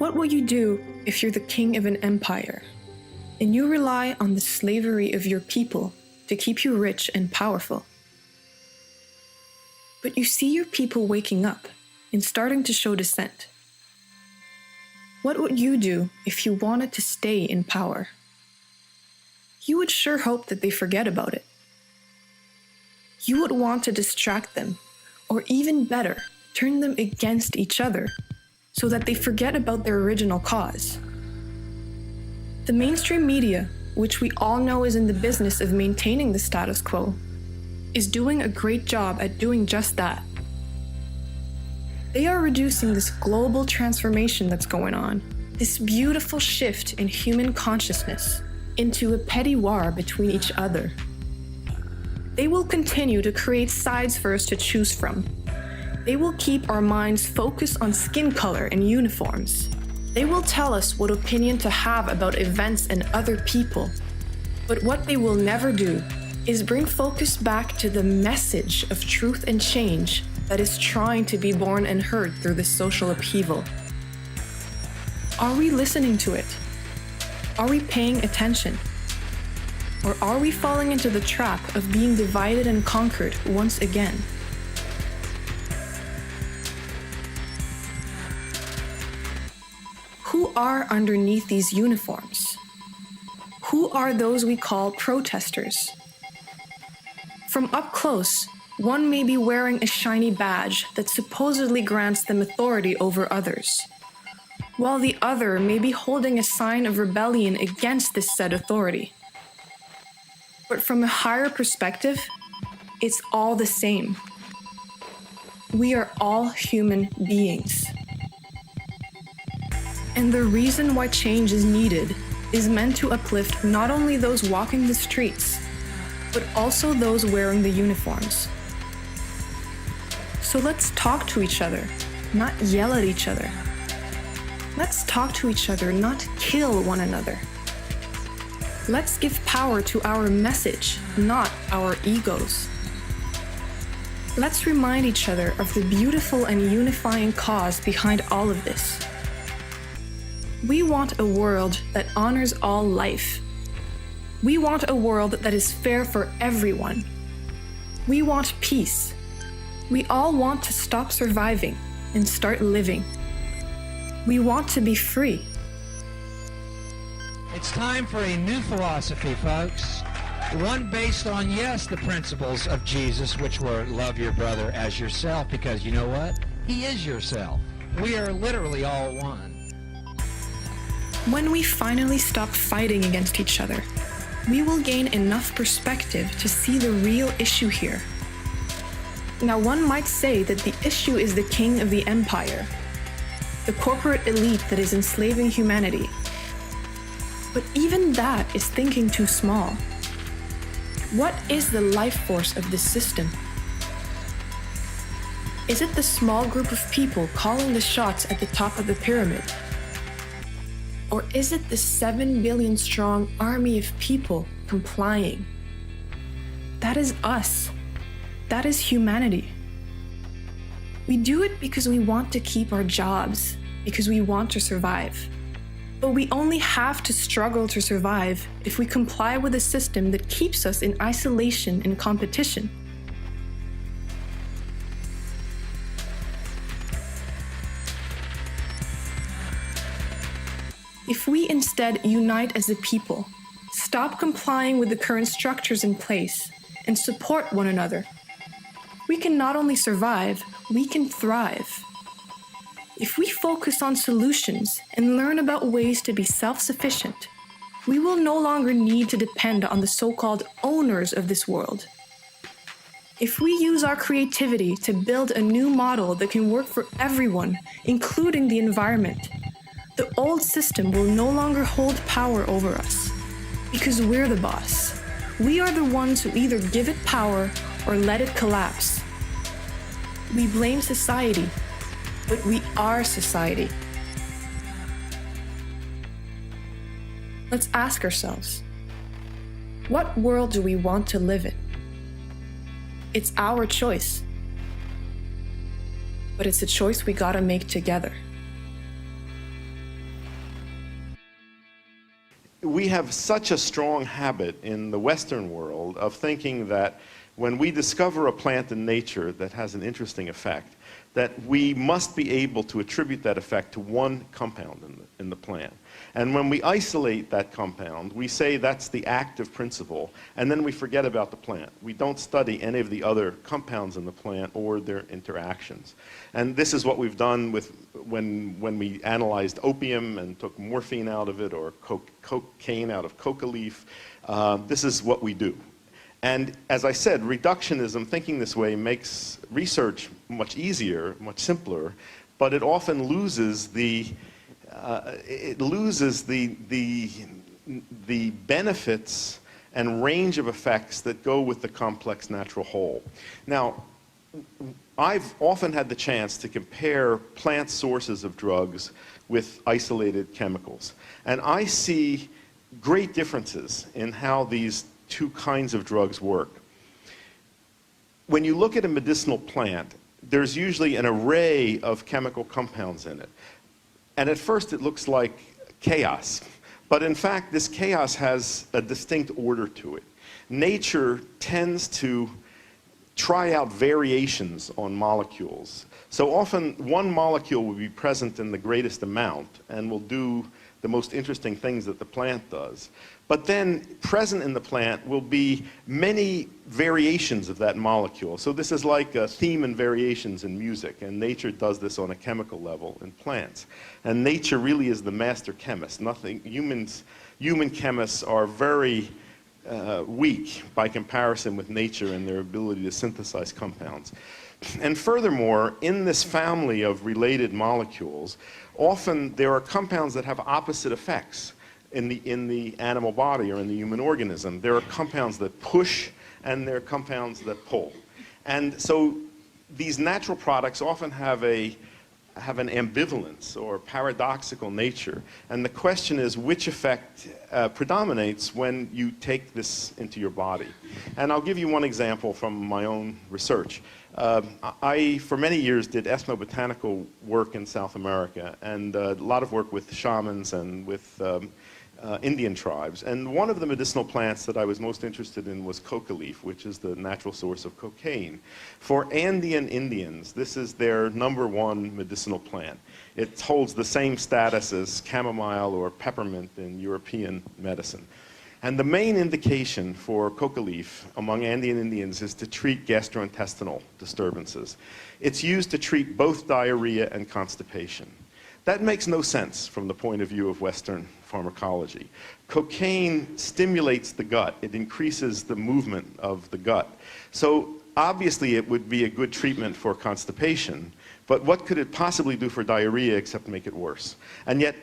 What will you do if you're the king of an empire and you rely on the slavery of your people to keep you rich and powerful? But you see your people waking up and starting to show dissent. What would you do if you wanted to stay in power? You would sure hope that they forget about it. You would want to distract them, or even better, turn them against each other, so that they forget about their original cause. The mainstream media, which we all know is in the business of maintaining the status quo, is doing a great job at doing just that. They are reducing this global transformation that's going on, this beautiful shift in human consciousness, into a petty war between each other. They will continue to create sides for us to choose from. They will keep our minds focused on skin color and uniforms. They will tell us what opinion to have about events and other people. But what they will never do is bring focus back to the message of truth and change that is trying to be born and heard through this social upheaval. Are we listening to it? Are we paying attention? Or are we falling into the trap of being divided and conquered once again? Who are underneath these uniforms? Who are those we call protesters? From up close, one may be wearing a shiny badge that supposedly grants them authority over others, while the other may be holding a sign of rebellion against this said authority. But from a higher perspective, it's all the same. We are all human beings. And the reason why change is needed is meant to uplift not only those walking the streets, but also those wearing the uniforms. So let's talk to each other, not yell at each other. Let's talk to each other, not kill one another. Let's give power to our message, not our egos. Let's remind each other of the beautiful and unifying cause behind all of this. We want a world that honors all life. We want a world that is fair for everyone. We want peace. We all want to stop surviving and start living. We want to be free. It's time for a new philosophy, folks. One based on, yes, the principles of Jesus, which were love your brother as yourself, because you know what? He is yourself. We are literally all one. When we finally stop fighting against each other, we will gain enough perspective to see the real issue here. Now, one might say that the issue is the king of the empire, the corporate elite that is enslaving humanity. But even that is thinking too small. What is the life force of this system? Is it the small group of people calling the shots at the top of the pyramid? Or is it the 7 billion strong army of people complying? That is us. That is humanity. We do it because we want to keep our jobs, because we want to survive. But we only have to struggle to survive if we comply with a system that keeps us in isolation and competition. If we instead unite as a people, stop complying with the current structures in place, and support one another, we can not only survive, we can thrive. If we focus on solutions and learn about ways to be self-sufficient, we will no longer need to depend on the so-called owners of this world. If we use our creativity to build a new model that can work for everyone, including the environment, the old system will no longer hold power over us, because we're the boss. We are the ones who either give it power or let it collapse. We blame society, but we are society. Let's ask ourselves, what world do we want to live in? It's our choice, but it's a choice we gotta make together. we have such a strong habit in the Western world of thinking that when we discover a plant in nature that has an interesting effect, that we must be able to attribute that effect to one compound in the plant. And when we isolate that compound, we say that's the active principle, and then we forget about the plant. We don't study any of the other compounds in the plant or their interactions. And this is what we've done with when we analyzed opium and took morphine out of it, or cocaine out of coca leaf. This is what we do. And as I said, reductionism, thinking this way, makes research much easier, much simpler, but it often loses the benefits and range of effects that go with the complex natural whole. Now, I've often had the chance to compare plant sources of drugs with isolated chemicals, and I see great differences in how these two kinds of drugs work. When you look at a medicinal plant, there's usually an array of chemical compounds in it. And at first it looks like chaos. But in fact, this chaos has a distinct order to it. Nature tends to try out variations on molecules. So often one molecule will be present in the greatest amount and will do the most interesting things that the plant does. But then present in the plant will be many variations of that molecule. So this is like a theme and variations in music, and nature does this on a chemical level in plants. And nature really is the master chemist. Human chemists are very weak by comparison with nature in their ability to synthesize compounds. And furthermore, in this family of related molecules, often there are compounds that have opposite effects in the animal body or in the human organism. There are compounds that push and there are compounds that pull. And so these natural products often have an ambivalence or paradoxical nature. And the question is which effect predominates when you take this into your body. And I'll give you one example from my own research. I, for many years, did ethnobotanical work in South America, and a lot of work with shamans and with Indian tribes. And one of the medicinal plants that I was most interested in was coca leaf, which is the natural source of cocaine. For Andean Indians, this is their #1 medicinal plant. It holds the same status as chamomile or peppermint in European medicine. And the main indication for coca leaf among Andean Indians is to treat gastrointestinal disturbances. It's used to treat both diarrhea and constipation. That makes no sense from the point of view of Western pharmacology. Cocaine stimulates the gut. It increases the movement of the gut. So obviously it would be a good treatment for constipation, but what could it possibly do for diarrhea except make it worse? And yet,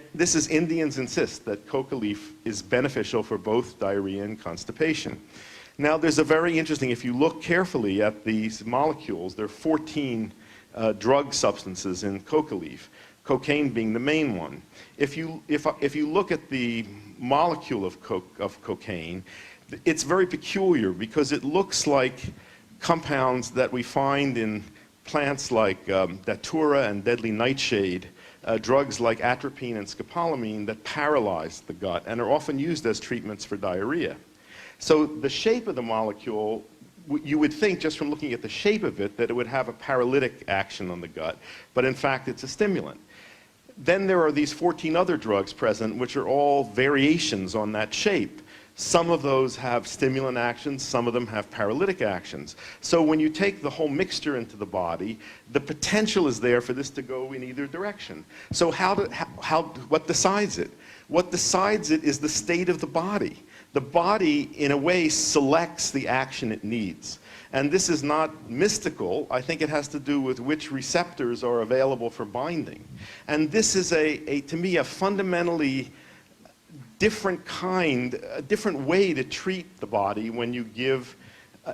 Indians insist that coca leaf is beneficial for both diarrhea and constipation. Now, there's a very interesting, if you look carefully at these molecules, there are 14 drug substances in coca leaf, cocaine being the main one. If you look at the molecule of cocaine, it's very peculiar because it looks like compounds that we find in plants like datura and deadly nightshade, drugs like atropine and scopolamine that paralyze the gut and are often used as treatments for diarrhea. So the shape of the molecule, you would think just from looking at the shape of it that it would have a paralytic action on the gut, but in fact it's a stimulant. Then there are these 14 other drugs present which are all variations on that shape. Some of those have stimulant actions, some of them have paralytic actions. So when you take the whole mixture into the body, the potential is there for this to go in either direction. So what decides it? What decides it is the state of the body. The body, in a way, selects the action it needs. And this is not mystical. I think it has to do with which receptors are available for binding. And this is, to me, a fundamentally different way to treat the body when you give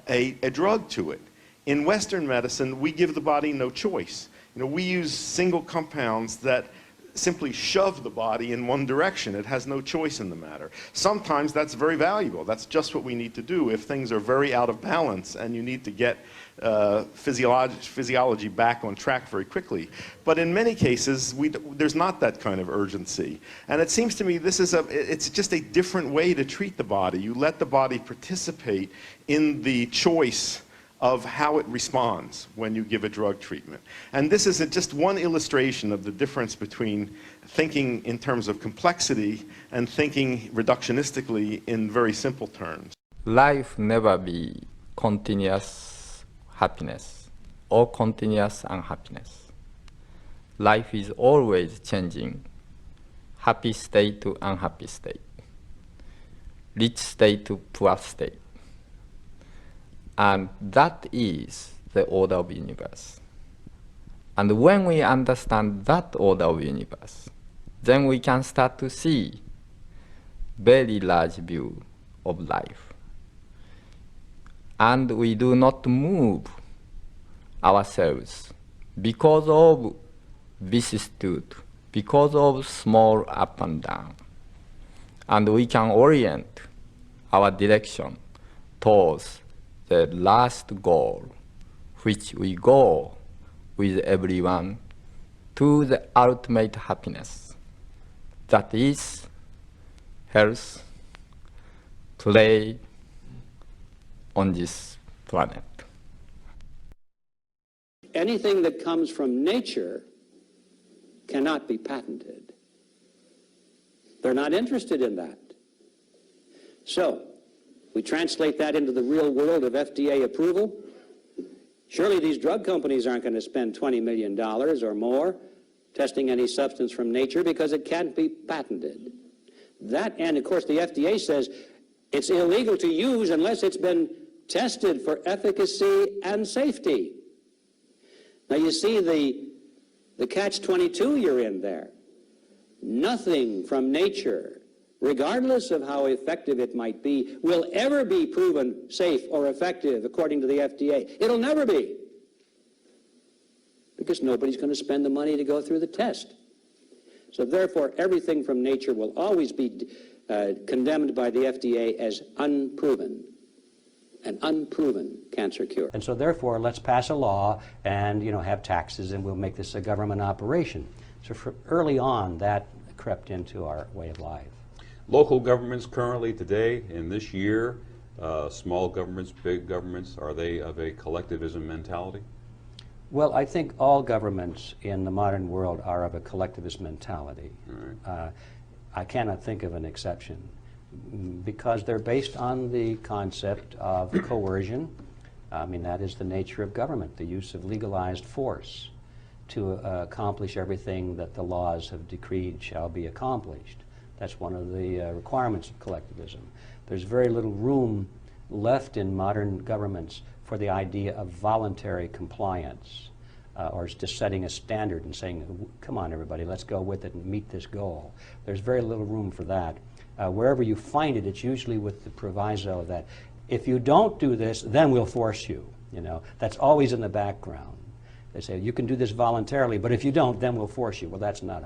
a drug to it. In Western medicine, we give the body no choice. We use single compounds that simply shove the body in one direction. It has no choice in the matter. Sometimes that's very valuable. That's just what we need to do if things are very out of balance and you need to get physiology back on track very quickly. But in many cases, there's not that kind of urgency. And it seems to me it's just a different way to treat the body. You let the body participate in the choice of how it responds when you give a drug treatment. And this is just one illustration of the difference between thinking in terms of complexity and thinking reductionistically in very simple terms. Life never be continuous happiness or continuous unhappiness. Life is always changing, happy state to unhappy state, rich state to poor state. And that is the order of the universe. And when we understand that order of the universe, then we can start to see very large view of life. And we do not move ourselves because of vicissitude, because of small up and down. And we can orient our direction towards the last goal, which we go with everyone to the ultimate happiness. That is health, play on this planet. Anything that comes from nature cannot be patented. They're not interested in that. So, we translate that into the real world of FDA approval. Surely these drug companies aren't going to spend $20 million or more testing any substance from nature because it can't be patented. That, and of course the FDA says it's illegal to use unless it's been tested for efficacy and safety. Now you see the catch-22 you're in there. Nothing from nature, regardless of how effective it might be, will ever be proven safe or effective according to the FDA. It'll never be. Because nobody's going to spend the money to go through the test. So therefore, everything from nature will always be condemned by the FDA as unproven. An unproven cancer cure. And so therefore, let's pass a law and, have taxes and we'll make this a government operation. So early on, that crept into our way of life. Local governments currently today, in this year, small governments, big governments, are they of a collectivism mentality? Well, I think all governments in the modern world are of a collectivist mentality. Right. I cannot think of an exception because they're based on the concept of coercion. I mean, that is the nature of government, the use of legalized force to accomplish everything that the laws have decreed shall be accomplished. That's one of the requirements of collectivism. There's very little room left in modern governments for the idea of voluntary compliance or just setting a standard and saying, come on everybody, let's go with it and meet this goal. There's very little room for that. Wherever you find it, it's usually with the proviso that if you don't do this, then we'll force you. That's always in the background. They say, you can do this voluntarily, but if you don't, then we'll force you. Well, that's not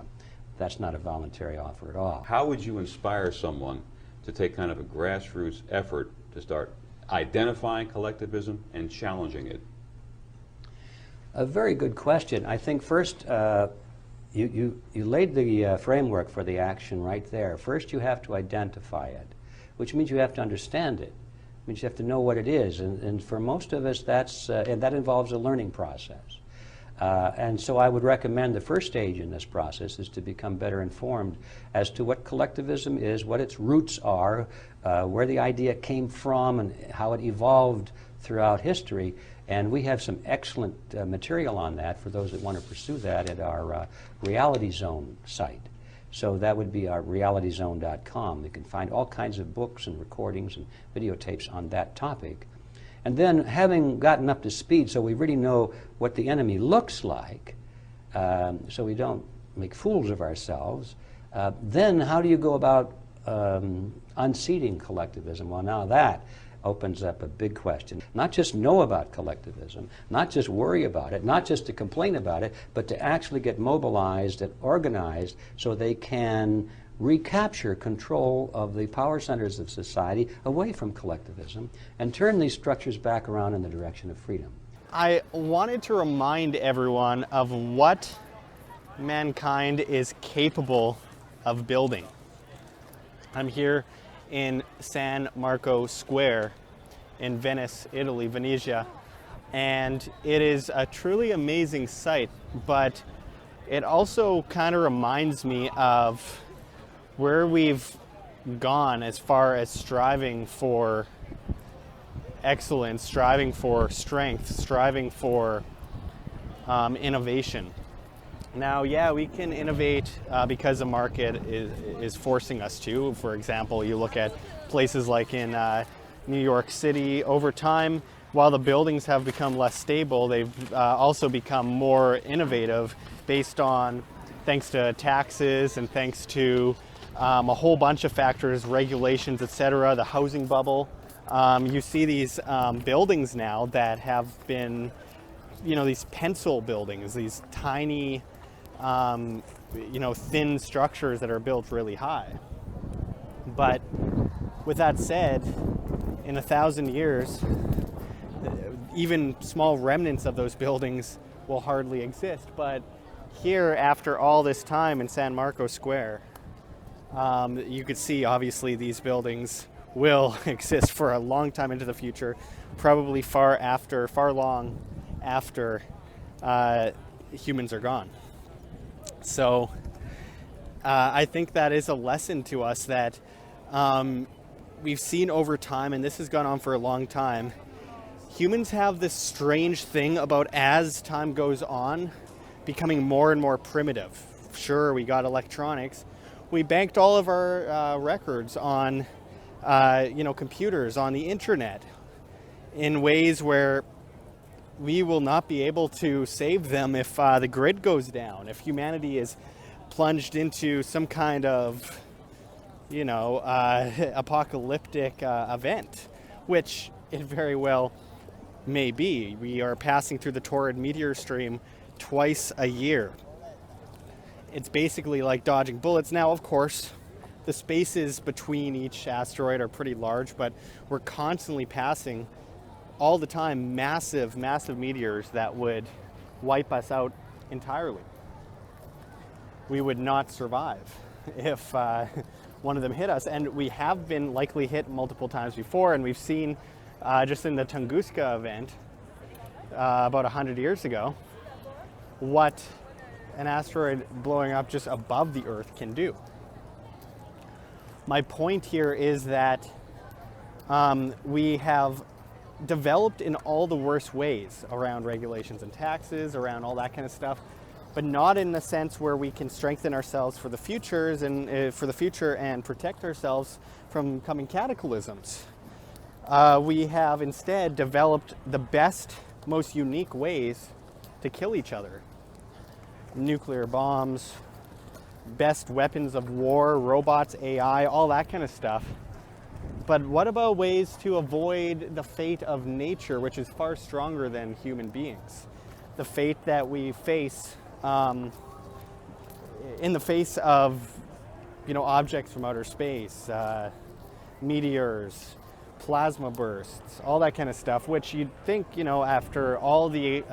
a voluntary offer at all. How would you inspire someone to take kind of a grassroots effort to start identifying collectivism and challenging it? A very good question. I think first, you laid the framework for the action right there. First, you have to identify it, which means you have to understand it. It means you have to know what it is. And for most of us, and that involves a learning process. And so I would recommend the first stage in this process is to become better informed as to what collectivism is, what its roots are, where the idea came from, and how it evolved throughout history. And we have some excellent material on that for those that want to pursue that at our Reality Zone site. So that would be our realityzone.com. You can find all kinds of books and recordings and videotapes on that topic. And then having gotten up to speed so we really know what the enemy looks like, so we don't make fools of ourselves, then how do you go about unseating collectivism? Well, now that opens up a big question. Not just know about collectivism, not just worry about it, not just to complain about it, but to actually get mobilized and organized so they can recapture control of the power centers of society away from collectivism and turn these structures back around in the direction of freedom. I wanted to remind everyone of what mankind is capable of building. I'm here in San Marco Square in Venice, Italy, Venezia, and it is a truly amazing sight, but it also kind of reminds me of where we've gone as far as striving for excellence, striving for strength, striving for innovation. Now, yeah, we can innovate because the market is forcing us to. For example, you look at places like in New York City, over time, while the buildings have become less stable, they've also become more innovative based on, thanks to taxes and thanks to a whole bunch of factors, regulations, etc., the housing bubble. You see these buildings now that have been, these pencil buildings, these tiny, thin structures that are built really high. But with that said, in 1,000 years, even small remnants of those buildings will hardly exist. But here, after all this time in San Marco Square, you could see, obviously, these buildings will exist for a long time into the future, probably far long after humans are gone. So I think that is a lesson to us that we've seen over time, and this has gone on for a long time. Humans have this strange thing about, as time goes on, becoming more and more primitive. Sure, we got electronics. We banked all of our records on, computers, on the internet, in ways where we will not be able to save them if the grid goes down, if humanity is plunged into some kind of, apocalyptic event, which it very well may be. We are passing through the Taurid meteor stream twice a year. It's basically like dodging bullets. Now, of course, the spaces between each asteroid are pretty large, but we're constantly passing all the time massive meteors that would wipe us out entirely. We would not survive if one of them hit us, and we have been likely hit multiple times before, and we've seen just in the Tunguska event about 100 years ago what an asteroid blowing up just above the Earth can do. My point here is that we have developed in all the worst ways around regulations and taxes, around all that kind of stuff, but not in the sense where we can strengthen ourselves for the futures and for the future and protect ourselves from coming cataclysms. We have instead developed the best, most unique ways to kill each other. Nuclear bombs, best weapons of war, robots, AI, all that kind of stuff. But what about ways to avoid the fate of nature, which is far stronger than human beings? The fate that we face in the face of, objects from outer space, meteors, plasma bursts, all that kind of stuff, which you'd think, after all the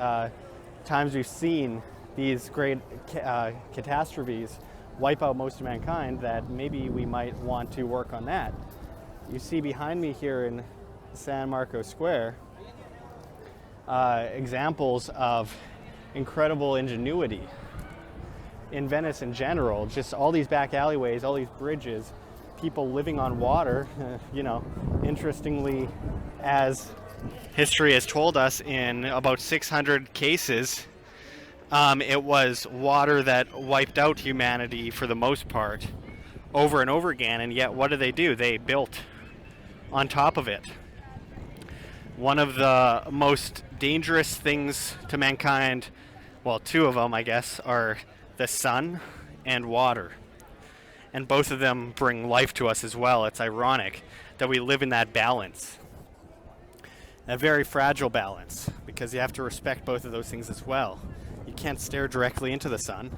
times we've seen these great catastrophes wipe out most of mankind, that maybe we might want to work on that. You see behind me here in San Marco Square examples of incredible ingenuity in Venice in general. Just all these back alleyways, all these bridges, people living on water. Interestingly, as history has told us, in about 600 cases, it was water that wiped out humanity for the most part, over and over again, and yet what do? They built on top of it. One of the most dangerous things to mankind, well, two of them, I guess, are the sun and water. And both of them bring life to us as well. It's ironic that we live in that balance. A very fragile balance, because you have to respect both of those things as well. You can't stare directly into the sun,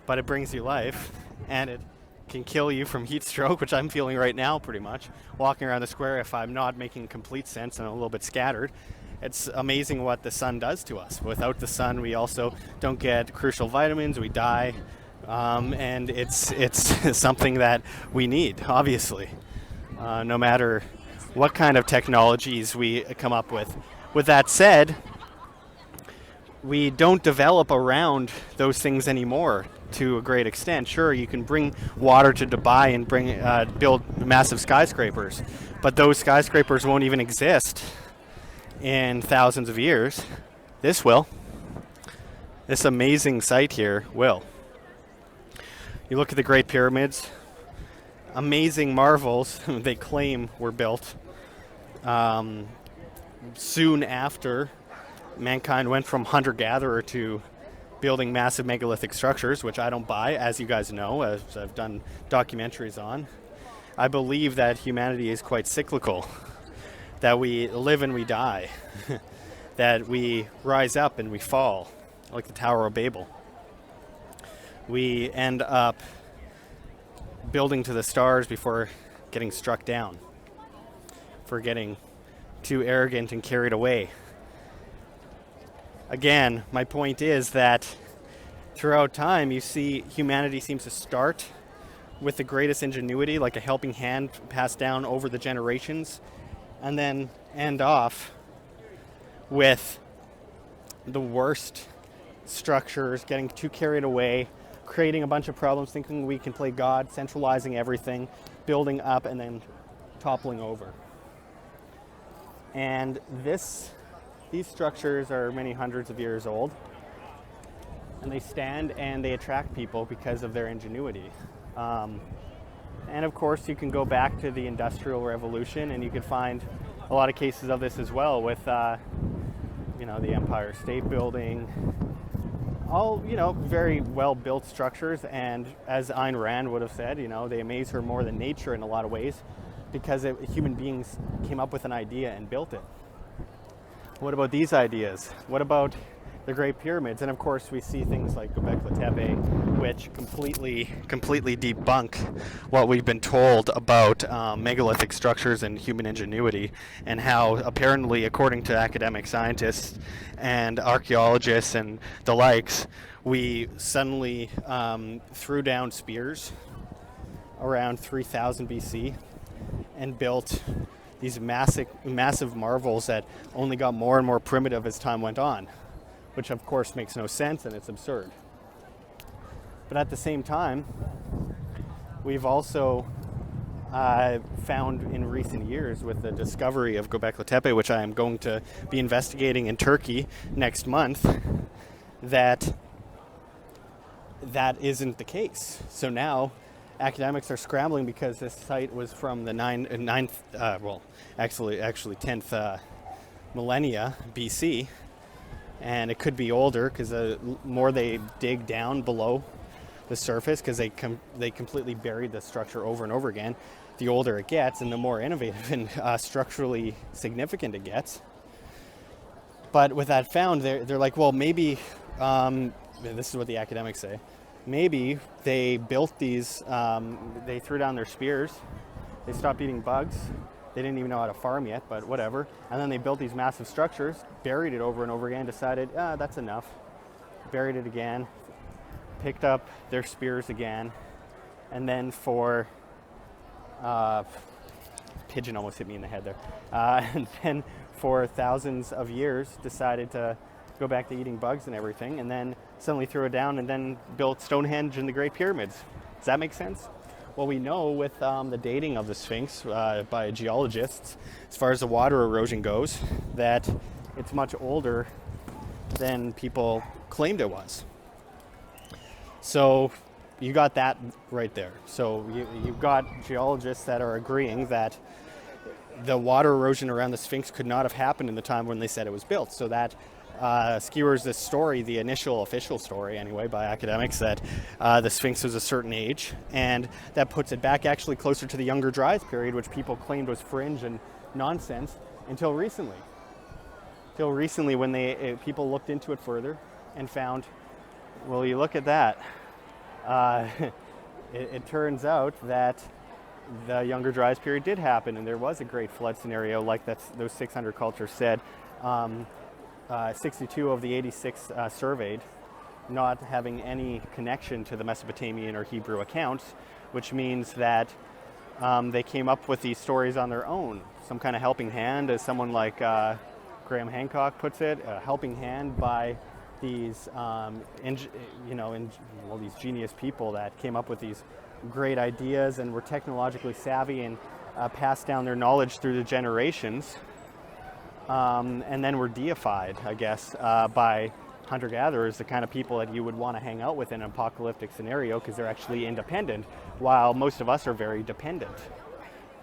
but it brings you life, and it can kill you from heat stroke, which I'm feeling right now pretty much, walking around the square if I'm not making complete sense and a little bit scattered. It's amazing what the sun does to us. Without the sun, we also don't get crucial vitamins, we die, and it's something that we need, obviously, no matter what kind of technologies we come up with. With that said, we don't develop around those things anymore to a great extent. Sure, you can bring water to Dubai and build massive skyscrapers, but those skyscrapers won't even exist in thousands of years. This will. This amazing site here will. You look at the Great Pyramids, amazing marvels they claim were built soon after mankind went from hunter-gatherer to building massive megalithic structures, which I don't buy, as you guys know, as I've done documentaries on. I believe that humanity is quite cyclical, that we live and we die, that we rise up and we fall, like the Tower of Babel. We end up building to the stars before getting struck down, for getting too arrogant and carried away. Again, my point is that throughout time, you see humanity seems to start with the greatest ingenuity, like a helping hand passed down over the generations, and then end off with the worst structures, getting too carried away, creating a bunch of problems, thinking we can play God, centralizing everything, building up, and then toppling over. And these structures are many hundreds of years old, and they stand and they attract people because of their ingenuity. And of course, you can go back to the Industrial Revolution, and you can find a lot of cases of this as well with, the Empire State Building, all, very well-built structures. And as Ayn Rand would have said, they amaze her more than nature in a lot of ways, because human beings came up with an idea and built it. What about these ideas? What about the Great Pyramids? And of course, we see things like Göbekli Tepe, which completely debunk what we've been told about megalithic structures and human ingenuity, and how apparently, according to academic scientists and archaeologists and the likes, we suddenly threw down spears around 3000 BC and built these massive marvels that only got more and more primitive as time went on, which of course makes no sense and it's absurd. But at the same time, we've also found in recent years, with the discovery of Göbekli Tepe, which I am going to be investigating in Turkey next month, that isn't the case. So now academics are scrambling because this site was from the 10th millennia BC, and it could be older because the more they dig down below the surface, because they completely buried the structure over and over again, the older it gets and the more innovative and structurally significant it gets. But with that found, they're like, well, maybe, this is what the academics say, maybe they built these, they threw down their spears, they stopped eating bugs, they didn't even know how to farm yet, but whatever, and then they built these massive structures, buried it over and over again, decided, that's enough, buried it again, picked up their spears again, and then for, pigeon almost hit me in the head there, and then for thousands of years decided to go back to eating bugs and everything, and then suddenly threw it down and then built Stonehenge and the Great Pyramids. Does that make sense? Well, we know with the dating of the Sphinx by geologists, as far as the water erosion goes, that it's much older than people claimed it was. So you got that right there. So you've got geologists that are agreeing that the water erosion around the Sphinx could not have happened in the time when they said it was built. So that skewers this story, the initial official story anyway, by academics, that the Sphinx was a certain age, and that puts it back actually closer to the Younger Dryas period, which people claimed was fringe and nonsense until recently. till recently when people looked into it further and found, well, you look at that. It turns out that the Younger Dryas period did happen, and there was a great flood scenario like those 600 cultures said. 62 of the 86 surveyed not having any connection to the Mesopotamian or Hebrew accounts, which means that they came up with these stories on their own. Some kind of helping hand, as someone like Graham Hancock puts it, a helping hand by these, these genius people that came up with these great ideas and were technologically savvy and passed down their knowledge through the generations, and then were deified, I guess, by hunter-gatherers, the kind of people that you would want to hang out with in an apocalyptic scenario because they're actually independent, while most of us are very dependent.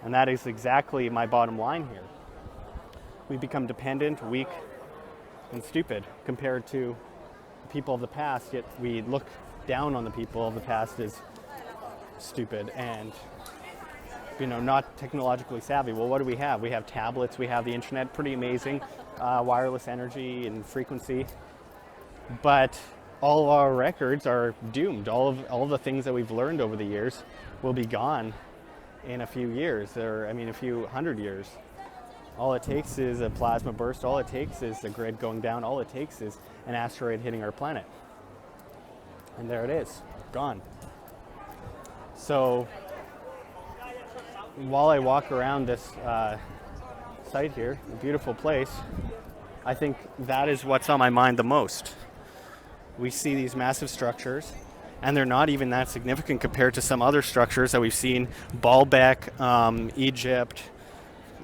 And that is exactly my bottom line here. We become dependent, weak, and stupid compared to the people of the past, yet we look down on the people of the past as stupid and not technologically savvy. Well, what do we have? We have tablets, we have the internet, pretty amazing, wireless energy and frequency. But all of our records are doomed. All of the things that we've learned over the years will be gone in a few years, a few hundred years. All it takes is a plasma burst. All it takes is the grid going down. All it takes is an asteroid hitting our planet. And there it is, gone. So while I walk around this site here, a beautiful place, I think that is what's on my mind the most. We see these massive structures, and they're not even that significant compared to some other structures that we've seen, Baalbek, Egypt,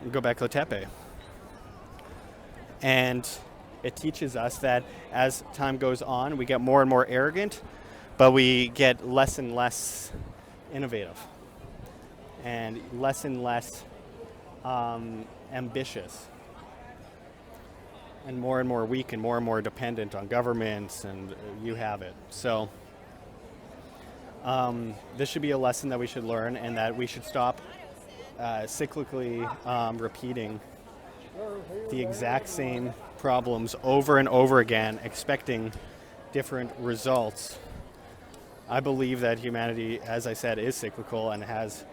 Göbekli Tepe. And it teaches us that as time goes on, we get more and more arrogant, but we get less and less innovative and less ambitious, and more weak and more dependent on governments, and you have it. So this should be a lesson that we should learn, and that we should stop cyclically repeating the exact same problems over and over again, expecting different results. I believe that humanity, as I said, is cyclical and has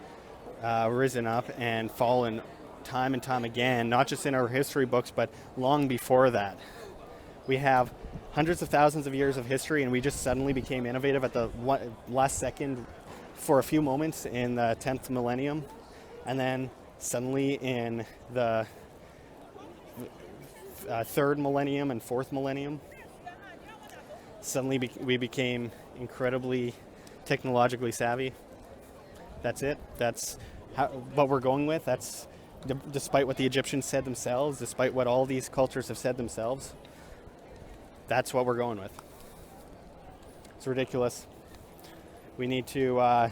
risen up and fallen time and time again, not just in our history books, but long before that. We have hundreds of thousands of years of history, and we just suddenly became innovative at the last second for a few moments in the 10th millennium, and then suddenly in the third millennium and fourth millennium, suddenly we became incredibly technologically savvy. That's it. That's what we're going with. That's despite what the Egyptians said themselves, despite what all these cultures have said themselves. That's what we're going with. It's ridiculous. We need to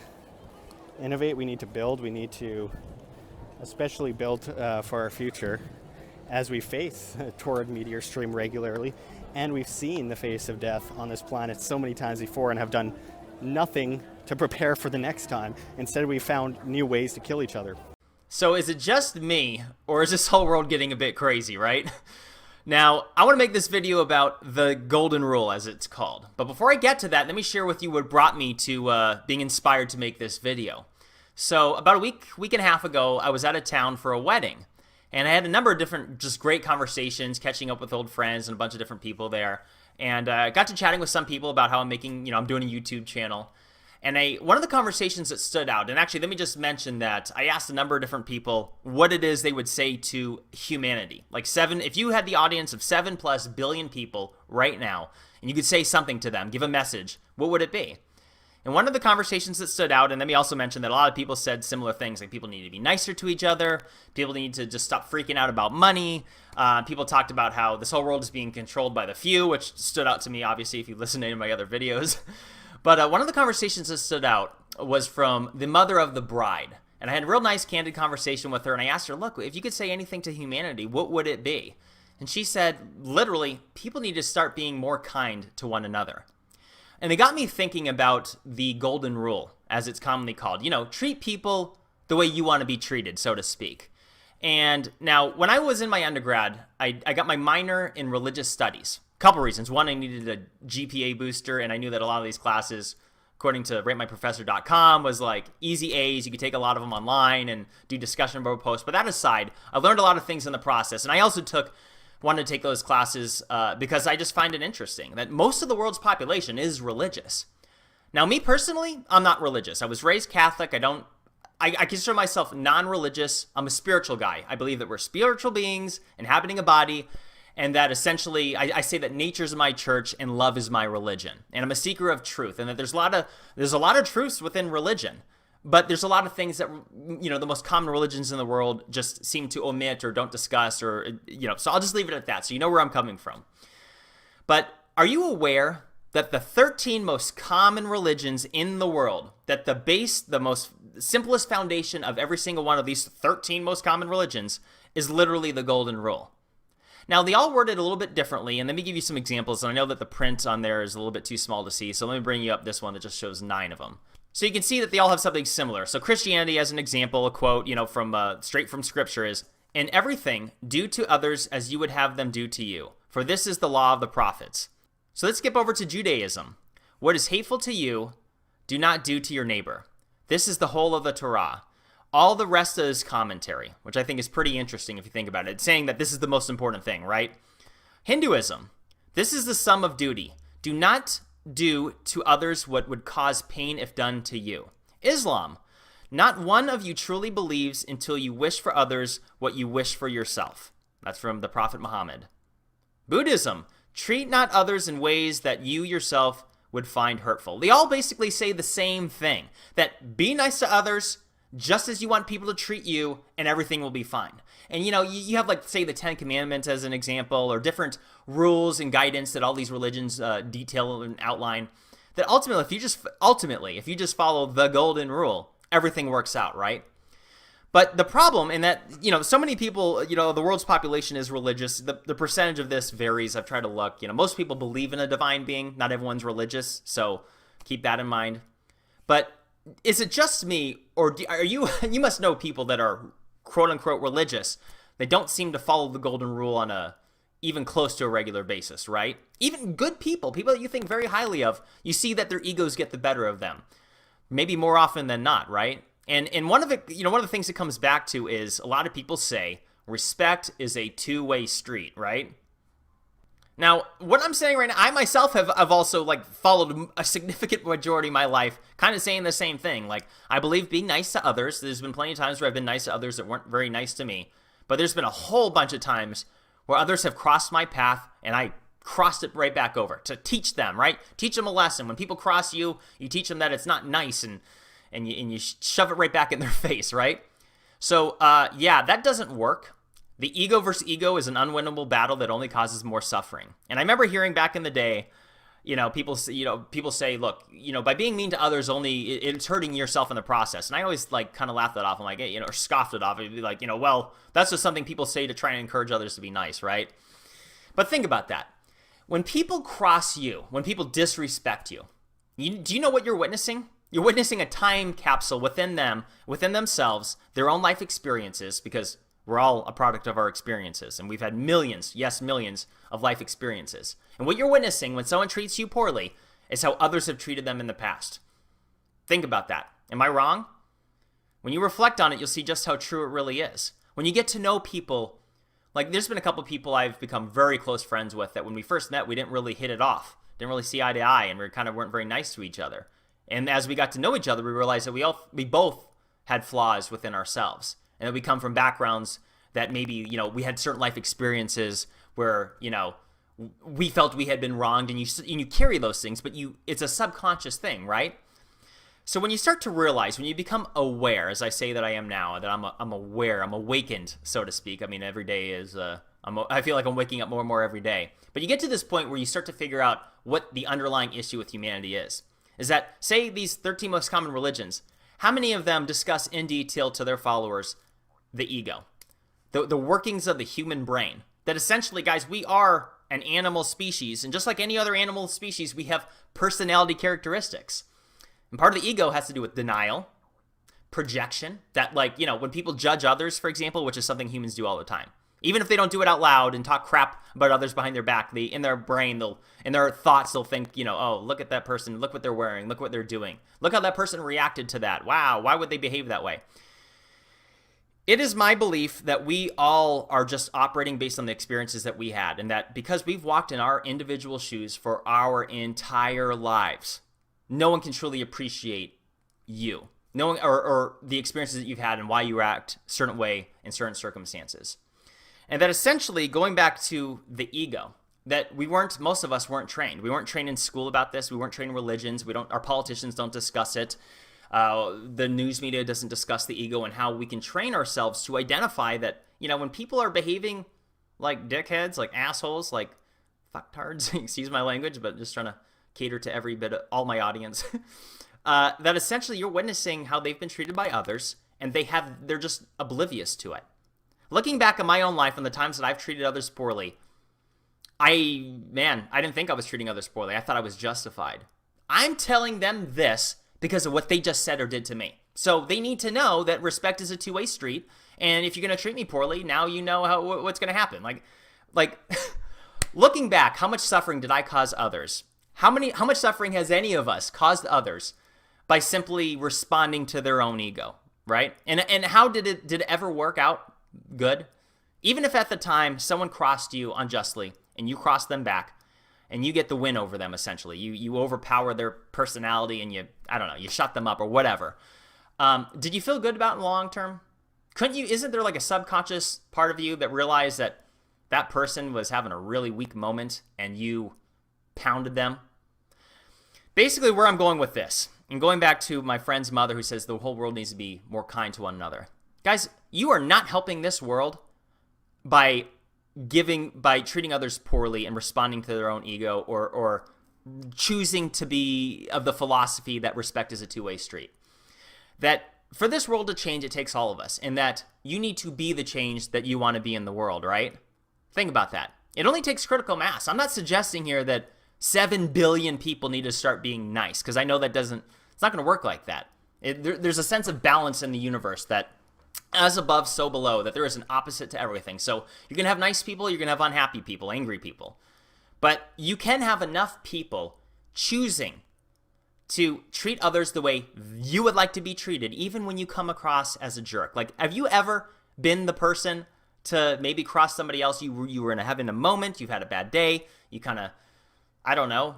innovate. We need to build. We need to especially build for our future as we face a torrid meteor stream regularly. And we've seen the face of death on this planet so many times before and have done nothing to prepare for the next time. Instead, we found new ways to kill each other. So is it just me, or is this whole world getting a bit crazy, right? Now, I want to make this video about the golden rule, as it's called. But before I get to that, let me share with you what brought me to being inspired to make this video. So about a week and a half ago, I was out of town for a wedding. And I had a number of different just great conversations, catching up with old friends and a bunch of different people there. And I got to chatting with some people about how I'm making, I'm doing a YouTube channel. And one of the conversations that stood out, and actually let me just mention that I asked a number of different people what it is they would say to humanity. Like if you had the audience of 7+ billion people right now, and you could say something to them, give a message, what would it be? And one of the conversations that stood out, and let me also mention that a lot of people said similar things, like people need to be nicer to each other, people need to just stop freaking out about money. People talked about how this whole world is being controlled by the few, which stood out to me, obviously, if you listen to any of my other videos. But one of the conversations that stood out was from the mother of the bride. And I had a real nice, candid conversation with her, and I asked her, look, if you could say anything to humanity, what would it be? And she said, literally, people need to start being more kind to one another. And it got me thinking about the golden rule, as it's commonly called. Treat people the way you want to be treated, so to speak. And now, when I was in my undergrad, I got my minor in religious studies. Couple reasons. One, I needed a GPA booster, and I knew that a lot of these classes, according to ratemyprofessor.com, was like easy A's. You could take a lot of them online and do discussion board posts. But that aside, I learned a lot of things in the process. And I also wanted to take those classes because I just find it interesting that most of the world's population is religious. Now, me personally, I'm not religious. I was raised Catholic. I consider myself non-religious. I'm a spiritual guy. I believe that we're spiritual beings inhabiting a body, and that essentially I say that nature's my church and love is my religion. And I'm a seeker of truth, and that there's a lot of truths within religion, but there's a lot of things that, you know, the most common religions in the world just seem to omit or don't discuss, or, you know, so I'll just leave it at that so you know where I'm coming from. But are you aware that the 13 most common religions in the world, that the most simplest foundation of every single one of these 13 most common religions is literally the Golden Rule? Now, they all word it a little bit differently, and let me give you some examples. And I know that the print on there is a little bit too small to see, so let me bring you up this one that just shows 9 of them. So you can see that they all have something similar. So Christianity, as an example, a quote, you know, from straight from Scripture is, "In everything, do to others as you would have them do to you, for this is the law of the prophets." So let's skip over to Judaism. "What is hateful to you, do not do to your neighbor. This is the whole of the Torah." All the rest is commentary, which I think is pretty interesting if you think about it. It's saying that this is the most important thing, right? Hinduism. "This is the sum of duty. Do not do to others what would cause pain if done to you." Islam. "Not one of you truly believes until you wish for others what you wish for yourself." That's from the Prophet Muhammad. Buddhism. "Treat not others in ways that you yourself would find hurtful." They all basically say the same thing, that be nice to others just as you want people to treat you, and everything will be fine. And, you know, you have, like, say, the 10 Commandments as an example, or different rules and guidance that all these religions detail and outline, that ultimately, if you just follow the Golden Rule, everything works out, right? But the problem in that, you know, so many people, you know, the world's population is religious. The percentage of this varies. I've tried to look. You know, most people believe in a divine being. Not everyone's religious, so keep that in mind. But is it just me, or are you must know people that are quote-unquote religious. They don't seem to follow the Golden Rule on a even close to a regular basis, right? Even good people that you think very highly of, you see that their egos get the better of them. Maybe more often than not, right? And one of the things it comes back to is a lot of people say respect is a two-way street, right? Now, what I'm saying right now, I myself have also, like, followed a significant majority of my life kind of saying the same thing. Like, I believe being nice to others. There's been plenty of times where I've been nice to others that weren't very nice to me. But there's been a whole bunch of times where others have crossed my path and I crossed it right back over to teach them, right? Teach them a lesson. When people cross you, you teach them that it's not nice, and you shove it right back in their face, right? So, yeah, that doesn't work. The ego versus ego is an unwinnable battle that only causes more suffering. And I remember hearing back in the day, people say, look, by being mean to others, only it's hurting yourself in the process. And I always, like, kind of laughed that off. I'm like, or scoffed it off. It'd be like, well, that's just something people say to try and encourage others to be nice, right? But think about that. When people cross you, when people disrespect you, do you know what you're witnessing? You're witnessing a time capsule within themselves, their own life experiences, because we're all a product of our experiences, and we've had millions of life experiences. And what you're witnessing when someone treats you poorly is how others have treated them in the past. Think about that. Am I wrong? When you reflect on it, you'll see just how true it really is. When you get to know people, like, there's been a couple people I've become very close friends with that when we first met, we didn't really hit it off, didn't really see eye to eye, and we kind of weren't very nice to each other. And as we got to know each other, we realized that we both had flaws within ourselves. And that we come from backgrounds that maybe, we had certain life experiences where, we felt we had been wronged, and you carry those things, but it's a subconscious thing, right? So when you start to realize, when you become aware, as I say that I am now, that I'm aware, I'm awakened, so to speak. I mean, every day is, I feel like I'm waking up more and more every day. But you get to this point where you start to figure out what the underlying issue with humanity is that, say, these 13 most common religions, how many of them discuss in detail to their followers the ego, the workings of the human brain? That essentially, guys, we are an animal species, and just like any other animal species, we have personality characteristics. And part of the ego has to do with denial. projection that, like, you know, when people judge others, for example, which is something humans do all the time, even if they don't do it out loud and talk crap about others behind their back, they, in their brain, in their thoughts, they'll think, you know, oh, look at that person, look what they're wearing, look what they're doing, look how that person reacted to that. Wow, why would they behave that way? It is my belief that we all are just operating based on the experiences that we had, and that because we've walked in our individual shoes for our entire lives, no one can truly appreciate you, no one, or the experiences that you've had and why you act a certain way in certain circumstances. And that essentially, going back to the ego, that most of us weren't trained. We weren't trained in school about this. We weren't trained in religions. Our politicians don't discuss it. The news media doesn't discuss the ego and how we can train ourselves to identify that, you know, when people are behaving like dickheads, like assholes, like fucktards, excuse my language, but just trying to cater to every bit of all my audience, that essentially you're witnessing how they've been treated by others, and they're just oblivious to it. Looking back at my own life and the times that I've treated others poorly, I didn't think I was treating others poorly. I thought I was justified. I'm telling them this because of what they just said or did to me. So they need to know that respect is a two-way street, and if you're going to treat me poorly, now you know what's going to happen. Like looking back, how much suffering did I cause others? How much suffering has any of us caused others by simply responding to their own ego, right? And how did it ever work out good? Even if at the time someone crossed you unjustly and you crossed them back, and you get the win over them, essentially. You overpower their personality and you shut them up or whatever. Did you feel good about it in the long term? Isn't there like a subconscious part of you that realized that that person was having a really weak moment and you pounded them? Basically, where I'm going with this, and going back to my friend's mother who says the whole world needs to be more kind to one another. Guys, you are not helping this world by treating others poorly and responding to their own ego, or choosing to be of the philosophy that respect is a two-way street. That for this world to change, it takes all of us, and that you need to be the change that you want to be in the world, right? Think about that. It only takes critical mass. I'm not suggesting here that 7 billion people need to start being nice, because I know it's not going to work like that. There's a sense of balance in the universe that as above, so below, that there is an opposite to everything. So you're going to have nice people, you're going to have unhappy people, angry people. But you can have enough people choosing to treat others the way you would like to be treated, even when you come across as a jerk. Like, have you ever been the person to maybe cross somebody else? You were having a moment, you've had a bad day, you kind of, I don't know,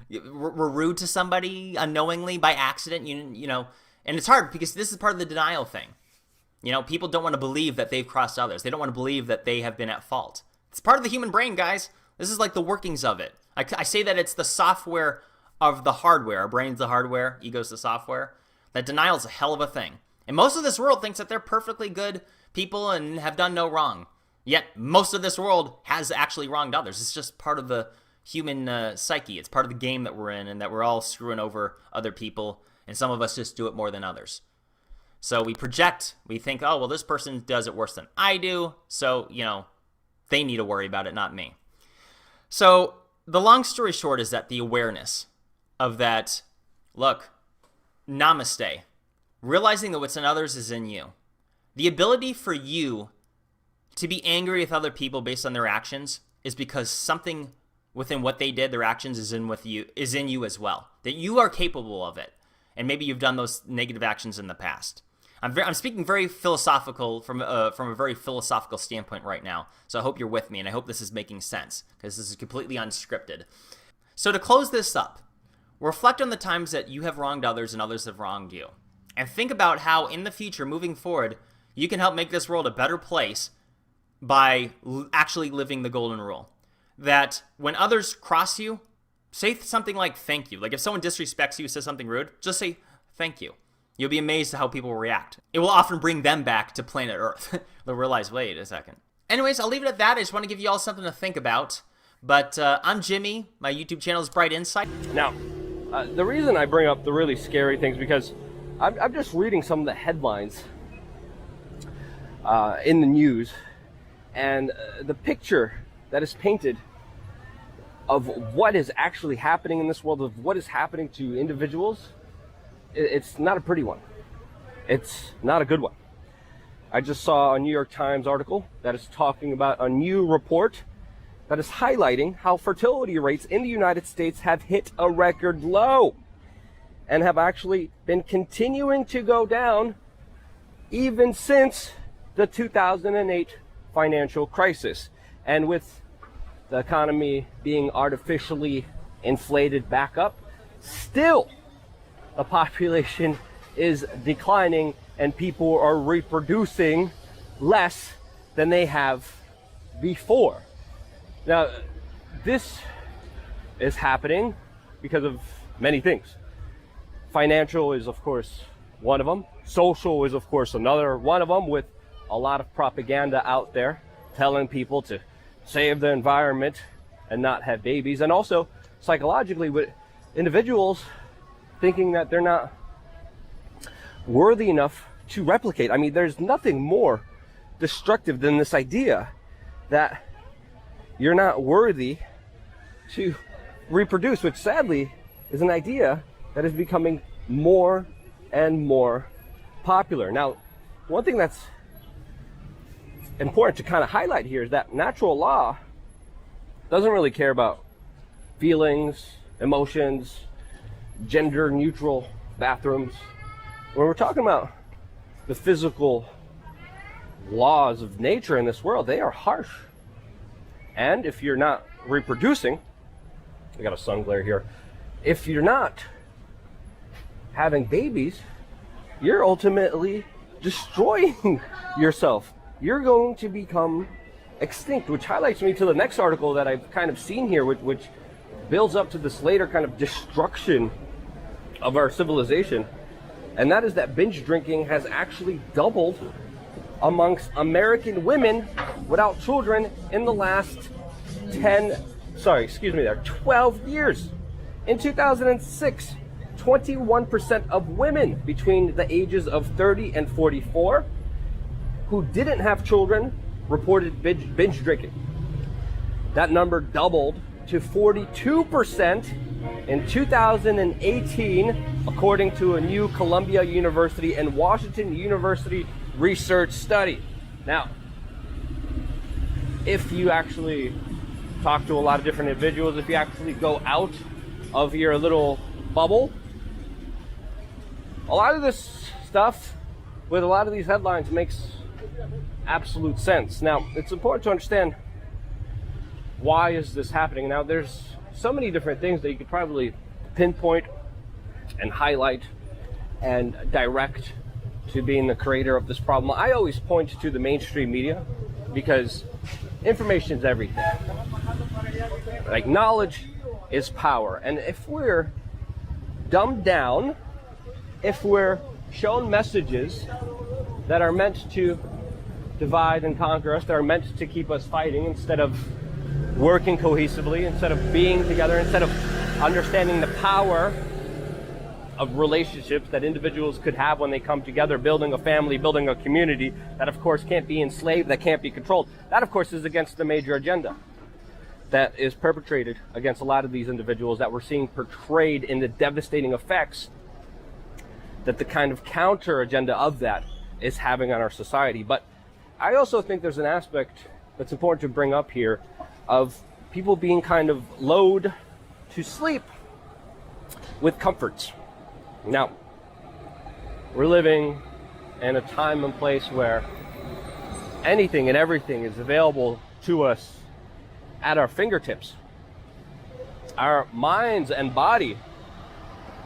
were rude to somebody unknowingly by accident, you know. And it's hard because this is part of the denial thing. You know, people don't want to believe that they've crossed others. They don't want to believe that they have been at fault. It's part of the human brain, guys. This is like the workings of it. I say that it's the software of the hardware. Our brain's the hardware, ego's the software. That denial is a hell of a thing. And most of this world thinks that they're perfectly good people and have done no wrong. Yet most of this world has actually wronged others. It's just part of the human psyche. It's part of the game that we're in, and that we're all screwing over other people. And some of us just do it more than others. So we project, we think, oh, well, this person does it worse than I do, so, you know, they need to worry about it, not me. So the long story short is that the awareness of that, look, namaste, realizing that what's in others is in you. The ability for you to be angry with other people based on their actions is because something within what they did, their actions, is in you as well. That you are capable of it. And maybe you've done those negative actions in the past. I'm speaking very philosophical from a very philosophical standpoint right now. So I hope you're with me, and I hope this is making sense, because this is completely unscripted. So to close this up, reflect on the times that you have wronged others and others have wronged you. And think about how in the future, moving forward, you can help make this world a better place by actually living the golden rule. That when others cross you, say something like thank you. Like if someone disrespects you, says something rude, just say thank you. You'll be amazed at how people react. It will often bring them back to planet Earth. They'll realize, wait a second. Anyways, I'll leave it at that. I just want to give you all something to think about. But I'm Jimmy. My YouTube channel is Bright Insight. Now, the reason I bring up the really scary things, because I'm just reading some of the headlines in the news, and the picture that is painted of what is actually happening in this world, of what is happening to individuals, it's not a pretty one. It's not a good one. I just saw a New York Times article that is talking about a new report that is highlighting how fertility rates in the United States have hit a record low and have actually been continuing to go down even since the 2008 financial crisis. And with the economy being artificially inflated back up, still the population is declining and people are reproducing less than they have before. Now, this is happening because of many things. Financial is, of course, one of them. Social is, of course, another one of them, with a lot of propaganda out there telling people to save the environment and not have babies. And also, psychologically, with individuals thinking that they're not worthy enough to replicate. I mean, there's nothing more destructive than this idea that you're not worthy to reproduce, which sadly is an idea that is becoming more and more popular. Now, one thing that's important to kind of highlight here is that natural law doesn't really care about feelings, emotions, gender neutral bathrooms. When we're talking about the physical laws of nature in this world, they are harsh. And if you're not reproducing, I got a sun glare here, if you're not having babies, you're ultimately destroying yourself. You're going to become extinct, which highlights me to the next article that I've kind of seen here, which builds up to this later kind of destruction of our civilization. And that is that binge drinking has actually doubled amongst American women without children in the last 12 years. In 2006, 21% of women between the ages of 30 and 44 who didn't have children reported binge drinking. That number doubled to 42% in 2018, according to a new Columbia University and Washington University research study. Now, if you actually talk to a lot of different individuals, if you actually go out of your little bubble, a lot of this stuff with a lot of these headlines makes absolute sense. Now, it's important to understand, why is this happening? Now, there's so many different things that you could probably pinpoint and highlight and direct to being the creator of this problem. I always point to the mainstream media because information is everything. Like, knowledge is power. And if we're dumbed down, if we're shown messages that are meant to divide and conquer us, that are meant to keep us fighting instead of working cohesively, instead of being together, instead of understanding the power of relationships that individuals could have when they come together, building a family, building a community that of course can't be enslaved, that can't be controlled. That of course is against the major agenda that is perpetrated against a lot of these individuals that we're seeing portrayed in the devastating effects that the kind of counter agenda of that is having on our society. But I also think there's an aspect that's important to bring up here of people being kind of lulled to sleep with comforts. Now, we're living in a time and place where anything and everything is available to us at our fingertips. Our minds and body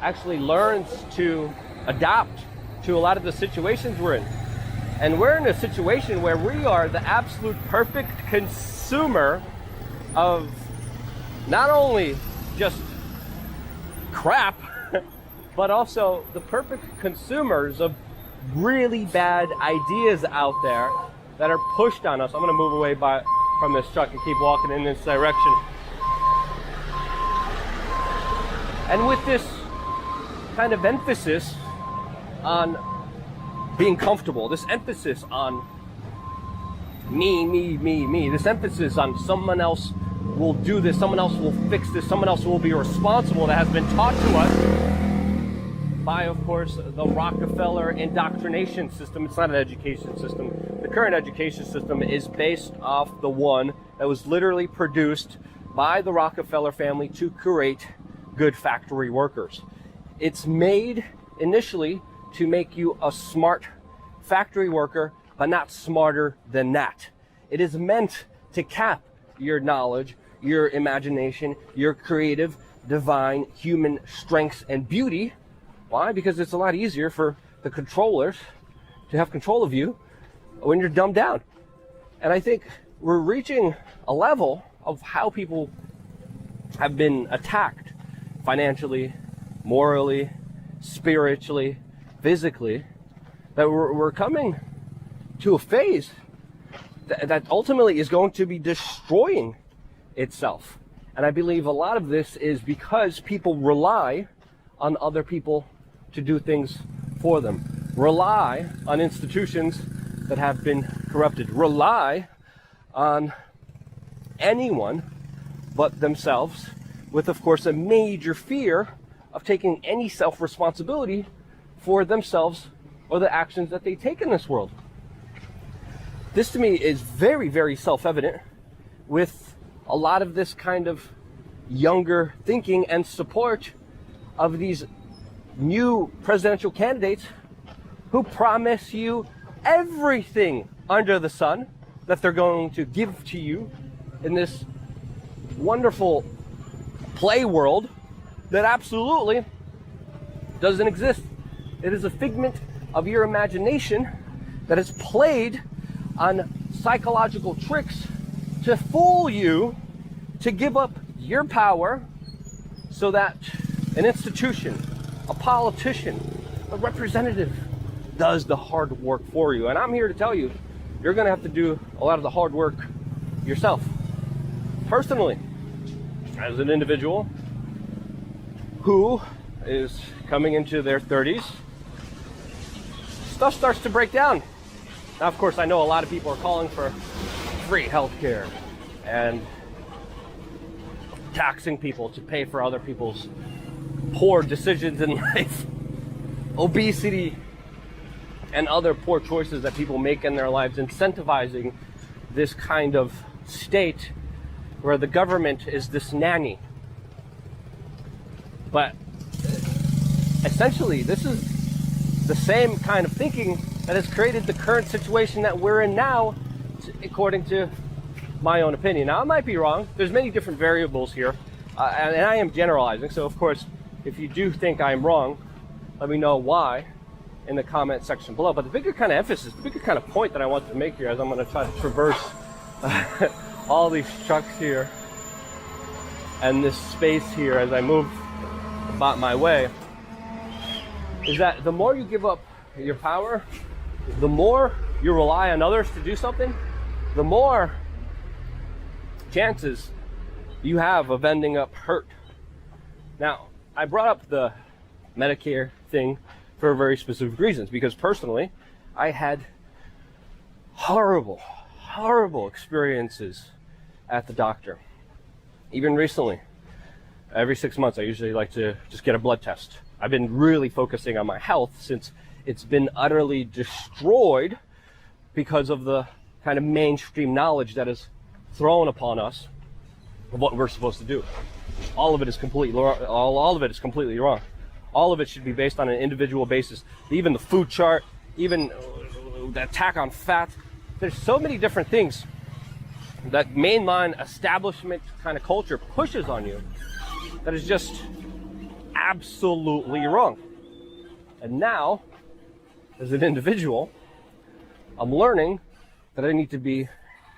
actually learns to adapt to a lot of the situations we're in. And we're in a situation where we are the absolute perfect consumer of not only just crap, but also the perfect consumers of really bad ideas out there that are pushed on us. I'm going to move away from this truck and keep walking in this direction. And with this kind of emphasis on being comfortable, this emphasis on me, this emphasis on someone else will do this, someone else will fix this, someone else will be responsible, that has been taught to us, by, of course, the Rockefeller indoctrination system. It's not an education system. The current education system is based off the one that was literally produced by the Rockefeller family to create good factory workers. It's made initially to make you a smart factory worker, but not smarter than that. It is meant to cap your knowledge, your imagination, your creative, divine human strengths and beauty. Why? Because it's a lot easier for the controllers to have control of you when you're dumbed down. And I think we're reaching a level of how people have been attacked financially, morally, spiritually, physically, that we're coming to a phase that ultimately is going to be destroying itself. And I believe a lot of this is because people rely on other people to do things for them, rely on institutions that have been corrupted, rely on anyone but themselves, with, of course, a major fear of taking any self-responsibility for themselves or the actions that they take in this world. This to me is very, very self-evident with a lot of this kind of younger thinking and support of these new presidential candidates who promise you everything under the sun that they're going to give to you in this wonderful play world that absolutely doesn't exist. It is a figment of your imagination that is played on psychological tricks to fool you to give up your power so that an institution, a politician, a representative does the hard work for you. And I'm here to tell you, you're going to have to do a lot of the hard work yourself. Personally, as an individual who is coming into their 30s, stuff starts to break down. Now, of course, I know a lot of people are calling for free healthcare and taxing people to pay for other people's poor decisions in life, obesity, and other poor choices that people make in their lives, incentivizing this kind of state where the government is this nanny. But essentially, this is the same kind of thinking that has created the current situation that we're in now, according to my own opinion. Now, I might be wrong. There's many different variables here, and I am generalizing. So, of course, if you do think I'm wrong, let me know why in the comment section below. But the bigger kind of emphasis, the bigger kind of point that I want to make here, as I'm going to try to traverse all these trucks here and this space here as I move about my way, is that the more you give up your power, the more you rely on others to do something, the more chances you have of ending up hurt. Now, I brought up the Medicare thing for very specific reasons, because personally, I had horrible experiences at the doctor. Even recently, every 6 months, I usually like to just get a blood test. I've been really focusing on my health since it's been utterly destroyed because of the kind of mainstream knowledge that is thrown upon us of what we're supposed to do. All of it is completely wrong. All of it is completely wrong. All of it should be based on an individual basis. Even the food chart, even the attack on fat. There's so many different things that mainline establishment kind of culture pushes on you that is just absolutely wrong. And now, as an individual, I'm learning that I need to be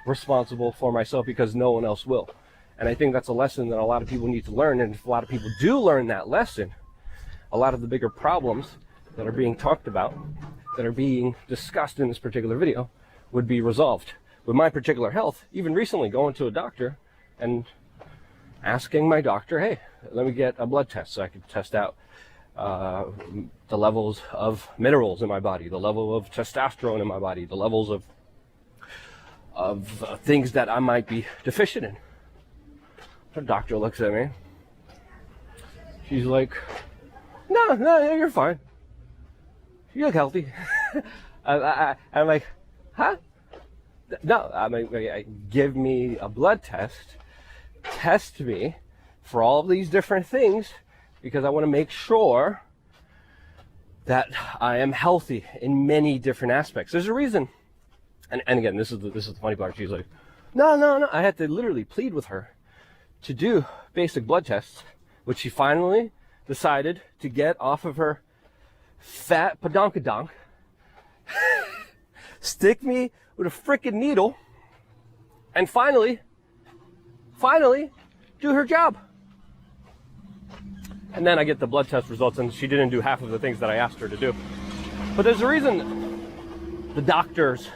responsible for myself because no one else will. And I think that's a lesson that a lot of people need to learn. And if a lot of people do learn that lesson, a lot of the bigger problems that are being talked about, that are being discussed in this particular video, would be resolved. With my particular health, even recently going to a doctor and asking my doctor, hey, let me get a blood test so I can test out the levels of minerals in my body, the level of testosterone in my body, the levels of things that I might be deficient in. The doctor looks at me. She's like, No, you're fine. You look healthy. I'm like, huh? No, I mean, give me a blood test me for all of these different things, because I want to make sure that I am healthy in many different aspects. There's a reason, and again, this is the funny part. She's like, no. I had to literally plead with her to do basic blood tests, which she finally decided to get off of her fat padonkadonk, stick me with a frickin' needle, and finally do her job. And then I get the blood test results, and she didn't do half of the things that I asked her to do. But there's a reason the doctors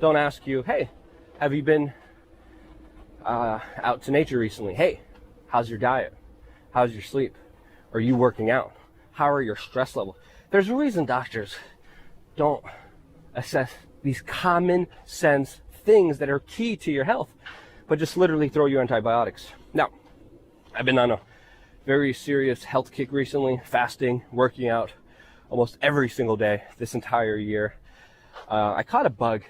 don't ask you, hey, have you been out to nature recently? Hey, how's your diet? How's your sleep? Are you working out? How are your stress levels? There's a reason doctors don't assess these common sense things that are key to your health, but just literally throw you antibiotics. Now, I've been on a very serious health kick recently, fasting, working out almost every single day this entire year. I caught a bug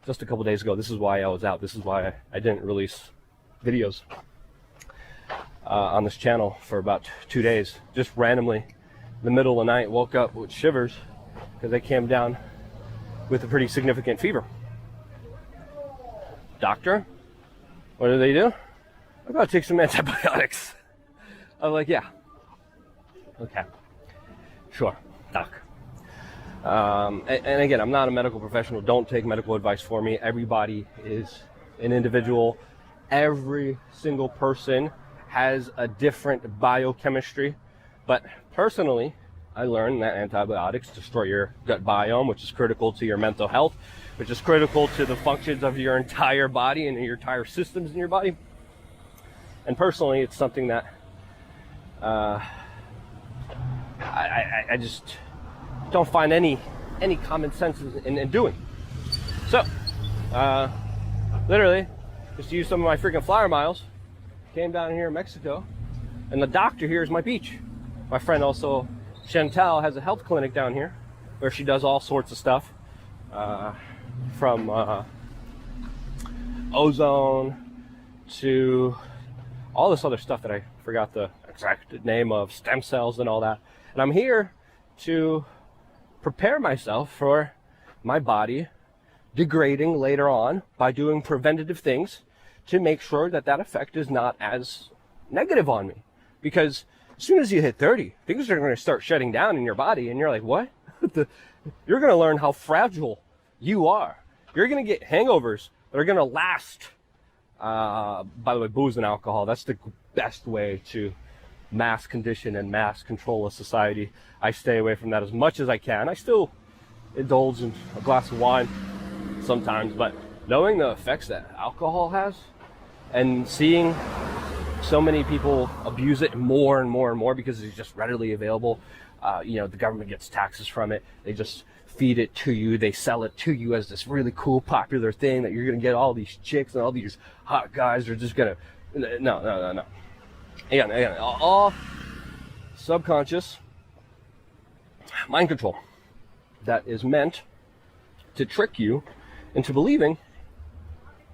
just a couple days ago. This is why I was out. This is why I didn't release videos on this channel for about 2 days. Just randomly, in the middle of the night, woke up with shivers because I came down with a pretty significant fever. Doctor, what do they do? I gotta take some antibiotics. I'm like, yeah, okay, sure, doc. And again, I'm not a medical professional. Don't take medical advice for me. Everybody is an individual. Every single person has a different biochemistry. But personally, I learned that antibiotics destroy your gut biome, which is critical to your mental health, which is critical to the functions of your entire body and your entire systems in your body. And personally, it's something that I just don't find any common sense in doing. So, literally, just used some of my freaking flyer miles, came down here in Mexico, and the doctor here is my beach. My friend also, Chantal, has a health clinic down here where she does all sorts of stuff, from ozone to all this other stuff that I forgot the exact name of, stem cells and all that. And I'm here to prepare myself for my body degrading later on by doing preventative things to make sure that that effect is not as negative on me. Because as soon as you hit 30, things are going to start shutting down in your body, and you're like, what? You're going to learn how fragile you are. You're going to get hangovers that are going to last. By the way, booze and alcohol, that's the best way to mass condition and mass control a society. I stay away from that as much as I can. I still indulge in a glass of wine sometimes, but knowing the effects that alcohol has and seeing so many people abuse it more and more and more because it's just readily available. The government gets taxes from it. They just feed it to you. They sell it to you as this really cool, popular thing that you're going to get all these chicks and all these hot guys are just going to... No. Again, all subconscious mind control that is meant to trick you into believing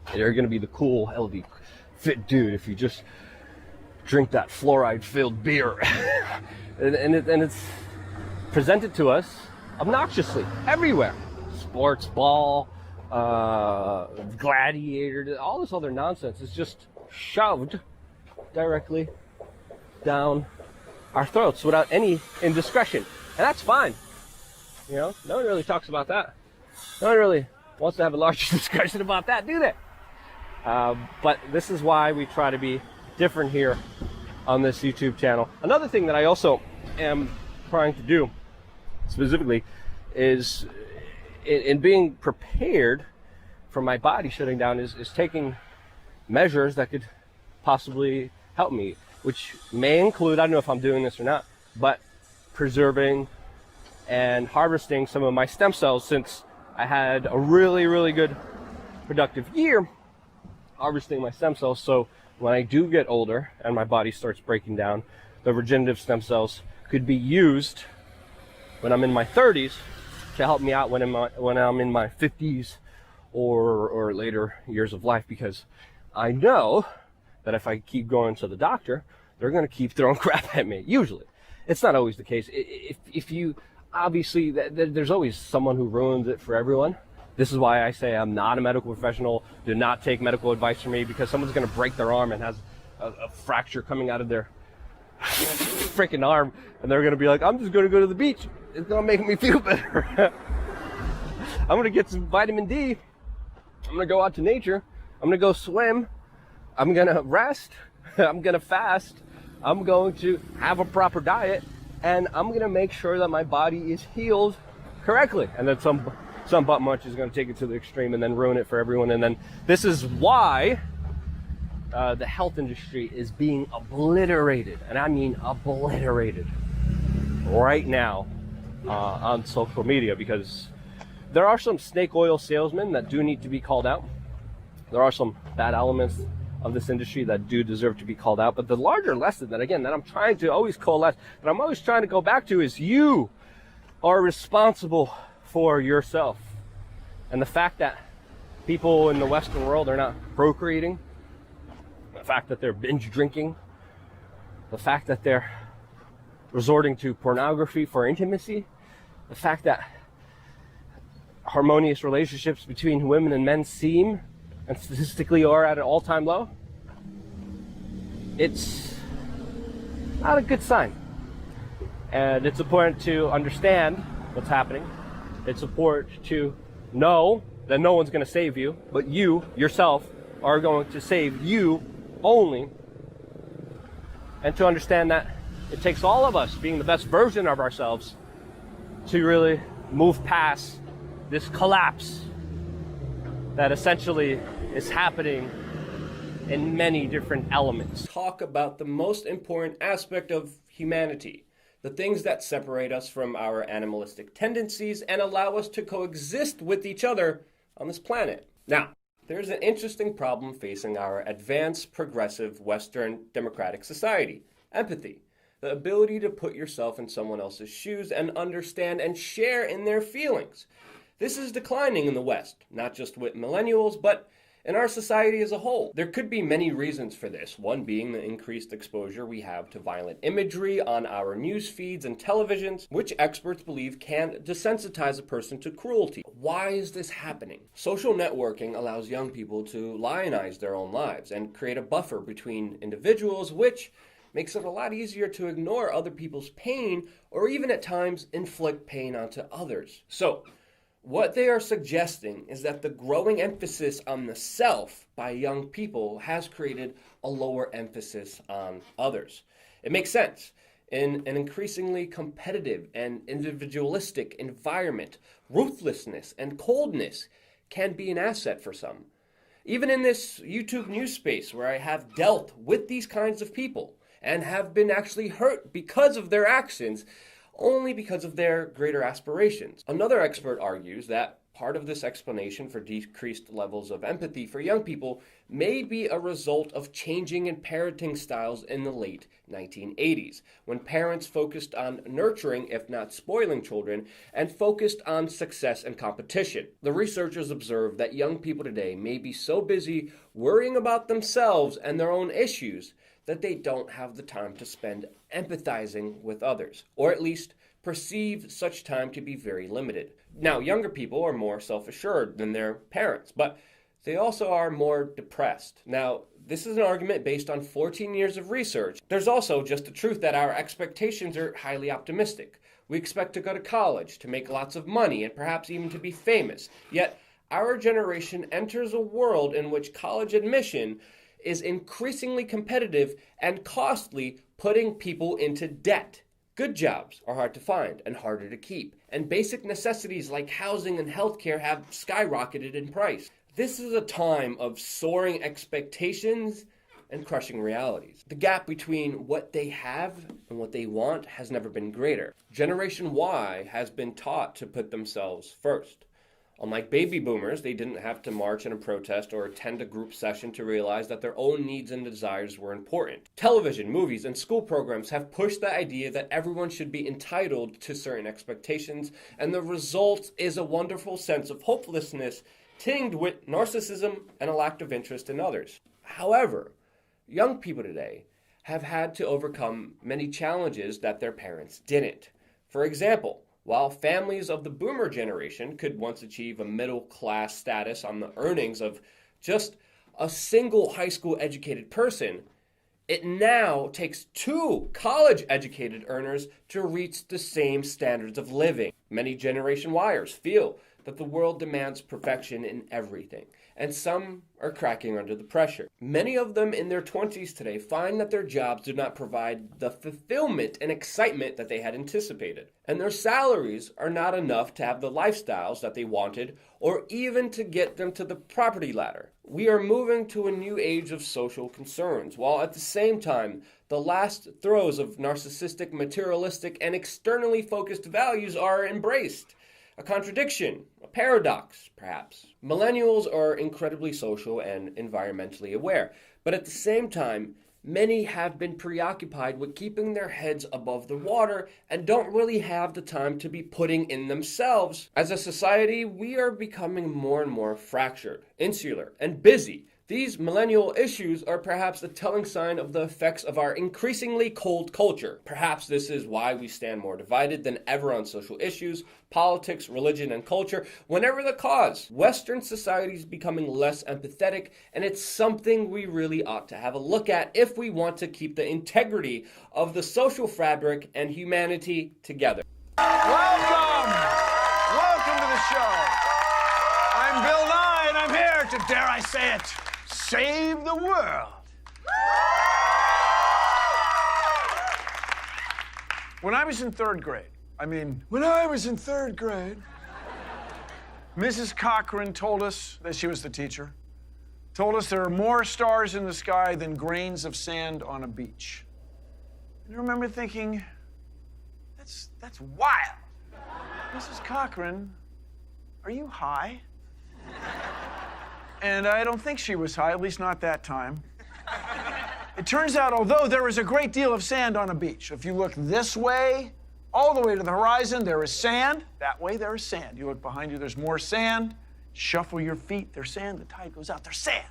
that you're going to be the cool, healthy, fit dude if you just drink that fluoride-filled beer. and it's presented to us obnoxiously everywhere. Sports ball, gladiator, all this other nonsense is just shoved directly down our throats without any indiscretion. And that's fine. No one really talks about that. No one really wants to have a large discussion about that, do they? But this is why we try to be different here on this YouTube channel. Another thing that I also am trying to do specifically is in being prepared for my body shutting down is taking measures that could possibly help me, which may include, I don't know if I'm doing this or not, but preserving and harvesting some of my stem cells, since I had a really, really good productive year harvesting my stem cells. So when I do get older and my body starts breaking down, the regenerative stem cells could be used when I'm in my 30s to help me out when I'm in my 50s or later years of life, because I know that if I keep going to the doctor, they're going to keep throwing crap at me. Usually. It's not always the case. If you, obviously, there's always someone who ruins it for everyone. This is why I say I'm not a medical professional. Do not take medical advice from me, because someone's going to break their arm and has a fracture coming out of their freaking arm, and they're going to be like, I'm just going to go to the beach. It's going to make me feel better. I'm going to get some vitamin D. I'm going to go out to nature. I'm going to go swim. I'm going to rest. I'm going to fast. I'm going to have a proper diet, and I'm going to make sure that my body is healed correctly. And then some butt munch is going to take it to the extreme and then ruin it for everyone. And then this is why the health industry is being obliterated, and I mean obliterated, right now on social media, because there are some snake oil salesmen that do need to be called out. There are some bad elements of this industry that do deserve to be called out. But the larger lesson that I'm trying to always coalesce, that I'm always trying to go back to, is you are responsible for yourself. And the fact that people in the Western world are not procreating, the fact that they're binge drinking, the fact that they're resorting to pornography for intimacy, the fact that harmonious relationships between women and men seem and statistically are at an all-time low, it's not a good sign. And it's important to understand what's happening. It's important to know that no one's going to save you, but you, yourself, are going to save you only. And to understand that it takes all of us being the best version of ourselves to really move past this collapse that essentially is happening in many different elements. Talk about the most important aspect of humanity, the things that separate us from our animalistic tendencies and allow us to coexist with each other on this planet. Now, there's an interesting problem facing our advanced, progressive, Western democratic society: empathy. The ability to put yourself in someone else's shoes and understand and share in their feelings. This is declining in the West, not just with millennials, but in our society as a whole. There could be many reasons for this, one being the increased exposure we have to violent imagery on our news feeds and televisions, which experts believe can desensitize a person to cruelty. Why is this happening? Social networking allows young people to lionize their own lives and create a buffer between individuals, which makes it a lot easier to ignore other people's pain or even at times inflict pain onto others. So, what they are suggesting is that the growing emphasis on the self by young people has created a lower emphasis on others. It makes sense. In an increasingly competitive and individualistic environment, ruthlessness and coldness can be an asset for some. Even in this YouTube news space where I have dealt with these kinds of people and have been actually hurt because of their actions, only because of their greater aspirations. Another expert argues that part of this explanation for decreased levels of empathy for young people may be a result of changing in parenting styles in the late 1980s, when parents focused on nurturing, if not spoiling children, and focused on success and competition. The researchers observed that young people today may be so busy worrying about themselves and their own issues that they don't have the time to spend empathizing with others, or at least perceive such time to be very limited. Now, younger people are more self-assured than their parents, but they also are more depressed. Now, this is an argument based on 14 years of research. There's also just the truth that our expectations are highly optimistic. We expect to go to college, to make lots of money, and perhaps even to be famous. Yet, our generation enters a world in which college admission is increasingly competitive and costly, putting people into debt. Good jobs are hard to find and harder to keep, and basic necessities like housing and healthcare have skyrocketed in price. This is a time of soaring expectations and crushing realities. The gap between what they have and what they want has never been greater. Generation Y has been taught to put themselves first. Unlike baby boomers, they didn't have to march in a protest or attend a group session to realize that their own needs and desires were important. Television, movies, and school programs have pushed the idea that everyone should be entitled to certain expectations, and the result is a wonderful sense of hopelessness tinged with narcissism and a lack of interest in others. However, young people today have had to overcome many challenges that their parents didn't. For example, while families of the boomer generation could once achieve a middle-class status on the earnings of just a single high school educated person, it now takes 2 college-educated earners to reach the same standards of living. Many Generation Yers feel that the world demands perfection in everything, and some are cracking under the pressure. Many of them in their 20s today find that their jobs do not provide the fulfillment and excitement that they had anticipated, and their salaries are not enough to have the lifestyles that they wanted or even to get them to the property ladder. We are moving to a new age of social concerns, while at the same time, the last throes of narcissistic, materialistic, and externally focused values are embraced. A contradiction, a paradox, perhaps. Millennials are incredibly social and environmentally aware, but at the same time, many have been preoccupied with keeping their heads above the water and don't really have the time to be putting in themselves. As a society, we are becoming more and more fractured, insular, and busy. These millennial issues are perhaps a telling sign of the effects of our increasingly cold culture. Perhaps this is why we stand more divided than ever on social issues, politics, religion, and culture, whenever the cause. Western society is becoming less empathetic, and it's something we really ought to have a look at if we want to keep the integrity of the social fabric and humanity together. Welcome! Welcome to the show. I'm Bill Nye, and I'm here to, dare I say it, save the world. When I was in third grade, Mrs. Cochran told us that she was the teacher, told us there are more stars in the sky than grains of sand on a beach. And I remember thinking, that's wild. Mrs. Cochran, are you high? And I don't think she was high, at least not that time. It turns out, although there is a great deal of sand on a beach, if you look this way, all the way to the horizon, there is sand. That way, there is sand. You look behind you, there's more sand. Shuffle your feet, there's sand. The tide goes out, there's sand.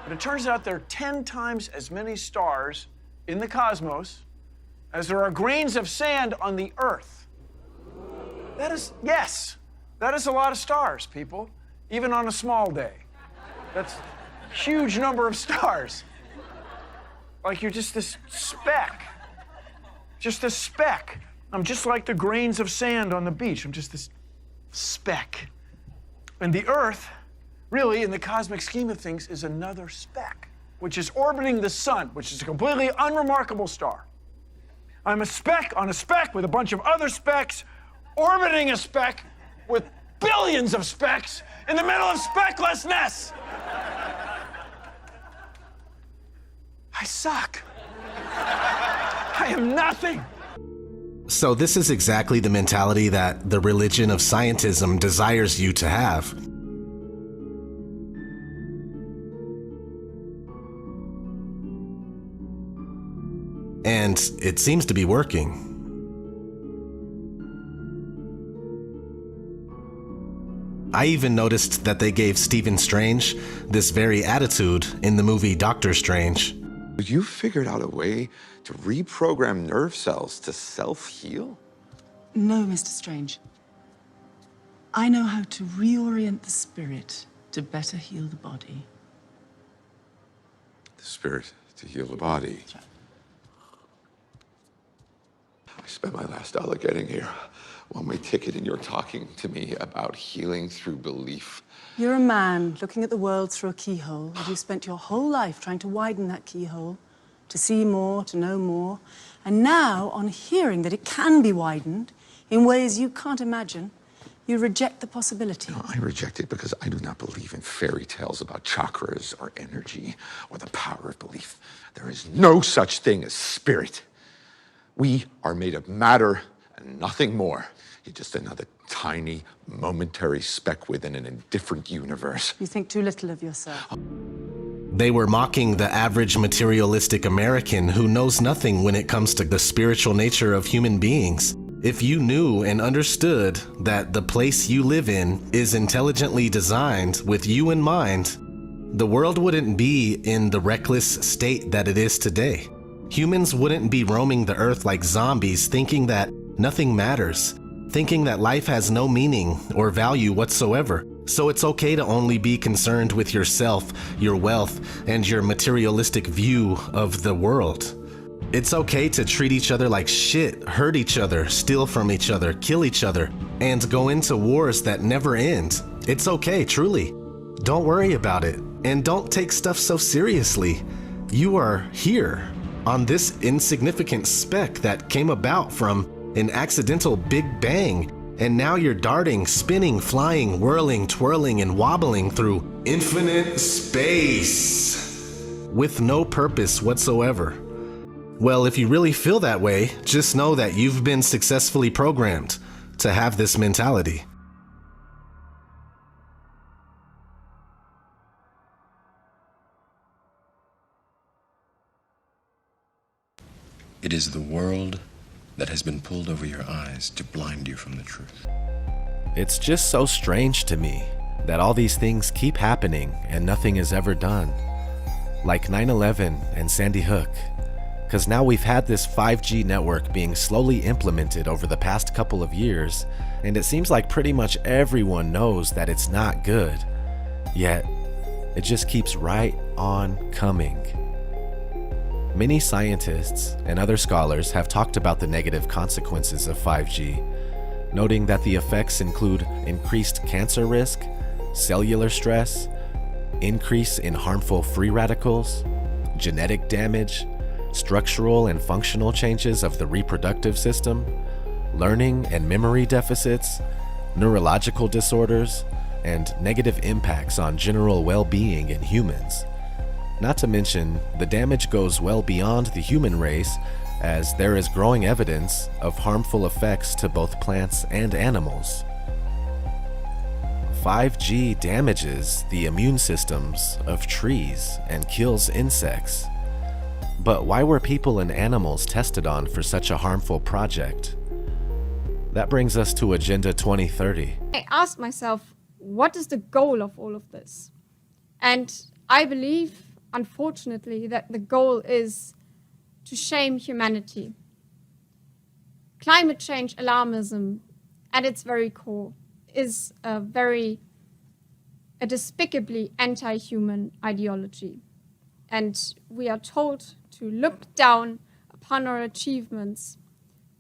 But it turns out there are 10 times as many stars in the cosmos as there are grains of sand on the Earth. That is a lot of stars, people, even on a small day. That's a huge number of stars. Like you're just this speck. Just a speck. I'm just like the grains of sand on the beach. I'm just this speck. And the Earth, really, in the cosmic scheme of things, is another speck, which is orbiting the sun, which is a completely unremarkable star. I'm a speck on a speck with a bunch of other specks, orbiting a speck with billions of specks in the middle of specklessness. I suck. I am nothing. So this is exactly the mentality that the religion of scientism desires you to have. And it seems to be working. I even noticed that they gave Stephen Strange this very attitude in the movie Doctor Strange. You figured out a way to reprogram nerve cells to self-heal? No, Mr. Strange. I know how to reorient the spirit to better heal the body. The spirit to heal the body. That's right. I spent my last dollar getting here. One-way ticket, and you're talking to me about healing through belief. You're a man looking at the world through a keyhole, and you've spent your whole life trying to widen that keyhole, to see more, to know more. And now, on hearing that it can be widened in ways you can't imagine, you reject the possibility. No, I reject it because I do not believe in fairy tales about chakras or energy or the power of belief. There is no such thing as spirit. We are made of matter and nothing more. You're just another tiny, momentary speck within an indifferent universe. You think too little of yourself. They were mocking the average materialistic American who knows nothing when it comes to the spiritual nature of human beings. If you knew and understood that the place you live in is intelligently designed with you in mind, the world wouldn't be in the reckless state that it is today. Humans wouldn't be roaming the earth like zombies, thinking that nothing matters, thinking that life has no meaning or value whatsoever. So it's okay to only be concerned with yourself, your wealth, and your materialistic view of the world. It's okay to treat each other like shit, hurt each other, steal from each other, kill each other, and go into wars that never end. It's okay, truly. Don't worry about it, and don't take stuff so seriously. You are here on this insignificant speck that came about from an accidental Big Bang, and now you're darting, spinning, flying, whirling, twirling, and wobbling through infinite space with no purpose whatsoever. Well, if you really feel that way, just know that you've been successfully programmed to have this mentality. It is the world that has been pulled over your eyes to blind you from the truth. It's just so strange to me that all these things keep happening and nothing is ever done. Like 9/11 and Sandy Hook. Because now we've had this 5G network being slowly implemented over the past couple of years, and it seems like pretty much everyone knows that it's not good. Yet, it just keeps right on coming. Many scientists and other scholars have talked about the negative consequences of 5G, noting that the effects include increased cancer risk, cellular stress, increase in harmful free radicals, genetic damage, structural and functional changes of the reproductive system, learning and memory deficits, neurological disorders, and negative impacts on general well-being in humans. Not to mention, the damage goes well beyond the human race, as there is growing evidence of harmful effects to both plants and animals. 5G damages the immune systems of trees and kills insects. But why were people and animals tested on for such a harmful project? That brings us to Agenda 2030. I asked myself, what is the goal of all of this? And I believe, unfortunately, that the goal is to shame humanity. Climate change alarmism, at its very core, is a despicably anti-human ideology. And we are told to look down upon our achievements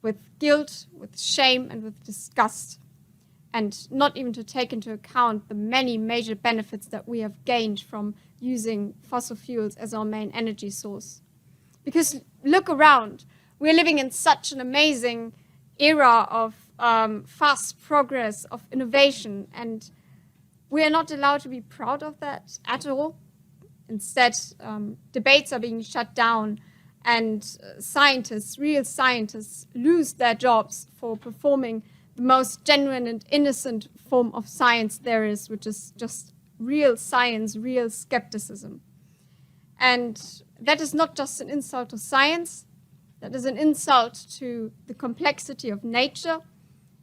with guilt, with shame, and with disgust, and not even to take into account the many major benefits that we have gained from using fossil fuels as our main energy source. Because look around, we're living in such an amazing era of fast progress, of innovation, and we are not allowed to be proud of that at all. Instead, debates are being shut down, and scientists, real scientists, lose their jobs for performing the most genuine and innocent form of science there is, which is just real science, real skepticism. And that is not just an insult to science, that is an insult to the complexity of nature,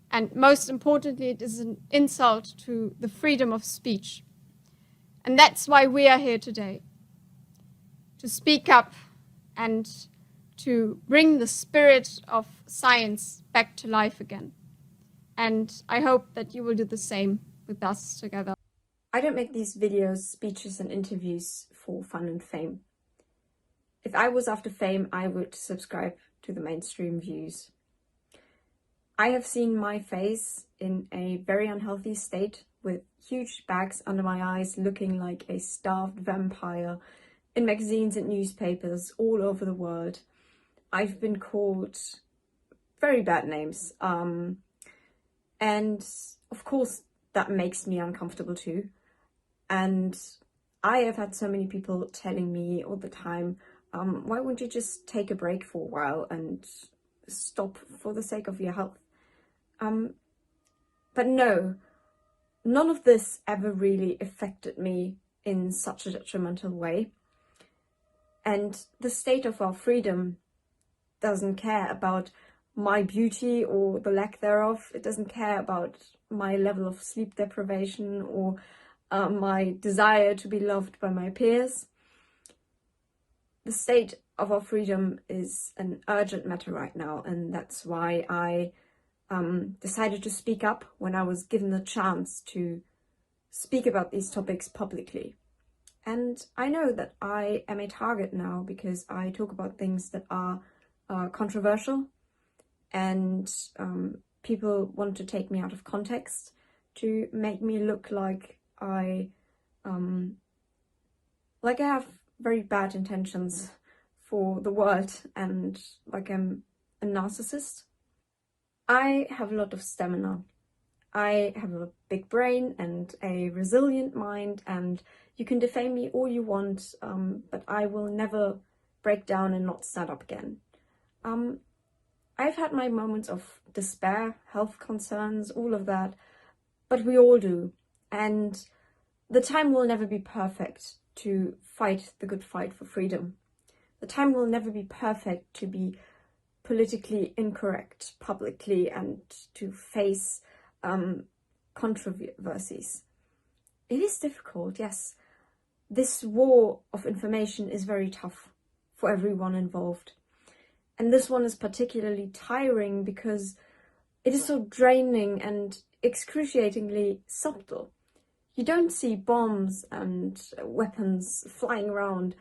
and most importantly, it is an insult to the freedom of speech. And that's why we are here today, to speak up and to bring the spirit of science back to life again. And I hope that you will do the same with us together. I don't make these videos, speeches and interviews for fun and fame. If I was after fame, I would subscribe to the mainstream views. I have seen my face in a very unhealthy state with huge bags under my eyes, looking like a starved vampire in magazines and newspapers all over the world. I've been called very bad names. And of course that makes me uncomfortable too. And I have had so many people telling me all the time, why won't you just take a break for a while and stop for the sake of your health? But no, none of this ever really affected me in such a detrimental way. And the state of our freedom doesn't care about my beauty or the lack thereof. It doesn't care about my level of sleep deprivation or my desire to be loved by my peers. The state of our freedom is an urgent matter right now, and that's why I decided to speak up when I was given the chance to speak about these topics publicly. And I know that I am a target now because I talk about things that are controversial, and people want to take me out of context to make me look like I have very bad intentions for the world and like I'm a narcissist. I have a lot of stamina. I have a big brain and a resilient mind, and you can defame me all you want, but I will never break down and not stand up again. I've had my moments of despair, health concerns, all of that, but we all do. And the time will never be perfect to fight the good fight for freedom. The time will never be perfect to be politically incorrect publicly and to face controversies. It is difficult, yes. This war of information is very tough for everyone involved. And this one is particularly tiring because it is so draining and excruciatingly subtle. You don't see bombs and weapons flying around.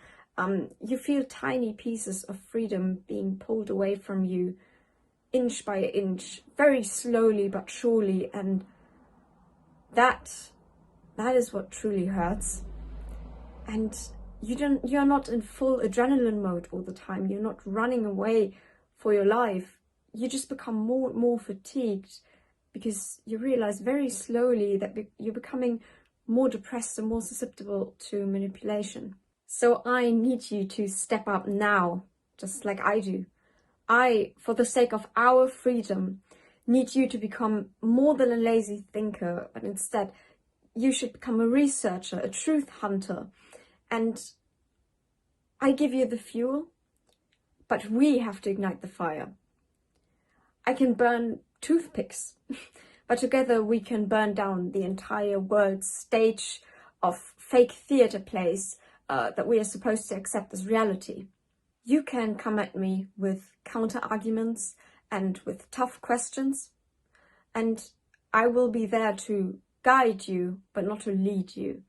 You feel tiny pieces of freedom being pulled away from you, inch by inch, very slowly but surely, and that is what truly hurts. And you're not in full adrenaline mode all the time. You're not running away for your life. You just become more and more fatigued because you realize very slowly that you're becoming more depressed and more susceptible to manipulation. So I need you to step up now, just like I do. I, for the sake of our freedom, need you to become more than a lazy thinker, but instead you should become a researcher, a truth hunter. And I give you the fuel, but we have to ignite the fire. I can burn toothpicks, but together we can burn down the entire world's stage of fake theatre plays that we are supposed to accept as reality. You can come at me with counter-arguments and with tough questions, and I will be there to guide you, but not to lead you.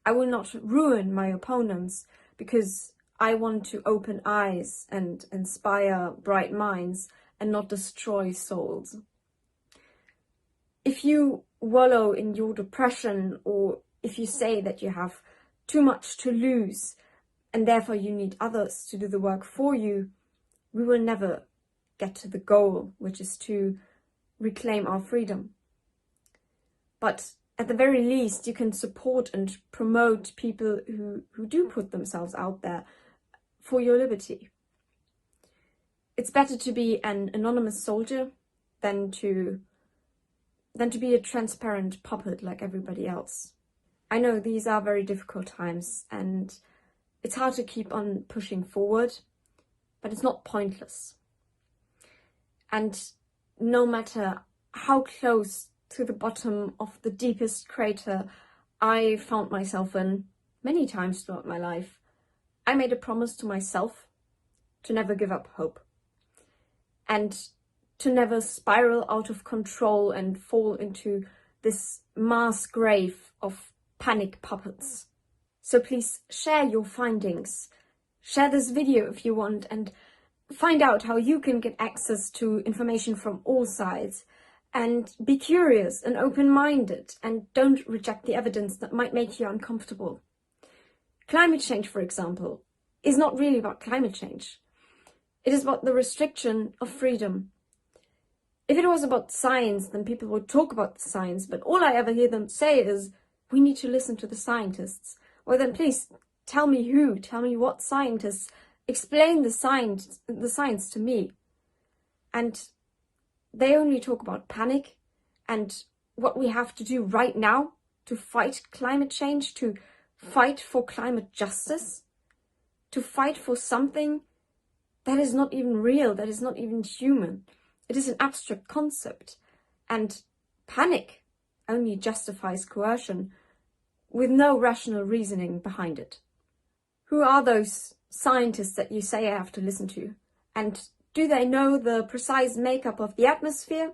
I will not ruin my opponents because I want to open eyes and inspire bright minds and not destroy souls. If you wallow in your depression, or if you say that you have too much to lose and therefore you need others to do the work for you, we will never get to the goal, which is to reclaim our freedom. But at the very least, you can support and promote people who do put themselves out there for your liberty. It's better to be an anonymous soldier than to be a transparent puppet like everybody else. I know these are very difficult times and it's hard to keep on pushing forward, but it's not pointless. And no matter how close to the bottom of the deepest crater I found myself in many times throughout my life, I made a promise to myself to never give up hope and to never spiral out of control and fall into this mass grave of panic puppets. So please share your findings, share this video if you want, and find out how you can get access to information from all sides. And be curious and open-minded, and don't reject the evidence that might make you uncomfortable. Climate change, for example, is not really about climate change. It is about the restriction of freedom. If it was about science, then people would talk about the science, but all I ever hear them say is, we need to listen to the scientists. Well then please, tell me who, tell me what scientists, explain the science to me. And they only talk about panic and what we have to do right now to fight climate change, to fight for climate justice, to fight for something that is not even real, that is not even human. It is an abstract concept, and panic only justifies coercion with no rational reasoning behind it. Who are those scientists that you say I have to listen to? And do they know the precise makeup of the atmosphere?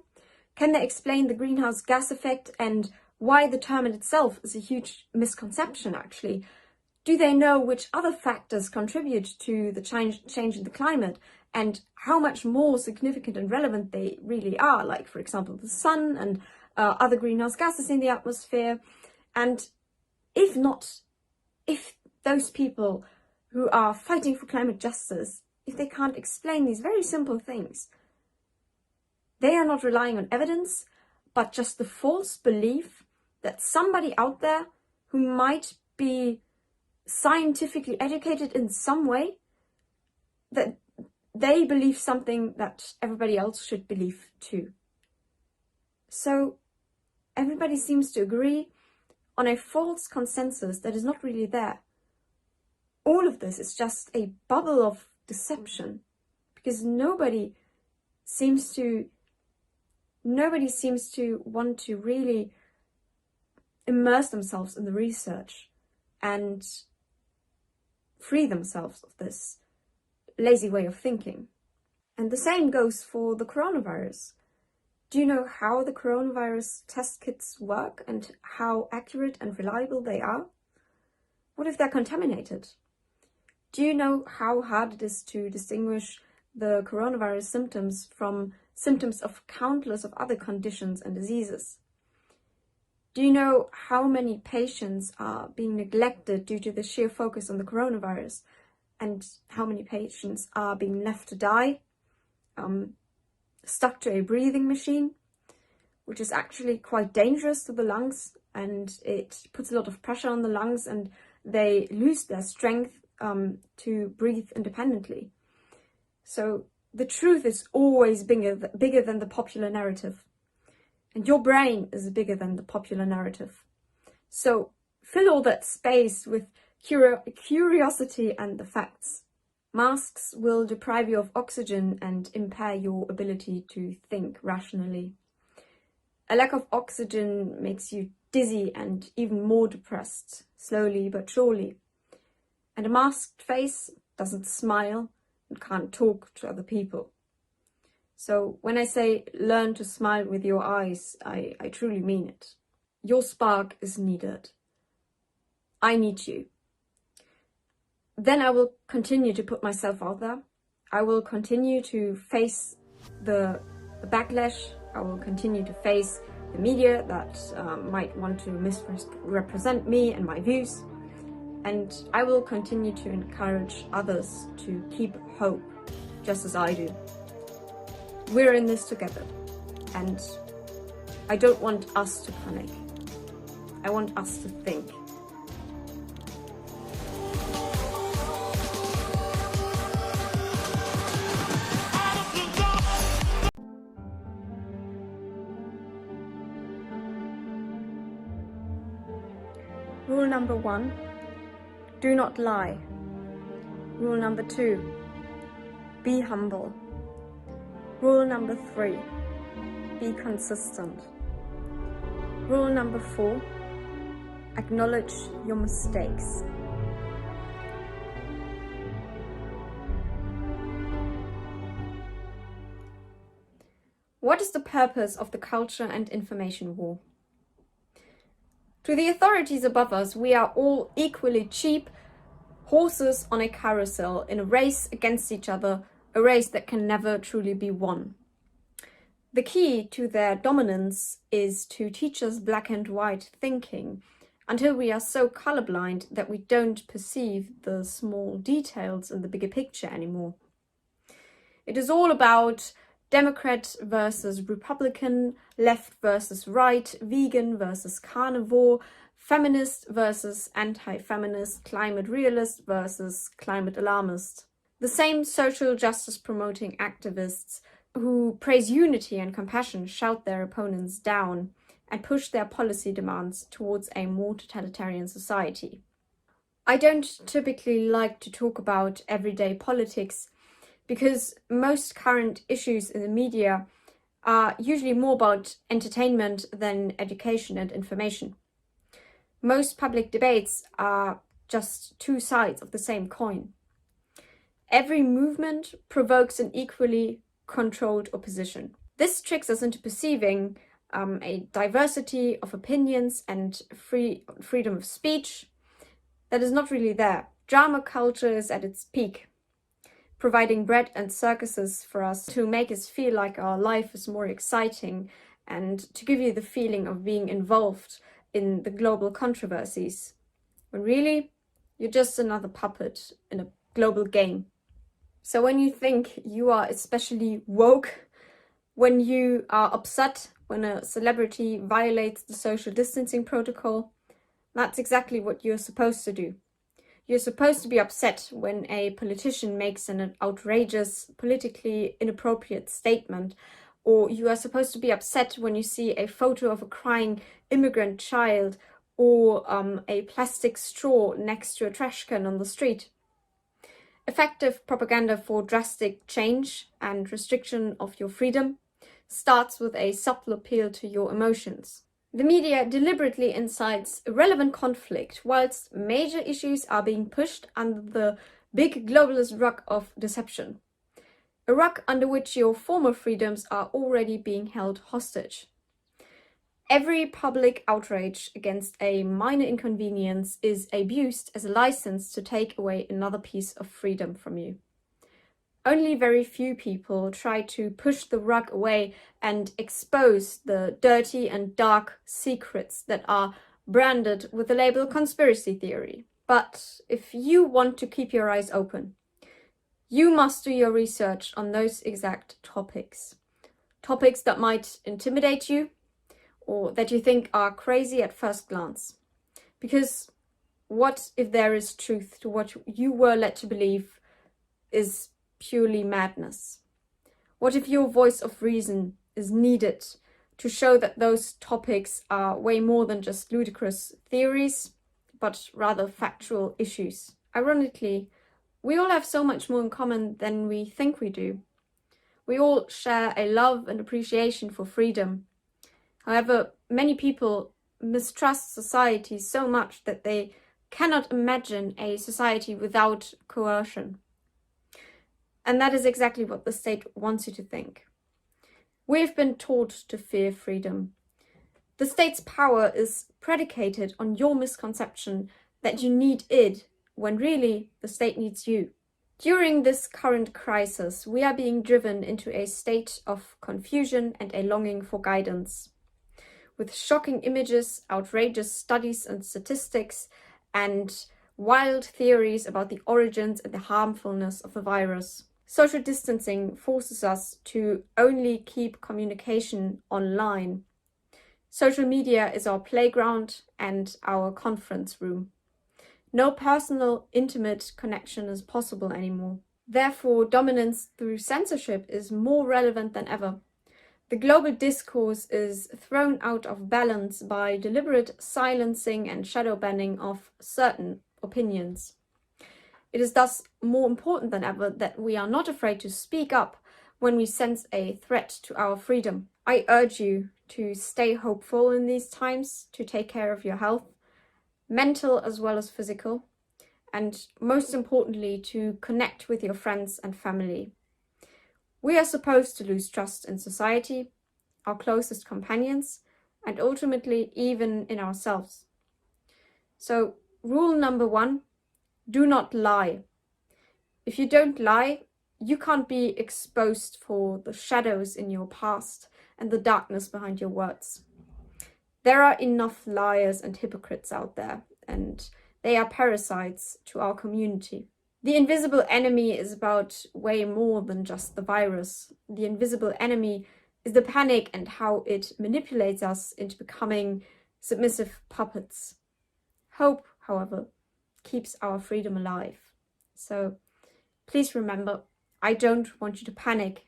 Can they explain the greenhouse gas effect and why the term in itself is a huge misconception, actually? Do they know which other factors contribute to the change in the climate and how much more significant and relevant they really are, like, for example, the sun and other greenhouse gases in the atmosphere? And if not, if those people who are fighting for climate justice, if they can't explain these very simple things, they are not relying on evidence, but just the false belief that somebody out there who might be scientifically educated in some way, that they believe something that everybody else should believe too. So everybody seems to agree on a false consensus that is not really there. All of this is just a bubble of deception, because nobody seems to want to really immerse themselves in the research and free themselves of this lazy way of thinking. And the same goes for the coronavirus. Do you know how the coronavirus test kits work and how accurate and reliable they are? What if they're contaminated? Do you know how hard it is to distinguish the coronavirus symptoms from symptoms of countless of other conditions and diseases? Do you know how many patients are being neglected due to the sheer focus on the coronavirus, and how many patients are being left to die, stuck to a breathing machine, which is actually quite dangerous to the lungs, and it puts a lot of pressure on the lungs and they lose their strength to breathe independently. So the truth is always bigger than the popular narrative. And your brain is bigger than the popular narrative. So fill all that space with curiosity and the facts. Masks will deprive you of oxygen and impair your ability to think rationally. A lack of oxygen makes you dizzy and even more depressed, slowly but surely. And a masked face doesn't smile and can't talk to other people. So when I say learn to smile with your eyes, I truly mean it. Your spark is needed. I need you. Then I will continue to put myself out there. I will continue to face the backlash. I will continue to face the media that might want to misrepresent me and my views. And I will continue to encourage others to keep hope, just as I do. We're in this together, and I don't want us to panic. I want us to think. Rule number 1, do not lie. Rule number 2, be humble. Rule number 3, be consistent. Rule number 4, acknowledge your mistakes. What is the purpose of the culture and information war? To the authorities above us, we are all equally cheap horses on a carousel in a race against each other, a race that can never truly be won. The key to their dominance is to teach us black and white thinking until we are so colorblind that we don't perceive the small details in the bigger picture anymore. It is all about Democrat versus Republican, left versus right, vegan versus carnivore, feminist versus anti-feminist, climate realist versus climate alarmist. The same social justice promoting activists who praise unity and compassion shout their opponents down, and push their policy demands towards a more totalitarian society. I don't typically like to talk about everyday politics because most current issues in the media are usually more about entertainment than education and information. Most public debates are just two sides of the same coin. Every movement provokes an equally controlled opposition. This tricks us into perceiving a diversity of opinions and freedom of speech that is not really there. Drama culture is at its peak, providing bread and circuses for us to make us feel like our life is more exciting and to give you the feeling of being involved in the global controversies, when really you're just another puppet in a global game. So when you think you are especially woke, when you are upset when a celebrity violates the social distancing protocol, that's exactly what you're supposed to do. You're supposed to be upset when a politician makes an outrageous, politically inappropriate statement, or you are supposed to be upset when you see a photo of a crying immigrant child or a plastic straw next to a trash can on the street. Effective propaganda for drastic change and restriction of your freedom starts with a subtle appeal to your emotions. The media deliberately incites irrelevant conflict, whilst major issues are being pushed under the big globalist rug of deception. A rug under which your former freedoms are already being held hostage. Every public outrage against a minor inconvenience is abused as a license to take away another piece of freedom from you. Only very few people try to push the rug away and expose the dirty and dark secrets that are branded with the label conspiracy theory. But if you want to keep your eyes open, you must do your research on those exact topics. Topics that might intimidate you or that you think are crazy at first glance. Because what if there is truth to what you were led to believe is purely madness? What if your voice of reason is needed to show that those topics are way more than just ludicrous theories, but rather factual issues? Ironically, we all have so much more in common than we think we do. We all share a love and appreciation for freedom. However, many people mistrust society so much that they cannot imagine a society without coercion. And that is exactly what the state wants you to think. We've been taught to fear freedom. The state's power is predicated on your misconception that you need it, when really the state needs you. During this current crisis, we are being driven into a state of confusion and a longing for guidance. With shocking images, outrageous studies and statistics, and wild theories about the origins and the harmfulness of the virus. Social distancing forces us to only keep communication online. Social media is our playground and our conference room. No personal, intimate connection is possible anymore. Therefore, dominance through censorship is more relevant than ever. The global discourse is thrown out of balance by deliberate silencing and shadow banning of certain opinions. It is thus more important than ever that we are not afraid to speak up when we sense a threat to our freedom. I urge you to stay hopeful in these times, to take care of your health, mental as well as physical, and most importantly, to connect with your friends and family. We are supposed to lose trust in society, our closest companions, and ultimately even in ourselves. So, rule number 1, do not lie. If you don't lie, you can't be exposed for the shadows in your past and the darkness behind your words. There are enough liars and hypocrites out there, and they are parasites to our community. The invisible enemy is about way more than just the virus. The invisible enemy is the panic and how it manipulates us into becoming submissive puppets. Hope, however, keeps our freedom alive. So please remember, I don't want you to panic.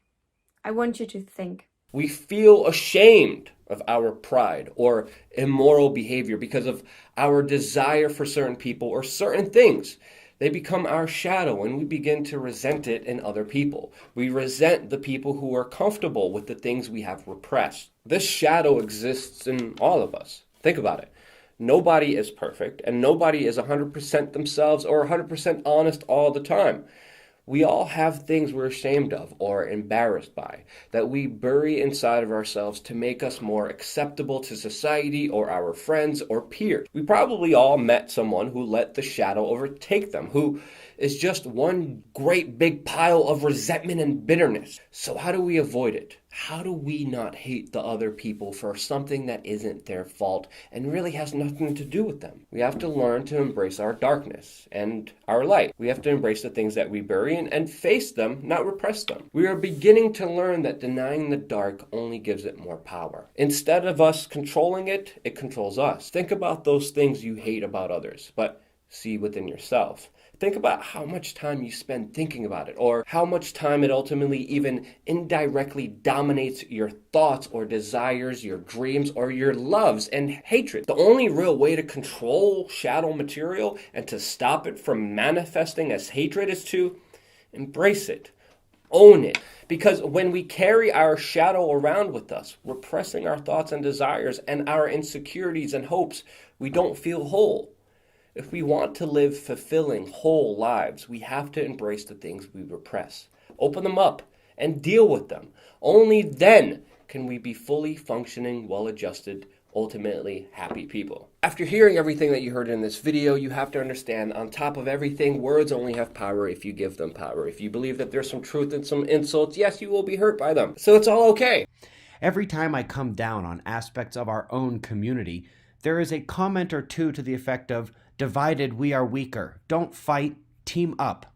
I want you to think. We feel ashamed of our pride or immoral behavior, because of our desire for certain people or certain things. They become our shadow, and we begin to resent it in other people. We resent the people who are comfortable with the things we have repressed. This shadow exists in all of us. Think about it. Nobody is perfect, and nobody is 100% themselves or 100% honest all the time. We all have things we're ashamed of or embarrassed by that we bury inside of ourselves to make us more acceptable to society or our friends or peers. We probably all met someone who let the shadow overtake them, who is just one great big pile of resentment and bitterness. So how do we avoid it? How do we not hate the other people for something that isn't their fault and really has nothing to do with them? We have to learn to embrace our darkness and our light. We have to embrace the things that we bury and face them, not repress them. We are beginning to learn that denying the dark only gives it more power. Instead of us controlling it, it controls us. Think about those things you hate about others, but see within yourself. Think about how much time you spend thinking about it, or how much time it ultimately even indirectly dominates your thoughts or desires, your dreams, or your loves and hatred. The only real way to control shadow material and to stop it from manifesting as hatred is to embrace it, own it. Because when we carry our shadow around with us, repressing our thoughts and desires and our insecurities and hopes, we don't feel whole. If we want to live fulfilling, whole lives, we have to embrace the things we repress, open them up, and deal with them. Only then can we be fully functioning, well-adjusted, ultimately happy people. After hearing everything that you heard in this video, you have to understand, on top of everything, words only have power if you give them power. If you believe that there's some truth in some insults, yes, you will be hurt by them. So it's all okay. Every time I come down on aspects of our own community, there is a comment or two to the effect of, "Divided, we are weaker. Don't fight, team up."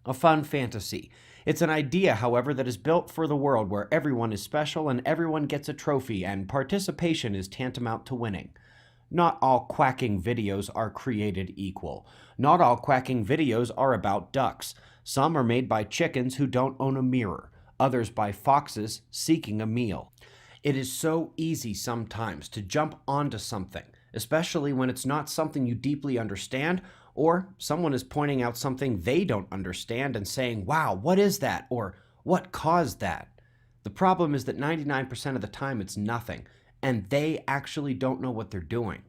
A fun fantasy. It's an idea, however, that is built for the world where everyone is special and everyone gets a trophy and participation is tantamount to winning. Not all quacking videos are created equal. Not all quacking videos are about ducks. Some are made by chickens who don't own a mirror, others by foxes seeking a meal. It is so easy sometimes to jump onto something, especially when it's not something you deeply understand, or someone is pointing out something they don't understand and saying, "Wow, what is that?" or "What caused that?" The problem is that 99% of the time it's nothing, and they actually don't know what they're doing.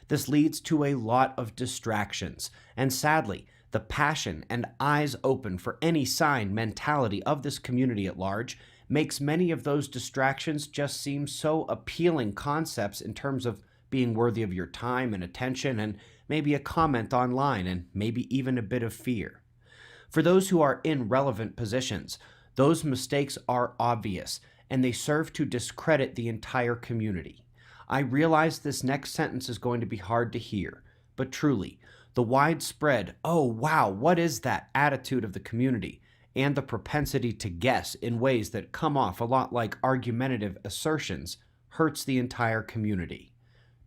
This leads to a lot of distractions, and sadly, the passion and eyes open for any sign mentality of this community at large makes many of those distractions just seem so appealing concepts in terms of being worthy of your time and attention, and maybe a comment online, and maybe even a bit of fear. For those who are in relevant positions, those mistakes are obvious, and they serve to discredit the entire community. I realize this next sentence is going to be hard to hear, but truly, the widespread, "Oh wow, what is that?" attitude of the community, and the propensity to guess in ways that come off a lot like argumentative assertions, hurts the entire community.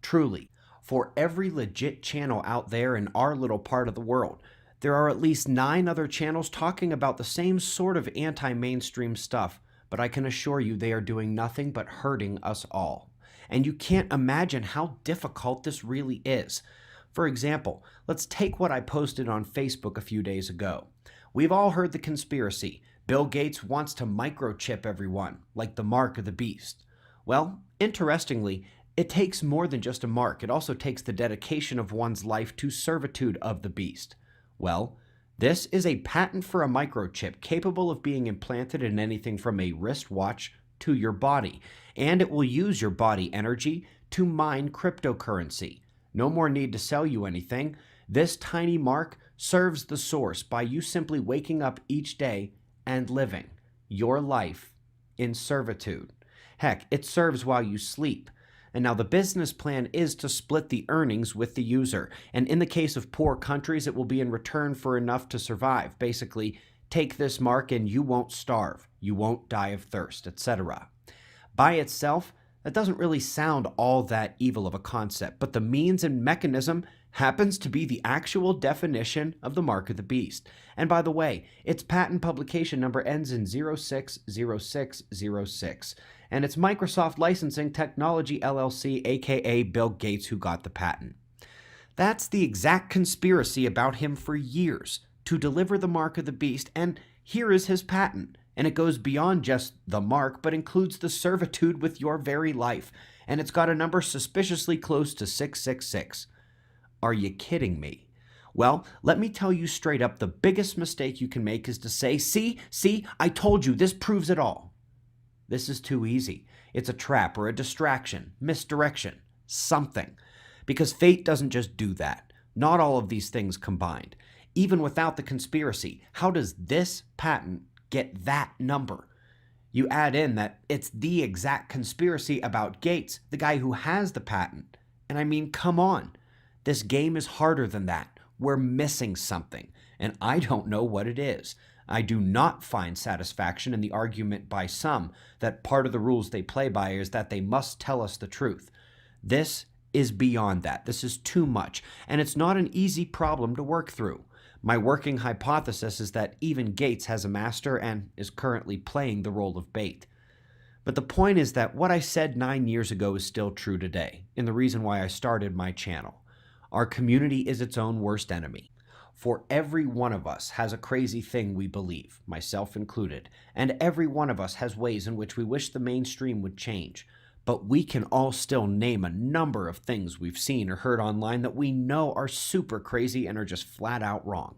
Truly, for every legit channel out there in our little part of the world, there are at least 9 other channels talking about the same sort of anti-mainstream stuff, but I can assure you they are doing nothing but hurting us all. And you can't imagine how difficult this really is. For example, let's take what I posted on Facebook a few days ago. We've all heard the conspiracy. Bill Gates wants to microchip everyone, like the mark of the beast. Well, interestingly, it takes more than just a mark. It also takes the dedication of one's life to servitude of the beast. Well, this is a patent for a microchip capable of being implanted in anything from a wristwatch to your body, and it will use your body energy to mine cryptocurrency. No more need to sell you anything. This tiny mark serves the source by you simply waking up each day and living your life in servitude. Heck, it serves while you sleep. And now the business plan is to split the earnings with the user. And in the case of poor countries, it will be in return for enough to survive. Basically, take this mark and you won't starve, you won't die of thirst, etc. By itself, that doesn't really sound all that evil of a concept, but the means and mechanism happens to be the actual definition of the mark of the beast. And by the way, its patent publication number ends in 060606, and it's Microsoft Licensing Technology LLC, aka Bill Gates, who got the patent. That's the exact conspiracy about him for years, to deliver the mark of the beast, and here is his patent. And it goes beyond just the mark, but includes the servitude with your very life, and it's got a number suspiciously close to 666. Are you kidding me? Well, let me tell you straight up, the biggest mistake you can make is to say, see, I told you, this proves it all. This is too easy. It's a trap or a distraction, misdirection, something. Because fate doesn't just do that. Not all of these things combined. Even without the conspiracy, how does this patent get that number? You add in that it's the exact conspiracy about Gates, the guy who has the patent. And I mean, come on. This game is harder than that. We're missing something, and I don't know what it is. I do not find satisfaction in the argument by some that part of the rules they play by is that they must tell us the truth. This is beyond that. This is too much, and it's not an easy problem to work through. My working hypothesis is that even Gates has a master and is currently playing the role of bait. But the point is that what I said 9 years ago is still true today, and the reason why I started my channel. Our community is its own worst enemy. For every one of us has a crazy thing we believe, myself included, and every one of us has ways in which we wish the mainstream would change. But we can all still name a number of things we've seen or heard online that we know are super crazy and are just flat out wrong.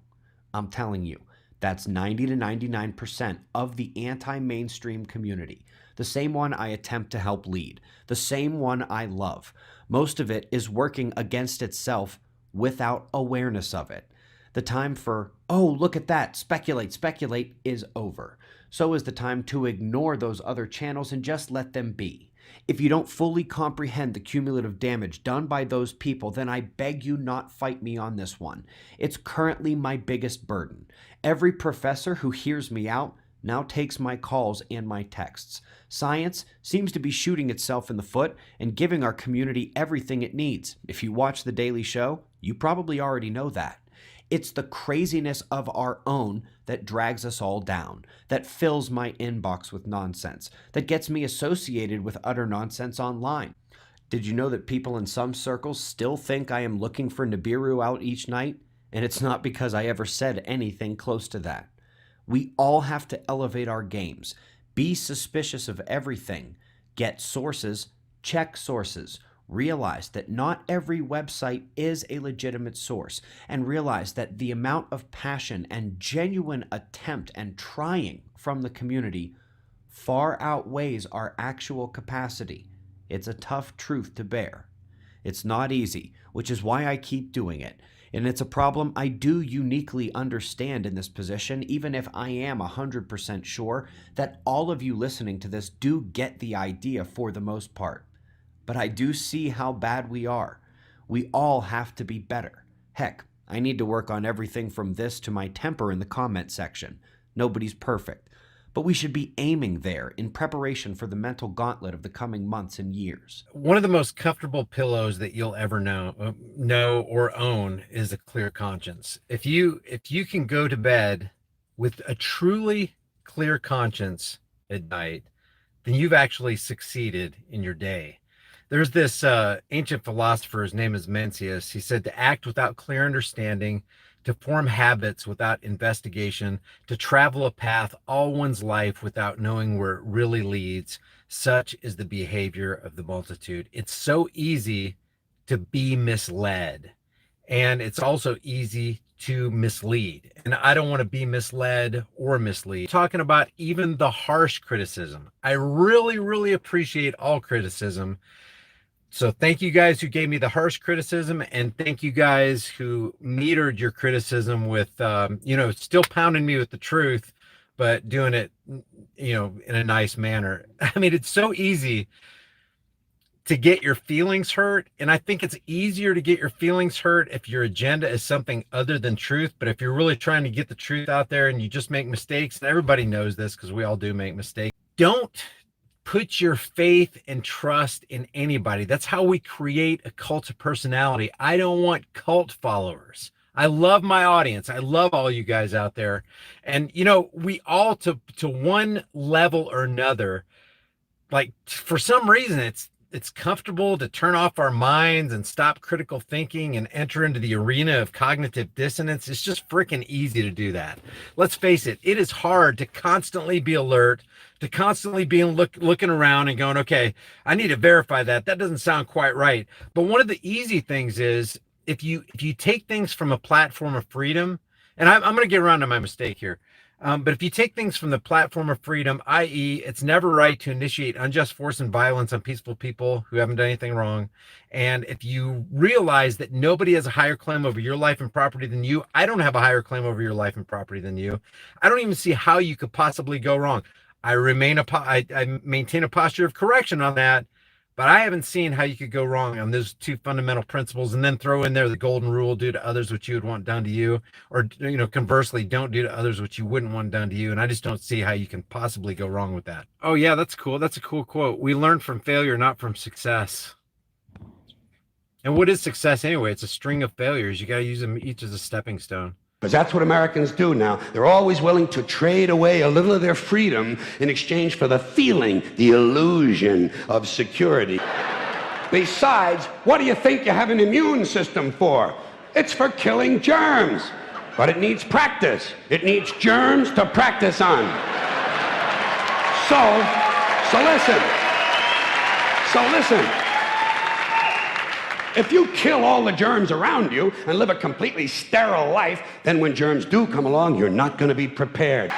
I'm telling you, that's 90 to 99% of the anti-mainstream community. The same one I attempt to help lead. The same one I love. Most of it is working against itself without awareness of it. The time for, oh, look at that, speculate, is over. So is the time to ignore those other channels and just let them be. If you don't fully comprehend the cumulative damage done by those people, then I beg you not fight me on this one. It's currently my biggest burden. Every professor who hears me out now takes my calls and my texts. Science seems to be shooting itself in the foot and giving our community everything it needs. If you watch The Daily Show, you probably already know that. It's the craziness of our own that drags us all down, that fills my inbox with nonsense, that gets me associated with utter nonsense online. Did you know that people in some circles still think I am looking for Nibiru out each night? And it's not because I ever said anything close to that. We all have to elevate our games, be suspicious of everything, get sources, check sources, realize that not every website is a legitimate source, and realize that the amount of passion and genuine attempt and trying from the community far outweighs our actual capacity. It's a tough truth to bear. It's not easy, which is why I keep doing it. And it's a problem I do uniquely understand in this position, even if I am 100% sure that all of you listening to this do get the idea for the most part. But I do see how bad we are. We all have to be better. Heck, I need to work on everything from this to my temper in the comment section. Nobody's perfect. But we should be aiming there in preparation for the mental gauntlet of the coming months and years. One of the most comfortable pillows that you'll ever know or own is a clear conscience. If you can go to bed with a truly clear conscience at night, then you've actually succeeded in your day. There's this ancient philosopher, his name is Mencius. He said to act without clear understanding, to form habits without investigation, to travel a path all one's life without knowing where it really leads. Such is the behavior of the multitude. It's so easy to be misled, and it's also easy to mislead. And I don't want to be misled or mislead. Talking about even the harsh criticism. I really, really appreciate all criticism. So thank you guys who gave me the harsh criticism, and thank you guys who metered your criticism with, still pounding me with the truth, but doing it, in a nice manner. I mean, it's so easy to get your feelings hurt. And I think it's easier to get your feelings hurt if your agenda is something other than truth. But if you're really trying to get the truth out there and you just make mistakes, and everybody knows this because we all do make mistakes, don't put your faith and trust in anybody. That's how we create a cult of personality. I don't want cult followers. I love my audience. I love all you guys out there. And, we all, to one level or another, like, for some reason, it's comfortable to turn off our minds and stop critical thinking and enter into the arena of cognitive dissonance. It's just freaking easy to do that. Let's face it, it is hard to constantly be alert, to constantly be looking around and going, okay, I need to verify that. That doesn't sound quite right. But one of the easy things is if you take things from a platform of freedom, and I'm going to get around to my mistake here. But if you take things from the platform of freedom, i.e., it's never right to initiate unjust force and violence on peaceful people who haven't done anything wrong, and if you realize that nobody has a higher claim over your life and property than you, I don't have a higher claim over your life and property than you, I don't even see how you could possibly go wrong. I maintain a posture of correction on that, but I haven't seen how you could go wrong on those two fundamental principles, and then throw in there the golden rule: do to others what you would want done to you, or, you know, conversely, don't do to others what you wouldn't want done to you. And I just don't see how you can possibly go wrong with that. Oh yeah, that's cool. That's a cool quote. We learn from failure, not from success. And what is success anyway? It's a string of failures. You got to use them each as a stepping stone. Because that's what Americans do now. They're always willing to trade away a little of their freedom in exchange for the feeling, the illusion of security. Besides, what do you think you have an immune system for? It's for killing germs. But it needs practice. It needs germs to practice on. So listen. If you kill all the germs around you and live a completely sterile life, then when germs do come along, you're not going to be prepared.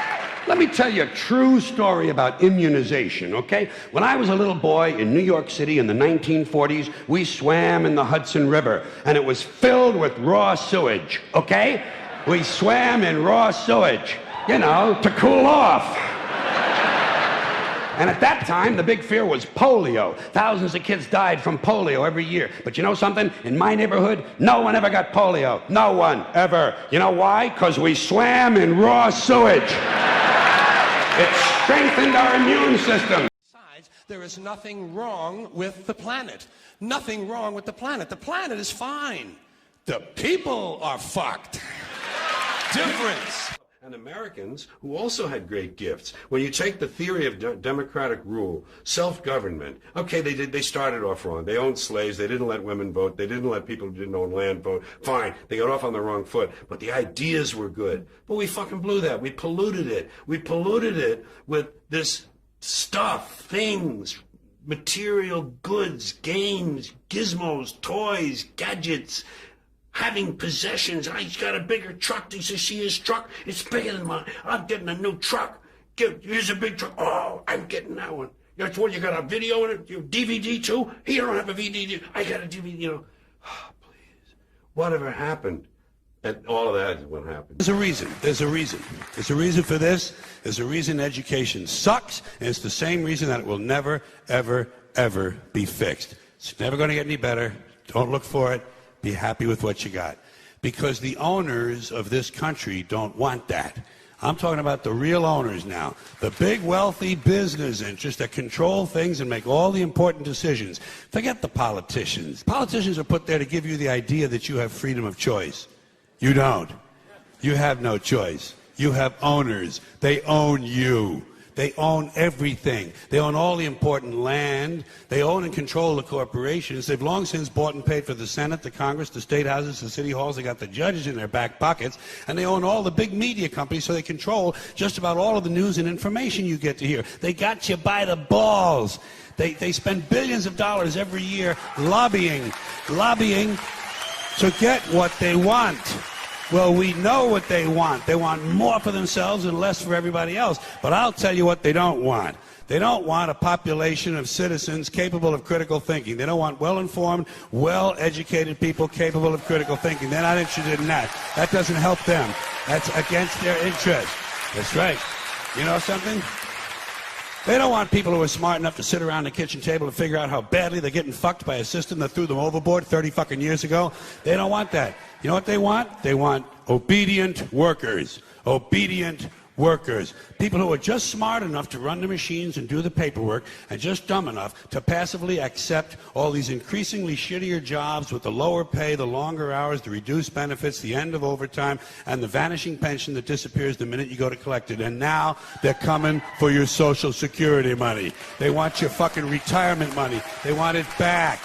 Let me tell you a true story about immunization, okay? When I was a little boy in New York City in the 1940s, we swam in the Hudson River, and it was filled with raw sewage, okay? We swam in raw sewage, you know, to cool off. And at that time, the big fear was polio. Thousands of kids died from polio every year. But you know something? In my neighborhood, no one ever got polio. No one, ever. You know why? Because we swam in raw sewage. It strengthened our immune system. Besides, there is nothing wrong with the planet. Nothing wrong with the planet. The planet is fine. The people are fucked. Difference. And Americans who also had great gifts. When you take the theory of democratic rule, self-government, okay, they started off wrong. They owned slaves. They didn't let women vote. They didn't let people who didn't own land vote. Fine. They got off on the wrong foot. But the ideas were good. But we fucking blew that. We polluted it. We polluted it with this stuff, things, material goods, games, gizmos, toys, gadgets, having possessions. He's got a bigger truck. He says, see his truck? It's bigger than mine. I'm getting a new truck. Here's a big truck. Oh, I'm getting that one. That's what, you got a video in it? Your DVD too? He don't have a DVD. I got a DVD, you know. Oh, please. Whatever happened? And all of that is what happened. There's a reason. There's a reason. There's a reason for this. There's a reason education sucks. And it's the same reason that it will never, ever, ever be fixed. It's never going to get any better. Don't look for it. Be happy with what you got. Because the owners of this country don't want that. I'm talking about the real owners now. The big wealthy business interests that control things and make all the important decisions. Forget the politicians. Politicians are put there to give you the idea that you have freedom of choice. You don't. You have no choice. You have owners. They own you. They own everything. They own all the important land. They own and control the corporations. They've long since bought and paid for the Senate, the Congress, the state houses, the city halls. They got the judges in their back pockets. And they own all the big media companies, so they control just about all of the news and information you get to hear. They got you by the balls. They spend billions of dollars every year lobbying to get what they want. Well, we know what they want. They want more for themselves and less for everybody else. But I'll tell you what they don't want. They don't want a population of citizens capable of critical thinking. They don't want well-informed, well-educated people capable of critical thinking. They're not interested in that. That doesn't help them. That's against their interest. That's right. You know something? They don't want people who are smart enough to sit around the kitchen table and figure out how badly they're getting fucked by a system that threw them overboard 30 fucking years ago. They don't want that. You know what they want? They want obedient workers. Obedient workers, people who are just smart enough to run the machines and do the paperwork and just dumb enough to passively accept all these increasingly shittier jobs with the lower pay, the longer hours, the reduced benefits, the end of overtime, and the vanishing pension that disappears the minute you go to collect it. And now they're coming for your Social Security money. They want your fucking retirement money. They want it back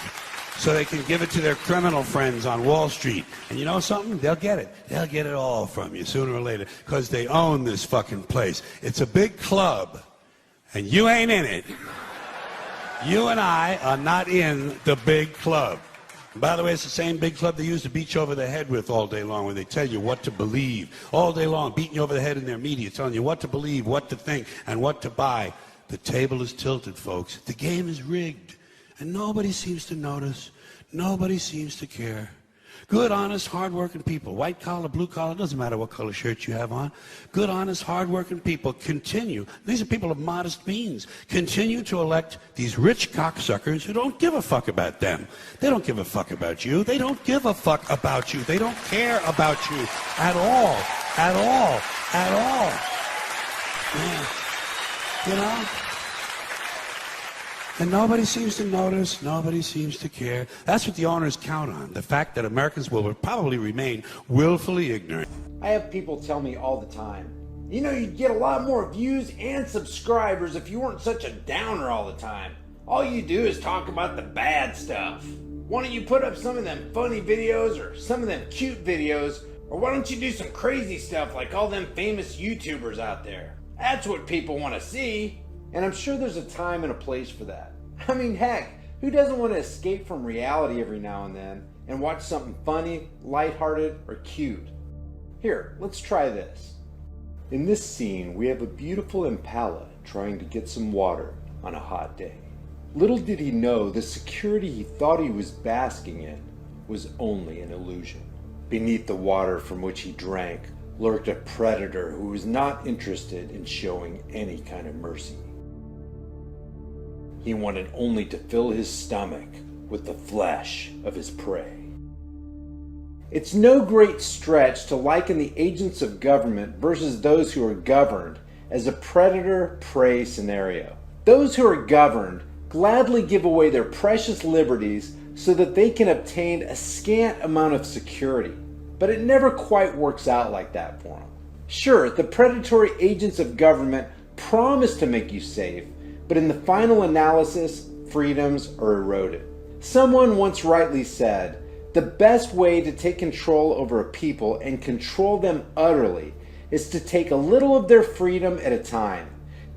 so they can give it to their criminal friends on Wall Street. And you know something? They'll get it. They'll get it all from you sooner or later because they own this fucking place. It's a big club, and you ain't in it. You and I are not in the big club. And by the way, it's the same big club they use to beat you over the head with all day long when they tell you what to believe. All day long, beating you over the head in their media, telling you what to believe, what to think, and what to buy. The table is tilted, folks. The game is rigged. And nobody seems to notice. Nobody seems to care. Good, honest, hard-working people, white collar, blue collar, doesn't matter what color shirt you have on. Good, honest, hard-working people continue. These are people of modest means. Continue to elect these rich cocksuckers who don't give a fuck about them. They don't give a fuck about you. They don't give a fuck about you. They don't care about you at all. At all. At all. Yeah. You know? And nobody seems to notice, nobody seems to care. That's what the owners count on, the fact that Americans will probably remain willfully ignorant. I have people tell me all the time, you know, you'd get a lot more views and subscribers if you weren't such a downer all the time. All you do is talk about the bad stuff. Why don't you put up some of them funny videos or some of them cute videos, or why don't you do some crazy stuff like all them famous YouTubers out there? That's what people want to see. And I'm sure there's a time and a place for that. I mean, heck, who doesn't want to escape from reality every now and then and watch something funny, lighthearted, or cute? Here, let's try this. In this scene, we have a beautiful impala trying to get some water on a hot day. Little did he know the security he thought he was basking in was only an illusion. Beneath the water from which he drank lurked a predator who was not interested in showing any kind of mercy. He wanted only to fill his stomach with the flesh of his prey. It's no great stretch to liken the agents of government versus those who are governed as a predator-prey scenario. Those who are governed gladly give away their precious liberties so that they can obtain a scant amount of security. But it never quite works out like that for them. Sure, the predatory agents of government promise to make you safe, but in the final analysis, freedoms are eroded. Someone once rightly said, the best way to take control over a people and control them utterly is to take a little of their freedom at a time,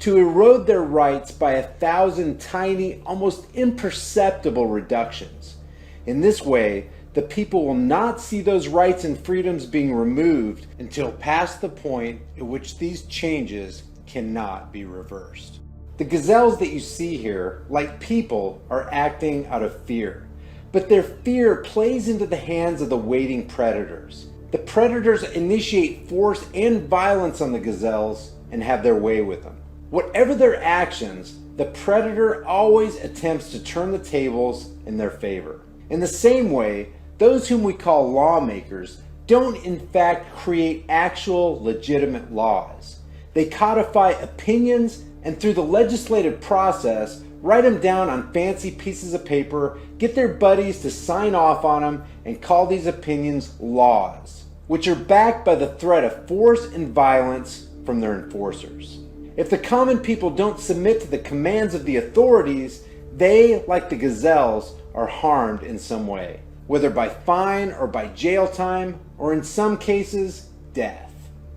to erode their rights by 1,000 tiny, almost imperceptible reductions. In this way, the people will not see those rights and freedoms being removed until past the point at which these changes cannot be reversed. The gazelles that you see here, like people, are acting out of fear. But their fear plays into the hands of the waiting predators. The predators initiate force and violence on the gazelles and have their way with them. Whatever their actions, the predator always attempts to turn the tables in their favor. In the same way, those whom we call lawmakers don't in fact create actual legitimate laws. They codify opinions and through the legislative process, write them down on fancy pieces of paper, get their buddies to sign off on them, and call these opinions laws, which are backed by the threat of force and violence from their enforcers. If the common people don't submit to the commands of the authorities, they, like the gazelles, are harmed in some way, whether by fine or by jail time, or in some cases, death.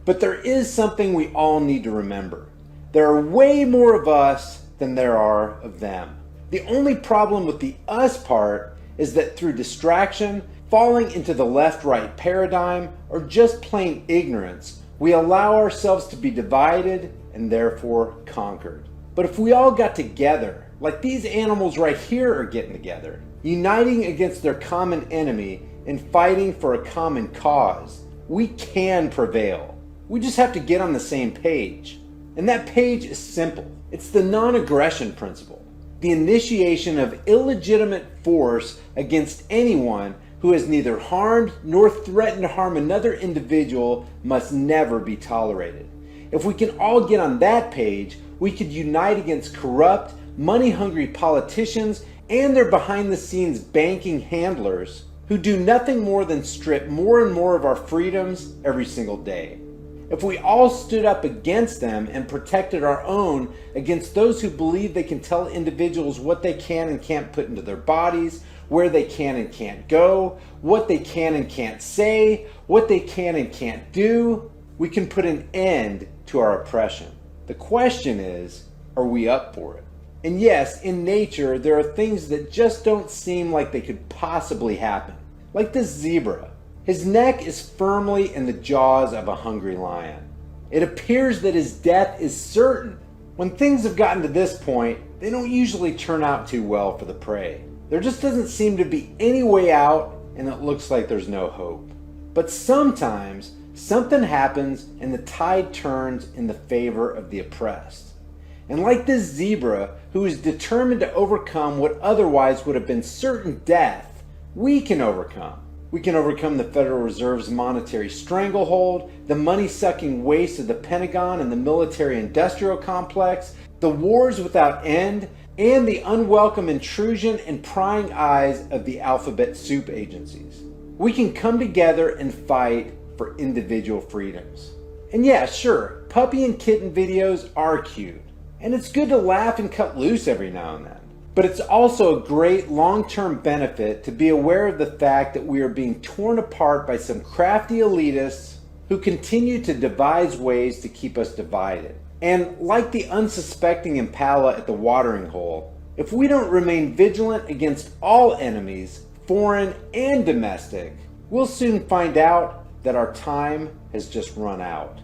But there is something we all need to remember. There are way more of us than there are of them. The only problem with the us part is that through distraction, falling into the left-right paradigm, or just plain ignorance, we allow ourselves to be divided and therefore conquered. But if we all got together, like these animals right here are getting together, uniting against their common enemy and fighting for a common cause, we can prevail. We just have to get on the same page. And that page is simple. It's the non-aggression principle. The initiation of illegitimate force against anyone who has neither harmed nor threatened to harm another individual must never be tolerated. If we can all get on that page, we could unite against corrupt, money-hungry politicians and their behind-the-scenes banking handlers who do nothing more than strip more and more of our freedoms every single day. If we all stood up against them and protected our own against those who believe they can tell individuals what they can and can't put into their bodies, where they can and can't go, what they can and can't say, what they can and can't do, we can put an end to our oppression. The question is, are we up for it? And yes, in nature, there are things that just don't seem like they could possibly happen. Like this zebra. His neck is firmly in the jaws of a hungry lion. It appears that his death is certain. When things have gotten to this point, they don't usually turn out too well for the prey. There just doesn't seem to be any way out, and it looks like there's no hope. But sometimes, something happens and the tide turns in the favor of the oppressed. And like this zebra, who is determined to overcome what otherwise would have been certain death, we can overcome. We can overcome the Federal Reserve's monetary stranglehold, the money-sucking waste of the Pentagon and the military-industrial complex, the wars without end, and the unwelcome intrusion and prying eyes of the alphabet soup agencies. We can come together and fight for individual freedoms. And yeah, sure, puppy and kitten videos are cute, and it's good to laugh and cut loose every now and then. But it's also a great long-term benefit to be aware of the fact that we are being torn apart by some crafty elitists who continue to devise ways to keep us divided. And like the unsuspecting impala at the watering hole, if we don't remain vigilant against all enemies, foreign and domestic, we'll soon find out that our time has just run out.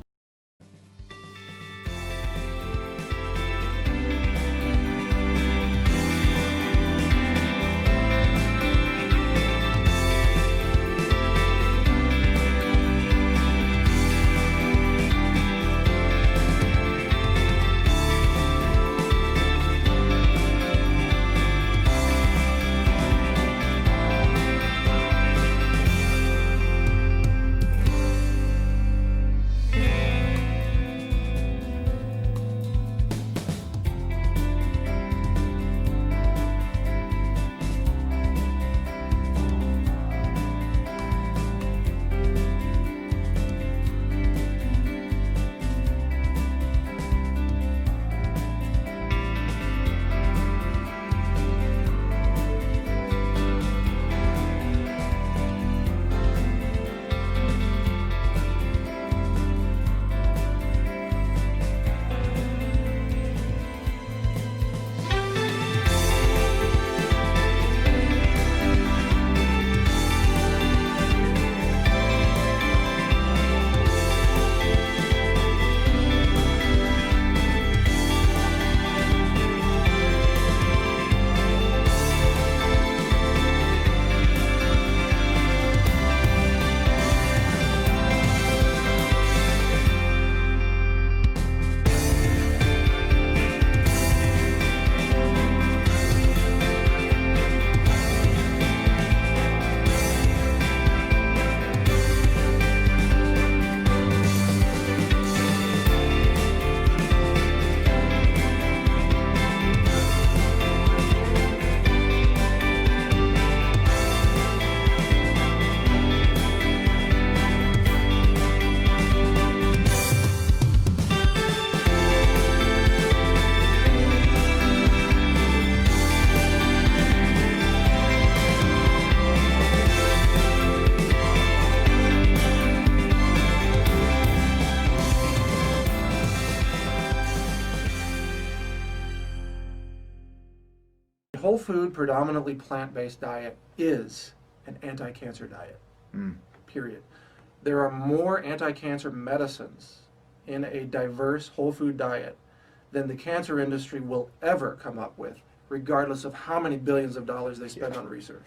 Whole food, predominantly plant-based diet is an anti-cancer diet, period. There are more anti-cancer medicines in a diverse whole food diet than the cancer industry will ever come up with, regardless of how many billions of dollars they spend on research.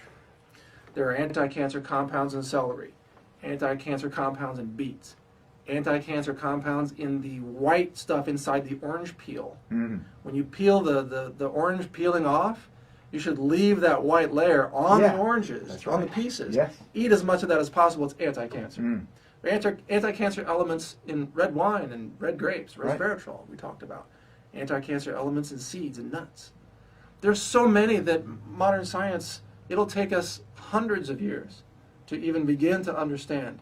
There are anti-cancer compounds in celery, anti-cancer compounds in beets, anti-cancer compounds in the white stuff inside the orange peel. When you peel the orange peeling off, you should leave that white layer on the oranges, on the pieces. Eat as much of that as possible. It's anti-cancer. Anti-cancer elements in red wine and red grapes, resveratrol, we talked about. Anti-cancer elements in seeds and nuts. There's so many that modern science, it'll take us hundreds of years to even begin to understand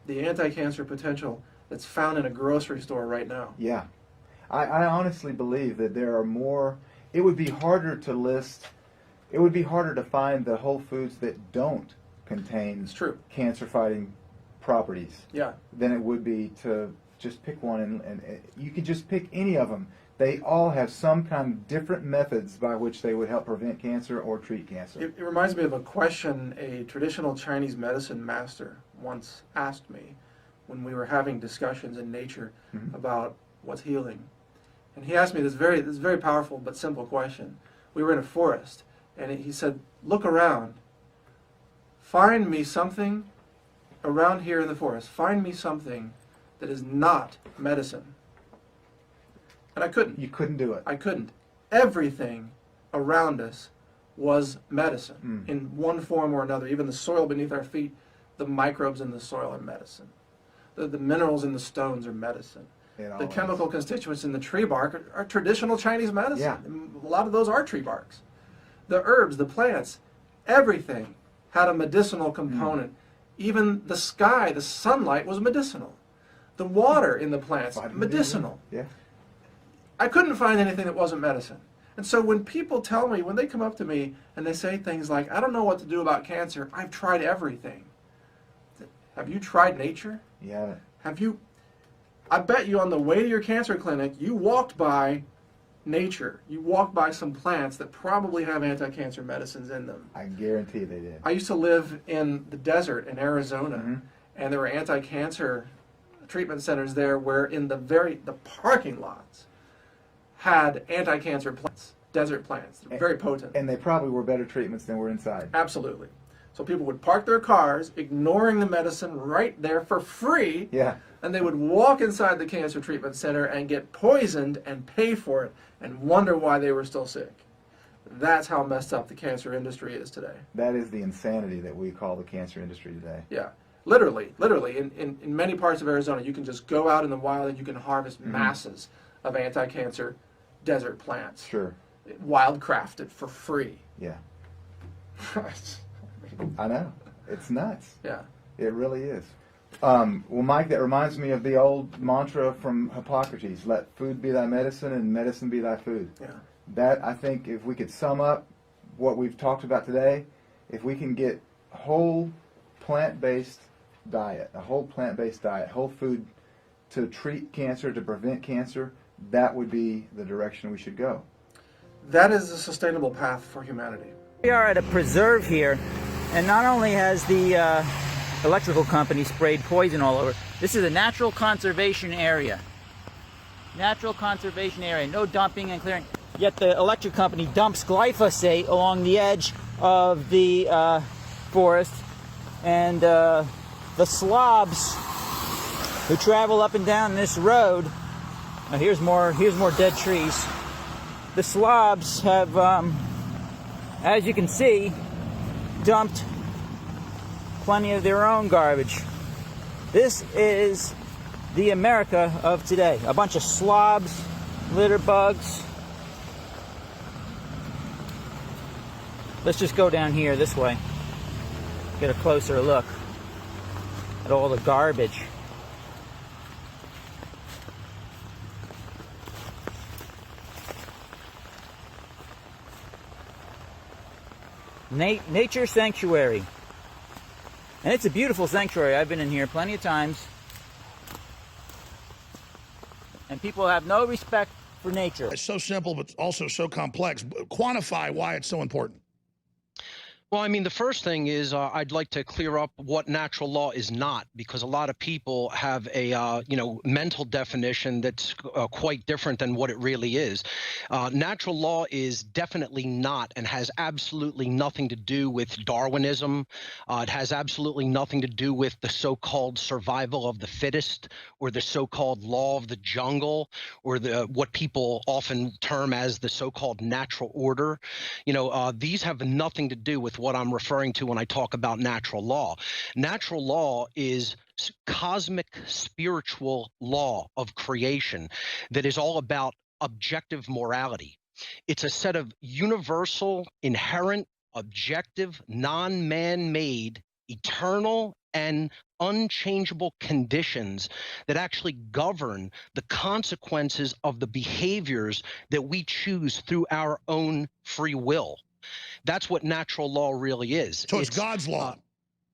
the anti-cancer potential that's found in a grocery store right now. Yeah. I honestly believe that there are more, it would be harder to list, it would be harder to find the whole foods that don't contain cancer-fighting properties than it would be to just pick one, and you could just pick any of them. They all have some kind of different methods by which they would help prevent cancer or treat cancer. It reminds me of a question a traditional Chinese medicine master once asked me when we were having discussions in nature about what's healing. And he asked me this very powerful but simple question. We were in a forest, and he said, look around. Find me something around here in the forest. Find me something that is not medicine. And I couldn't. You couldn't do it. I couldn't. Everything around us was medicine in one form or another. Even the soil beneath our feet, the microbes in the soil are medicine. The minerals in the stones are medicine. The chemical constituents in the tree bark are traditional Chinese medicine. Yeah. A lot of those are tree barks. The herbs, the plants, everything had a medicinal component. Even the sky, the sunlight was medicinal. The water in the plants, medicinal. Yeah. I couldn't find anything that wasn't medicine. And so when people tell me, when they come up to me and they say things like, I don't know what to do about cancer, I've tried everything. Have you tried nature? Yeah. Have you, I bet you on the way to your cancer clinic, you walked by nature. You walked by some plants that probably have anti-cancer medicines in them. I guarantee they did. I used to live in the desert in Arizona, and there were anti-cancer treatment centers there where in the parking lots had anti-cancer plants, desert plants, very potent. And they probably were better treatments than were inside. Absolutely. So people would park their cars, ignoring the medicine right there for free, and they would walk inside the cancer treatment center and get poisoned and pay for it and wonder why they were still sick. That's how messed up the cancer industry is today. That is the insanity that we call the cancer industry today. Yeah. Literally. In many parts of Arizona, you can just go out in the wild and you can harvest masses of anti-cancer desert plants. Sure. Wildcrafted for free. Yeah. I know. It's nuts. Yeah. It really is. Well, Mike, that reminds me of the old mantra from Hippocrates, let food be thy medicine and medicine be thy food. Yeah. That, I think, if we could sum up what we've talked about today, if we can get whole plant-based diet, whole food to treat cancer, to prevent cancer, that would be the direction we should go. That is a sustainable path for humanity. We are at a preserve here, and not only has the electrical company sprayed poison all over, this is a natural conservation area. Natural conservation area, no dumping and clearing. Yet the electric company dumps glyphosate along the edge of the forest, and the slobs who travel up and down this road. Now here's more dead trees. The slobs have, as you can see, dumped plenty of their own garbage. This is the America of today. A bunch of slobs, litter bugs. Let's just go down here this way. Get a closer look at all the garbage. Nature sanctuary. And it's a beautiful sanctuary. I've been in here plenty of times. And people have no respect for nature. It's so simple, but also so complex. Quantify why it's so important. Well, I mean, the first thing is I'd like to clear up what natural law is not, because a lot of people have a mental definition that's quite different than what it really is. Natural law is definitely not and has absolutely nothing to do with Darwinism. It has absolutely nothing to do with the so-called survival of the fittest or the so-called law of the jungle or what people often term as the so-called natural order. These have nothing to do with what I'm referring to when I talk about natural law. Natural law is cosmic spiritual law of creation that is all about objective morality. It's a set of universal, inherent, objective, non-man-made, eternal, and unchangeable conditions that actually govern the consequences of the behaviors that we choose through our own free will. That's what natural law really is. So it's God's law.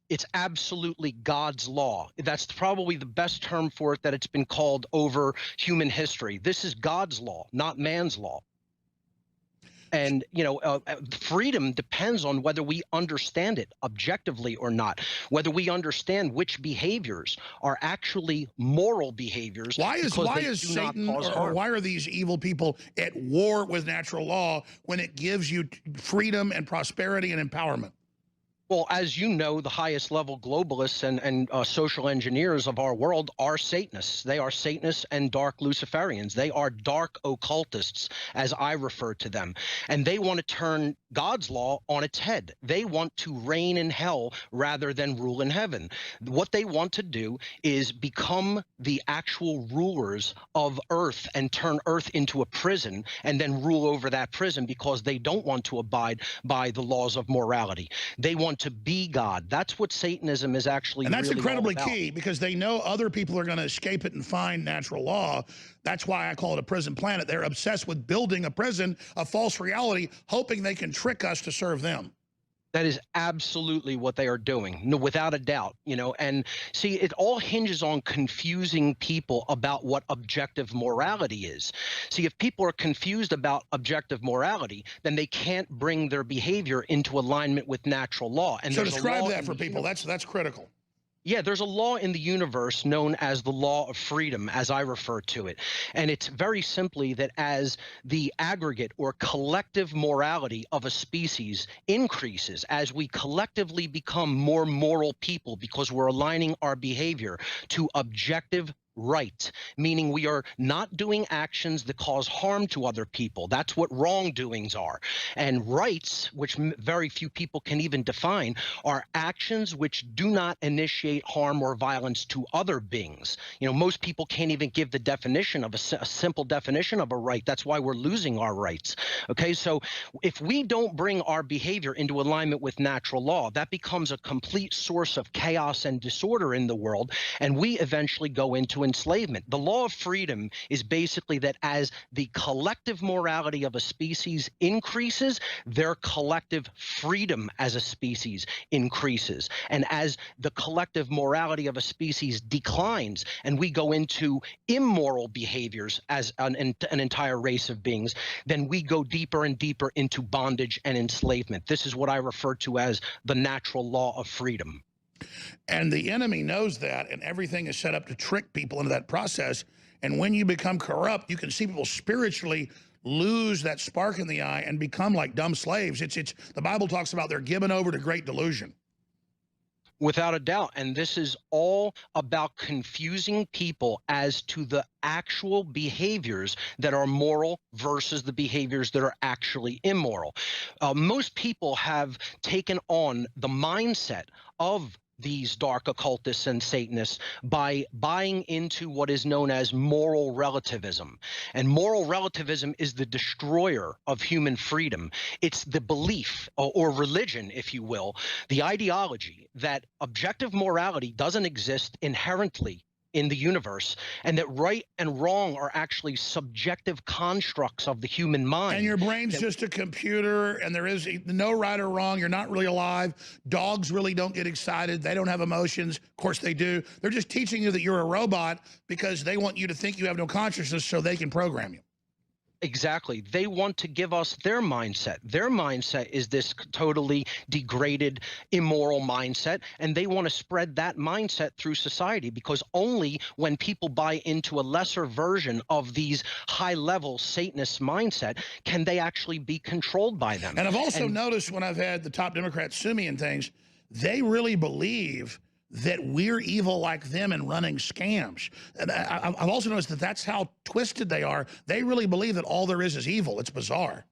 It's absolutely God's law. That's probably the best term for it that it's been called over human history. This is God's law, not man's law. And, you know, freedom depends on whether we understand it objectively or not, whether we understand which behaviors are actually moral behaviors. Why is Satan or why are these evil people at war with natural law when it gives you freedom and prosperity and empowerment? Well, as you know, the highest level globalists and social engineers of our world are Satanists. They are Satanists and dark Luciferians. They are dark occultists, as I refer to them. And they want to turn God's law on its head. They want to reign in hell rather than rule in heaven. What they want to do is become the actual rulers of Earth and turn Earth into a prison and then rule over that prison because they don't want to abide by the laws of morality. They want to be God. That's what Satanism is actually. And that's really incredibly all about. key because they know other people are going to escape it and find natural law. That's why I call it a prison planet. They're obsessed with building a prison, a false reality, hoping they can trick us to serve them. That is absolutely what they are doing, no, without a doubt, you know. And see, it all hinges on confusing people about what objective morality is. See, if people are confused about objective morality, then they can't bring their behavior into alignment with natural law. And so describe that for people. That's critical. Yeah, there's a law in the universe known as the law of freedom, as I refer to it. And it's very simply that as the aggregate or collective morality of a species increases, as we collectively become more moral people because we're aligning our behavior to objective right, meaning we are not doing actions that cause harm to other people. That's what wrongdoings are. And rights, which very few people can even define, are actions which do not initiate harm or violence to other beings. You know, most people can't even give the definition of a simple definition of a right. That's why we're losing our rights. Okay, so if we don't bring our behavior into alignment with natural law, that becomes a complete source of chaos and disorder in the world, and we eventually go into enslavement. The law of freedom is basically that as the collective morality of a species increases, their collective freedom as a species increases. And as the collective morality of a species declines and we go into immoral behaviors as an entire race of beings, then we go deeper and deeper into bondage and enslavement. This is what I refer to as the natural law of freedom. And the enemy knows that, and everything is set up to trick people into that process. And when you become corrupt, you can see people spiritually lose that spark in the eye and become like dumb slaves. The Bible talks about they're given over to great delusion. Without a doubt. And this is all about confusing people as to the actual behaviors that are moral versus the behaviors that are actually immoral. Most people have taken on the mindset of these dark occultists and Satanists by buying into what is known as moral relativism. And moral relativism is the destroyer of human freedom. It's the belief or religion, if you will, the ideology that objective morality doesn't exist inherently in the universe, and that right and wrong are actually subjective constructs of the human mind. And your brain's just a computer, and there is no right or wrong. You're not really alive. Dogs really don't get excited. They don't have emotions. Of course they do. They're just teaching you that you're a robot because they want you to think you have no consciousness so they can program you. Exactly. They want to give us their mindset. Their mindset is this totally degraded, immoral mindset, and they want to spread that mindset through society, because only when people buy into a lesser version of these high-level Satanist mindset can they actually be controlled by them. And I've also noticed when I've had the top Democrats sue me and things, they really believe that we're evil like them and running scams. And I've also noticed that that's how twisted they are. They really believe that all there is evil. It's bizarre.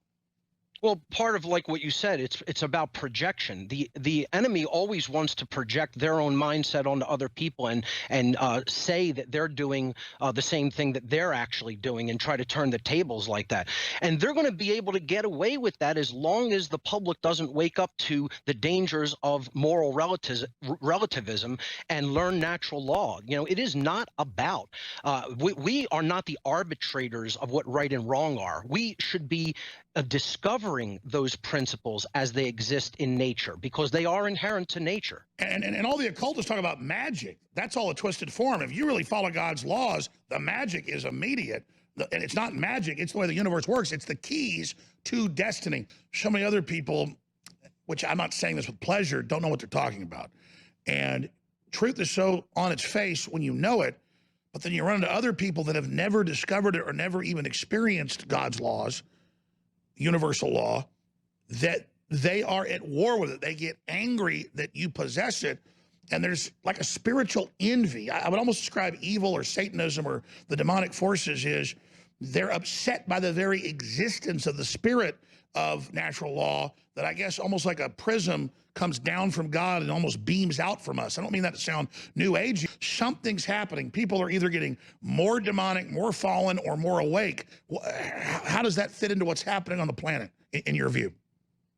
Well, part of like what you said, it's about projection. The enemy always wants to project their own mindset onto other people and say that they're doing the same thing that they're actually doing and try to turn the tables like that. And they're going to be able to get away with that as long as the public doesn't wake up to the dangers of moral relativism and learn natural law. You know, it is not about we are not the arbitrators of what right and wrong are. We should be discovering those principles as they exist in nature, because they are inherent to nature. And all the occultists talk about magic. That's all a twisted form. If you really follow God's laws, the magic is immediate. And it's not magic, it's the way the universe works. It's the keys to destiny. So many other people, which I'm not saying this with pleasure, don't know what they're talking about. And truth is so on its face when you know it, but then you run into other people that have never discovered it or never even experienced God's laws, universal law, that they are at war with it. They get angry that you possess it, and there's like a spiritual envy. I would almost describe evil or Satanism or the demonic forces is they're upset by the very existence of the spirit of natural law, that I guess almost like a prism comes down from God and almost beams out from us. I don't mean that to sound new age. Something's happening. People are either getting more demonic, more fallen, or more awake. How does that fit into what's happening on the planet, in your view?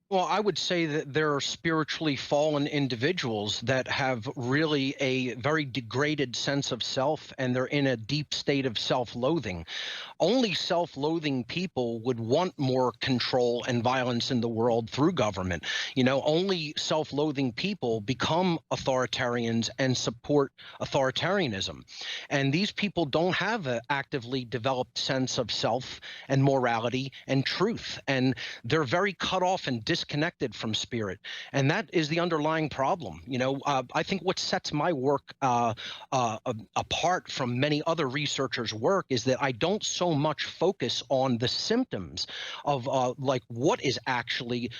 Well, I would say that there are spiritually fallen individuals that have really a very degraded sense of self, and they're in a deep state of self-loathing. Only self-loathing people would want more control and violence in the world through government. You know, only self-loathing people become authoritarians and support authoritarianism. And these people don't have an actively developed sense of self and morality and truth. And they're very cut off and disconnected from spirit, and that is the underlying problem. You know, I think what sets my work apart from many other researchers' work is that I don't so much focus on the symptoms of like what is actually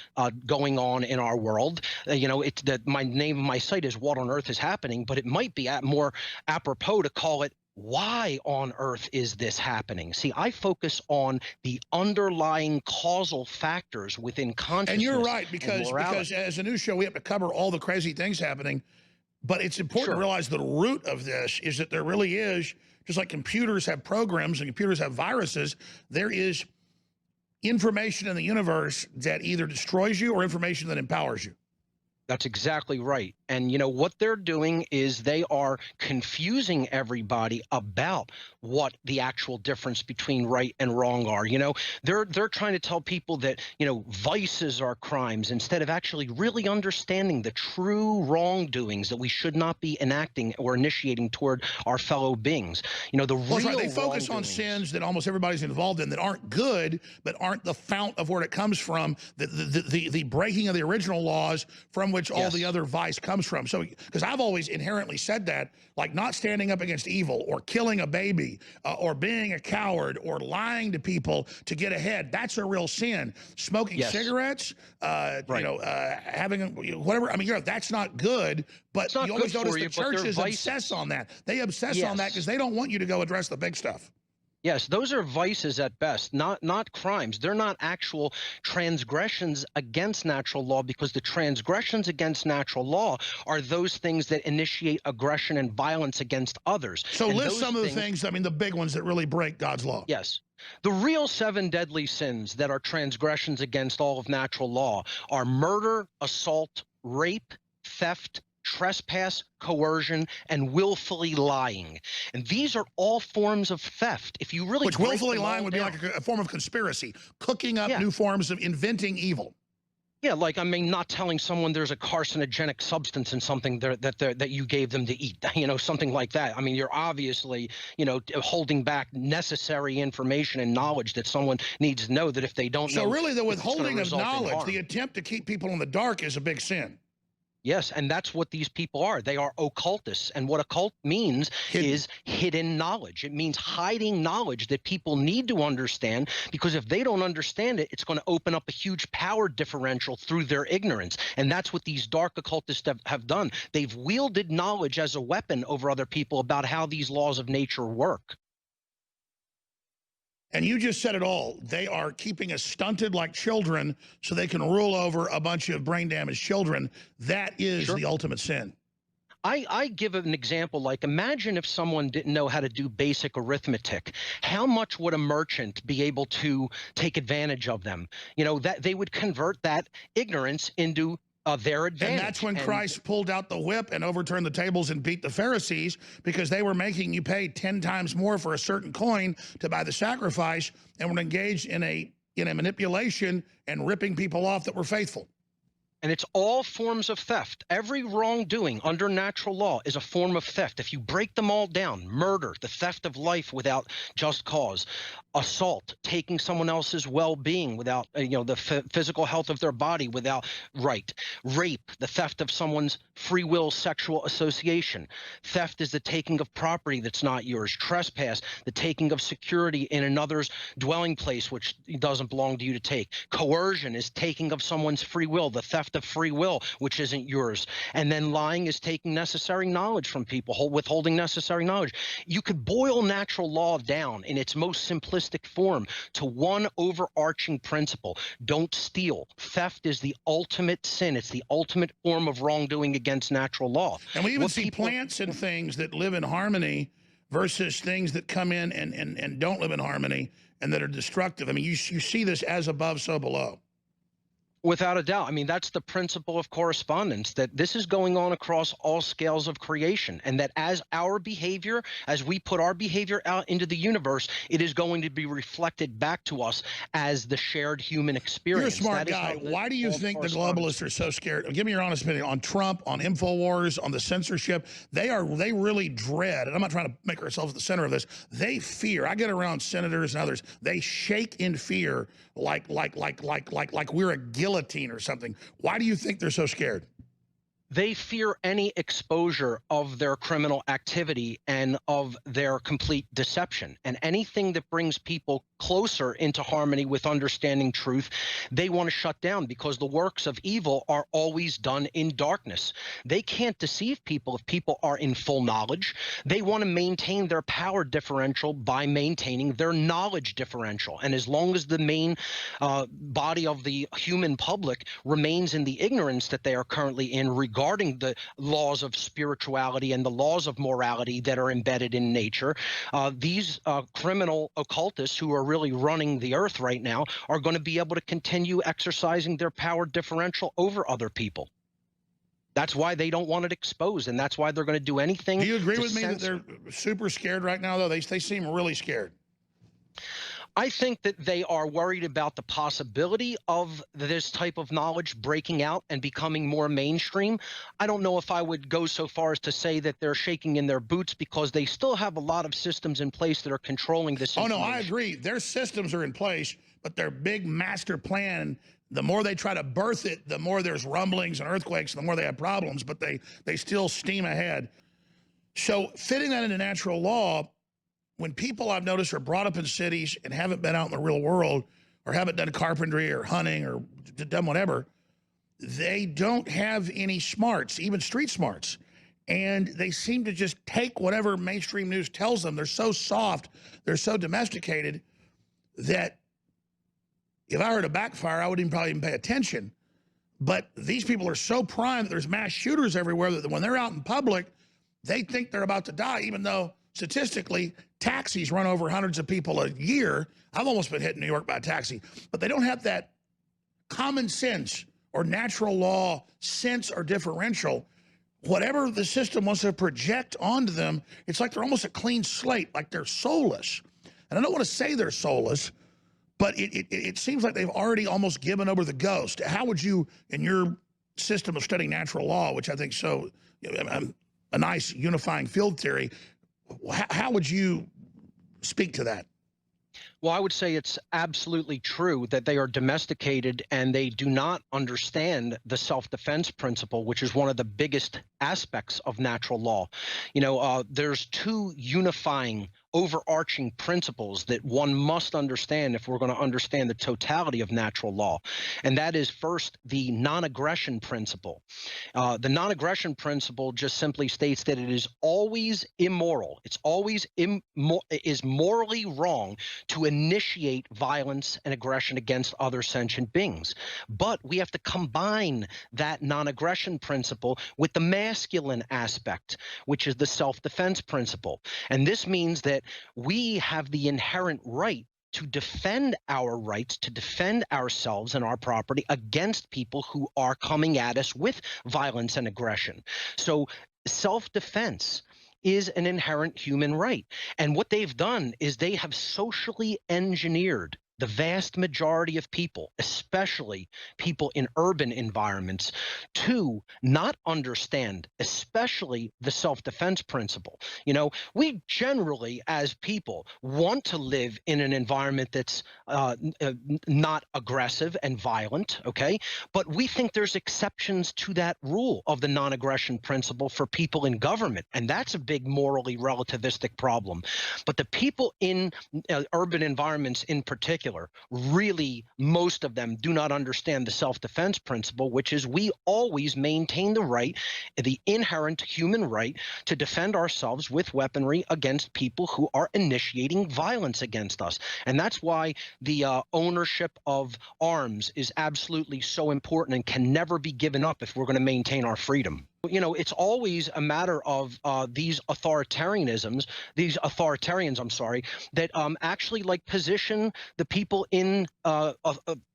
going on in our world. You know, it's that my name of my site is What on Earth is Happening, but it might be more apropos to call it why on earth is this happening? See, I focus on the underlying causal factors within consciousness. And you're right, because as a news show, we have to cover all the crazy things happening. But it's important to realize the root of this is that there really is, just like computers have programs and computers have viruses, there is information in the universe that either destroys you or information that empowers you. That's exactly right. And you know what they're doing is they are confusing everybody about what the actual difference between right and wrong are. You know, they're trying to tell people that, you know, vices are crimes, instead of actually really understanding the true wrongdoings that we should not be enacting or initiating toward our fellow beings. You know, the real They focus on sins that almost everybody's involved in that aren't good, but aren't the fount of where it comes from, the breaking of the original laws from which all the other vice comes from. So, because I've always inherently said that, like not standing up against evil or killing a baby or being a coward or lying to people to get ahead, that's a real sin. Smoking cigarettes, you know, having whatever, I mean, that's not good, but you always notice the churches obsess on that. They obsess on that because they don't want you to go address the big stuff. Yes, those are vices at best, not crimes. They're not actual transgressions against natural law, because the transgressions against natural law are those things that initiate aggression and violence against others. So list some of the things, I mean, the big ones that really break God's law. Yes. The real 7 deadly sins that are transgressions against all of natural law are murder, assault, rape, theft, trespass, coercion, and willfully lying. And these are all forms of theft. If you really willfully lying would be like a form of conspiracy, cooking up new forms of inventing evil. Yeah, like, I mean, not telling someone there's a carcinogenic substance in something that you gave them to eat, you know, something like that. I mean, you're obviously, you know, holding back necessary information and knowledge that someone needs to know, that if they don't know. So really the withholding of knowledge, the attempt to keep people in the dark, is a big sin. Yes, and that's what these people are. They are occultists. And what occult means is hidden knowledge. It means hiding knowledge that people need to understand, because if they don't understand it, it's going to open up a huge power differential through their ignorance. And that's what these dark occultists have done. They've wielded knowledge as a weapon over other people about how these laws of nature work. And you just said it all. They are keeping us stunted like children so they can rule over a bunch of brain damaged children. That is the ultimate sin. I give an example, like imagine if someone didn't know how to do basic arithmetic. How much would a merchant be able to take advantage of them? You know, that they would convert that ignorance into their advantage. And that's when Christ pulled out the whip and overturned the tables and beat the Pharisees, because they were making you pay 10 times more for a certain coin to buy the sacrifice, and were engaged in a manipulation and ripping people off that were faithful. And it's all forms of theft. Every wrongdoing under natural law is a form of theft. If you break them all down, murder, the theft of life without just cause, assault, taking someone else's well-being without, the physical health of their body without right, rape, the theft of someone's free will sexual association. Theft is the taking of property that's not yours. Trespass, the taking of security in another's dwelling place, which doesn't belong to you to take. Coercion is taking of someone's free will, the theft of free will, which isn't yours. And then lying is taking necessary knowledge from people, withholding necessary knowledge. You could boil natural law down in its most simplistic form to one overarching principle: don't steal. Theft is the ultimate sin. It's the ultimate form of wrongdoing against natural law. And we even see plants and things that live in harmony versus things that come in and don't live in harmony and that are destructive. I mean, you see this as above, so below. Without a doubt. I mean, that's the principle of correspondence, that this is going on across all scales of creation, and that as our behavior, as we put our behavior out into the universe, it is going to be reflected back to us as the shared human experience. You're a smart guy. Why do you think the globalists are so scared? Give me your honest opinion on Trump, on InfoWars, on the censorship. They really dread, and I'm not trying to make ourselves the center of this, they fear. I get around senators and others. They shake in fear like we're a guillotine or something. Why do you think they're so scared? They fear any exposure of their criminal activity and of their complete deception. And anything that brings people closer into harmony with understanding truth, they want to shut down, because the works of evil are always done in darkness. They can't deceive people if people are in full knowledge. They want to maintain their power differential by maintaining their knowledge differential. And as long as the main body of the human public remains in the ignorance that they are currently in regarding the laws of spirituality and the laws of morality that are embedded in nature, these criminal occultists who are really running the earth right now are going to be able to continue exercising their power differential over other people. That's why they don't want it exposed, and that's why they're going to do anything. Do you agree with me that they're super scared right now, though? They seem really scared. I think that they are worried about the possibility of this type of knowledge breaking out and becoming more mainstream. I don't know if I would go so far as to say that they're shaking in their boots, because they still have a lot of systems in place that are controlling this. Oh, no, I agree. Their systems are in place, but their big master plan, the more they try to birth it, the more there's rumblings and earthquakes, the more they have problems, but they still steam ahead. So fitting that into natural law, when people I've noticed are brought up in cities and haven't been out in the real world, or haven't done carpentry or hunting or done whatever, they don't have any smarts, even street smarts. And they seem to just take whatever mainstream news tells them. They're so soft, they're so domesticated, that if I were to backfire, I wouldn't probably even pay attention. But these people are so primed that there's mass shooters everywhere that when they're out in public, they think they're about to die, even though statistically, taxis run over hundreds of people a year. I've almost been hit in New York by a taxi. But they don't have that common sense or natural law sense or differential. Whatever the system wants to project onto them, it's like they're almost a clean slate, like they're soulless. And I don't want to say they're soulless, but it seems like they've already almost given over the ghost. How would you, in your system of studying natural law, which I think so, a nice unifying field theory, how would you speak to that? Well, I would say it's absolutely true that they are domesticated and they do not understand the self-defense principle, which is one of the biggest aspects of natural law. You know, there's two unifying overarching principles that one must understand if we're going to understand the totality of natural law. And that is, first, the non-aggression principle. The non-aggression principle just simply states that it is always immoral. It's always is morally wrong to initiate violence and aggression against other sentient beings. But we have to combine that non-aggression principle with the masculine aspect, which is the self-defense principle. And this means that we have the inherent right to defend our rights, to defend ourselves and our property against people who are coming at us with violence and aggression. So self-defense is an inherent human right. And what they've done is they have socially engineered the vast majority of people, especially people in urban environments, to not understand, especially the self-defense principle. You know, we generally, as people, want to live in an environment that's not aggressive and violent, okay? But we think there's exceptions to that rule of the non-aggression principle for people in government, and that's a big morally relativistic problem. But the people in urban environments in particular, really, most of them do not understand the self-defense principle, which is we always maintain the right, the inherent human right, to defend ourselves with weaponry against people who are initiating violence against us. And that's why the ownership of arms is absolutely so important and can never be given up if we're going to maintain our freedom. You know, it's always a matter of these authoritarians, I'm sorry, that actually like position the people in a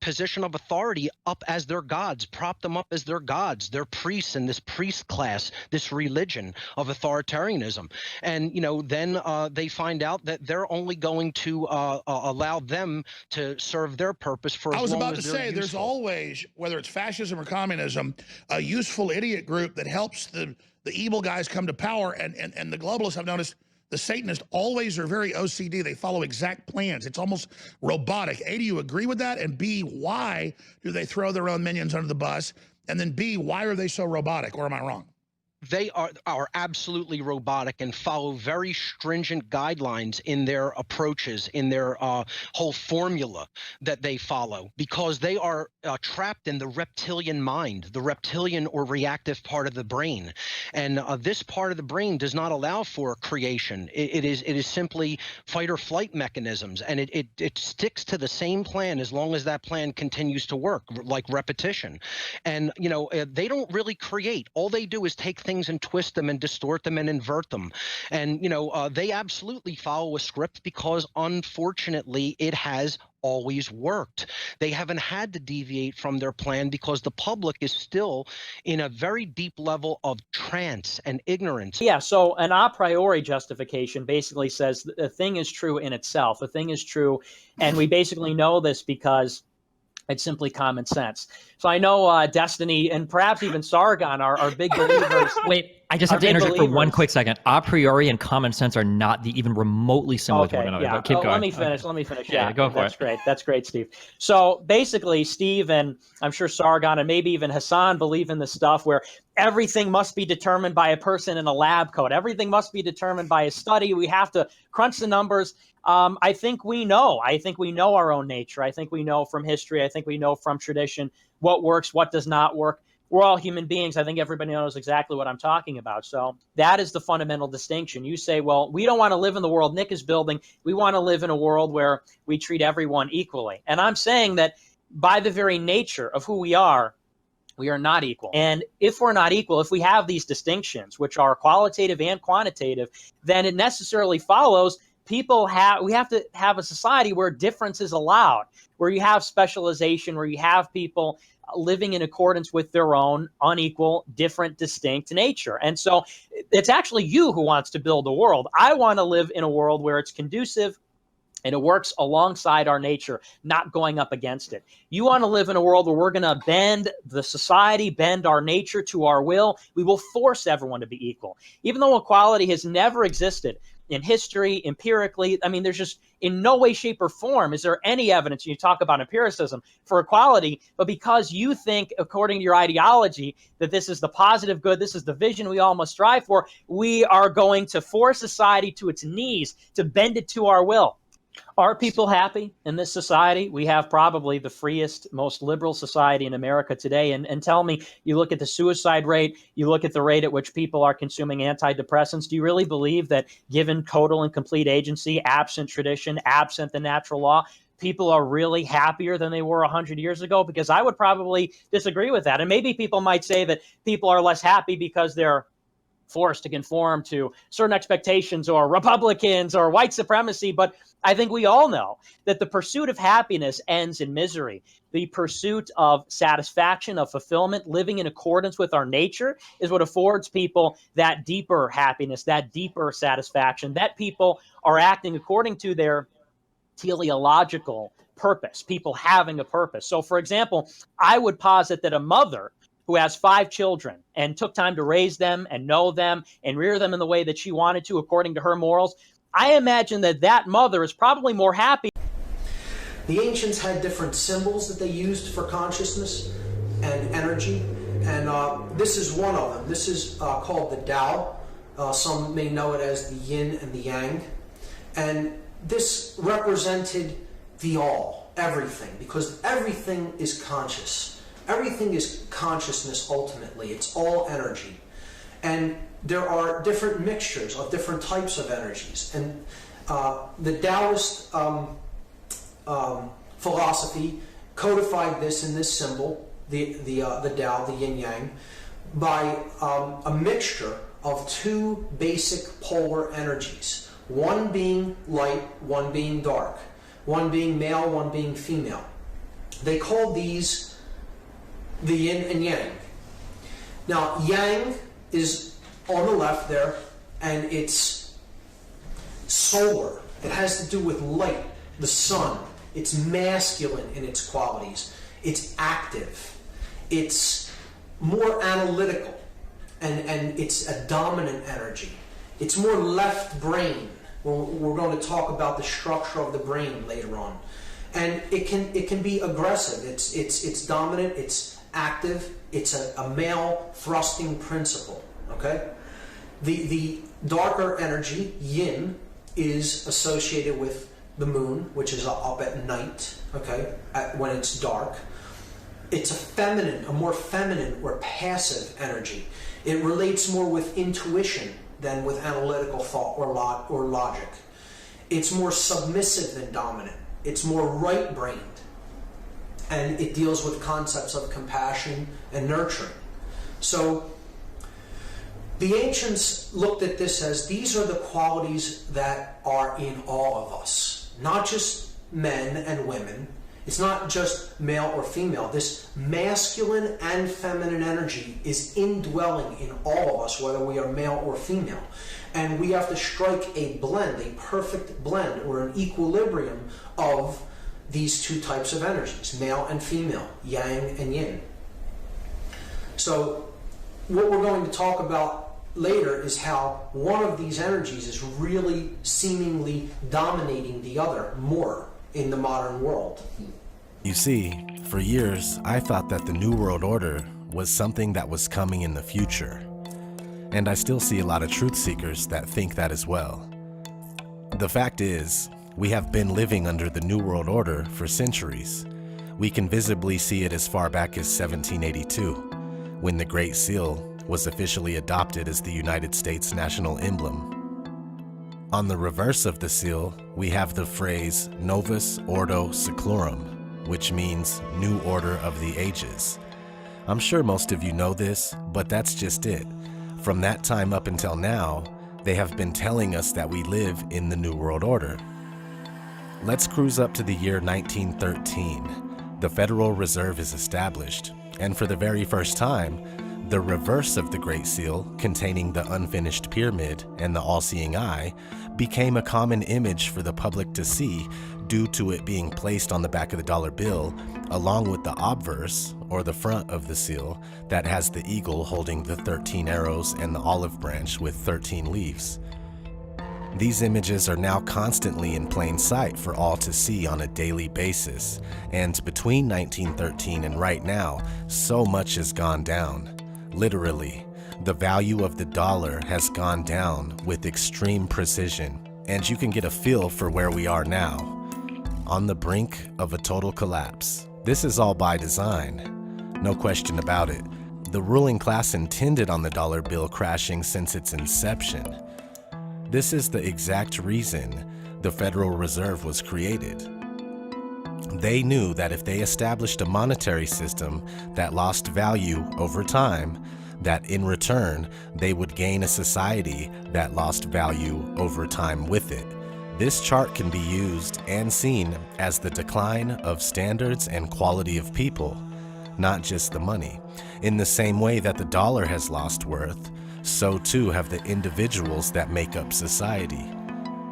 position of authority up as their gods, prop them up as their gods, their priests in this priest class, this religion of authoritarianism. And, you know, then they find out that they're only going to allow them to serve their purpose for as long as they're I was about to say, there's useful. always, whether it's fascism or communism, a useful idiot group that helps the evil guys come to power. And the globalists, I've noticed, the Satanists always are very OCD. They follow exact plans. It's almost robotic. A, do you agree with that? And B, why do they throw their own minions under the bus? And then B, why are they so robotic? Or am I wrong? They are absolutely robotic and follow very stringent guidelines in their approaches, in their whole formula that they follow, because they are trapped in the reptilian mind, the reptilian or reactive part of the brain. And this part of the brain does not allow for creation. It is simply fight or flight mechanisms, and it sticks to the same plan as long as that plan continues to work, like repetition. And, you know, they don't really create. All they do is take things and twist them and distort them and invert them. And, you know, they absolutely follow a script because, unfortunately, it has always worked. They haven't had to deviate from their plan because the public is still in a very deep level of trance and ignorance. Yeah, so an a priori justification basically says a thing is true in itself. A thing is true, and we basically know this because it's simply common sense. So I know Destiny and perhaps even Sargon are big believers. Wait, I just have to interject for one quick second. A priori and common sense are not even remotely similar to one another. Yeah. But keep going. Let me finish. Yeah, go for it. That's great. That's great, Steve. So basically, Steve and I'm sure Sargon and maybe even Hassan believe in this stuff where everything must be determined by a person in a lab coat. Everything must be determined by a study. We have to crunch the numbers. I think we know. I think we know our own nature. I think we know from history. I think we know from tradition what works, what does not work. We're all human beings. I think everybody knows exactly what I'm talking about. So that is the fundamental distinction. You say, well, we don't want to live in the world Nick is building. We want to live in a world where we treat everyone equally. And I'm saying that by the very nature of who we are not equal. And if we're not equal, if we have these distinctions, which are qualitative and quantitative, then it necessarily follows we have to have a society where difference is allowed, where you have specialization, where you have people living in accordance with their own unequal, different, distinct nature. And so it's actually you who wants to build a world. I want to live in a world where it's conducive and it works alongside our nature, not going up against it. You want to live in a world where we're going to bend the society, bend our nature to our will. We will force everyone to be equal. Even though equality has never existed in history, empirically, I mean, there's just in no way, shape, or form is there any evidence, you talk about empiricism, for equality, but because you think, according to your ideology, that this is the positive good, this is the vision we all must strive for, we are going to force society to its knees, to bend it to our will. Are people happy in this society? We have probably the freest, most liberal society in America today. And tell me, you look at the suicide rate, you look at the rate at which people are consuming antidepressants. Do you really believe that given total and complete agency, absent tradition, absent the natural law, people are really happier than they were 100 years ago? Because I would probably disagree with that. And maybe people might say that people are less happy because they're forced to conform to certain expectations or Republicans or white supremacy. But I think we all know that the pursuit of happiness ends in misery. The pursuit of satisfaction, of fulfillment, living in accordance with our nature is what affords people that deeper happiness, that deeper satisfaction, that people are acting according to their teleological purpose, people having a purpose. So, for example, I would posit that a mother who has 5 children and took time to raise them and know them and rear them in the way that she wanted to according to her morals, I imagine that that mother is probably more happy. The ancients had different symbols that they used for consciousness and energy, and this is one of them. This is called the Tao. Some may know it as the yin and the yang. And this represented the all, everything, because everything is conscious. Everything is consciousness ultimately. It's all energy. And there are different mixtures of different types of energies. And the Taoist philosophy codified this in this symbol, the Tao, the yin-yang, by a mixture of 2 basic polar energies. One being light, one being dark. One being male, one being female. They called these the yin and yang. Now, yang is on the left there, and it's solar. It has to do with light, the sun. It's masculine in its qualities. It's active. It's more analytical, and it's a dominant energy. It's more left brain. We're going to talk about the structure of the brain later on. And it can be aggressive. It's dominant, it's active, it's a male thrusting principle, okay? The darker energy, yin, is associated with the moon, which is up at night, okay, when it's dark. It's a more feminine or passive energy. It relates more with intuition than with analytical thought or logic. It's more submissive than dominant. It's more right-brained. And it deals with concepts of compassion and nurturing. So the ancients looked at this as these are the qualities that are in all of us, not just men and women. It's not just male or female. This masculine and feminine energy is indwelling in all of us, whether we are male or female. And we have to strike a blend, a perfect blend, or an equilibrium of these 2 types of energies, male and female, yang and yin. So what we're going to talk about later is how one of these energies is really seemingly dominating the other more in the modern world. You see, for years, I thought that the New World Order was something that was coming in the future. And I still see a lot of truth seekers that think that as well. The fact is, we have been living under the New World Order for centuries. We can visibly see it as far back as 1782, when the Great Seal was officially adopted as the United States national emblem. On the reverse of the seal, we have the phrase Novus Ordo Seclorum, which means New Order of the Ages. I'm sure most of you know this, but that's just it. From that time up until now, they have been telling us that we live in the New World Order. Let's cruise up to the year 1913. The Federal Reserve is established, and for the very first time, the reverse of the Great Seal, containing the unfinished pyramid and the all-seeing eye, became a common image for the public to see due to it being placed on the back of the dollar bill, along with the obverse, or the front of the seal, that has the eagle holding the 13 arrows and the olive branch with 13 leaves. These images are now constantly in plain sight for all to see on a daily basis, and between 1913 and right now, so much has gone down. Literally, the value of the dollar has gone down with extreme precision, and you can get a feel for where we are now, on the brink of a total collapse. This is all by design, no question about it. The ruling class intended on the dollar bill crashing since its inception. This is the exact reason the Federal Reserve was created. They knew that if they established a monetary system that lost value over time, that in return, they would gain a society that lost value over time with it. This chart can be used and seen as the decline of standards and quality of people, not just the money. In the same way that the dollar has lost worth, so too have the individuals that make up society.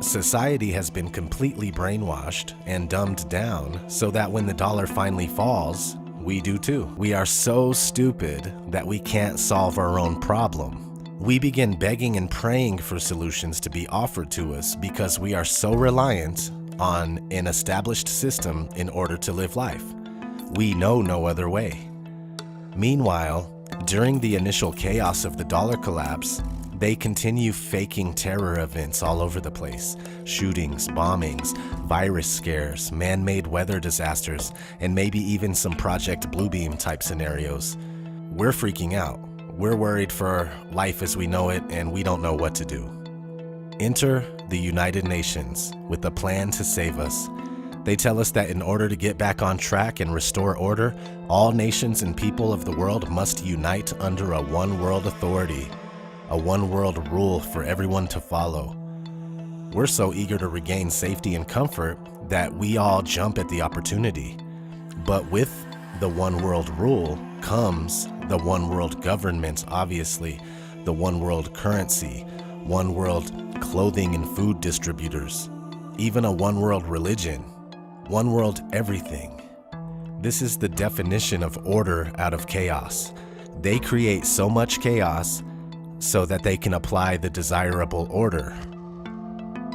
Society has been completely brainwashed and dumbed down so that when the dollar finally falls, we do too. We are so stupid that we can't solve our own problem. We begin begging and praying for solutions to be offered to us because we are so reliant on an established system in order to live life. We know no other way. Meanwhile, during the initial chaos of the dollar collapse, they continue faking terror events all over the place. Shootings, bombings, virus scares, man-made weather disasters, and maybe even some Project Bluebeam type scenarios. We're freaking out. We're worried for life as we know it, and we don't know what to do. Enter the United Nations with a plan to save us. They tell us that in order to get back on track and restore order, all nations and people of the world must unite under a one world authority, a one world rule for everyone to follow. We're so eager to regain safety and comfort that we all jump at the opportunity. But with the one world rule comes the one world government, obviously, the one world currency, one world clothing and food distributors, even a one world religion, one world everything. This is the definition of order out of chaos. They create so much chaos so that they can apply the desirable order.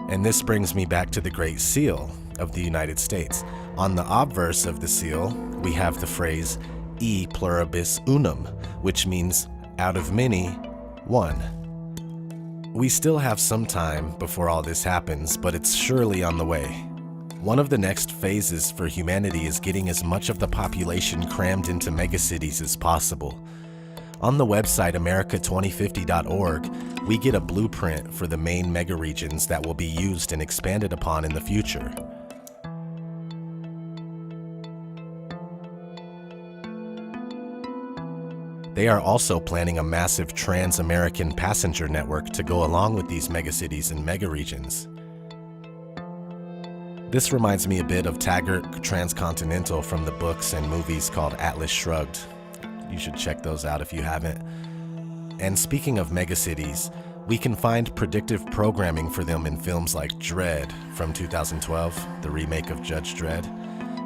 And this brings me back to the Great Seal of the United States. On the obverse of the seal, we have the phrase E pluribus unum, which means out of many, one. We still have some time before all this happens, but it's surely on the way. One of the next phases for humanity is getting as much of the population crammed into megacities as possible. On the website America2050.org, we get a blueprint for the main megaregions that will be used and expanded upon in the future. They are also planning a massive trans-American passenger network to go along with these megacities and megaregions. This reminds me a bit of Taggart Transcontinental from the books and movies called Atlas Shrugged. You should check those out if you haven't. And speaking of megacities, we can find predictive programming for them in films like Dredd from 2012, the remake of Judge Dredd.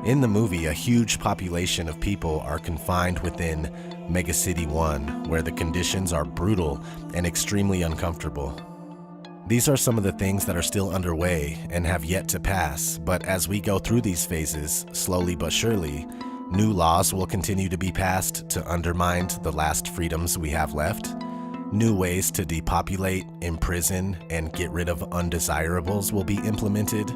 In the movie, a huge population of people are confined within Megacity 1, where the conditions are brutal and extremely uncomfortable. These are some of the things that are still underway and have yet to pass, but as we go through these phases, slowly but surely, new laws will continue to be passed to undermine the last freedoms we have left. New ways to depopulate, imprison, and get rid of undesirables will be implemented.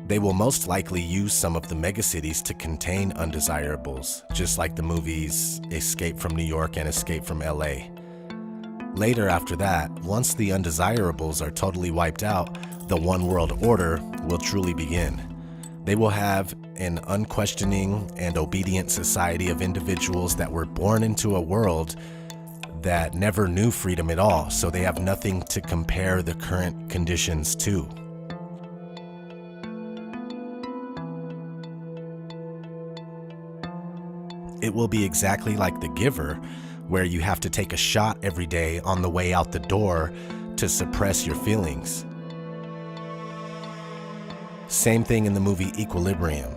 They will most likely use some of the megacities to contain undesirables, just like the movies Escape from New York and Escape from LA. Later after that, once the undesirables are totally wiped out, the one world order will truly begin. They will have an unquestioning and obedient society of individuals that were born into a world that never knew freedom at all, so they have nothing to compare the current conditions to. It will be exactly like The Giver, where you have to take a shot every day on the way out the door to suppress your feelings. Same thing in the movie Equilibrium.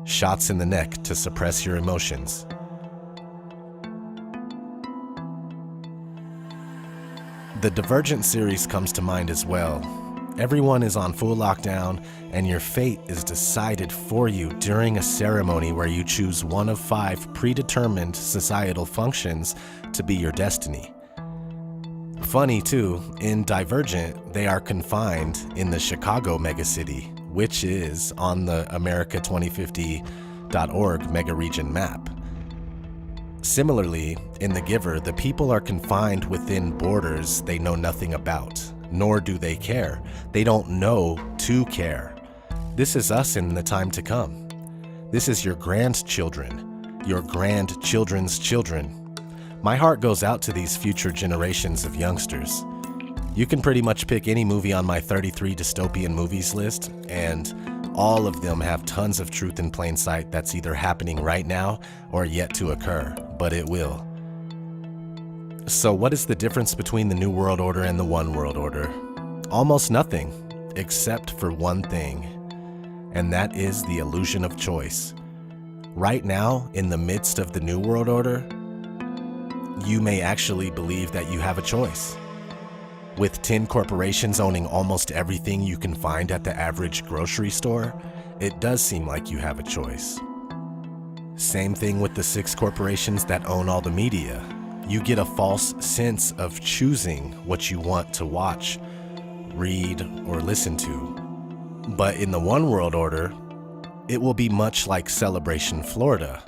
Shots in the neck to suppress your emotions. The Divergent series comes to mind as well. Everyone is on full lockdown, and your fate is decided for you during a ceremony where you choose one of 5 predetermined societal functions to be your destiny. Funny too, in Divergent, they are confined in the Chicago megacity, which is on the America2050.org megaregion map. Similarly, in The Giver, the people are confined within borders they know nothing about, nor do they care. They don't know to care. This is us in the time to come. This is your grandchildren, your grandchildren's children. My heart goes out to these future generations of youngsters. You can pretty much pick any movie on my 33 dystopian movies list, and all of them have tons of truth in plain sight that's either happening right now or yet to occur, but it will. So what is the difference between the New World Order and the One World Order? Almost nothing, except for one thing, and that is the illusion of choice. Right now, in the midst of the New World Order, you may actually believe that you have a choice. With 10 corporations owning almost everything you can find at the average grocery store, it does seem like you have a choice. Same thing with the 6 corporations that own all the media. You get a false sense of choosing what you want to watch, read, or listen to. But in the One World Order, it will be much like Celebration, Florida,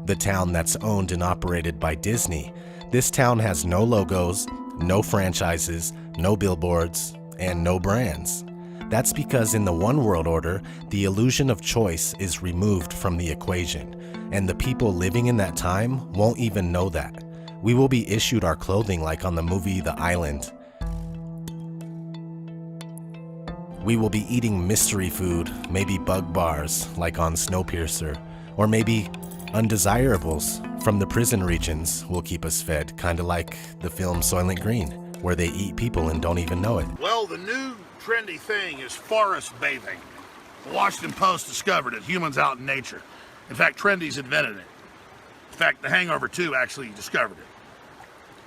the town that's owned and operated by Disney. This town has no logos, no franchises, no billboards, and no brands. That's because in the One World Order, the illusion of choice is removed from the equation, and the people living in that time won't even know that. We will be issued our clothing like on the movie The Island. We will be eating mystery food, maybe bug bars like on Snowpiercer, or maybe undesirables from the prison regions will keep us fed, kinda like the film Soylent Green, where they eat people and don't even know it. Well, the new trendy thing is forest bathing. The Washington Post discovered it, humans out in nature. In fact, Trendy's invented it. In fact, The Hangover 2 actually discovered it.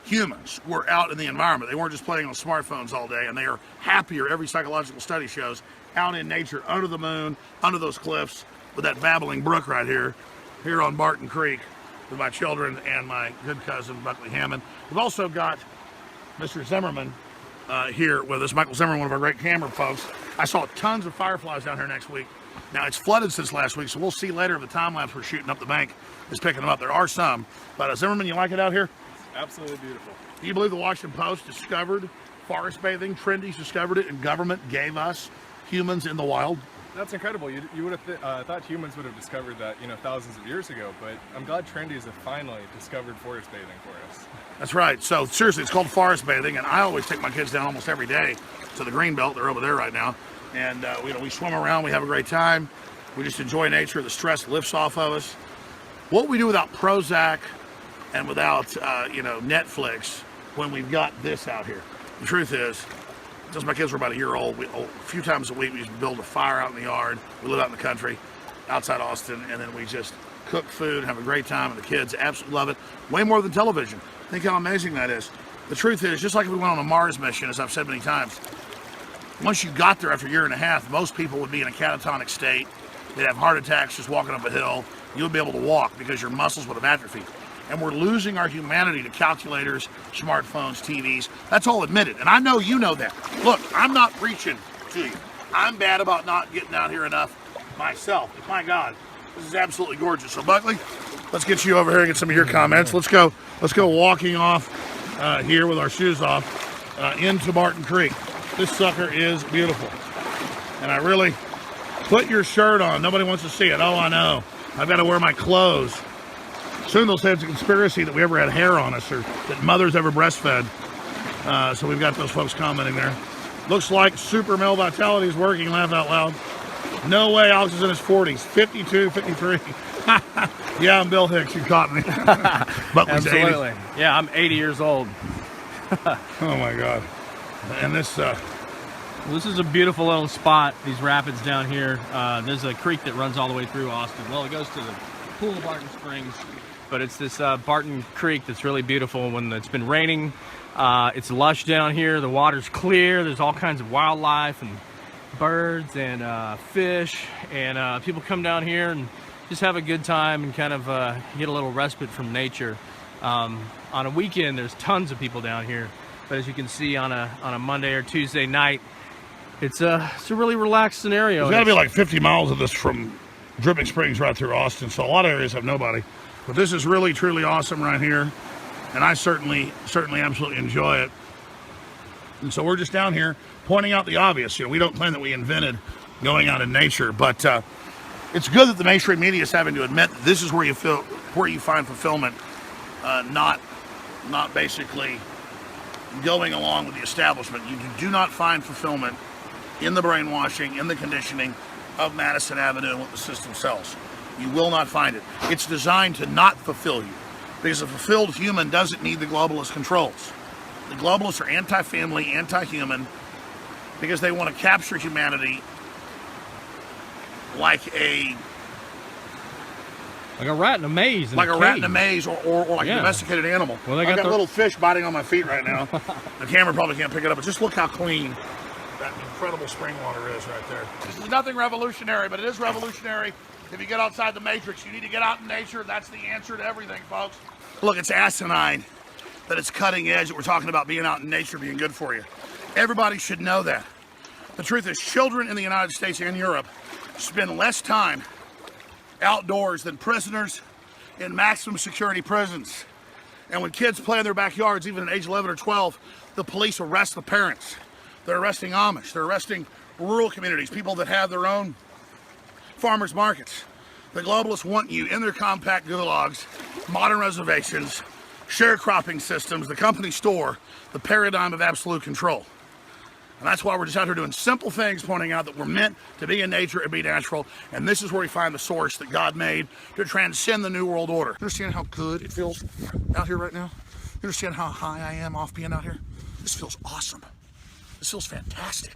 Humans were out in the environment. They weren't just playing on smartphones all day, and they are happier, every psychological study shows, out in nature, under the moon, under those cliffs, with that babbling brook right here on Barton Creek, with my children and my good cousin, Buckley Hammond. We've also got Mr. Zimmerman here with us, Michael Zimmerman, one of our great camera folks. I saw tons of fireflies down here next week. Now, it's flooded since last week, so we'll see later if the time lapse we're shooting up the bank is picking them up. There are some, but Zimmerman, you like it out here? Absolutely beautiful. Do you believe the Washington Post discovered forest bathing? Trendy's discovered it, and government gave us humans in the wild? That's incredible. You would have thought humans would have discovered that, thousands of years ago, but I'm glad Trendy's have finally discovered forest bathing for us. That's right. So seriously, it's called forest bathing, and I always take my kids down almost every day to the Greenbelt. They're over there right now, and we swim around. We have a great time. We just enjoy nature. The stress lifts off of us. What we do without Prozac and without Netflix when we've got this out here. The truth is, since my kids were about a year old, a few times a week we used to build a fire out in the yard. We live out in the country, outside Austin, and then we just cook food, have a great time, and the kids absolutely love it. Way more than television. Think how amazing that is. The truth is, just like if we went on a Mars mission, as I've said many times, once you got there after a year and a half, most people would be in a catatonic state. They'd have heart attacks just walking up a hill. You would be able to walk because your muscles would have atrophied. And we're losing our humanity to calculators, smartphones, TVs. That's all admitted. And I know you know that. Look, I'm not preaching to you. I'm bad about not getting out here enough myself. But my God, this is absolutely gorgeous. So Buckley, let's get you over here and get some of your comments. Let's go walking off here with our shoes off into Barton Creek. This sucker is beautiful. And I really put your shirt on. Nobody wants to see it. Oh, I know. I've got to wear my clothes. Soon they'll say it's a conspiracy that we ever had hair on us or that mothers ever breastfed. So we've got those folks commenting there. Looks like super male vitality is working, laugh out loud. No way, Alex is in his 40s. 52, 53. Yeah, I'm Bill Hicks, you caught me. Absolutely. 80. Yeah, I'm 80 years old. Oh my God. And this is a beautiful little spot, these rapids down here. There's a creek that runs all the way through Austin. Well, it goes to the pool of Barton Springs, but it's this Barton Creek that's really beautiful when it's been raining. It's lush down here. The water's clear. There's all kinds of wildlife and birds and fish, and people come down here and just have a good time and kind of get a little respite from nature. On a weekend, there's tons of people down here. but as you can see on a Monday or Tuesday night, it's a really relaxed scenario. There's got to be like 50 miles of this from Dripping Springs right through Austin, so a lot of areas have nobody. But this is really, truly awesome right here, and I certainly absolutely enjoy it. And so we're just down here pointing out the obvious. You know, we don't claim that we invented going out in nature, but it's good that the mainstream media is having to admit that this is where you find fulfillment, not basically going along with the establishment. You do not find fulfillment in the brainwashing, in the conditioning of Madison Avenue and what the system sells. You will not find it. It's designed to not fulfill you, because a fulfilled human doesn't need the globalist controls. The globalists are anti-family, anti-human, because they want to capture humanity like a rat in a maze. Like a rat in a maze, or like a domesticated animal. Well, I've got a little fish biting on my feet right now. The camera probably can't pick it up, but just look how clean that incredible spring water is right there. This is nothing revolutionary, but it is revolutionary. If you get outside the matrix, you need to get out in nature. That's the answer to everything, folks. Look, it's asinine that it's cutting edge that we're talking about being out in nature being good for you. Everybody should know that. The truth is, children in the United States and Europe spend less time outdoors than prisoners in maximum security prisons. And when kids play in their backyards, even at age 11 or 12, the police arrest the parents. They're arresting Amish. They're arresting rural communities, people that have their own farmers markets. The globalists want you in their compact gulags, modern reservations, sharecropping systems, the company store, the paradigm of absolute control. And that's why we're just out here doing simple things, pointing out that we're meant to be in nature and be natural. And this is where we find the source that God made to transcend the New World Order. Understand how good it feels out here right now? You understand how high I am off being out here? This feels awesome. This feels fantastic.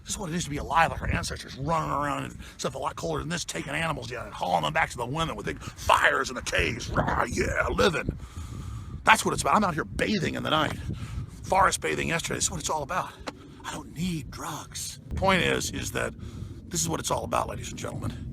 This is what it is to be alive, like our ancestors running around and stuff a lot colder than this, taking animals down and hauling them back to the women with big fires in the caves. Rah, yeah, living. That's what it's about. I'm out here bathing in the night. Forest bathing yesterday. This is what it's all about. I don't need drugs. The point is that this is what it's all about, ladies and gentlemen.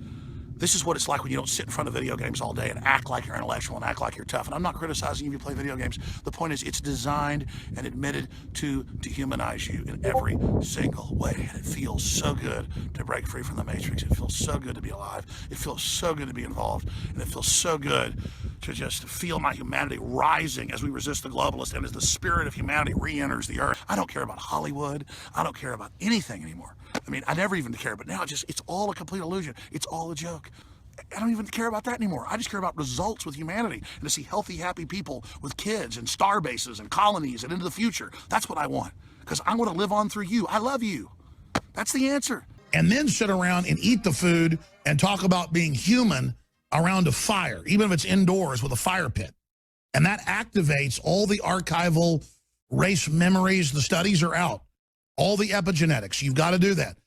This is what it's like when you don't sit in front of video games all day and act like you're intellectual and act like you're tough. And I'm not criticizing if you play video games. The point is, it's designed and admitted to dehumanize you in every single way. And it feels so good to break free from the matrix. It feels so good to be alive. It feels so good to be involved. And it feels so good to just feel my humanity rising as we resist the globalists and as the spirit of humanity re-enters the earth. I don't care about Hollywood. I don't care about anything anymore. I mean, I never even cared, but now it's all a complete illusion. It's all a joke. I don't even care about that anymore. I just care about results with humanity and to see healthy, happy people with kids and star bases and colonies and into the future. That's what I want, because I want to live on through you. I love you. That's the answer. And then sit around and eat the food and talk about being human around a fire, even if it's indoors with a fire pit. And that activates all the archival race memories. The studies are out. All the epigenetics. You've got to do that.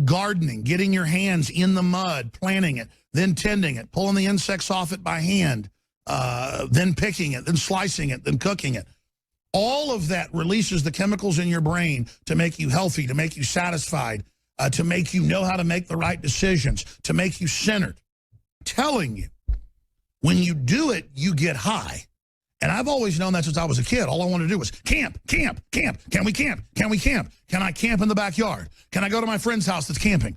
Gardening, getting your hands in the mud, planting it, then tending it, pulling the insects off it by hand, then picking it, then slicing it, then cooking it. All of that releases the chemicals in your brain to make you healthy, to make you satisfied, to make you know how to make the right decisions, to make you centered. I'm telling you, when you do it, you get high. And I've always known that since I was a kid. All I wanted to do was camp, camp, camp. Can we camp? Can we camp? Can I camp in the backyard? Can I go to my friend's house that's camping?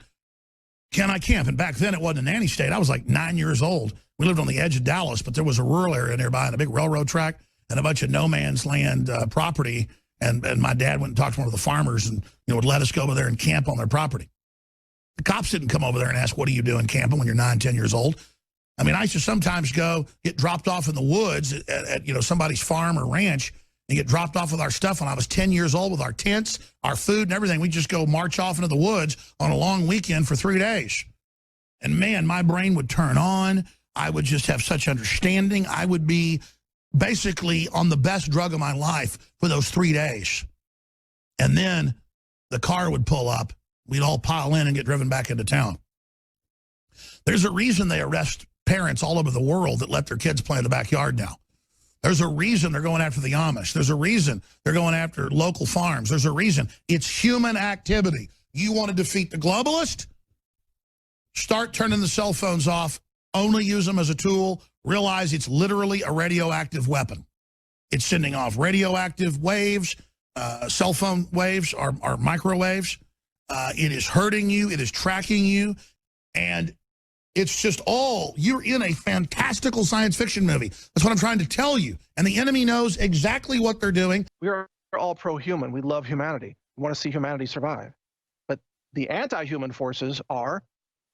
Can I camp? And back then it wasn't a nanny state. I was like 9 years old. We lived on the edge of Dallas, but there was a rural area nearby and a big railroad track and a bunch of no man's land property. And my dad went and talked to one of the farmers and would let us go over there and camp on their property. The cops didn't come over there and ask, what are you doing camping when you're 9, 10 years old? I mean, I used to sometimes go get dropped off in the woods at somebody's farm or ranch and get dropped off with our stuff when I was 10 years old with our tents, our food and everything. We'd just go march off into the woods on a long weekend for 3 days. And man, my brain would turn on. I would just have such understanding. I would be basically on the best drug of my life for those 3 days. And then the car would pull up. We'd all pile in and get driven back into town. There's a reason they arrest parents all over the world that let their kids play in the backyard now. There's a reason they're going after the Amish. There's a reason they're going after local farms. There's a reason. It's human activity. You want to defeat the globalist? Start turning the cell phones off. Only use them as a tool. Realize it's literally a radioactive weapon. It's sending off radioactive waves cell phone waves, our microwaves. It is hurting you. It is tracking you. And it's just you're in a fantastical science fiction movie. That's what I'm trying to tell you. And the enemy knows exactly what they're doing. We are all pro-human. We love humanity. We want to see humanity survive. But the anti-human forces are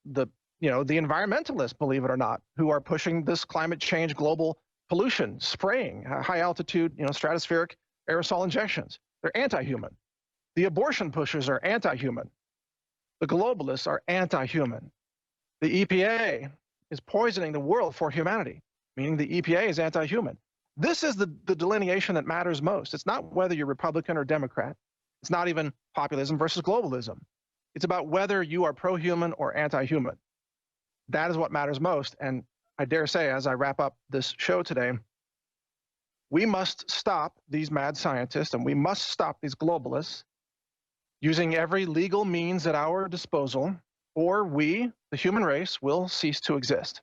the environmentalists, believe it or not, who are pushing this climate change, global pollution, spraying, high altitude, stratospheric aerosol injections. They're anti-human. The abortion pushers are anti-human. The globalists are anti-human. The EPA is poisoning the world for humanity, meaning the EPA is anti-human. This is the delineation that matters most. It's not whether you're Republican or Democrat. It's not even populism versus globalism. It's about whether you are pro-human or anti-human. That is what matters most. And I dare say, as I wrap up this show today, we must stop these mad scientists and we must stop these globalists using every legal means at our disposal, or we, the human race, will cease to exist.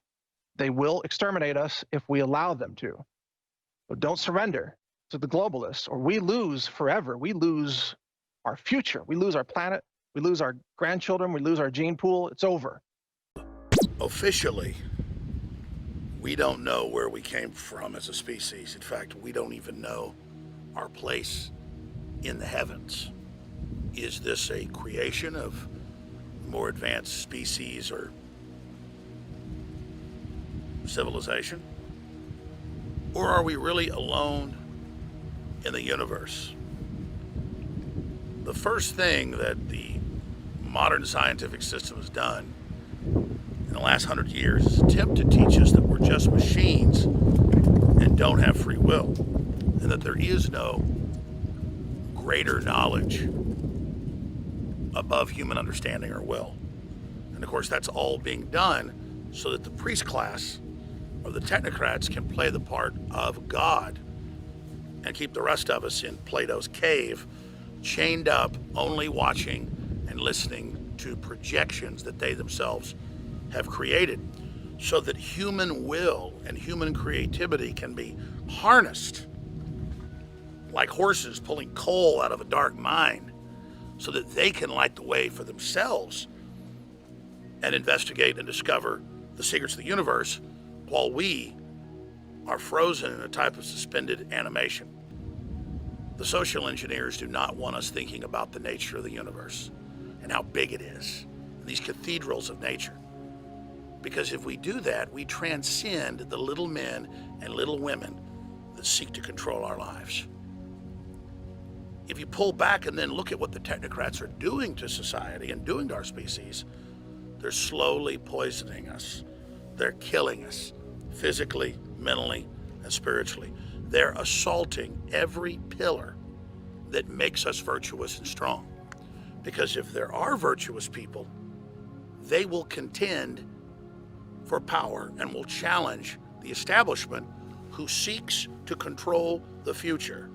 They will exterminate us if we allow them to. But don't surrender to the globalists, or we lose forever. We lose our future. We lose our planet. We lose our grandchildren. We lose our gene pool. It's over. Officially, we don't know where we came from as a species. In fact, we don't even know our place in the heavens. Is this a creation of more advanced species or civilization? Or are we really alone in the universe? The first thing that the modern scientific system has done in the last 100 years is attempt to teach us that we're just machines and don't have free will, and that there is no greater knowledge above human understanding or will. And of course, that's all being done so that the priest class or the technocrats can play the part of God and keep the rest of us in Plato's cave, chained up, only watching and listening to projections that they themselves have created, so that human will and human creativity can be harnessed like horses pulling coal out of a dark mine, so that they can light the way for themselves and investigate and discover the secrets of the universe, while we are frozen in a type of suspended animation. The social engineers do not want us thinking about the nature of the universe and how big it is, these cathedrals of nature. Because if we do that, we transcend the little men and little women that seek to control our lives. If you pull back and then look at what the technocrats are doing to society and doing to our species, they're slowly poisoning us. They're killing us physically, mentally, and spiritually. They're assaulting every pillar that makes us virtuous and strong. Because if there are virtuous people, they will contend for power and will challenge the establishment who seeks to control the future,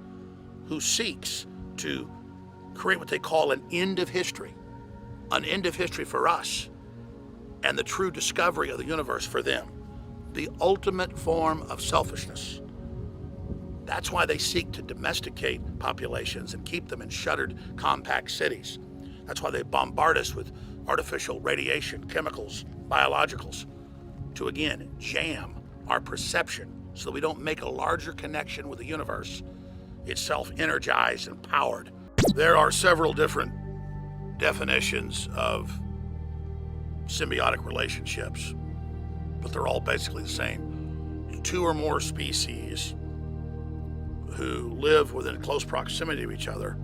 who seeks to create what they call an end of history for us, and the true discovery of the universe for them, the ultimate form of selfishness. That's why they seek to domesticate populations and keep them in shuttered, compact cities. That's why they bombard us with artificial radiation, chemicals, biologicals, to again jam our perception so that we don't make a larger connection with the universe, itself energized and powered. There are several different definitions of symbiotic relationships, but they're all basically the same. Two or more species who live within close proximity of each other,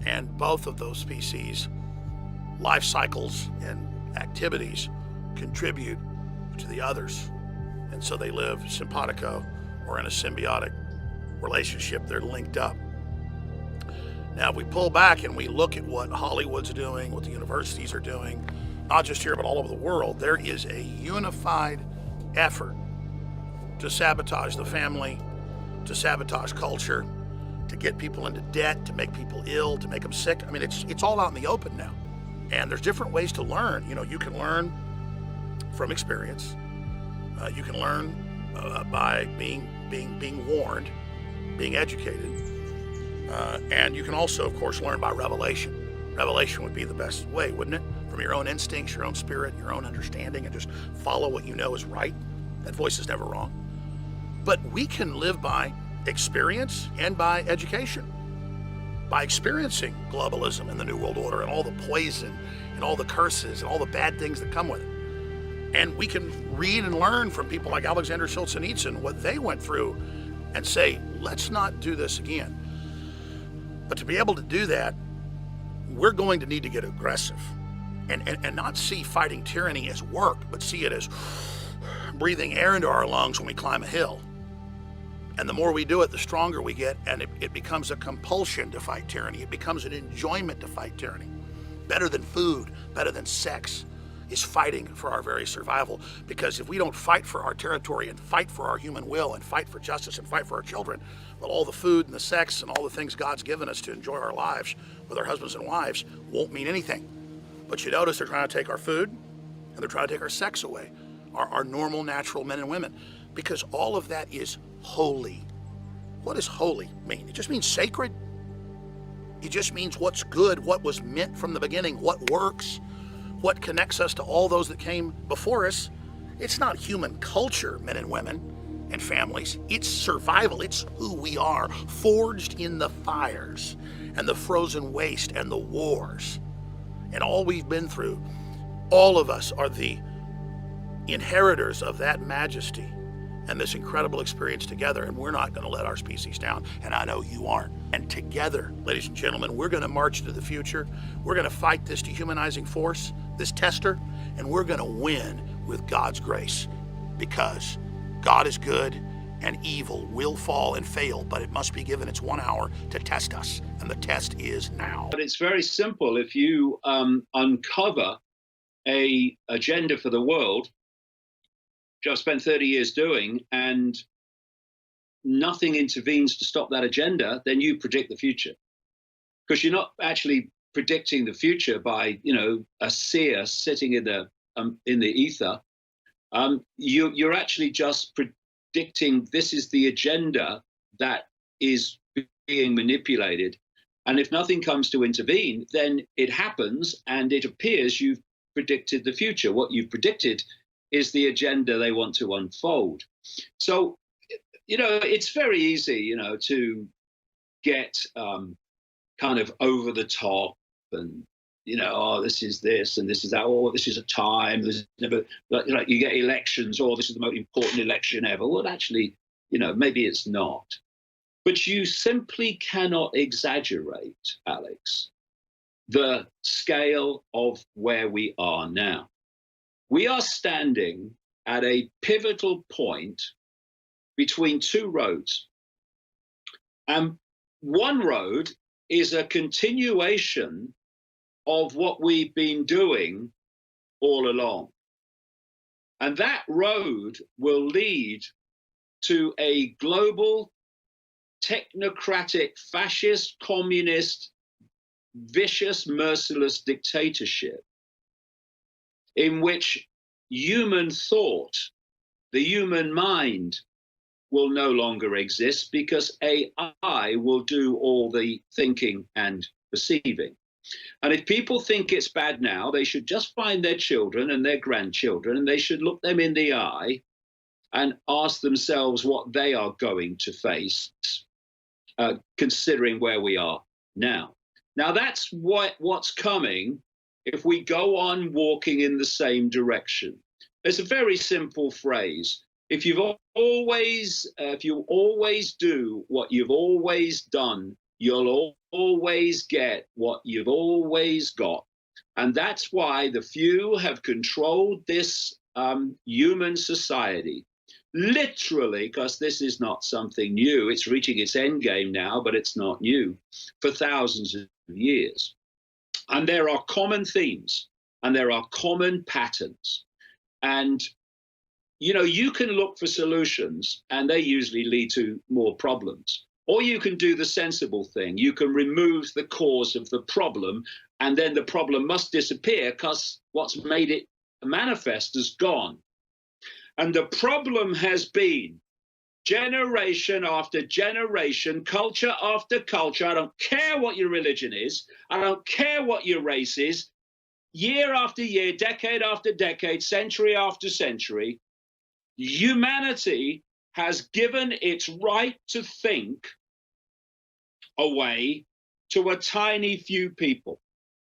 and both of those species' life cycles and activities contribute to the others. And so they live simpatico, or in a symbiotic relationship. They're linked up. Now, if we pull back and we look at what Hollywood's doing, what the universities are doing, not just here, but all over the world, there is a unified effort to sabotage the family, to sabotage culture, to get people into debt, to make people ill, to make them sick. I mean, it's all out in the open now. And there's different ways to learn. You know, you can learn from experience. You can learn by being warned, being educated. And you can also, of course, learn by revelation. Revelation would be the best way, wouldn't it? From your own instincts, your own spirit, your own understanding, and just follow what you know is right. That voice is never wrong. But we can live by experience and by education. By experiencing globalism and the New World Order and all the poison and all the curses and all the bad things that come with it. And we can read and learn from people like Alexander Solzhenitsyn what they went through and say, let's not do this again. But to be able to do that, we're going to need to get aggressive and not see fighting tyranny as work, but see it as breathing air into our lungs when we climb a hill. And the more we do it, the stronger we get, and it becomes a compulsion to fight tyranny. It becomes an enjoyment to fight tyranny. Better than food, better than sex, is fighting for our very survival. Because if we don't fight for our territory and fight for our human will and fight for justice and fight for our children, well, all the food and the sex and all the things God's given us to enjoy our lives with our husbands and wives won't mean anything. But you notice they're trying to take our food and they're trying to take our sex away, our normal, natural men and women, because all of that is holy. What does holy mean? It just means sacred. It just means what's good, what was meant from the beginning, what works, what connects us to all those that came before us. It's not human culture, men and women and families. It's survival. It's who we are, forged in the fires and the frozen waste and the wars and all we've been through. All of us are the inheritors of that majesty and this incredible experience together, and we're not going to let our species down, and I know you aren't. And together, ladies and gentlemen, we're going to march into the future. We're going to fight this dehumanizing force, this tester, and we're going to win with God's grace, because God is good and evil will fall and fail, but it must be given its 1 hour to test us, and the test is now. But it's very simple. If you uncover a agenda for the world, which I've spent 30 years doing, and nothing intervenes to stop that agenda, then you predict the future. Because you're not actually predicting the future by, a seer sitting in the ether. You're actually just predicting this is the agenda that is being manipulated. And if nothing comes to intervene, then it happens, and it appears you've predicted the future. What you've predicted is the agenda they want to unfold. So, it's very easy, to get kind of over the top and, this is this and this is that, or this is a time, there's never, you get elections, or this is the most important election ever. Well, actually, maybe it's not. But you simply cannot exaggerate, Alex, the scale of where we are now. We are standing at a pivotal point between two roads. And one road is a continuation of what we've been doing all along. And that road will lead to a global, technocratic, fascist, communist, vicious, merciless dictatorship, in which human thought, the human mind, will no longer exist, because AI will do all the thinking and perceiving. And if people think it's bad now, they should just find their children and their grandchildren, and they should look them in the eye and ask themselves what they are going to face, considering where we are now. Now, that's what's coming if we go on walking in the same direction. It's a very simple phrase. If you always do what you've always done, you'll always get what you've always got. And that's why the few have controlled this human society. Literally, because this is not something new. It's reaching its end game now, but it's not new, for thousands of years. And there are common themes, and there are common patterns. And, you can look for solutions, and they usually lead to more problems. Or you can do the sensible thing. You can remove the cause of the problem, and then the problem must disappear because what's made it manifest is gone. And the problem has been generation after generation, culture after culture. I don't care what your religion is. I don't care what your race is. Year after year, decade after decade, century after century, humanity has given its right to think away to a tiny few people.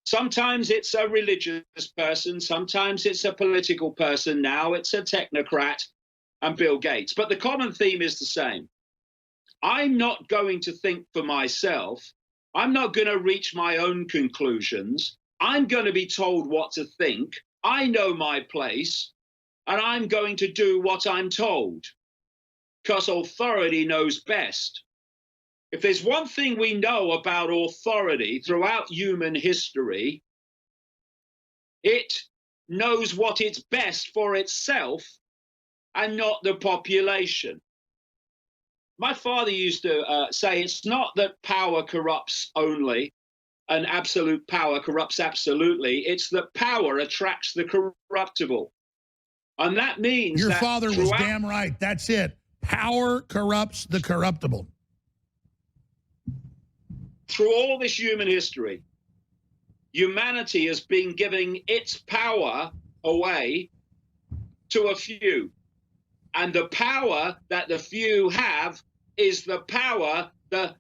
Sometimes it's a religious person, sometimes it's a political person, now it's a technocrat and Bill Gates. But the common theme is the same. I'm not going to think for myself. I'm not going to reach my own conclusions. I'm going to be told what to think. I know my place, and I'm going to do what I'm told, because authority knows best. If there's one thing we know about authority throughout human history, it knows what is best for itself and not the population. My father used to say it's not that power corrupts only and absolute power corrupts absolutely. It's that power attracts the corruptible. And that means your that father was damn right. That's it. Power corrupts the corruptible. Through all this human history, humanity has been giving its power away to a few. And the power that the few have is the power the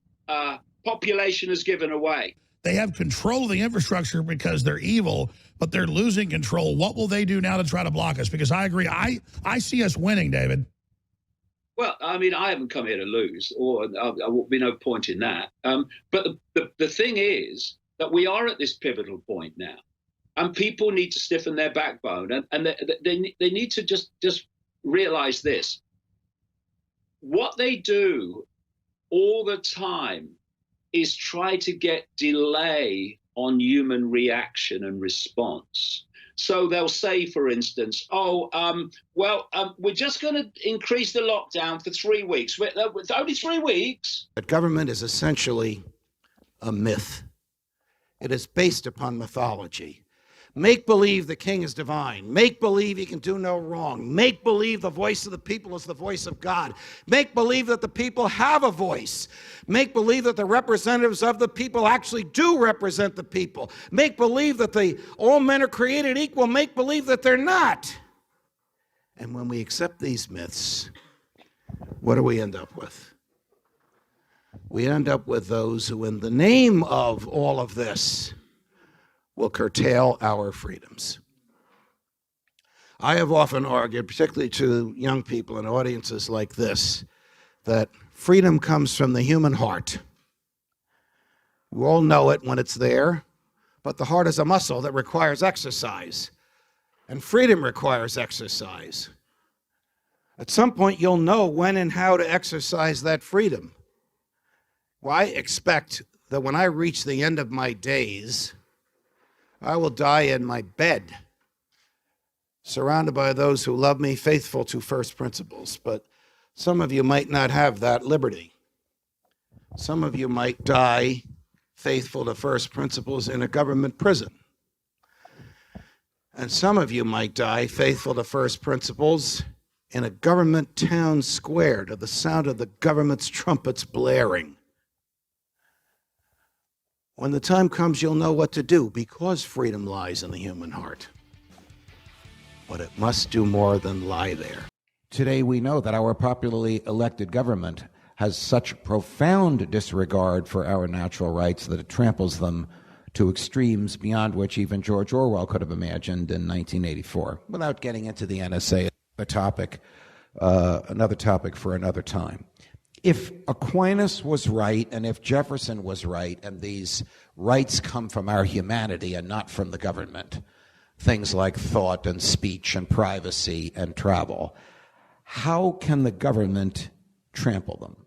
population has given away. They have control of the infrastructure because they're evil, but they're losing control. What will they do now to try to block us? Because I agree. I see us winning, David. Well, I mean, I haven't come here to lose, or there will be no point in that. But the thing is that we are at this pivotal point now, and people need to stiffen their backbone, and they need to just realize this. What they do all the time is try to get delay on human reaction and response. So they'll say, for instance, we're just going to increase the lockdown for 3 weeks. It's only 3 weeks. But government is essentially a myth. It is based upon mythology. Make believe the king is divine. Make believe he can do no wrong. Make believe the voice of the people is the voice of God. Make believe that the people have a voice. Make believe that the representatives of the people actually do represent the people. Make believe that all men are created equal. Make believe that they're not. And when we accept these myths, what do we end up with? We end up with those who, in the name of all of this, will curtail our freedoms. I have often argued, particularly to young people in audiences like this, that freedom comes from the human heart. We all know it when it's there, but the heart is a muscle that requires exercise, and freedom requires exercise. At some point, you'll know when and how to exercise that freedom. Well, I expect that when I reach the end of my days, I will die in my bed, surrounded by those who love me, faithful to first principles. But some of you might not have that liberty. Some of you might die faithful to first principles in a government prison. And some of you might die faithful to first principles in a government town square to the sound of the government's trumpets blaring. When the time comes, you'll know what to do, because freedom lies in the human heart. But it must do more than lie there. Today we know that our popularly elected government has such profound disregard for our natural rights that it tramples them to extremes beyond which even George Orwell could have imagined in 1984. Without getting into the NSA, another topic for another time. If Aquinas was right, and if Jefferson was right, and these rights come from our humanity and not from the government, things like thought and speech and privacy and travel, how can the government trample them?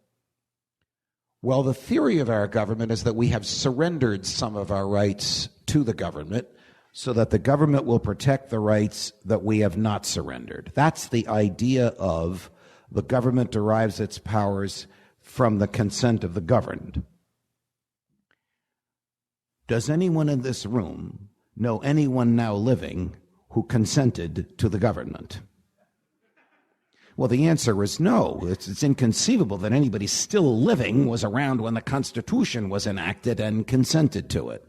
Well, the theory of our government is that we have surrendered some of our rights to the government so that the government will protect the rights that we have not surrendered. That's the idea of the government derives its powers from the consent of the governed. Does anyone in this room know anyone now living who consented to the government? Well, the answer is no. It's inconceivable that anybody still living was around when the Constitution was enacted and consented to it.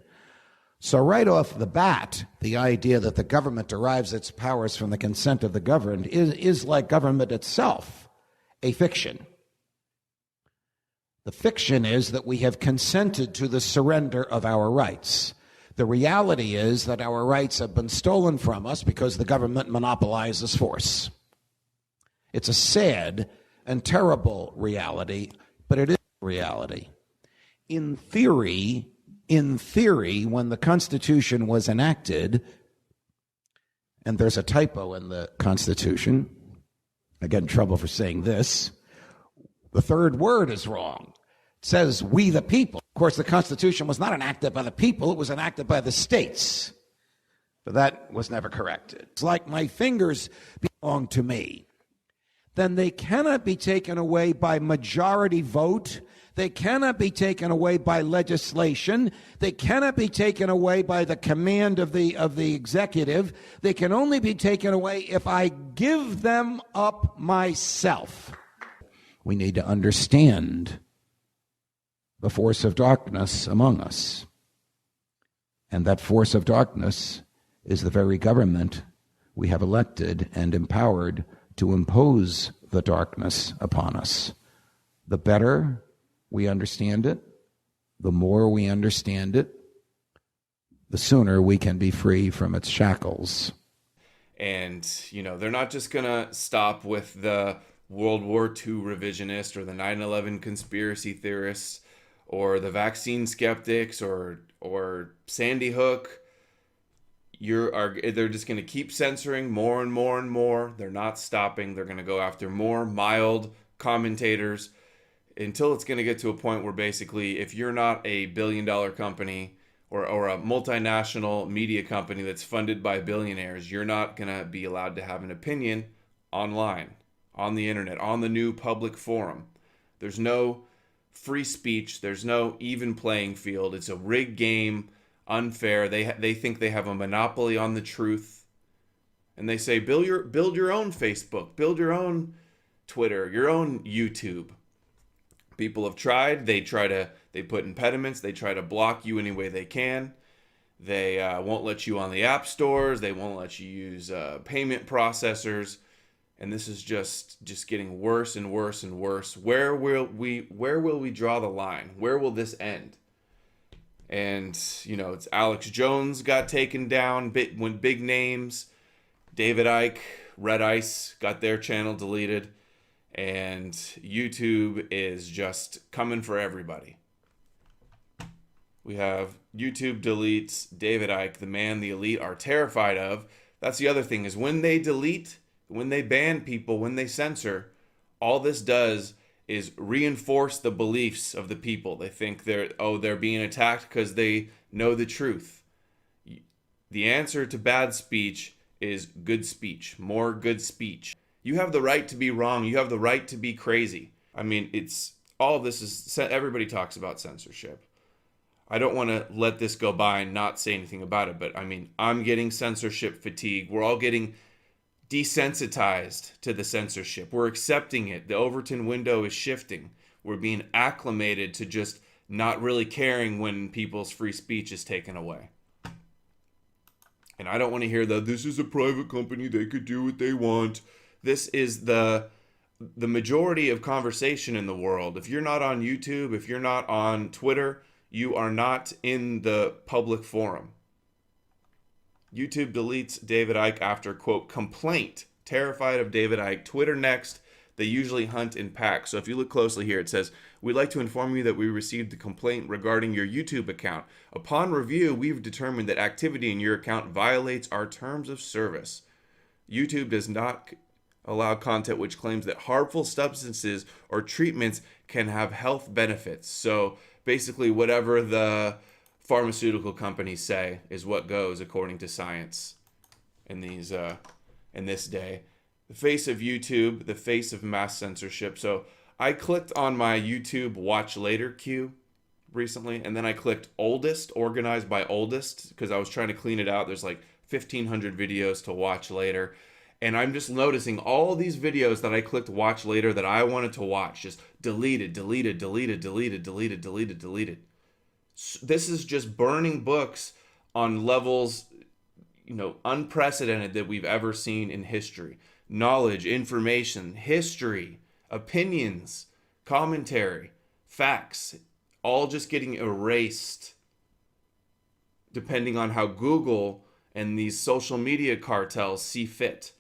So right off the bat, the idea that the government derives its powers from the consent of the governed is like government itself, a fiction. The fiction is that we have consented to the surrender of our rights. The reality is that our rights have been stolen from us because the government monopolizes force. It's a sad and terrible reality, but it is reality. In theory, when the Constitution was enacted, and there's a typo in the Constitution, I get in trouble for saying this, the third word is wrong. It says, we the people. Of course, the Constitution was not enacted by the people, it was enacted by the states. But that was never corrected. It's like my fingers belong to me. Then they cannot be taken away by majority vote. They cannot be taken away by legislation. They cannot be taken away by the command of the executive. They can only be taken away if I give them up myself. We need to understand the force of darkness among us. And that force of darkness is the very government we have elected and empowered to impose the darkness upon us. The better we understand it, the more we understand it, the sooner we can be free from its shackles. And, they're not just going to stop with the World War II revisionist or the 9/11 conspiracy theorists or the vaccine skeptics or Sandy Hook. They're just going to keep censoring more and more and more. They're not stopping. They're going to go after more mild commentators until it's going to get to a point where basically if you're not a billion-dollar company or a multinational media company that's funded by billionaires, you're not going to be allowed to have an opinion online, on the internet, on the new public forum. There's no free speech. There's no even playing field. It's a rigged game, unfair. They think they have a monopoly on the truth. And they say, build your own Facebook, build your own Twitter, your own YouTube. People have tried. They put impediments. They try to block you any way they can. They won't let you on the app stores. They won't let you use payment processors. And this is just getting worse and worse and worse. Where will we draw the line? Where will this end? And, it's Alex Jones got taken down when big names. David Icke, Red Ice got their channel deleted. And YouTube is just coming for everybody. We have YouTube deletes David Icke, the man the elite are terrified of. That's the other thing, is when they delete, when they ban people, when they censor, all this does is reinforce the beliefs of the people. They think they're being attacked because they know the truth. The answer to bad speech is good speech, more good speech. You have the right to be wrong. You have the right to be crazy. I mean, everybody talks about censorship. I don't want to let this go by and not say anything about it, but I mean, I'm getting censorship fatigue. We're all getting desensitized to the censorship. We're accepting it. The Overton window is shifting. We're being acclimated to just not really caring when people's free speech is taken away. And I don't want to hear that this is a private company, they could do what they want. This is the majority of conversation in the world. If you're not on YouTube, if you're not on Twitter, you are not in the public forum. YouTube deletes David Icke after, quote, complaint. Terrified of David Icke. Twitter next. They usually hunt in packs. So if you look closely here, it says, we'd like to inform you that we received a complaint regarding your YouTube account. Upon review, we've determined that activity in your account violates our terms of service. YouTube does not allow content which claims that harmful substances or treatments can have health benefits. So basically whatever the pharmaceutical companies say is what goes according to science in this day. The face of YouTube, the face of mass censorship. So I clicked on my YouTube watch later queue recently, and then I clicked oldest, organized by oldest, because I was trying to clean it out. There's like 1,500 videos to watch later. And I'm just noticing all these videos that I clicked watch later that I wanted to watch, just deleted, deleted, deleted, deleted, deleted, deleted, deleted. This is just burning books on levels, you know, unprecedented that we've ever seen in history. Knowledge, information, history, opinions, commentary, facts, all just getting erased depending on how Google and these social media cartels see fit.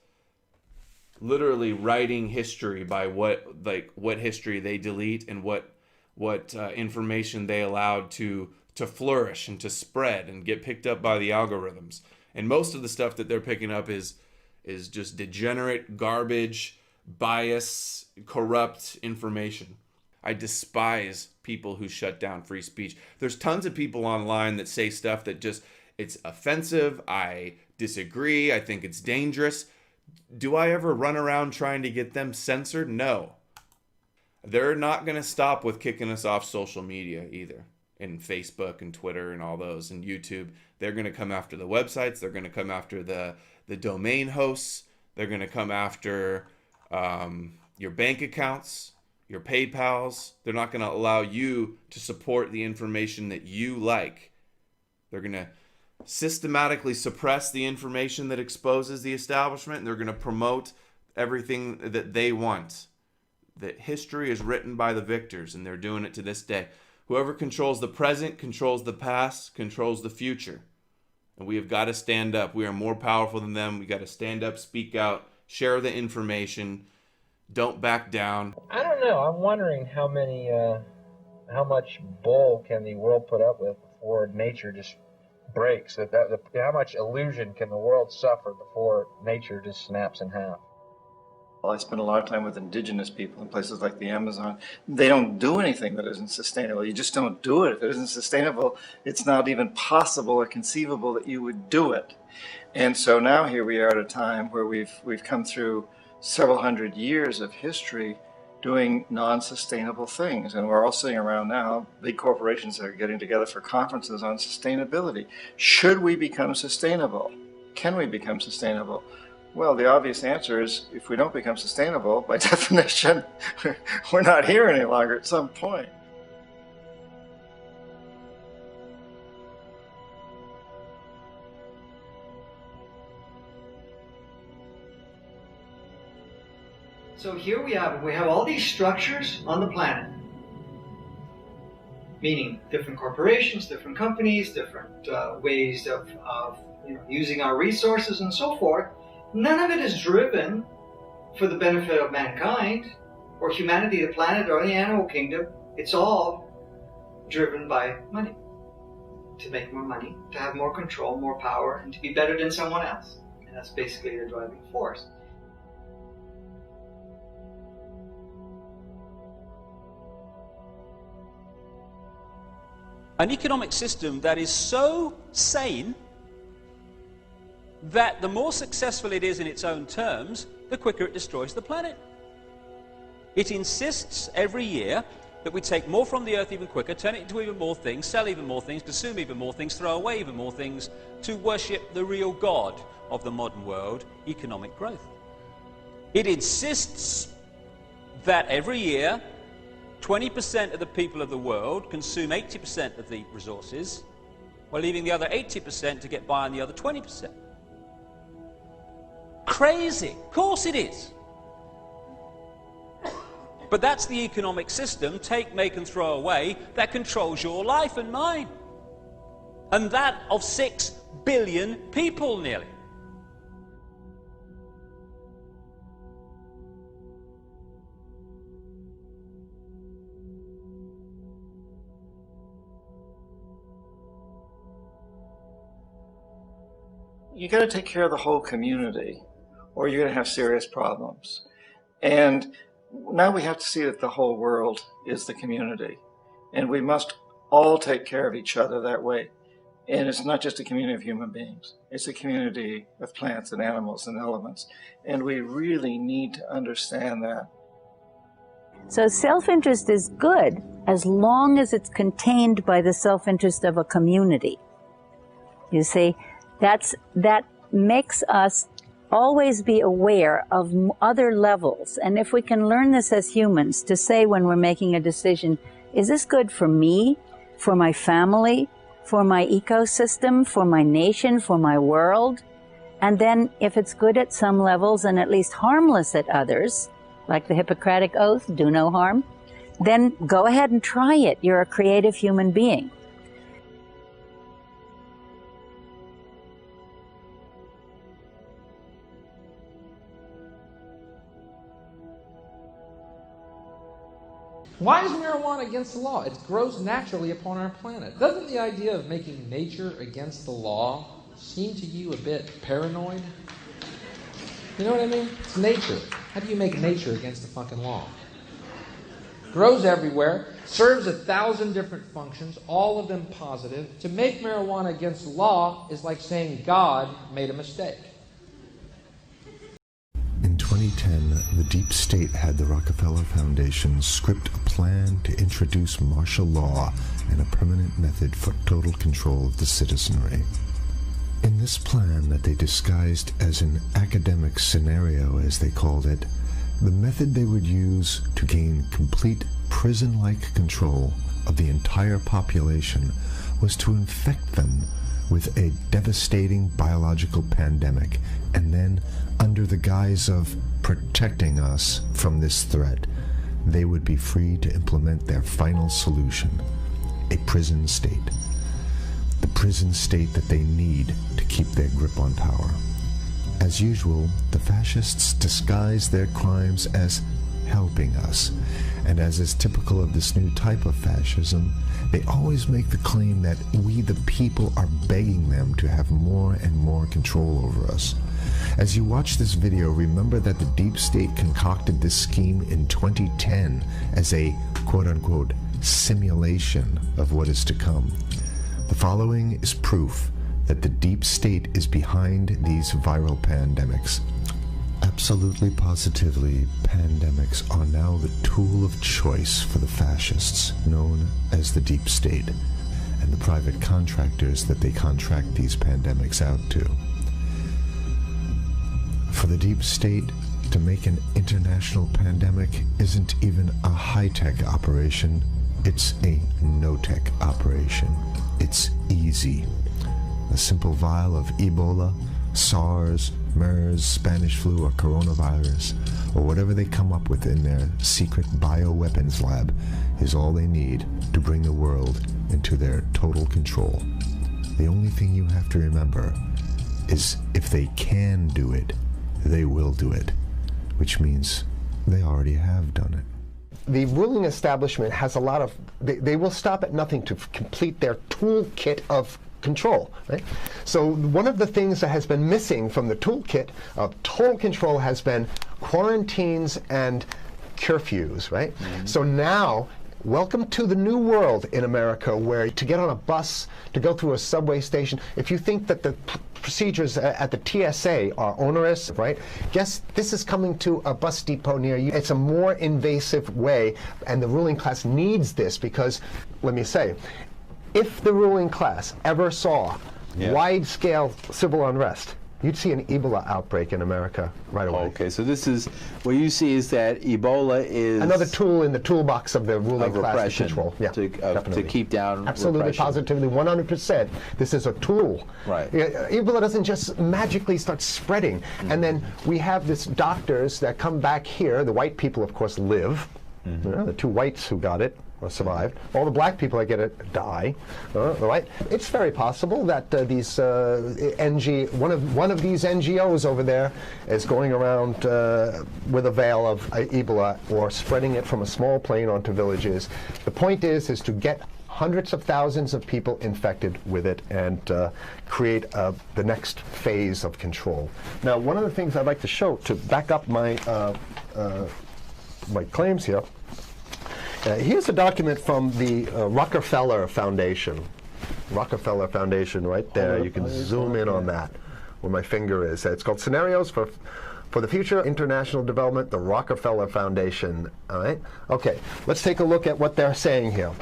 Literally writing history by what history they delete and what information they allowed to flourish and to spread and get picked up by the algorithms. And most of the stuff that they're picking up is just degenerate, garbage, bias, corrupt information. I despise people who shut down free speech. There's tons of people online that say stuff that just, it's offensive. I disagree. I think it's dangerous. Do I ever run around trying to get them censored? No. They're not going to stop with kicking us off social media either. And Facebook and Twitter and all those and YouTube. They're going to come after the websites. They're going to come after the domain hosts. They're going to come after your bank accounts, your PayPals. They're not going to allow you to support the information that you like. They're going to systematically suppress the information that exposes the establishment, and they're going to promote everything that they want. That history is written by the victors, and they're doing it to this day. Whoever controls the present, controls the past, controls the future. And we have got to stand up. We are more powerful than them. We got to stand up, speak out, share the information. Don't back down. I don't know. I'm wondering how much bull can the world put up with before nature just breaks? How much illusion can the world suffer before nature just snaps in half? Well, I spend a lot of time with indigenous people in places like the Amazon. They don't do anything that isn't sustainable. You just don't do it. If it isn't sustainable, it's not even possible or conceivable that you would do it. And so now here we are at a time where we've come through several hundred years of history doing non-sustainable things. And we're all sitting around now, big corporations are getting together for conferences on sustainability. Should we become sustainable? Can we become sustainable? Well, the obvious answer is if we don't become sustainable, by definition, we're not here any longer at some point. So here we have all these structures on the planet, meaning different corporations, different companies, different ways of using our resources and so forth. None of it is driven for the benefit of mankind or humanity, the planet, or the animal kingdom. It's all driven by money. To make more money, to have more control, more power, and to be better than someone else. And that's basically the driving force. An economic system that is so sane that the more successful it is in its own terms, the quicker it destroys the planet. It insists every year that we take more from the earth even quicker, turn it into even more things, sell even more things, consume even more things, throw away even more things, to worship the real God of the modern world, economic growth. It insists that every year 20% of the people of the world consume 80% of the resources, while leaving the other 80% to get by on the other 20%. Crazy. Of course it is. But that's the economic system, take, make and throw away, that controls your life and mine. And that of 6 billion people nearly. You got to take care of the whole community, or you're going to have serious problems. And now we have to see that the whole world is the community, and we must all take care of each other that way. And it's not just a community of human beings, it's a community of plants and animals and elements, and we really need to understand that. So self-interest is good as long as it's contained by the self-interest of a community. You see, that makes us always be aware of other levels. And if we can learn this as humans, to say when we're making a decision, is this good for me, for my family, for my ecosystem, for my nation, for my world? And then if it's good at some levels and at least harmless at others, like the Hippocratic Oath, do no harm, then go ahead and try it. You're a creative human being. Why is marijuana against the law? It grows naturally upon our planet. Doesn't the idea of making nature against the law seem to you a bit paranoid? You know what I mean? It's nature. How do you make nature against the fucking law? Grows everywhere, serves 1,000 different functions, all of them positive. To make marijuana against the law is like saying God made a mistake. In 2010, the deep state had the Rockefeller Foundation script a plan to introduce martial law and a permanent method for total control of the citizenry. In this plan that they disguised as an academic scenario, as they called it, the method they would use to gain complete prison-like control of the entire population was to infect them with a devastating biological pandemic, and then, under the guise of protecting us from this threat, they would be free to implement their final solution, a prison state. The prison state that they need to keep their grip on power. As usual, the fascists disguise their crimes as helping us, and as is typical of this new type of fascism, they always make the claim that we the people are begging them to have more and more control over us. As you watch this video, remember that the deep state concocted this scheme in 2010 as a quote-unquote simulation of what is to come. The following is proof that the deep state is behind these viral pandemics. Absolutely positively, pandemics are now the tool of choice for the fascists, known as the deep state, and the private contractors that they contract these pandemics out to. For the deep state, to make an international pandemic isn't even a high-tech operation, it's a no-tech operation. It's easy. A simple vial of Ebola, SARS, MERS, Spanish flu, or coronavirus, or whatever they come up with in their secret bioweapons lab, is all they need to bring the world into their total control. The only thing you have to remember is if they can do it, they will do it, which means they already have done it. The ruling establishment has a lot of, they will stop at nothing to complete their toolkit of control, right? So one of the things that has been missing from the toolkit of total control has been quarantines and curfews, right? Mm-hmm. So now, welcome to the new world in America, where to get on a bus, to go through a subway station, if you think that the procedures at the TSA are onerous, right? Guess this is coming to a bus depot near you. It's a more invasive way, and the ruling class needs this because, let me say, if the ruling class ever saw wide-scale civil unrest, you'd see an Ebola outbreak in America right away. Okay, so this is, what you see is that Ebola is another tool in the toolbox of the ruling class to control. Yeah, to keep down absolutely, repression. positively, 100%. This is a tool. Right. Ebola doesn't just magically start spreading. Mm-hmm. And then we have this doctors that come back here. The white people, of course, live. Mm-hmm. You know, the two whites who got it or survived. All the black people that get it die. Right? It's very possible that these one of these NGOs over there is going around with a veil of Ebola or spreading it from a small plane onto villages. The point is to get hundreds of thousands of people infected with it and create the next phase of control. Now, one of the things I'd like to show to back up my my claims here. Here's a document from the Rockefeller Foundation. Rockefeller Foundation, right there. You can zoom in on that, where my finger is. It's called Scenarios for the Future International Development, the Rockefeller Foundation. All right. Okay. Let's take a look at what they're saying here.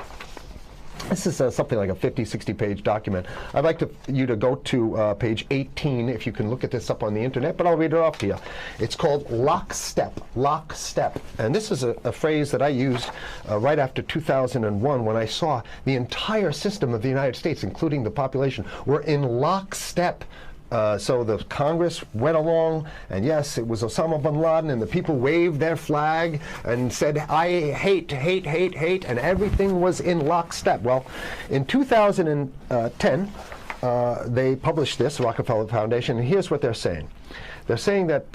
This is something like a 50, 60-page document. I'd like you to go to page 18, if you can look at this up on the internet, but I'll read it off to you. It's called lockstep, lockstep. And this is a phrase that I used right after 2001 when I saw the entire system of the United States, including the population, were in lockstep. So the Congress went along, and yes, it was Osama bin Laden, and the people waved their flag and said, I hate, hate, hate, hate, and everything was in lockstep. Well, in 2010, they published this, Rockefeller Foundation, and here's what they're saying. They're saying that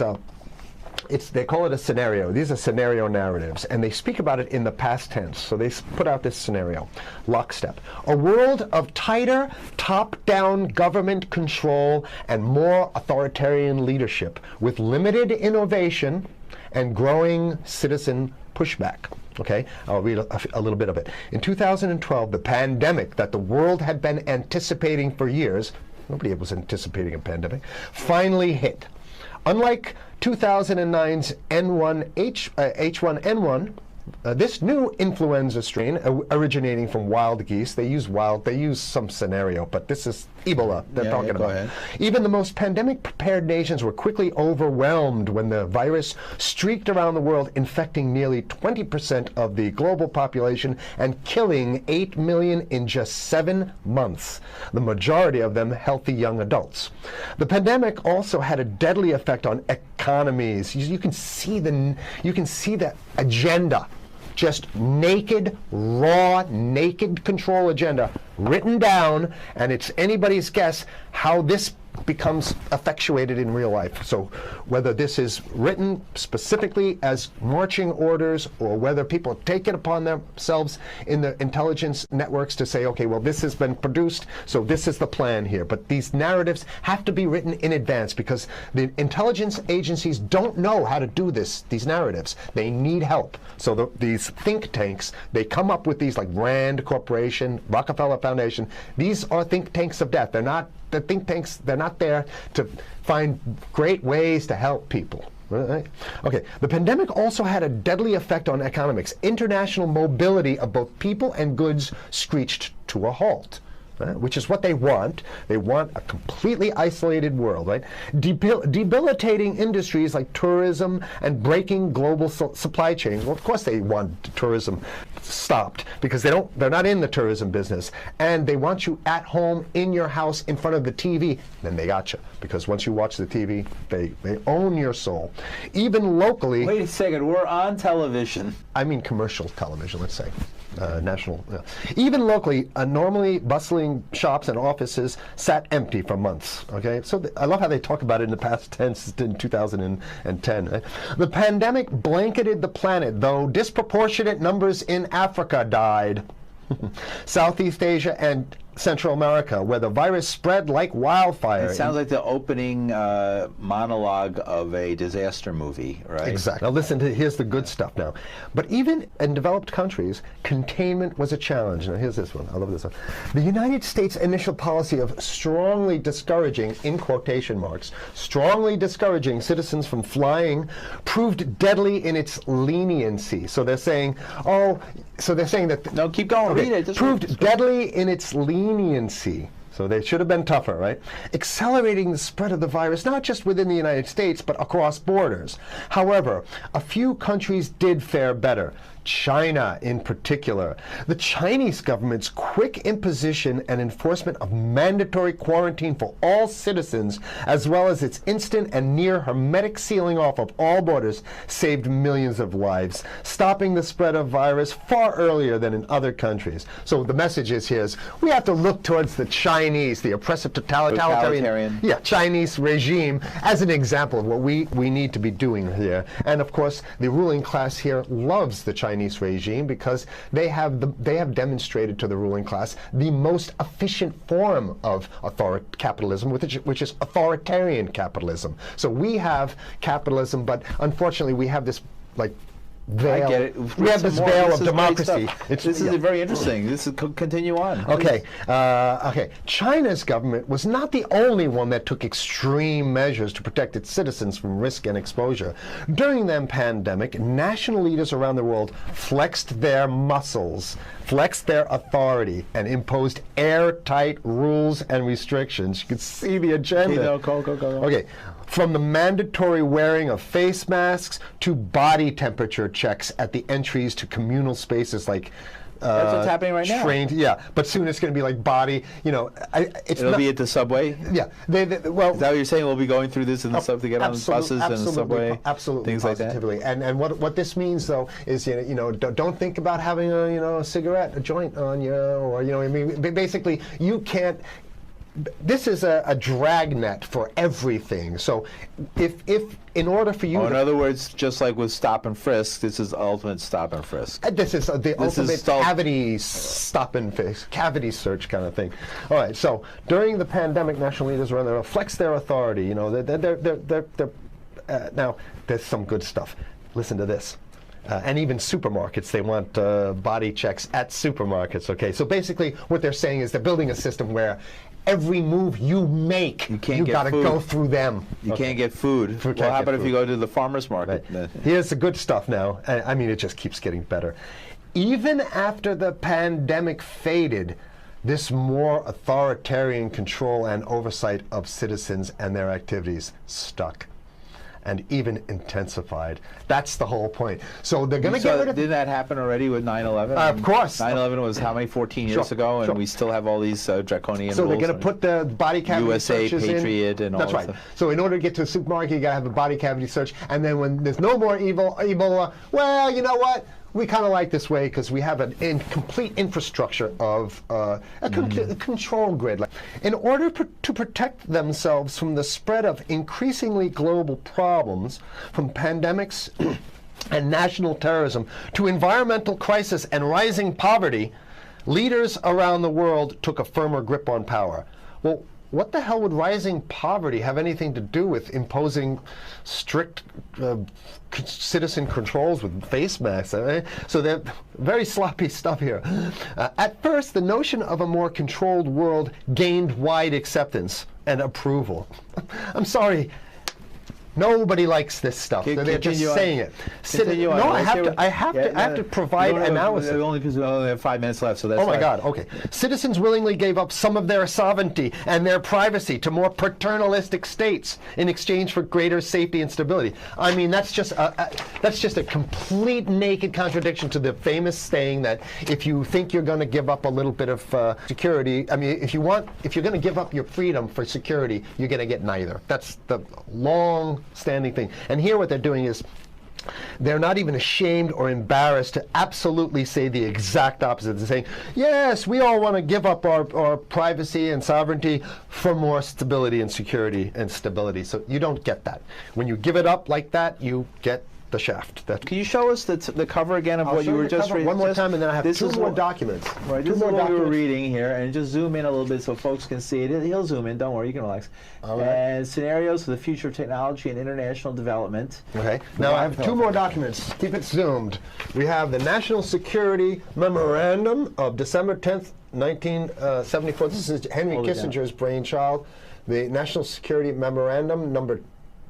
they call it a scenario. These are scenario narratives, and they speak about it in the past tense. So they put out this scenario, lockstep. A world of tighter, top-down government control and more authoritarian leadership with limited innovation and growing citizen pushback. Okay, I'll read a little bit of it. In 2012, the pandemic that the world had been anticipating for years, nobody was anticipating a pandemic, finally hit. Unlike 2009's H1N1, this new influenza strain originating from wild geese, they use some scenario, but this is Ebola they're talking about. Ahead. Even the most pandemic-prepared nations were quickly overwhelmed when the virus streaked around the world, infecting nearly 20% of the global population and killing 8 million in just 7 months, the majority of them healthy young adults. The pandemic also had a deadly effect on economies. You can see the agenda. Just naked, raw, naked control agenda written down, and it's anybody's guess how this becomes effectuated in real life. So whether this is written specifically as marching orders or whether people take it upon themselves in the intelligence networks to say, okay, well, this has been produced, so this is the plan here. But these narratives have to be written in advance because the intelligence agencies don't know how to do these narratives. They need help. So these think tanks, they come up with these like Rand Corporation, Rockefeller Foundation. These are think tanks of death. They're not the think tanks, they're not there to find great ways to help people. Right? Okay, the pandemic also had a deadly effect on economics. International mobility of both people and goods screeched to a halt. Which is what they want. They want a completely isolated world, right? Debilitating industries like tourism and breaking global supply chains. Well, of course they want tourism stopped because they're not in the tourism business. And they want you at home in your house in front of the TV. Then they got you. Because once you watch the TV, they own your soul. Even locally. Wait a second, we're on television. I mean commercial television, let's say. National. Even locally, normally bustling shops and offices sat empty for months. Okay, so I love how they talk about it in the past tense in 2010. Right? The pandemic blanketed the planet, though disproportionate numbers in Africa died. Southeast Asia and Central America, where the virus spread like wildfire. It sounds like the opening monologue of a disaster movie, right? Exactly. Now listen here's the good stuff now. But even in developed countries, containment was a challenge. Now here's this one. I love this one. The United States' initial policy of strongly discouraging, in quotation marks, strongly discouraging citizens from flying proved deadly in its leniency. So they're saying, that... No, keep going. Okay, read it. Proved deadly in its leniency. So they should have been tougher, right? Accelerating the spread of the virus, not just within the United States, but across borders. However, a few countries did fare better. China in particular. The Chinese government's quick imposition and enforcement of mandatory quarantine for all citizens, as well as its instant and near hermetic sealing off of all borders, saved millions of lives, stopping the spread of virus far earlier than in other countries. So the message is here is we have to look towards the Chinese, the oppressive totalitarian Chinese regime as an example of what we need to be doing here. And of course, the ruling class here loves the Chinese regime because they have demonstrated to the ruling class the most efficient form of capitalism, which is authoritarian capitalism. So we have capitalism, but unfortunately we have this like veil. I get it. We have this veil of is great democracy. stuff. This is very interesting. This is continue on. Okay. Okay. China's government was not the only one that took extreme measures to protect its citizens from risk and exposure. During the pandemic, national leaders around the world flexed their muscles, flexed their authority, and imposed airtight rules and restrictions. You can see the agenda. Okay, go. Okay. From the mandatory wearing of face masks to body temperature checks at the entries to communal spaces like that's what's happening right now. Yeah, but soon it's going to be like body. You know, it'll be at the subway. Yeah, well, is that what you're saying? We'll be going through this in the subway to get on buses and the subway, things like that. And what this means though is don't think about having a cigarette, a joint on you, or I mean basically you can't. This is a dragnet for everything. So if in order for you in other words, just like with stop and frisk, this is ultimate stop and frisk. This is the ultimate cavity stop and frisk, cavity search kind of thing. All right, so during the pandemic, national leaders around there flex their authority. Now there's some good stuff. Listen to this. And even supermarkets, they want body checks at supermarkets, okay? So basically what they're saying is they're building a system where every move you make, you got to go through them. You can't get food. Well, how about if you go to the farmer's market? Right. Here's the good stuff now. I mean, it just keeps getting better. Even after the pandemic faded, this more authoritarian control and oversight of citizens and their activities stuck. And even intensified. That's the whole point. So they're going to get rid of... Didn't that happen already with 9/11? Of course. 9/11 was how many, 14 years ago, and we still have all these draconian rules. So they're going to put the body cavity USA, searches Patriot, and all that That's right. stuff. So in order to get to a supermarket, you got to have a body cavity search, and then when there's no more Ebola, well, you know what? We kind of like this way because we have a complete infrastructure of a control grid. In order to protect themselves from the spread of increasingly global problems, from pandemics and national terrorism to environmental crisis and rising poverty, leaders around the world took a firmer grip on power. Well, what the hell would rising poverty have anything to do with imposing strict citizen controls with face masks? So they're very sloppy stuff here. At first, the notion of a more controlled world gained wide acceptance and approval. I'm sorry. Nobody likes this stuff. They're just saying it. No, I have to provide analysis. Only because we only have 5 minutes left, so that's Oh my God, okay. Citizens willingly gave up some of their sovereignty and their privacy to more paternalistic states in exchange for greater safety and stability. I mean, that's just a complete naked contradiction to the famous saying that if you think you're going to give up a little bit of security, I mean, if you're going to give up your freedom for security, you're going to get neither. That's the long-standing thing. And here what they're doing is they're not even ashamed or embarrassed to absolutely say the exact opposite. They're saying, yes, we all want to give up our privacy and sovereignty for more stability and security and stability. So you don't get that. When you give it up like that, you get the shaft. Can you show us the cover again of what you were just reading? One more time, and then I have two more documents. Right, this is what we were reading here, and just zoom in a little bit so folks can see it. He'll zoom in, don't worry, you can relax. All right. And scenarios for the future of technology and international development. Okay, now I have two more documents. Keep it zoomed. We have the National Security Memorandum of December 10th, 1974. This is Henry Kissinger's brainchild. The National Security Memorandum number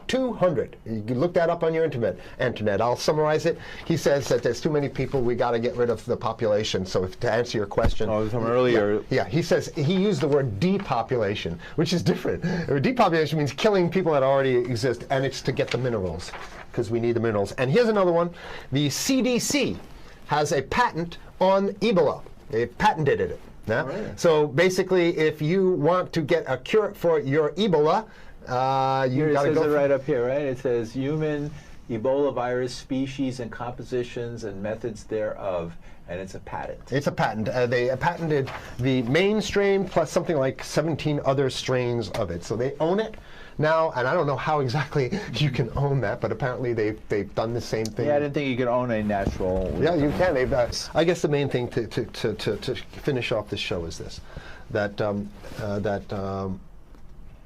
200. You can look that up on your internet. I'll summarize it. He says that there's too many people, we got to get rid of the population. So to answer your question. From earlier. Yeah, he says, he used the word depopulation, which is different. Depopulation means killing people that already exist, and it's to get the minerals, because we need the minerals. And here's another one. The CDC has a patent on Ebola. They patented it. Yeah? Right. So basically, if you want to get a cure for your Ebola, it says it right up here, right? It says human Ebola virus species and compositions and methods thereof, and it's a patent. It's a patent. They patented the main strain plus something like 17 other strains of it. So they own it now, and I don't know how exactly you can own that, but apparently they've done the same thing. Yeah, I didn't think you could own a natural. Yeah, you can. I guess the main thing to finish off this show is this, that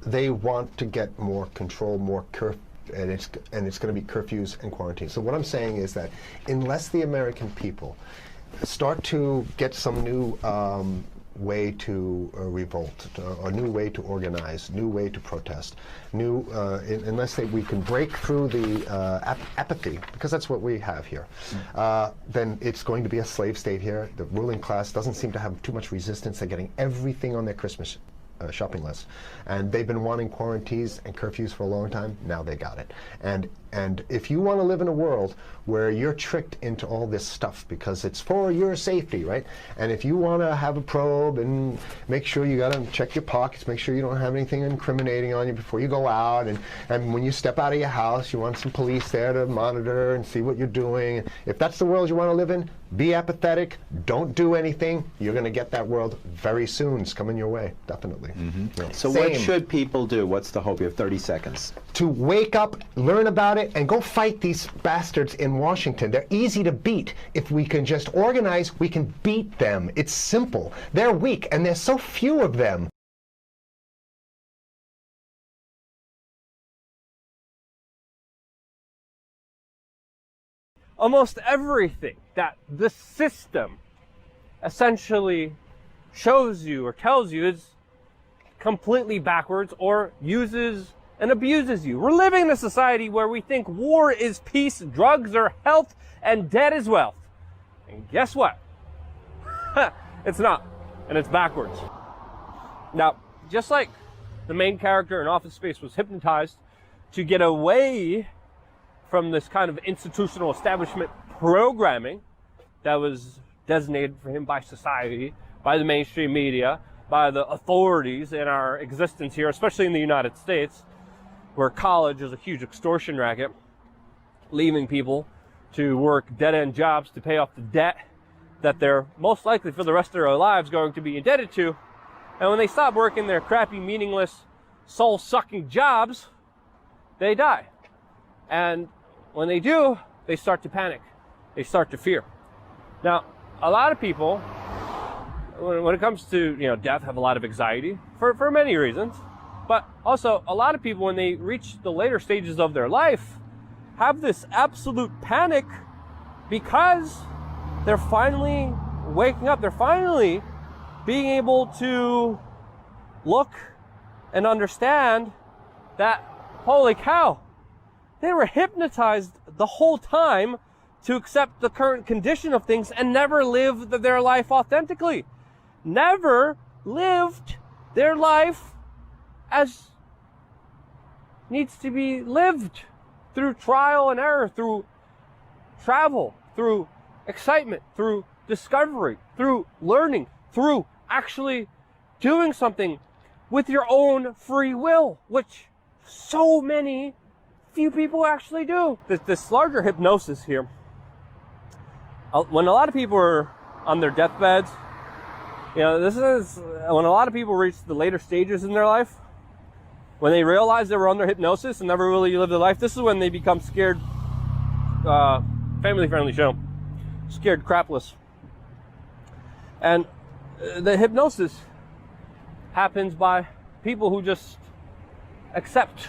they want to get more control, more and it's going to be curfews and quarantines. So what I'm saying is that unless the American people start to get some new way to revolt, a new way to organize, new way to protest, unless we can break through the apathy, because that's what we have here, then it's going to be a slave state here. The ruling class doesn't seem to have too much resistance. They're getting everything on their Christmas shopping list, and they've been wanting quarantines and curfews for a long time. Now they got it. And if you want to live in a world where you're tricked into all this stuff because it's for your safety, right? And if you want to have a probe and make sure you got to check your pockets, make sure you don't have anything incriminating on you before you go out, and when you step out of your house, you want some police there to monitor and see what you're doing. If that's the world you want to live in, be apathetic, don't do anything. You're going to get that world very soon. It's coming your way, definitely. Yeah. So what should people do? What's the hope? You have 30 seconds. To wake up, learn about it, and go fight these bastards in Washington. They're easy to beat. If we can just organize, we can beat them. It's simple. They're weak, and there's so few of them. Almost everything that the system essentially shows you or tells you is completely backwards or uses and abuses you. We're living in a society where we think war is peace, drugs are health, and debt is wealth. And guess what? It's not, and it's backwards. Now, just like the main character in Office Space was hypnotized to get away from this kind of institutional establishment programming that was designated for him by society, by the mainstream media, by the authorities in our existence here, especially in the United States, where college is a huge extortion racket, leaving people to work dead-end jobs to pay off the debt that they're most likely for the rest of their lives going to be indebted to. And when they stop working their crappy, meaningless, soul-sucking jobs, they die. And when they do, they start to panic. They start to fear. Now, a lot of people, when it comes to death, have a lot of anxiety for many reasons. But also, a lot of people, when they reach the later stages of their life, have this absolute panic because they're finally waking up. They're finally being able to look and understand that, holy cow, they were hypnotized the whole time to accept the current condition of things and never lived their life authentically. Never lived their life as needs to be lived, through trial and error, through travel, through excitement, through discovery, through learning, through actually doing something with your own free will, which few people actually do. This larger hypnosis here, when a lot of people are on their deathbeds, this is when a lot of people reach the later stages in their life, when they realize they were under hypnosis and never really lived their life. This is when they become scared, family-friendly show, scared crapless. And the hypnosis happens by people who just accept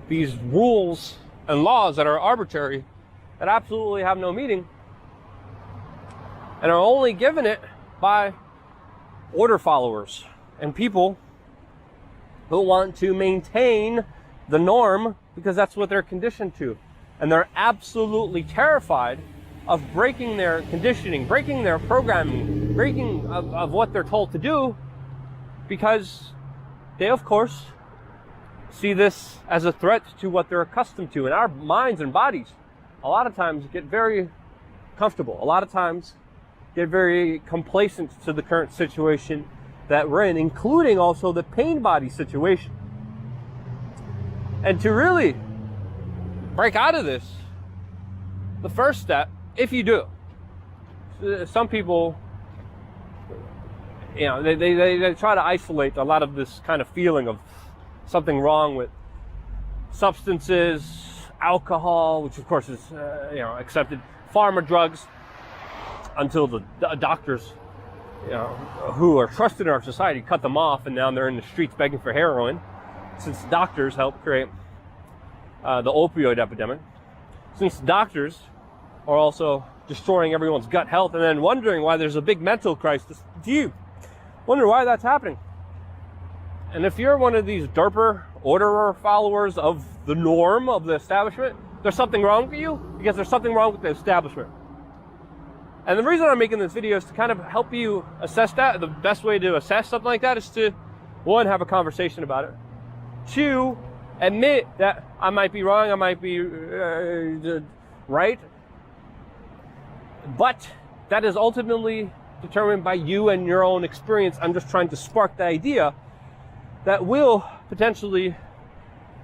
these rules and laws that are arbitrary, that absolutely have no meaning, and are only given it by order followers and people who want to maintain the norm because that's what they're conditioned to. And they're absolutely terrified of breaking their conditioning, breaking their programming, breaking of what they're told to do, because they, of course, see this as a threat to what they're accustomed to. And our minds and bodies, a lot of times, get very comfortable. A lot of times, get very complacent to the current situation that we're in, including also the pain body situation. And to really break out of this, the first step, if you do, some people, they try to isolate a lot of this kind of feeling of something wrong with substances, alcohol, which of course is accepted, pharma drugs, until the doctors, who are trusted in our society, cut them off, and now they're in the streets begging for heroin, since doctors help create the opioid epidemic, since doctors are also destroying everyone's gut health and then wondering why there's a big mental crisis, do you wonder why that's happening? And if you're one of these derper orderer followers of the norm of the establishment, there's something wrong with you, because there's something wrong with the establishment. And the reason I'm making this video is to kind of help you assess that. The best way to assess something like that is to, one, have a conversation about it. Two, admit that I might be wrong, I might be right. But that is ultimately determined by you and your own experience. I'm just trying to spark the idea that will potentially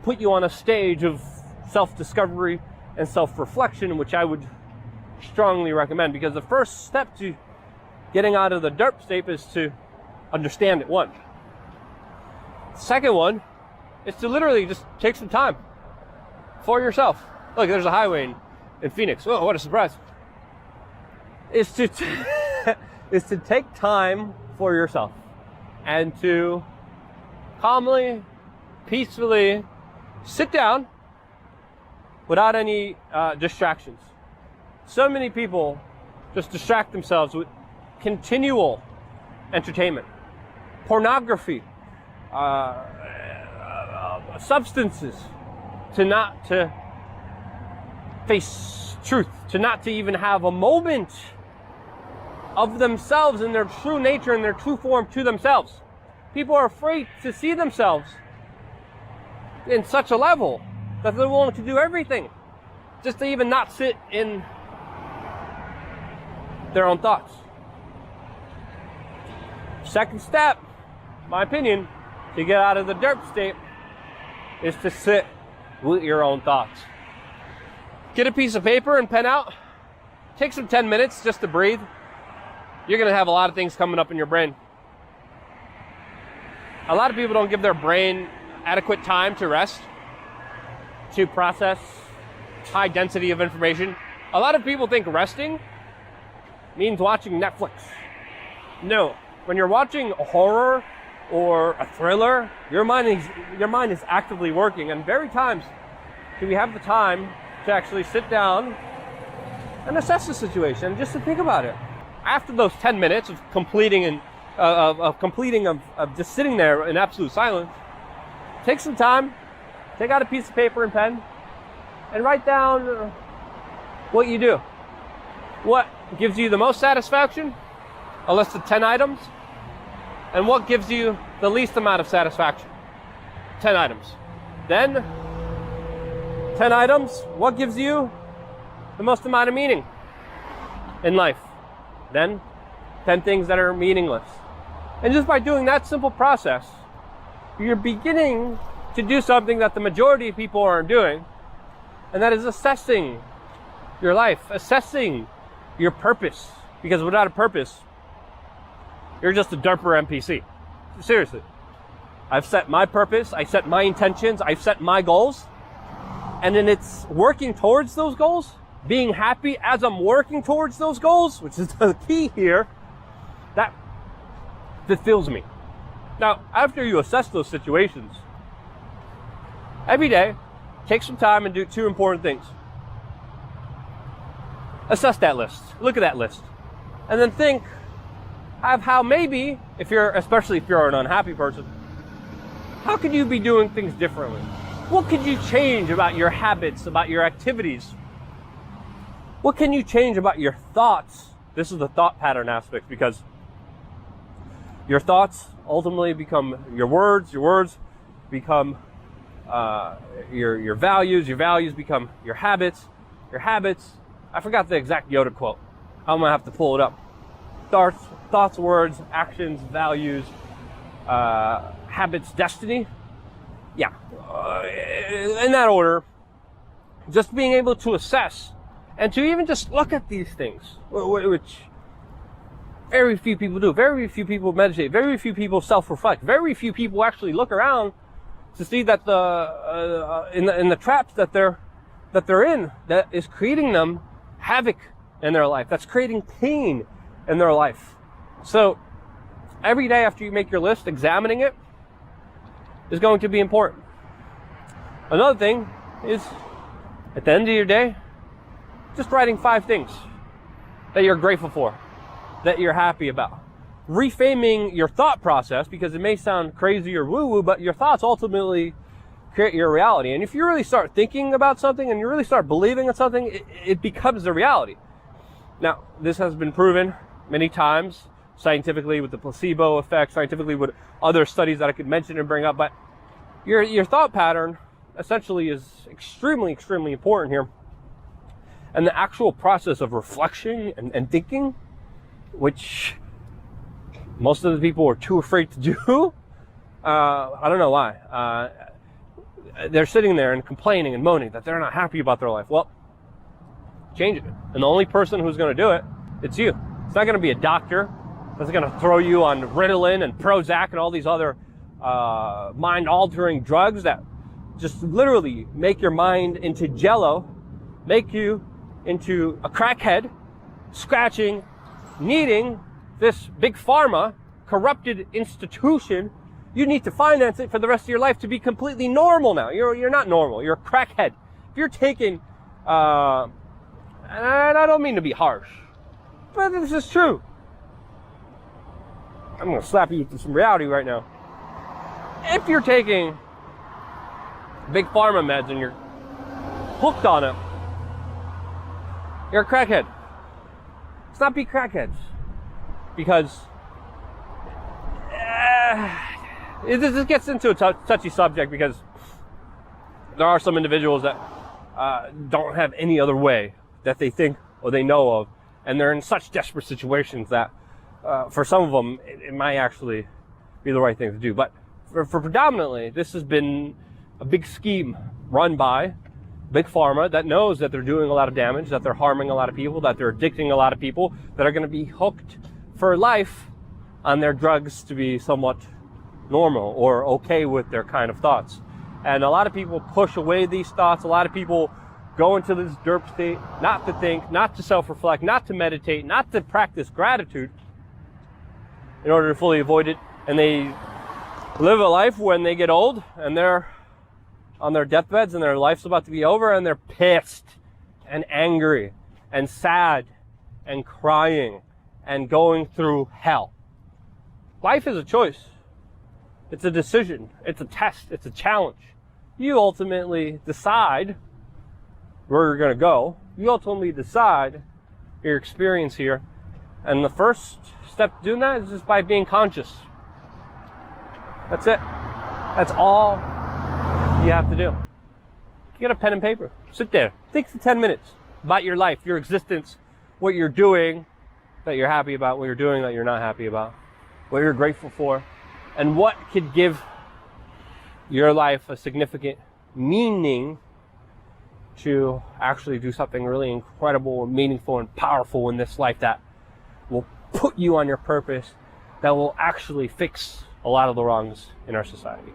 put you on a stage of self-discovery and self-reflection, which I would strongly recommend, because the first step to getting out of the derp state is to understand it, one. Second one is to literally just take some time for yourself. Look, there's a highway in Phoenix. Oh, what a surprise. Is to take time for yourself and to calmly, peacefully sit down without any distractions. So many people just distract themselves with continual entertainment, pornography, substances, to face truth, to not to even have a moment of themselves in their true nature, in their true form to themselves. People are afraid to see themselves in such a level that they're willing to do everything just to even not sit in their own thoughts. Second step, my opinion, to get out of the derp state is to sit with your own thoughts. Get a piece of paper and pen out. Take some 10 minutes just to breathe. You're going to have a lot of things coming up in your brain. A lot of people don't give their brain adequate time to rest, to process high density of information. A lot of people think resting means watching Netflix. No, when you're watching a horror or a thriller, your mind is actively working, and very times do we have the time to actually sit down and assess the situation, just to think about it. After those 10 minutes of completing of just sitting there in absolute silence, take some time, take out a piece of paper and pen, and write down what you do. What gives you the most satisfaction? A list of 10 items. And what gives you the least amount of satisfaction? 10 items. Then, 10 items, what gives you the most amount of meaning in life? Then, 10 things that are meaningless. And just by doing that simple process, you're beginning to do something that the majority of people aren't doing, and that is assessing your life, assessing your purpose. Because without a purpose, you're just a derper NPC. Seriously. I've set my purpose, I set my intentions, I've set my goals, and then it's working towards those goals, being happy as I'm working towards those goals, which is the key here, that fulfills me. Now, after you assess those situations, every day, take some time and do two important things. Assess that list. Look at that list. And then think of how maybe, especially if you're an unhappy person, how could you be doing things differently? What could you change about your habits, about your activities? What can you change about your thoughts? This is the thought pattern aspect, because your thoughts ultimately become your words become your values become your habits, I forgot the exact Yoda quote. I'm gonna have to pull it up. Thoughts, words, actions, values, habits, destiny. Yeah, in that order. Just being able to assess and to even just look at these things, which very few people do. Very few people meditate. Very few people self-reflect. Very few people actually look around to see that in the traps that they're in, that is creating them havoc in their life. That's creating pain in their life. So every day after you make your list, examining it is going to be important. Another thing is, at the end of your day, just writing 5 things that you're grateful for, that you're happy about. Reframing your thought process, because it may sound crazy or woo-woo, but your thoughts ultimately create your reality. And if you really start thinking about something and you really start believing in something, it becomes a reality. Now, this has been proven many times, scientifically with the placebo effect, scientifically with other studies that I could mention and bring up, but your thought pattern essentially is extremely, extremely important here. And the actual process of reflection and thinking, which most of the people are too afraid to do, I don't know why. They're sitting there and complaining and moaning that they're not happy about their life. Well, change it. And the only person who's going to do it, it's you. It's not going to be a doctor that's going to throw you on Ritalin and Prozac and all these other mind-altering drugs that just literally make your mind into jello, make you into a crackhead, scratching, needing this big pharma, corrupted institution. You need to finance it for the rest of your life to be completely normal now. You're not normal. You're a crackhead. If you're taking, and I don't mean to be harsh, but this is true. I'm going to slap you with some reality right now. If you're taking big pharma meds and you're hooked on it, you're a crackhead. Let's not be crackheads. Because this gets into a touchy subject, because there are some individuals that don't have any other way that they think or they know of, and they're in such desperate situations that for some of them it might actually be the right thing to do. But for predominantly, this has been a big scheme run by Big Pharma that knows that they're doing a lot of damage, that they're harming a lot of people, that they're addicting a lot of people, that are going to be hooked for life on their drugs to be somewhat normal or okay with their kind of thoughts. And a lot of people push away these thoughts. A lot of people go into this derp state, not to think, not to self-reflect, not to meditate, not to practice gratitude in order to fully avoid it. And they live a life when they get old and they're on their deathbeds and their life's about to be over, and they're pissed and angry and sad and crying and going through hell. Life is a choice. It's a decision. It's a test. It's a challenge. You ultimately decide where you're going to go. You ultimately decide your experience here. And the first step to doing that is just by being conscious. That's it. That's all you have to do. Get a pen and paper. Sit there. Think for 10 minutes about your life, your existence, what you're doing that you're happy about, what you're doing that you're not happy about, what you're grateful for, and what could give your life a significant meaning to actually do something really incredible and meaningful and powerful in this life that will put you on your purpose, that will actually fix a lot of the wrongs in our society.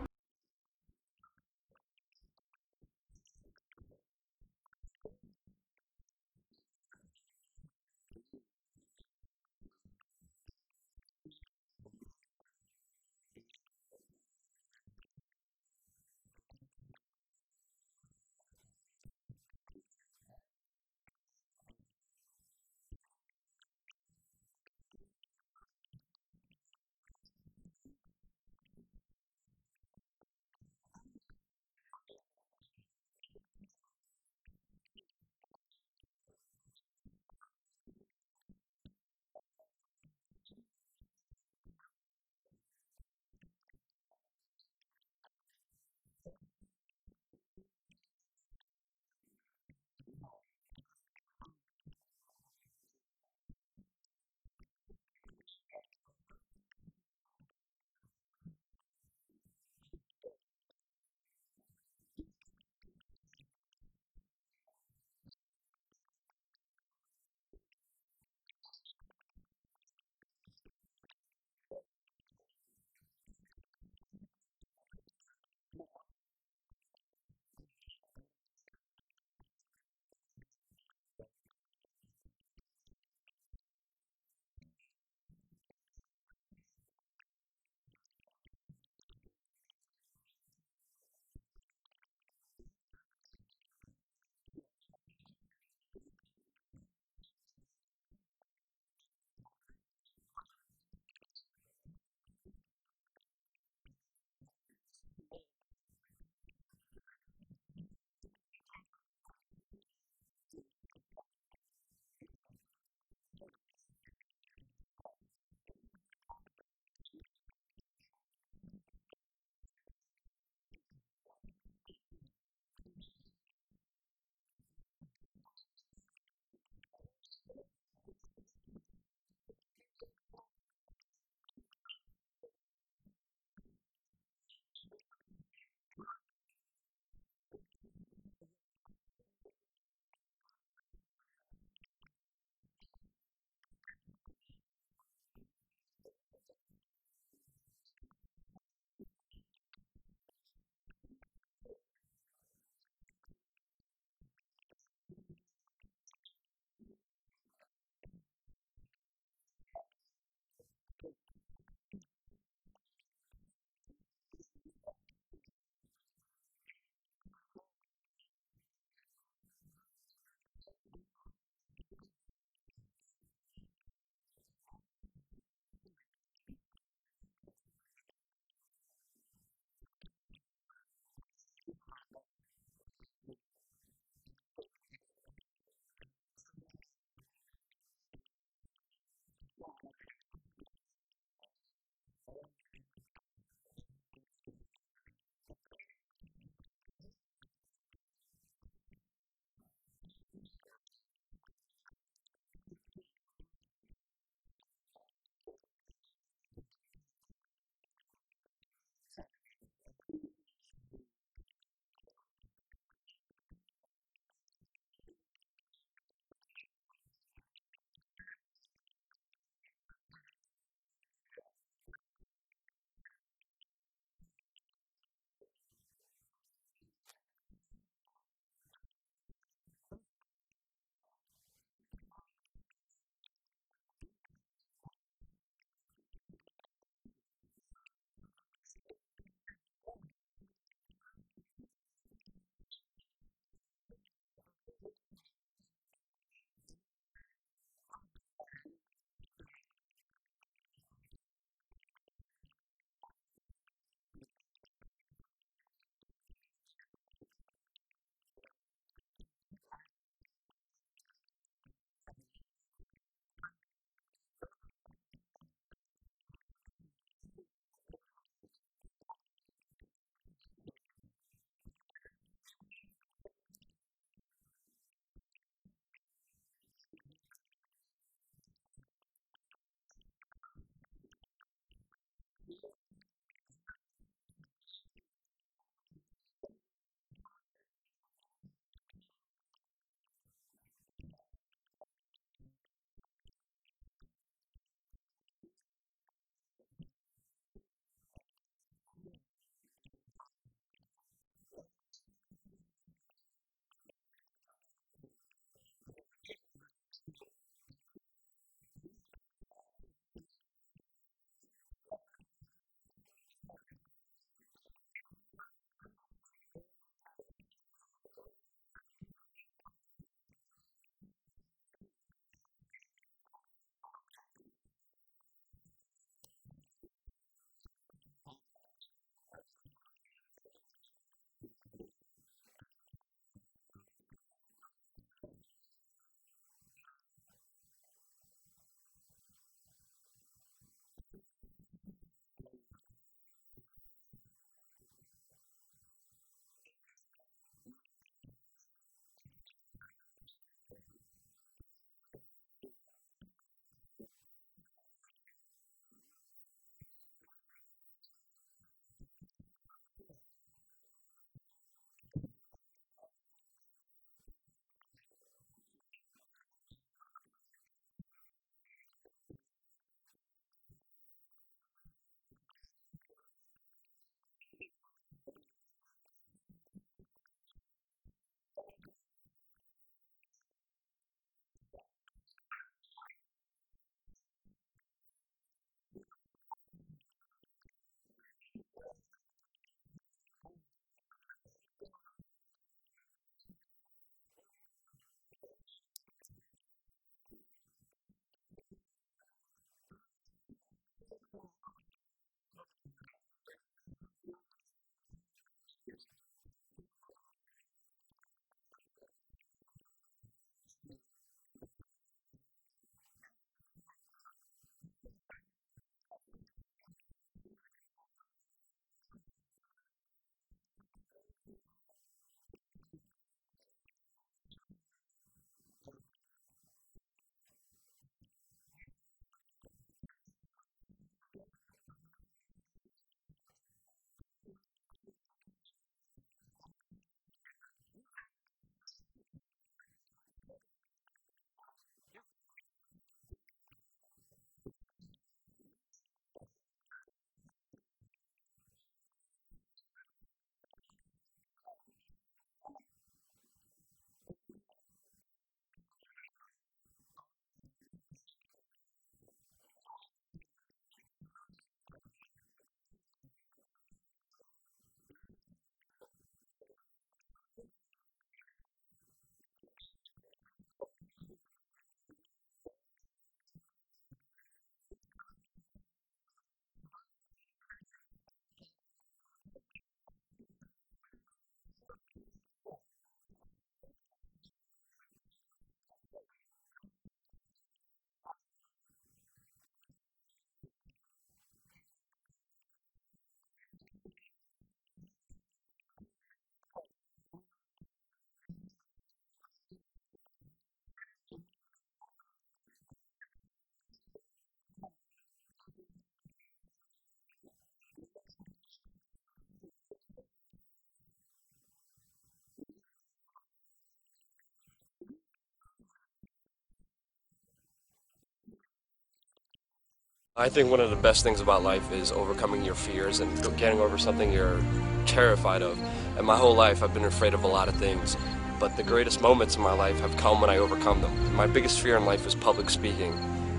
I think one of the best things about life is overcoming your fears and getting over something you're terrified of. And my whole life I've been afraid of a lot of things, but the greatest moments in my life have come when I overcome them. My biggest fear in life is public speaking,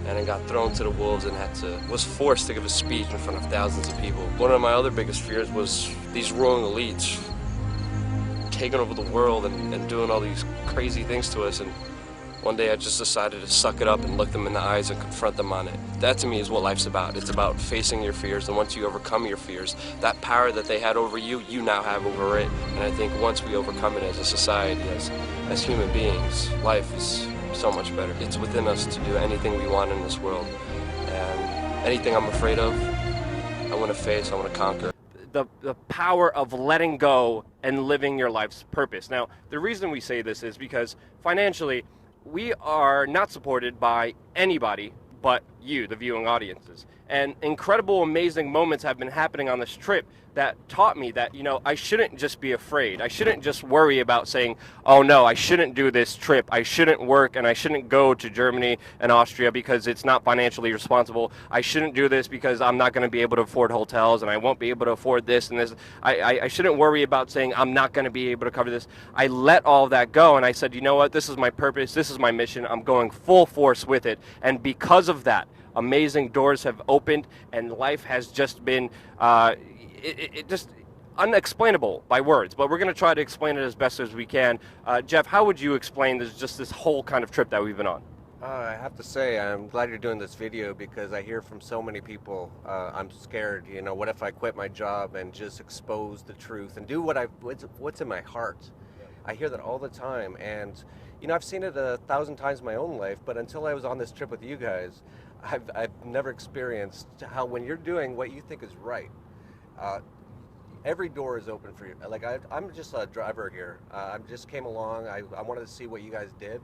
and I got thrown to the wolves and was forced to give a speech in front of thousands of people. One of my other biggest fears was these ruling elites taking over the world and doing all these crazy things to us. And one day I just decided to suck it up and look them in the eyes and confront them on it. That to me is what life's about. It's about facing your fears, and once you overcome your fears, that power that they had over you, you now have over it. And I think once we overcome it as a society, as human beings, life is so much better. It's within us to do anything we want in this world. And anything I'm afraid of, I want to face, I want to conquer. The power of letting go and living your life's purpose. Now, the reason we say this is because financially, we are not supported by anybody but you, the viewing audiences. And incredible, amazing moments have been happening on this trip that taught me that, you know, I shouldn't just be afraid. I shouldn't just worry about saying, oh no, I shouldn't do this trip. I shouldn't work and I shouldn't go to Germany and Austria because it's not financially responsible. I shouldn't do this because I'm not going to be able to afford hotels and I won't be able to afford this and this. I shouldn't worry about saying I'm not going to be able to cover this. I let all of that go and I said, you know what, this is my purpose. This is my mission. I'm going full force with it. And because of that, amazing doors have opened and life has just been it just unexplainable by words, but we're going to try to explain it as best as we can. Jeff, how would you explain this whole kind of trip that we've been on? I have to say, I'm glad you're doing this video because I hear from so many people, I'm scared, you know, what if I quit my job and just expose the truth and do what's in my heart? I hear that all the time, and you know, I've seen it 1,000 times in my own life, but until I was on this trip with you guys, I've never experienced how when you're doing what you think is right, every door is open for you. Like I'm just a driver here. I just came along. I wanted to see what you guys did.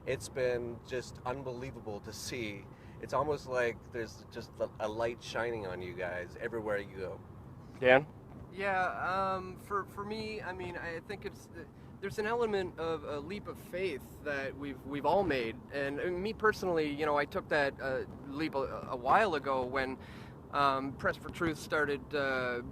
It's been just unbelievable to see. It's almost like there's just a light shining on you guys everywhere you go. Dan? Yeah, for me, I mean, I think there's an element of a leap of faith that we've all made, and me personally, you know, I took that leap a while ago when Press for Truth started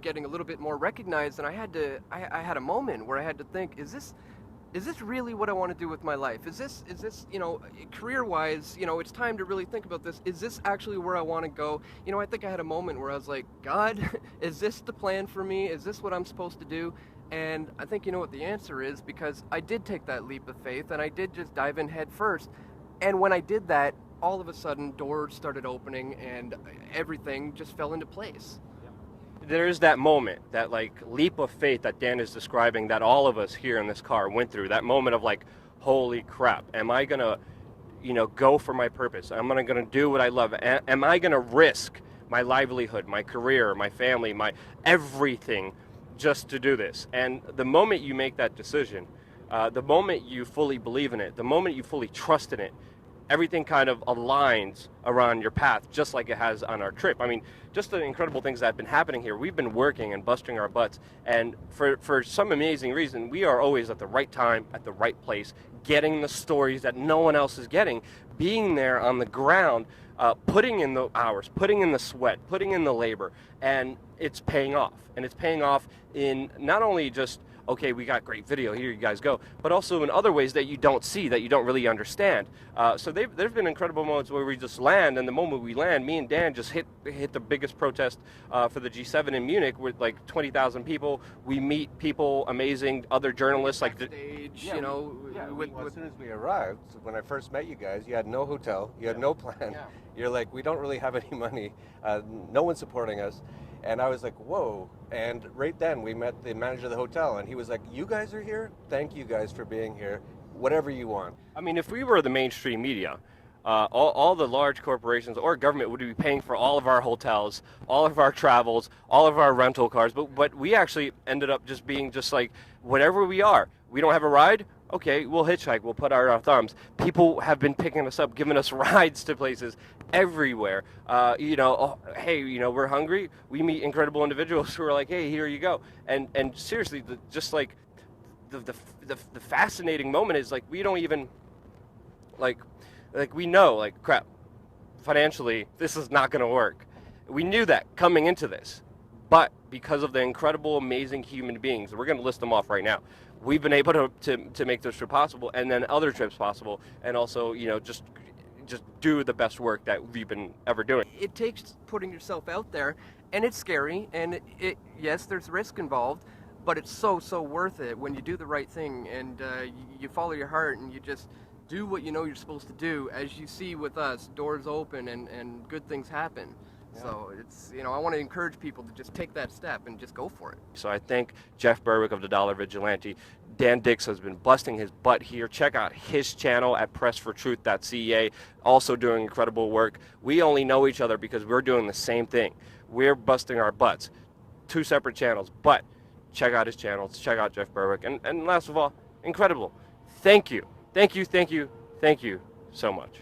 getting a little bit more recognized, and I had a moment where I had to think, is this really what I want to do with my life? Is this, you know, career-wise, you know, it's time to really think about this. Is this actually where I want to go? You know, I think I had a moment where I was like, God, is this the plan for me? Is this what I'm supposed to do? And I think you know what the answer is, because I did take that leap of faith and I did just dive in head first. And when I did that, all of a sudden doors started opening and everything just fell into place. There's that moment, that like leap of faith that Dan is describing that all of us here in this car went through. That moment of like, holy crap, am I gonna, you know, go for my purpose? Am I gonna do what I love? Am I gonna risk my livelihood, my career, my family, my everything just to do this? And the moment you make that decision, the moment you fully believe in it, the moment you fully trust in it, everything kind of aligns around your path, just like it has on our trip. I mean, just the incredible things that have been happening here. We've been working and busting our butts, and for some amazing reason, we are always at the right time, at the right place, getting the stories that no one else is getting, being there on the ground, putting in the hours, putting in the sweat, putting in the labor, and it's paying off. And it's paying off in not only just, okay, we got great video, here you guys go, but also in other ways that you don't see, that you don't really understand. So there's been incredible moments where we just land, and the moment we land, me and Dan just hit the biggest protest for the G7 in Munich with like 20,000 people. We meet people, amazing other journalists, like Yeah, you know, as soon as we arrived, when I first met you guys, you had no hotel, you had no plan. Yeah. You're like, we don't really have any money, no one's supporting us. And I was like, whoa. And right then we met the manager of the hotel, and he was like, you guys are here? Thank you guys for being here. Whatever you want. I mean, if we were the mainstream media, all the large corporations or government would be paying for all of our hotels, all of our travels, all of our rental cars. But we actually ended up just being just like, whatever we are. We don't have a ride? Okay, we'll hitchhike, we'll put out our thumbs. People have been picking us up, giving us rides to places everywhere. You know, oh, hey, you know, we're hungry. We meet incredible individuals who are like, hey, here you go. And seriously, just like the fascinating moment is like, we don't even, like we know, like, crap, financially, this is not gonna work. We knew that coming into this, but because of the incredible, amazing human beings, we're going to list them off right now, we've been able to make this trip possible, and then other trips possible, and also, you know, just do the best work that we've been ever doing. It takes putting yourself out there, and it's scary, and yes, there's risk involved, but it's so worth it when you do the right thing, and you follow your heart, and you just do what you know you're supposed to do. As you see with us, doors open and good things happen. Yeah. So it's, you know, I want to encourage people to just take that step and just go for it. So I thank Jeff Berwick of the Dollar Vigilante. Dan Dix has been busting his butt here. Check out his channel at pressfortruth.ca, also doing incredible work. We only know each other because we're doing the same thing. We're busting our butts. 2 separate channels, but check out his channels, check out Jeff Berwick, and last of all, incredible. Thank you. Thank you, thank you, thank you so much.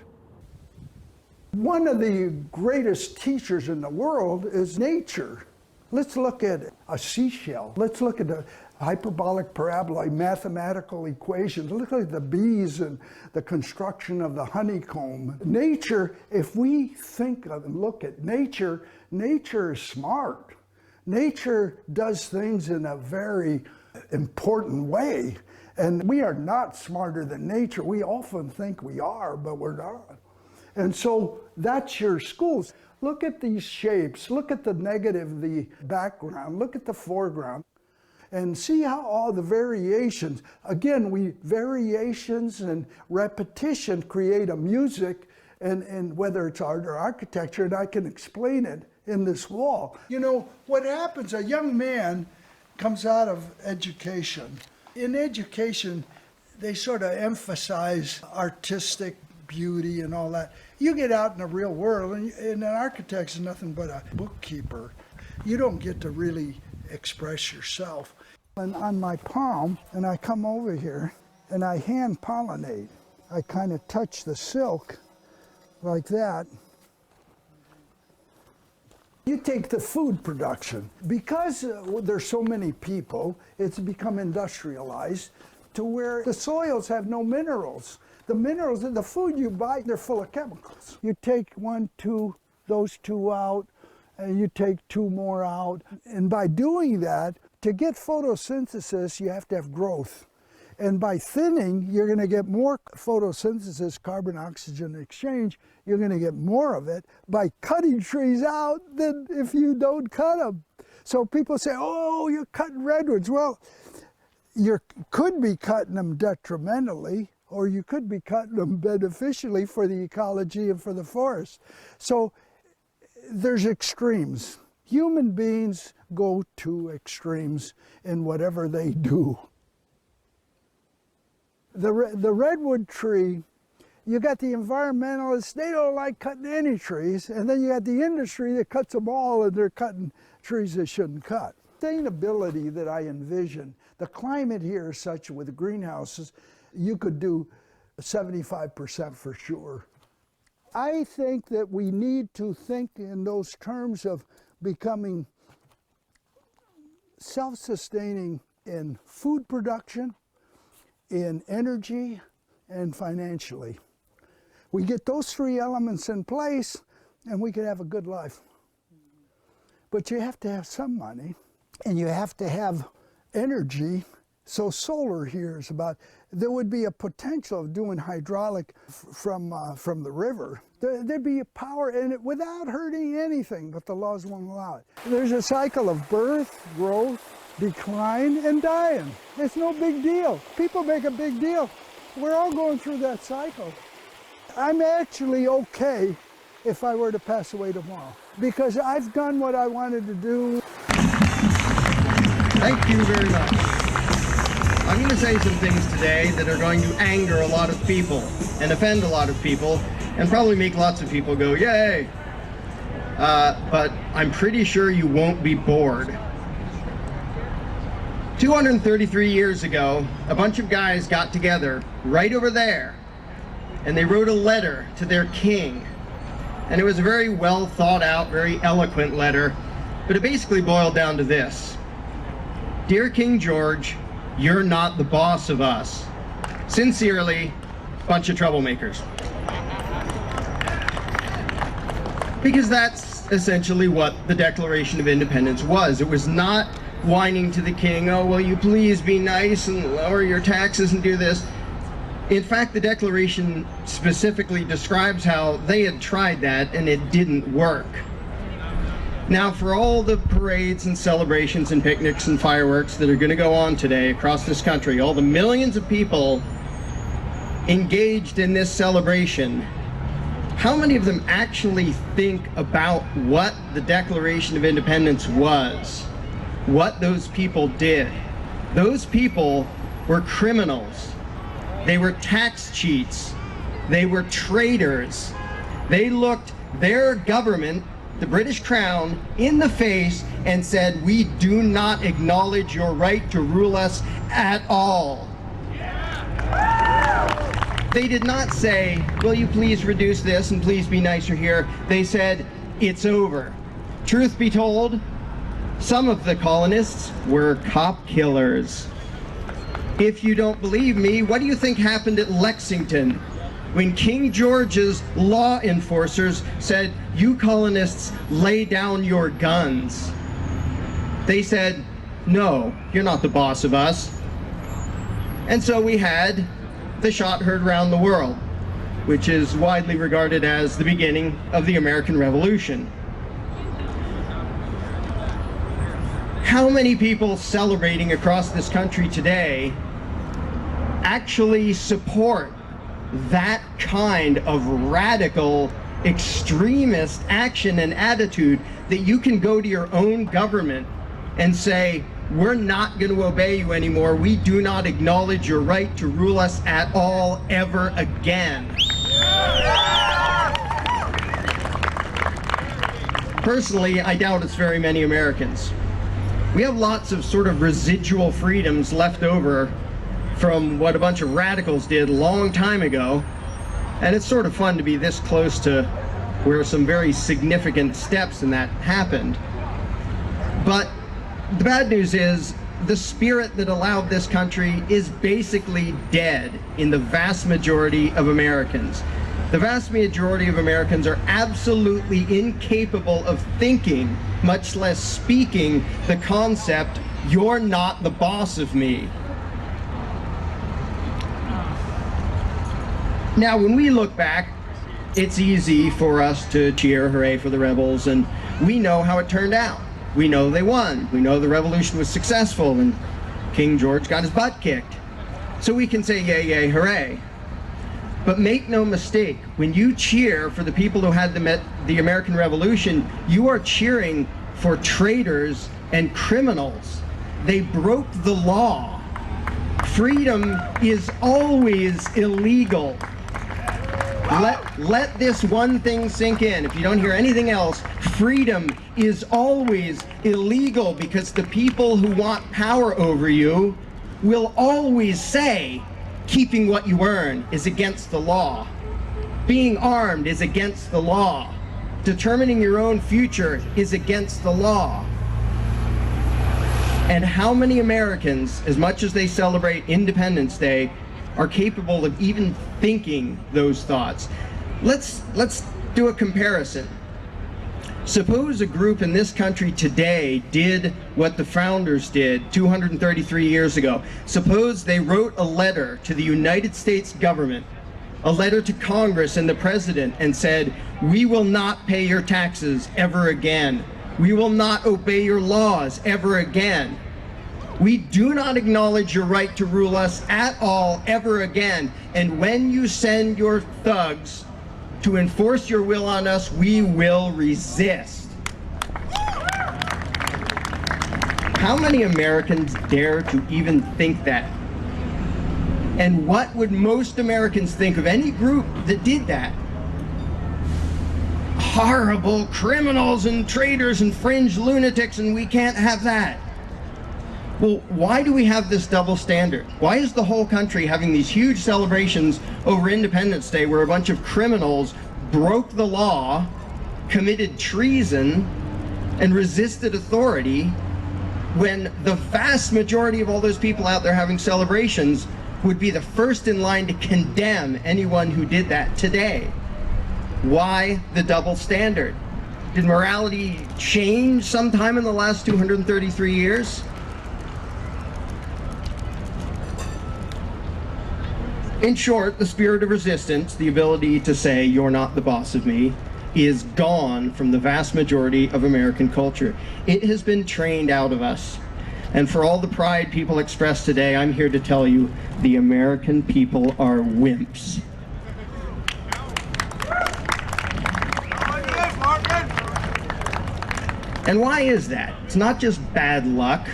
One of the greatest teachers in the world is nature. Let's look at a seashell. Let's look at the hyperbolic parabola, mathematical equations. Look at the bees and the construction of the honeycomb. Nature, if we think of and look at nature, nature is smart. Nature does things in a very important way. And we are not smarter than nature. We often think we are, but we're not. And so that's your schools. Look at these shapes. Look at the negative, the background. Look at the foreground. And see how all the variations, again, variations and repetition create a music, and whether it's art or architecture, and I can explain it in this wall. You know, what happens, a young man comes out of education. In education, they sort of emphasize artistic beauty and all that. You get out in the real world, and an architect is nothing but a bookkeeper. You don't get to really express yourself. And on my palm, and I come over here, and I hand pollinate. I kind of touch the silk like that. You take the food production. Because there's so many people, it's become industrialized to where the soils have no minerals. The minerals in the food you buy, they're full of chemicals. You take 1, 2, those 2 out, and you take 2 more out. And by doing that, to get photosynthesis, you have to have growth. And by thinning, you're going to get more photosynthesis, carbon-oxygen exchange. You're going to get more of it by cutting trees out than if you don't cut them. So people say, oh, you're cutting redwoods. Well, you could be cutting them detrimentally, or you could be cutting them beneficially for the ecology and for the forest. So there's extremes. Human beings go to extremes in whatever they do. The redwood tree, you got the environmentalists, they don't like cutting any trees, and then you got the industry that cuts them all, and they're cutting trees they shouldn't cut. Sustainability that I envision, the climate here is such with the greenhouses, you could do 75% for sure. I think that we need to think in those terms of becoming self-sustaining in food production, in energy, and financially. We get those 3 elements in place, and we could have a good life. But you have to have some money, and you have to have energy. So solar here is about, there would be a potential of doing hydraulic from the river. There'd be a power in it without hurting anything, but the laws won't allow it. There's a cycle of birth, growth, decline, and dying. It's no big deal. People make a big deal. We're all going through that cycle. I'm actually okay if I were to pass away tomorrow, because I've done what I wanted to do. Thank you very much. I'm going to say some things today that are going to anger a lot of people and offend a lot of people and probably make lots of people go, yay! But I'm pretty sure you won't be bored. 233 years ago, a bunch of guys got together right over there, and they wrote a letter to their king. And it was a very well thought out, very eloquent letter, but it basically boiled down to this. Dear King George, you're not the boss of us. Sincerely, bunch of troublemakers. Because that's essentially what the Declaration of Independence was. It was not whining to the king, oh, will you please be nice and lower your taxes and do this. In fact, the Declaration specifically describes how they had tried that and it didn't work. Now, for all the parades and celebrations and picnics and fireworks that are going to go on today across this country, all the millions of people engaged in this celebration, how many of them actually think about what the Declaration of Independence was? What those people did? Those people were criminals. They were tax cheats. They were traitors. They looked their government, the British Crown, in the face and said, we do not acknowledge your right to rule us at all. They did not say, will you please reduce this and please be nicer here. They said, it's over. Truth be told, some of the colonists were cop killers. If you don't believe me, what do you think happened at Lexington when King George's law enforcers said, you colonists, lay down your guns? They said, no, you're not the boss of us. And so we had the shot heard around the world, which is widely regarded as the beginning of the American Revolution. How many people celebrating across this country today actually support that kind of radical extremist action and attitude that you can go to your own government and say, we're not going to obey you anymore. We do not acknowledge your right to rule us at all ever again. Personally, I doubt it's very many Americans. We have lots of sort of residual freedoms left over from what a bunch of radicals did a long time ago, and it's sort of fun to be this close to where some very significant steps in that happened. But the bad news is the spirit that allowed this country is basically dead in the vast majority of Americans. The vast majority of Americans are absolutely incapable of thinking, much less speaking, the concept, you're not the boss of me. Now, when we look back, it's easy for us to cheer, hooray for the rebels, and we know how it turned out. We know they won. We know the revolution was successful and King George got his butt kicked. So we can say yay, yay, hooray. But make no mistake, when you cheer for the people who had the American Revolution, you are cheering for traitors and criminals. They broke the law. Freedom is always illegal. Let this one thing sink in. If you don't hear anything else, freedom is always illegal because the people who want power over you will always say, keeping what you earn is against the law. Being armed is against the law. Determining your own future is against the law. And how many Americans, as much as they celebrate Independence Day, are capable of even thinking those thoughts? Let's do a comparison. Suppose a group in this country today did what the founders did 233 years ago. Suppose they wrote a letter to the United States government, a letter to Congress and the president, and said, we will not pay your taxes ever again. We will not obey your laws ever again. We do not acknowledge your right to rule us at all ever again. And when you send your thugs to enforce your will on us, we will resist. How many Americans dare to even think that? And what would most Americans think of any group that did that? Horrible criminals and traitors and fringe lunatics, and we can't have that. Well, why do we have this double standard? Why is the whole country having these huge celebrations over Independence Day where a bunch of criminals broke the law, committed treason, and resisted authority, when the vast majority of all those people out there having celebrations would be the first in line to condemn anyone who did that today? Why the double standard? Did morality change sometime in the last 233 years? In short, the spirit of resistance, the ability to say, you're not the boss of me, is gone from the vast majority of American culture. It has been trained out of us. And for all the pride people express today, I'm here to tell you, the American people are wimps. And why is that? It's not just bad luck.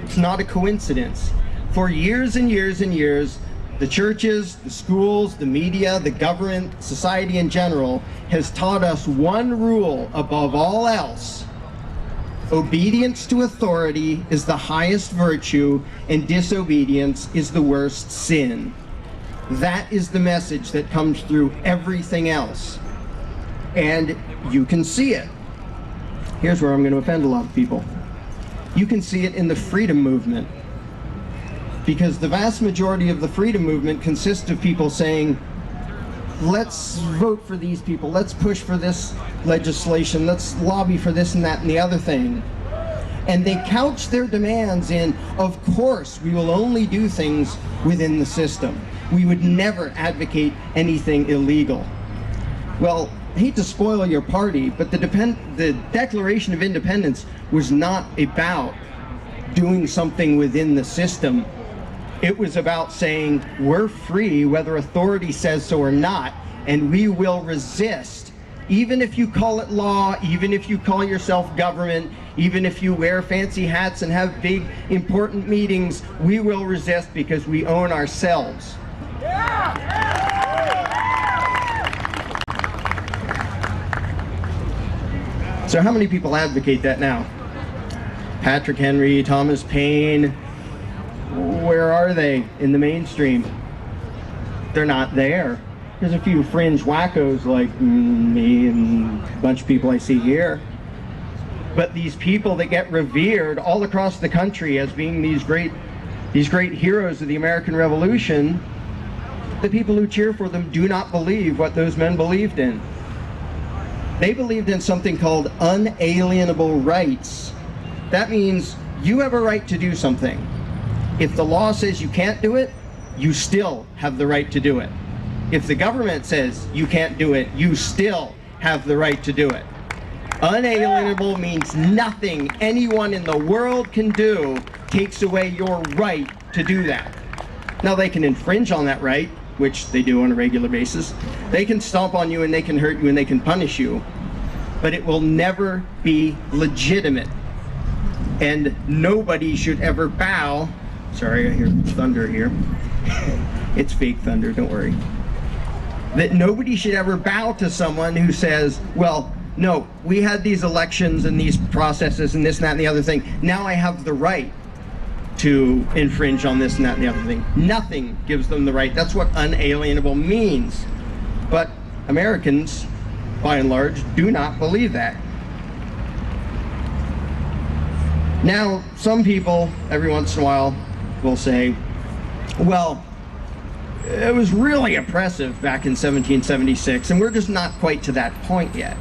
It's not a coincidence. For years and years and years, the churches, the schools, the media, the government, society in general has taught us one rule above all else. Obedience to authority is the highest virtue, and disobedience is the worst sin. That is the message that comes through everything else. And you can see it. Here's where I'm going to offend a lot of people. You can see it in the freedom movement. Because the vast majority of the freedom movement consists of people saying, let's vote for these people, let's push for this legislation, let's lobby for this and that and the other thing. And they couch their demands in, of course, we will only do things within the system. We would never advocate anything illegal. Well, I hate to spoil your party, but the Declaration of Independence was not about doing something within the system. It was about saying, we're free whether authority says so or not, and we will resist. Even if you call it law, even if you call yourself government, even if you wear fancy hats and have big, important meetings, we will resist because we own ourselves. So how many people advocate that now? Patrick Henry, Thomas Paine, where are they in the mainstream? They're not there. There's a few fringe wackos like me and a bunch of people I see here. But these people that get revered all across the country as being these great heroes of the American Revolution, the people who cheer for them do not believe what those men believed in. They believed in something called unalienable rights. That means you have a right to do something. If the law says you can't do it, you still have the right to do it. If the government says you can't do it, you still have the right to do it. Unalienable means nothing anyone in the world can do takes away your right to do that. Now they can infringe on that right, which they do on a regular basis. They can stomp on you and they can hurt you and they can punish you, but it will never be legitimate. And nobody should ever bow. Sorry, I hear thunder here. It's fake thunder, don't worry. That nobody should ever bow to someone who says, well, no, we had these elections and these processes and this and that and the other thing. Now I have the right to infringe on this and that and the other thing. Nothing gives them the right. That's what unalienable means. But Americans, by and large, do not believe that. Now, some people, every once in a while, will say, well, it was really oppressive back in 1776, and we're just not quite to that point yet.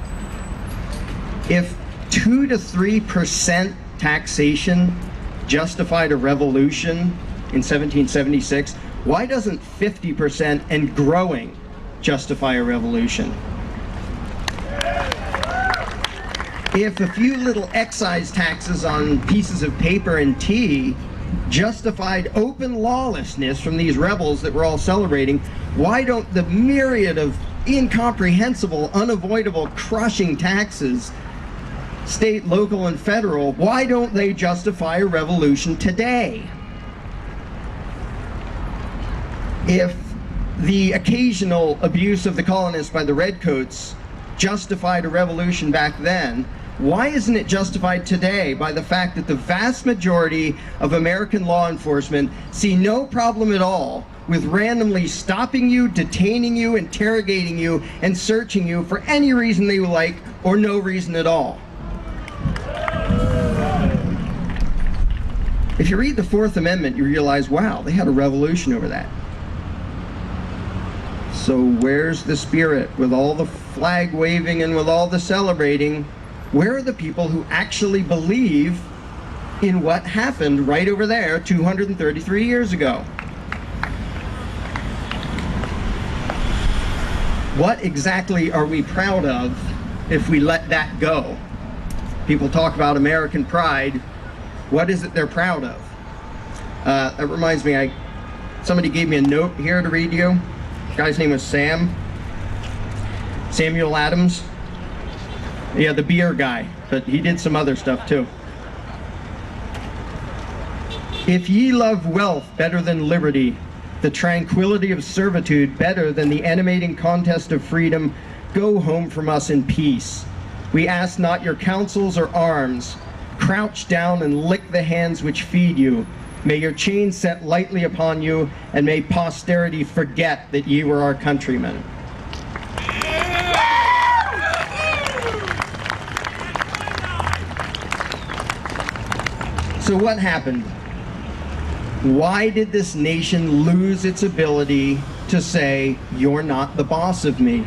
If 2 to 3% taxation justified a revolution in 1776, why doesn't 50% and growing justify a revolution? If a few little excise taxes on pieces of paper and tea justified open lawlessness from these rebels that we're all celebrating, why don't the myriad of incomprehensible, unavoidable, crushing taxes, state, local, and federal, why don't they justify a revolution today? If the occasional abuse of the colonists by the redcoats justified a revolution back then, why isn't it justified today by the fact that the vast majority of American law enforcement see no problem at all with randomly stopping you, detaining you, interrogating you, and searching you for any reason they like or no reason at all? If you read the Fourth Amendment, you realize, wow, they had a revolution over that. So where's the spirit? With all the flag waving and with all the celebrating, Where are the people who actually believe in what happened right over there 233 years ago? What exactly are we proud of if we let that go? People talk about American pride. What is it they're proud of? That reminds me, somebody gave me a note here to read you. The guy's name was Samuel Adams. Yeah, the beer guy, but he did some other stuff too. If ye love wealth better than liberty, the tranquility of servitude better than the animating contest of freedom, go home from us in peace. We ask not your counsels or arms. Crouch down and lick the hands which feed you. May your chains set lightly upon you, and may posterity forget that ye were our countrymen. So what happened? Why did this nation lose its ability to say, you're not the boss of me?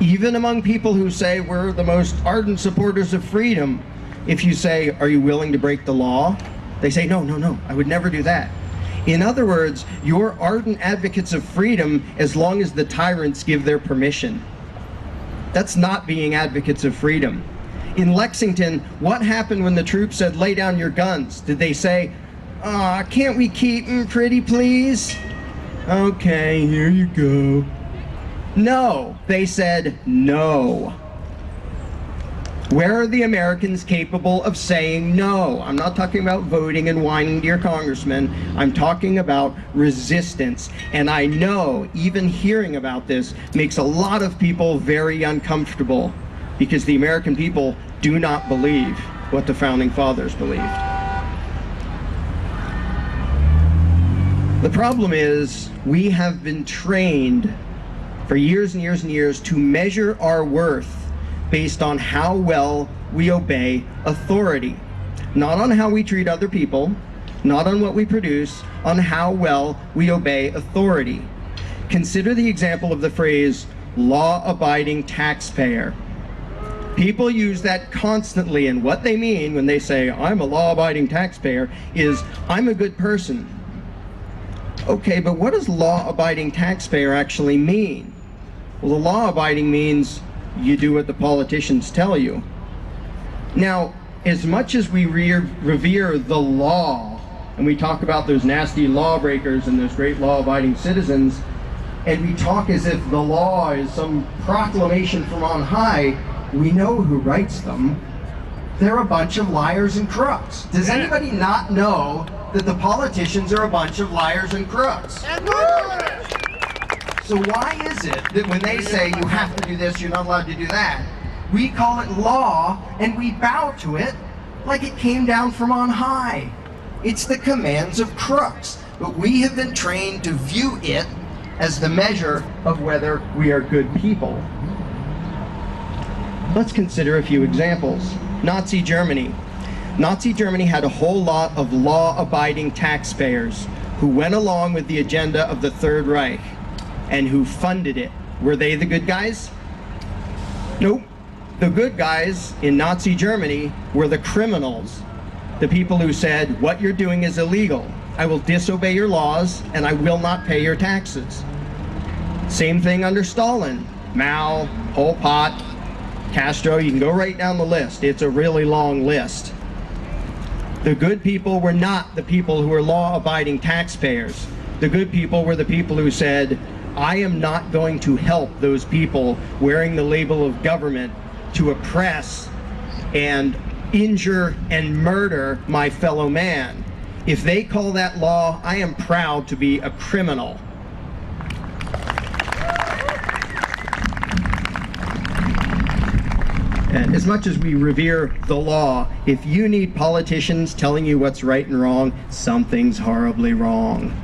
Even among people who say we're the most ardent supporters of freedom, if you say, are you willing to break the law? They say, no, no, no, I would never do that. In other words, you're ardent advocates of freedom as long as the tyrants give their permission. That's not being advocates of freedom. In Lexington, what happened when the troops said, lay down your guns? Did they say, can't we keep them pretty, please? Okay, here you go. No, they said no. Where are the Americans capable of saying no? I'm not talking about voting and whining to your congressman. I'm talking about resistance. And I know even hearing about this makes a lot of people very uncomfortable because the American people do not believe what the Founding Fathers believed. The problem is we have been trained for years and years and years to measure our worth based on how well we obey authority. Not on how we treat other people, not on what we produce, on how well we obey authority. Consider the example of the phrase, law-abiding taxpayer. People use that constantly, and what they mean when they say, I'm a law-abiding taxpayer, is, I'm a good person. Okay, but what does law-abiding taxpayer actually mean? Well, the law-abiding means you do what the politicians tell you. Now, as much as we revere the law, and we talk about those nasty lawbreakers and those great law-abiding citizens, and we talk as if the law is some proclamation from on high, we know who writes them. They're a bunch of liars and crooks. Does anybody not know that the politicians are a bunch of liars and crooks? So why is it that when they say you have to do this, you're not allowed to do that, we call it law and we bow to it like it came down from on high? It's the commands of crooks, but we have been trained to view it as the measure of whether we are good people. Let's consider a few examples. Nazi Germany. Nazi Germany had a whole lot of law-abiding taxpayers who went along with the agenda of the Third Reich and who funded it. Were they the good guys? Nope. The good guys in Nazi Germany were the criminals. The people who said, what you're doing is illegal. I will disobey your laws and I will not pay your taxes. Same thing under Stalin. Mao, Pol Pot, Castro, you can go right down the list. It's a really long list. The good people were not the people who were law-abiding taxpayers. The good people were the people who said, I am not going to help those people wearing the label of government to oppress and injure and murder my fellow man. If they call that law, I am proud to be a criminal. And as much as we revere the law, if you need politicians telling you what's right and wrong, something's horribly wrong.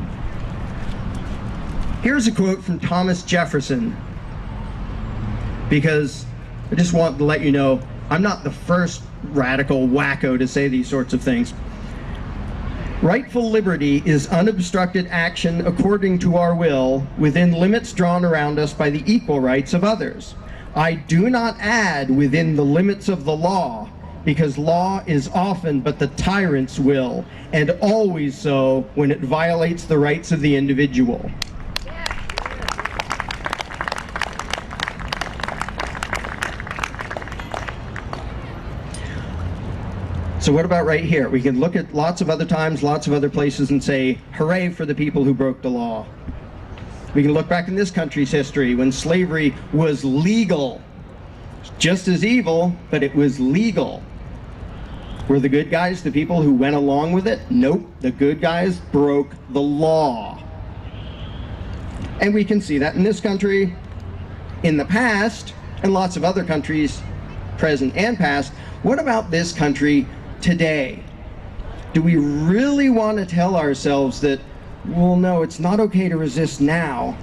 Here's a quote from Thomas Jefferson, because I just want to let you know, I'm not the first radical wacko to say these sorts of things. Rightful liberty is unobstructed action according to our will within limits drawn around us by the equal rights of others. I do not add within the limits of the law, because law is often but the tyrant's will, and always so when it violates the rights of the individual. So what about right here? We can look at lots of other times, lots of other places and say, hooray for the people who broke the law. We can look back in this country's history when slavery was legal. Just as evil, but it was legal. Were the good guys the people who went along with it? Nope, the good guys broke the law. And we can see that in this country, in the past, and lots of other countries, present and past. What about this country today? Do we really want to tell ourselves that, well, no, it's not okay to resist now,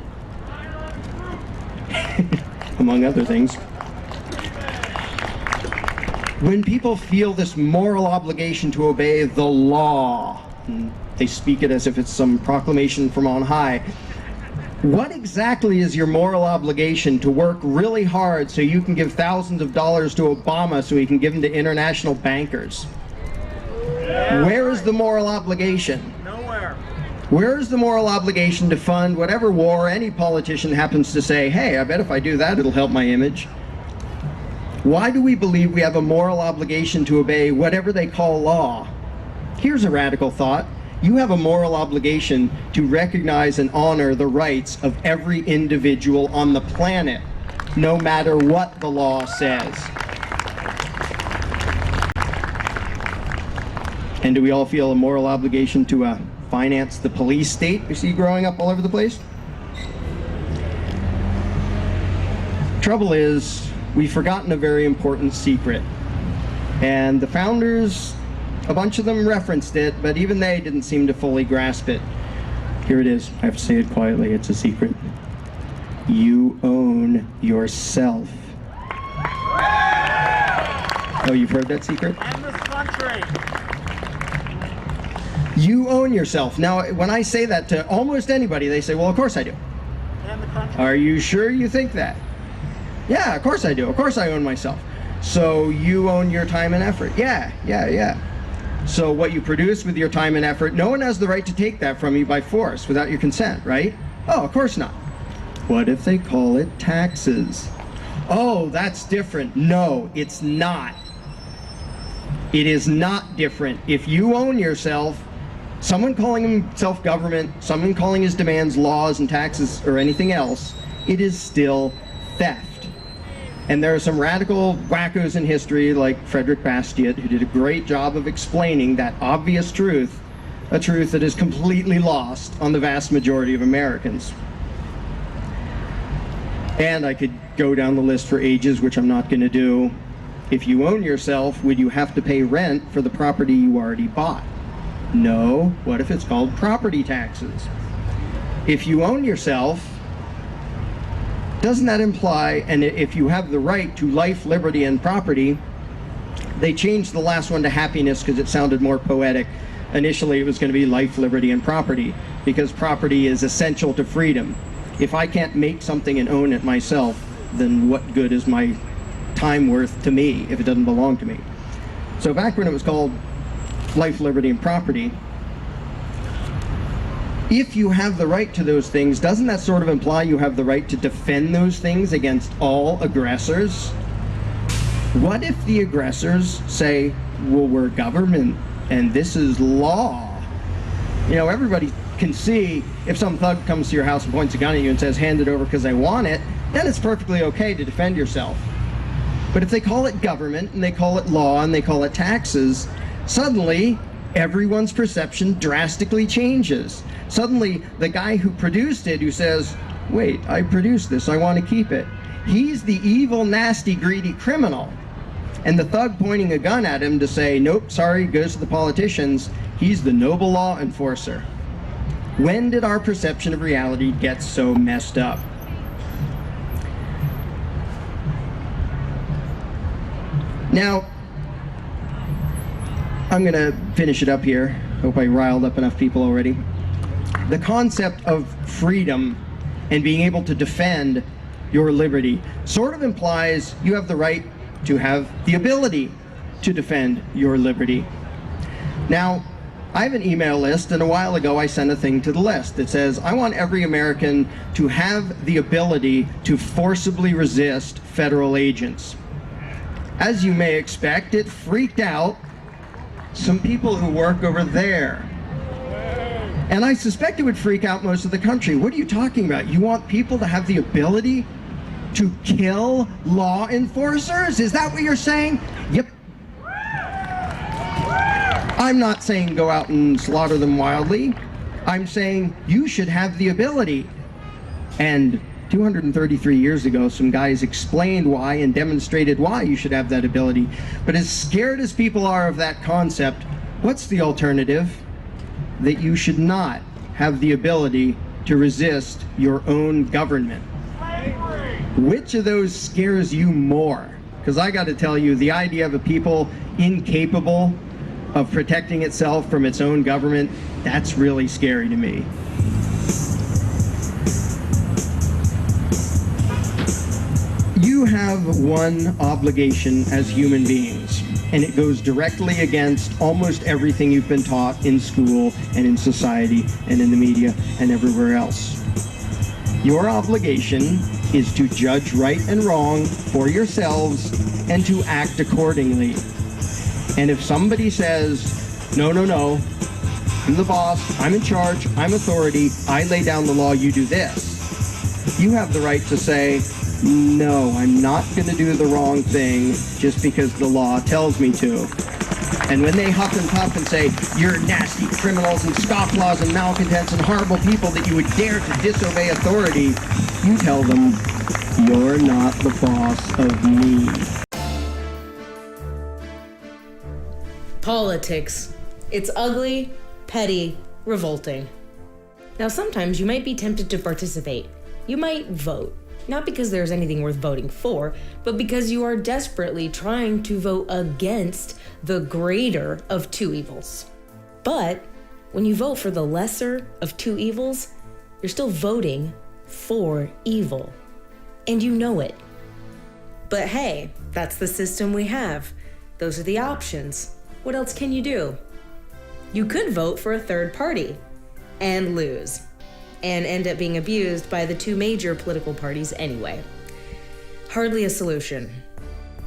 among other things? When people feel this moral obligation to obey the law, and they speak it as if it's some proclamation from on high, what exactly is your moral obligation to work really hard so you can give thousands of dollars to Obama so he can give them to international bankers? Where is the moral obligation? Nowhere. Where is the moral obligation to fund whatever war any politician happens to say, hey, I bet if I do that it'll help my image? Why do we believe we have a moral obligation to obey whatever they call law? Here's a radical thought. You have a moral obligation to recognize and honor the rights of every individual on the planet, no matter what the law says. And do we all feel a moral obligation to finance the police state we see growing up all over the place? Trouble is, we've forgotten a very important secret. And the founders, a bunch of them referenced it, but even they didn't seem to fully grasp it. Here it is. I have to say it quietly. It's a secret. You own yourself. Oh, you've heard that secret? And this country. You own yourself. Now, when I say that to almost anybody, they say, well, of course I do. And the country. Are you sure you think that? Yeah, of course I do. Of course I own myself. So you own your time and effort. Yeah. So what you produce with your time and effort, no one has the right to take that from you by force without your consent, right? Oh, of course not. What if they call it taxes? Oh, that's different. No, it's not. It is not different. If you own yourself, someone calling himself government, someone calling his demands laws and taxes or anything else, it is still theft. And there are some radical wackos in history like Frederick Bastiat who did a great job of explaining that obvious truth, a truth that is completely lost on the vast majority of Americans. And I could go down the list for ages, which I'm not going to do. If you own yourself, would you have to pay rent for the property you already bought? No. What if it's called property taxes? If you own yourself, doesn't that imply, and if you have the right to life, liberty, and property, they changed the last one to happiness because it sounded more poetic. Initially it was going to be life, liberty, and property, because property is essential to freedom. If I can't make something and own it myself, then what good is my time worth to me if it doesn't belong to me? So back when it was called life, liberty, and property, if you have the right to those things, doesn't that sort of imply you have the right to defend those things against all aggressors? What if the aggressors say, well, we're government and this is law? You know, everybody can see if some thug comes to your house and points a gun at you and says, hand it over because I want it, then it's perfectly okay to defend yourself. But if they call it government and they call it law and they call it taxes, suddenly everyone's perception drastically changes. Suddenly, the guy who produced it, who says, wait, I produced this, I want to keep it, he's the evil, nasty, greedy criminal. And the thug pointing a gun at him to say, nope, sorry, goes to the politicians, he's the noble law enforcer. When did our perception of reality get so messed up? Now, I'm going to finish it up here. Hope I riled up enough people already. The concept of freedom and being able to defend your liberty sort of implies you have the right to have the ability to defend your liberty. Now, I have an email list, and a while ago I sent a thing to the list that says, I want every American to have the ability to forcibly resist federal agents. As you may expect, it freaked out some people who work over there. And I suspect it would freak out most of the country. What are you talking about? You want people to have the ability to kill law enforcers? Is that what you're saying? Yep. I'm not saying go out and slaughter them wildly. I'm saying you should have the ability. And 233 years ago, some guys explained why and demonstrated why you should have that ability. But as scared as people are of that concept, what's the alternative? That you should not have the ability to resist your own government. Which of those scares you more? Because I got to tell you, the idea of a people incapable of protecting itself from its own government, that's really scary to me. You have one obligation as human beings, and it goes directly against almost everything you've been taught in school and in society and in the media and everywhere else. Your obligation is to judge right and wrong for yourselves and to act accordingly. And if somebody says, no, no, no, I'm the boss, I'm in charge, I'm authority, I lay down the law, you do this, you have the right to say, no, I'm not going to do the wrong thing just because the law tells me to. And when they huff and puff and say, you're nasty criminals and scofflaws and malcontents and horrible people that you would dare to disobey authority, you tell them, you're not the boss of me. Politics. It's ugly, petty, revolting. Now, sometimes you might be tempted to participate. You might vote. Not because there's anything worth voting for, but because you are desperately trying to vote against the greater of two evils. But when you vote for the lesser of two evils, you're still voting for evil. And you know it. But hey, that's the system we have. Those are the options. What else can you do? You could vote for a third party and lose, and end up being abused by the two major political parties anyway. Hardly a solution.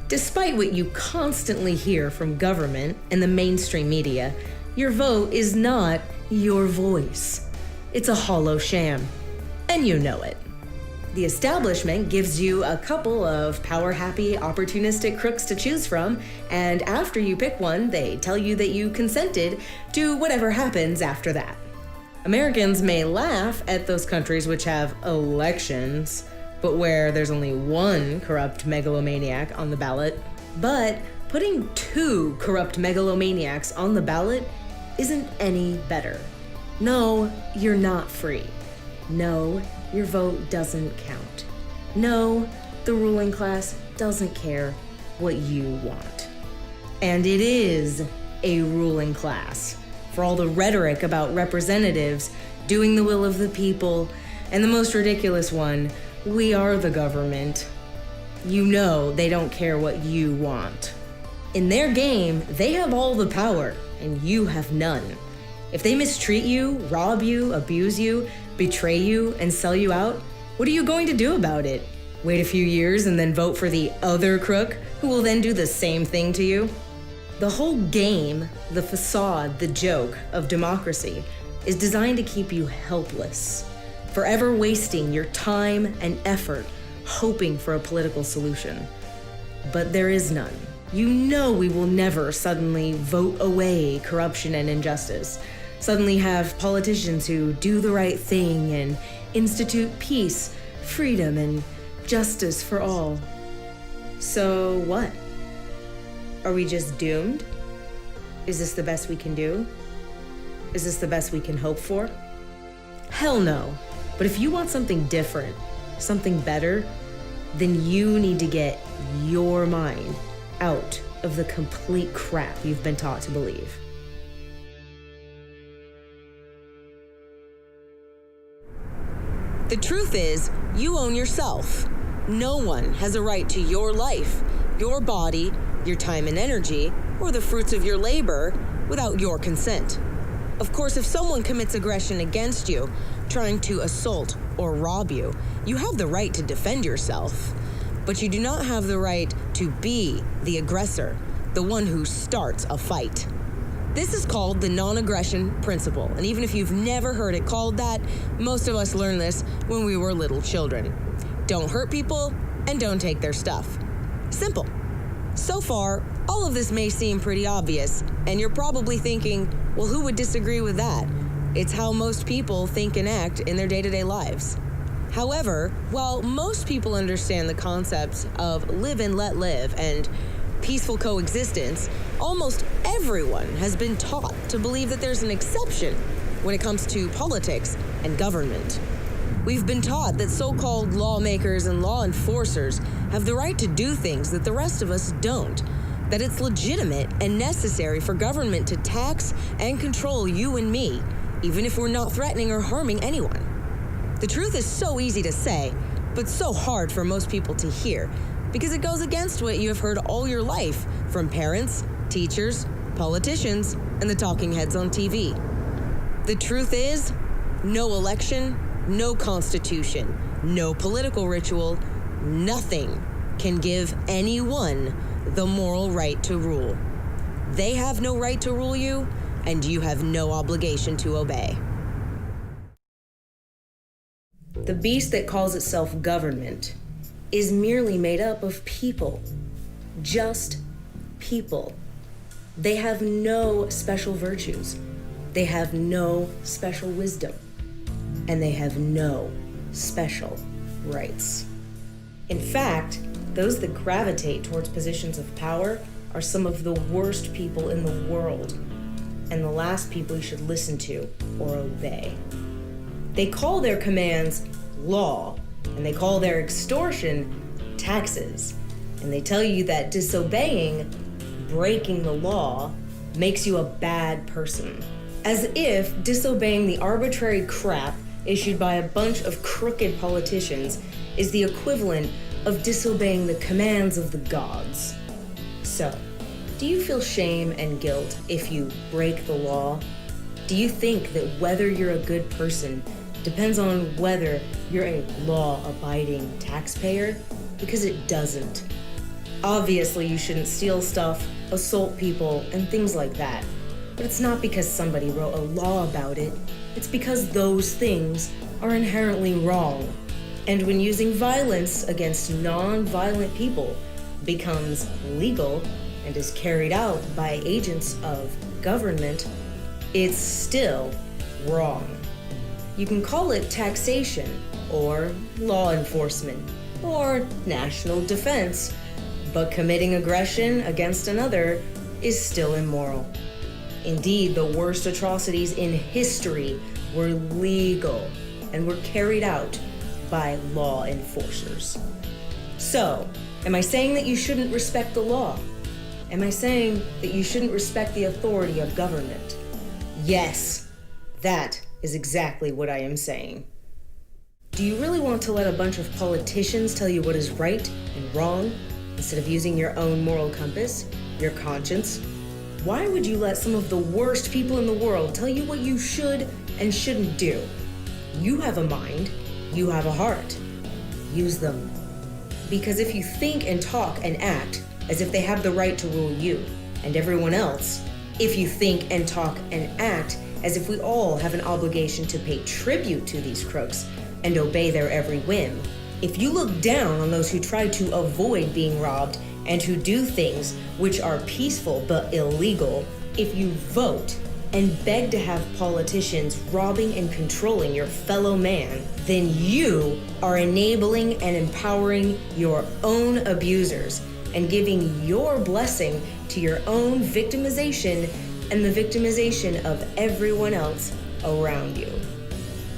Despite what you constantly hear from government and the mainstream media, your vote is not your voice. It's a hollow sham, and you know it. The establishment gives you a couple of power-happy, opportunistic crooks to choose from, and after you pick one, they tell you that you consented to whatever happens after that. Americans may laugh at those countries which have elections, but where there's only one corrupt megalomaniac on the ballot. But putting two corrupt megalomaniacs on the ballot isn't any better. No, you're not free. No, your vote doesn't count. No, the ruling class doesn't care what you want. And it is a ruling class. For all the rhetoric about representatives doing the will of the people, and the most ridiculous one, we are the government. You know they don't care what you want. In their game, they have all the power, and you have none. If they mistreat you, rob you, abuse you, betray you, and sell you out, what are you going to do about it? Wait a few years and then vote for the other crook who will then do the same thing to you? The whole game, the facade, the joke of democracy is designed to keep you helpless, forever wasting your time and effort hoping for a political solution. But there is none. You know we will never suddenly vote away corruption and injustice, suddenly have politicians who do the right thing and institute peace, freedom, and justice for all. So what? Are we just doomed? Is this the best we can do? Is this the best we can hope for? Hell no. But if you want something different, something better, then you need to get your mind out of the complete crap you've been taught to believe. The truth is, you own yourself. No one has a right to your life, your body, your time and energy, or the fruits of your labor without your consent. Of course, if someone commits aggression against you, trying to assault or rob you, you have the right to defend yourself. But you do not have the right to be the aggressor, the one who starts a fight. This is called the non-aggression principle, and even if you've never heard it called that, most of us learned this when we were little children. Don't hurt people, and don't take their stuff. Simple. So far, all of this may seem pretty obvious, and you're probably thinking, well, who would disagree with that? It's how most people think and act in their day-to-day lives. However, while most people understand the concepts of live and let live and peaceful coexistence, almost everyone has been taught to believe that there's an exception when it comes to politics and government. We've been taught that so-called lawmakers and law enforcers have the right to do things that the rest of us don't, that it's legitimate and necessary for government to tax and control you and me, even if we're not threatening or harming anyone. The truth is so easy to say, but so hard for most people to hear, because it goes against what you have heard all your life from parents, teachers, politicians, and the talking heads on TV. The truth is, no election, no constitution, no political ritual, nothing can give anyone the moral right to rule. They have no right to rule you, and you have no obligation to obey. The beast that calls itself government is merely made up of people. Just people. They have no special virtues. They have no special wisdom. And they have no special rights. In fact, those that gravitate towards positions of power are some of the worst people in the world, and the last people you should listen to or obey. They call their commands law, and they call their extortion taxes, and they tell you that disobeying, breaking the law, makes you a bad person. As if disobeying the arbitrary crap issued by a bunch of crooked politicians is the equivalent of disobeying the commands of the gods. So, do you feel shame and guilt if you break the law? Do you think that whether you're a good person depends on whether you're a law-abiding taxpayer? Because it doesn't. Obviously, you shouldn't steal stuff, assault people, and things like that. But it's not because somebody wrote a law about it. It's because those things are inherently wrong. And when using violence against non-violent people becomes legal and is carried out by agents of government, it's still wrong. You can call it taxation, or law enforcement, or national defense, but committing aggression against another is still immoral. Indeed, the worst atrocities in history were legal and were carried out by law enforcers. So, am I saying that you shouldn't respect the law? Am I saying that you shouldn't respect the authority of government? Yes, that is exactly what I am saying. Do you really want to let a bunch of politicians tell you what is right and wrong, instead of using your own moral compass, your conscience? Why would you let some of the worst people in the world tell you what you should and shouldn't do? You have a mind, you have a heart. Use them. Because if you think and talk and act as if they have the right to rule you and everyone else, if you think and talk and act as if we all have an obligation to pay tribute to these crooks and obey their every whim, if you look down on those who try to avoid being robbed and who do things which are peaceful but illegal, if you vote and beg to have politicians robbing and controlling your fellow man, then you are enabling and empowering your own abusers and giving your blessing to your own victimization and the victimization of everyone else around you.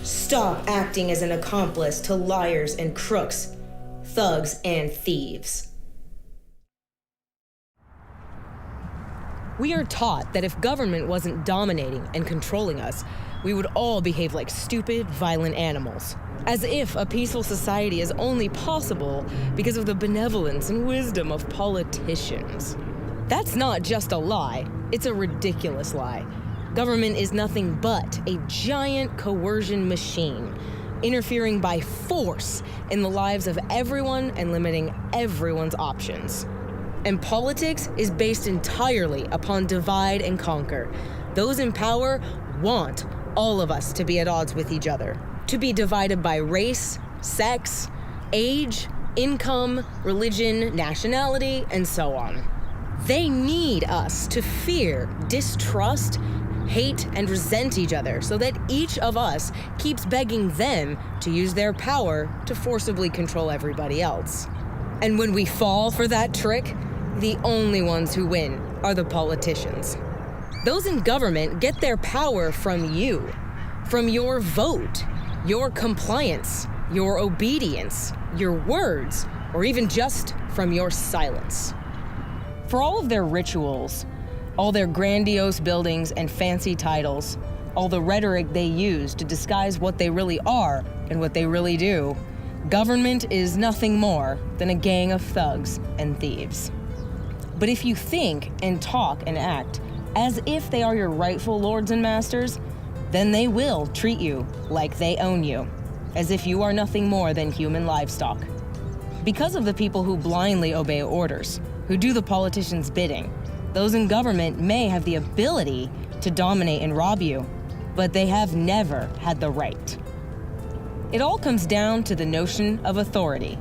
Stop acting as an accomplice to liars and crooks, thugs and thieves. We are taught that if government wasn't dominating and controlling us, we would all behave like stupid, violent animals. As if a peaceful society is only possible because of the benevolence and wisdom of politicians. That's not just a lie, it's a ridiculous lie. Government is nothing but a giant coercion machine, interfering by force in the lives of everyone and limiting everyone's options. And politics is based entirely upon divide and conquer. Those in power want all of us to be at odds with each other, to be divided by race, sex, age, income, religion, nationality, and so on. They need us to fear, distrust, hate, and resent each other so that each of us keeps begging them to use their power to forcibly control everybody else. And when we fall for that trick, the only ones who win are the politicians. Those in government get their power from you, from your vote, your compliance, your obedience, your words, or even just from your silence. For all of their rituals, all their grandiose buildings and fancy titles, all the rhetoric they use to disguise what they really are and what they really do, government is nothing more than a gang of thugs and thieves. But if you think and talk and act as if they are your rightful lords and masters, then they will treat you like they own you, as if you are nothing more than human livestock. Because of the people who blindly obey orders, who do the politicians' bidding, those in government may have the ability to dominate and rob you, but they have never had the right. It all comes down to the notion of authority,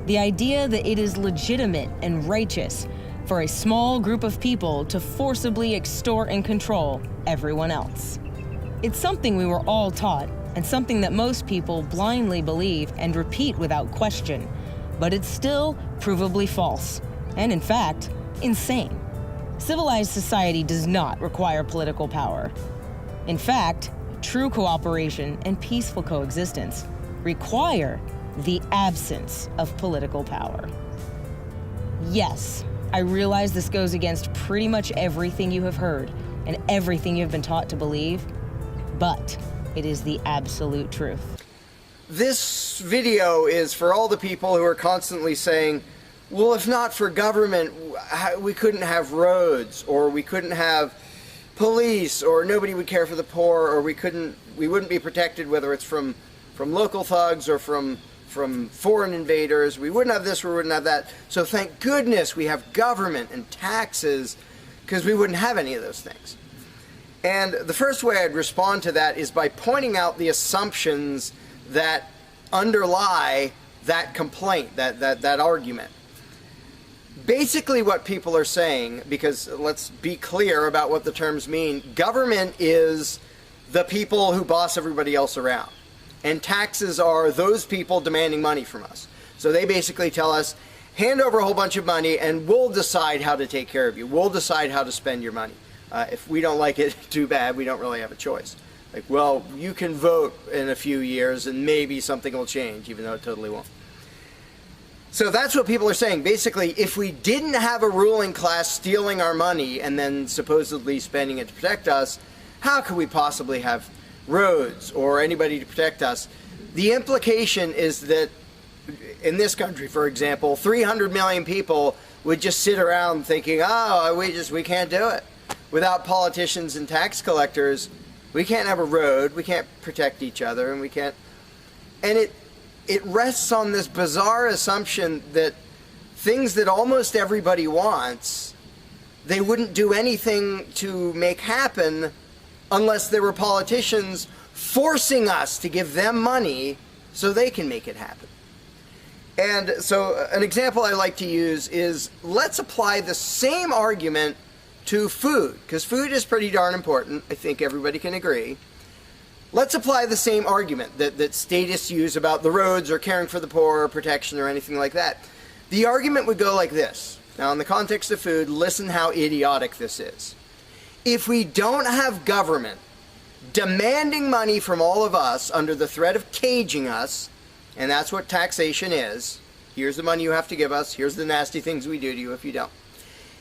the idea that it is legitimate and righteous for a small group of people to forcibly extort and control everyone else. It's something we were all taught, and something that most people blindly believe and repeat without question, but it's still provably false, and in fact, insane. Civilized society does not require political power. In fact, true cooperation and peaceful coexistence require the absence of political power. Yes, I realize this goes against pretty much everything you have heard and everything you have been taught to believe, but it is the absolute truth. This video is for all the people who are constantly saying, well, if not for government, we couldn't have roads, or we couldn't have police, or nobody would care for the poor, or we wouldn't be protected, whether it's from local thugs or from foreign invaders. We wouldn't have this, we wouldn't have that. So thank goodness we have government and taxes, because we wouldn't have any of those things. And the first way I'd respond to that is by pointing out the assumptions that underlie that complaint, that argument. Basically what people are saying, because let's be clear about what the terms mean, government is the people who boss everybody else around. And taxes are those people demanding money from us. So they basically tell us, hand over a whole bunch of money and we'll decide how to take care of you. We'll decide how to spend your money. If we don't like it, too bad, we don't really have a choice. Like, well, you can vote in a few years and maybe something will change, even though it totally won't. So that's what people are saying. Basically, if we didn't have a ruling class stealing our money and then supposedly spending it to protect us, how could we possibly have roads or anybody to protect us? The implication is that in this country, for example, 300 million people would just sit around thinking, oh, we can't do it. Without politicians and tax collectors, we can't have a road, we can't protect each other, and we can't... And it rests on this bizarre assumption that things that almost everybody wants, they wouldn't do anything to make happen unless there were politicians forcing us to give them money so they can make it happen. And so an example I like to use is, let's apply the same argument to food, because food is pretty darn important. I think everybody can agree. Let's apply the same argument that statists use about the roads or caring for the poor or protection or anything like that. The argument would go like this. Now, in the context of food, listen how idiotic this is. If we don't have government demanding money from all of us under the threat of caging us, and that's what taxation is, here's the money you have to give us, here's the nasty things we do to you if you don't.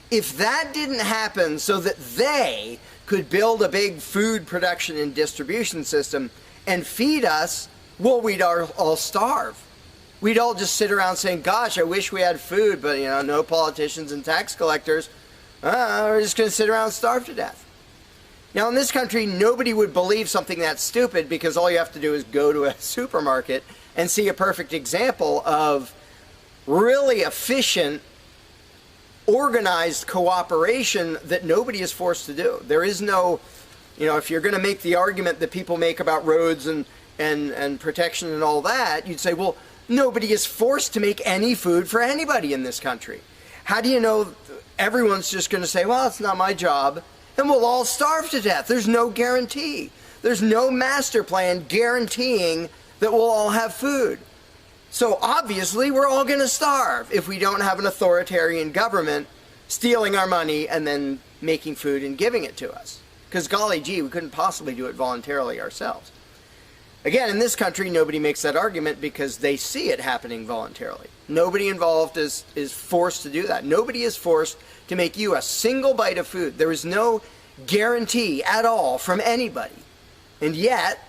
If that didn't happen so that they could build a big food production and distribution system and feed us, well, we'd all starve. We'd all just sit around saying, gosh, I wish we had food, but, no politicians and tax collectors. We're just going to sit around and starve to death. Now, in this country, nobody would believe something that stupid because all you have to do is go to a supermarket and see a perfect example of really efficient, organized cooperation that nobody is forced to do. There is no, if you're going to make the argument that people make about roads and protection and all that, you'd say, well, nobody is forced to make any food for anybody in this country. How do you know everyone's just going to say, well, it's not my job, and we'll all starve to death? There's no guarantee. There's no master plan guaranteeing that we'll all have food. So obviously we're all going to starve if we don't have an authoritarian government stealing our money and then making food and giving it to us. Because golly gee, we couldn't possibly do it voluntarily ourselves. Again, in this country, nobody makes that argument because they see it happening voluntarily. Nobody involved is forced to do that. Nobody is forced to make you a single bite of food. There is no guarantee at all from anybody. And yet,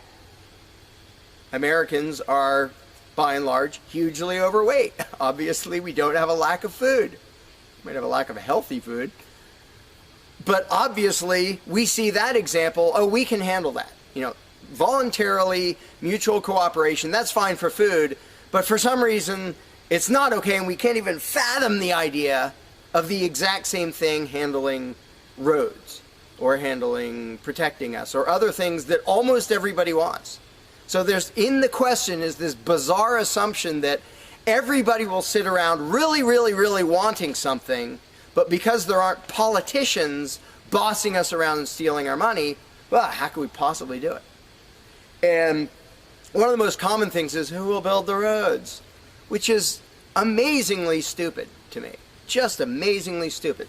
Americans are, by and large, hugely overweight. Obviously, we don't have a lack of food. We might have a lack of healthy food. But obviously, we see that example. Oh, we can handle that. Voluntarily, mutual cooperation, that's fine for food. But for some reason, it's not okay, and we can't even fathom the idea of the exact same thing handling roads or handling protecting us or other things that almost everybody wants. So there's, in the question is this bizarre assumption that everybody will sit around really, really, really wanting something, but because there aren't politicians bossing us around and stealing our money, well, how could we possibly do it? And one of the most common things is, who will build the roads? Which is amazingly stupid to me. Just amazingly stupid.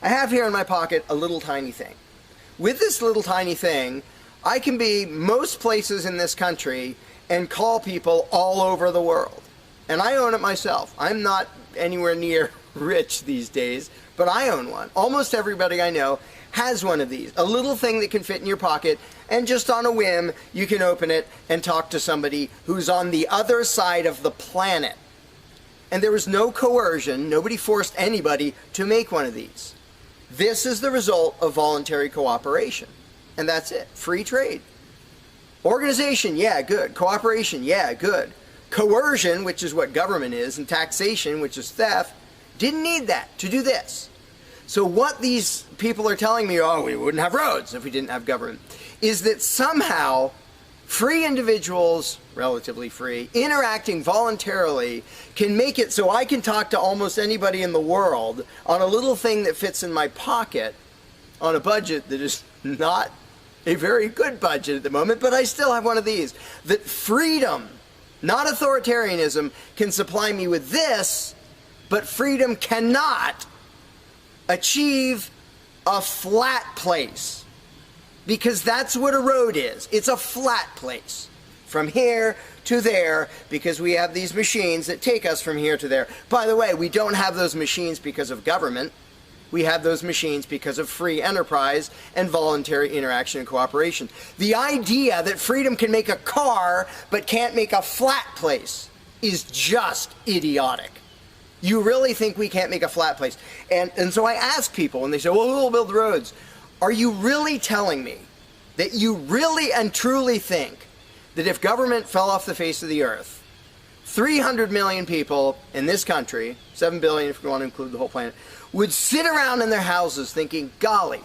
I have here in my pocket a little tiny thing. With this little tiny thing, I can be most places in this country and call people all over the world. And I own it myself. I'm not anywhere near rich these days, but I own one. Almost everybody I know has one of these. A little thing that can fit in your pocket, and just on a whim, you can open it and talk to somebody who's on the other side of the planet. And there was no coercion. Nobody forced anybody to make one of these. This is the result of voluntary cooperation. And that's it. Free trade. Organization, yeah, good. Cooperation, yeah, good. Coercion, which is what government is, and taxation, which is theft, didn't need that to do this. So what these people are telling me, oh, we wouldn't have roads if we didn't have government, is that somehow free individuals, relatively free, interacting voluntarily can make it so I can talk to almost anybody in the world on a little thing that fits in my pocket on a budget that is not a very good budget at the moment, but I still have one of these. That freedom, not authoritarianism, can supply me with this, but freedom cannot achieve a flat place, because that's what a road is. It's a flat place from here to there, because we have these machines that take us from here to there. By the way, we don't have those machines because of government. We have those machines because of free enterprise and voluntary interaction and cooperation. The idea that freedom can make a car but can't make a flat place is just idiotic. You really think we can't make a flat place? And so I ask people, and they say, well, who will build roads? Are you really telling me that you really and truly think that if government fell off the face of the earth, 300 million people in this country, 7 billion if you want to include the whole planet, would sit around in their houses thinking, golly,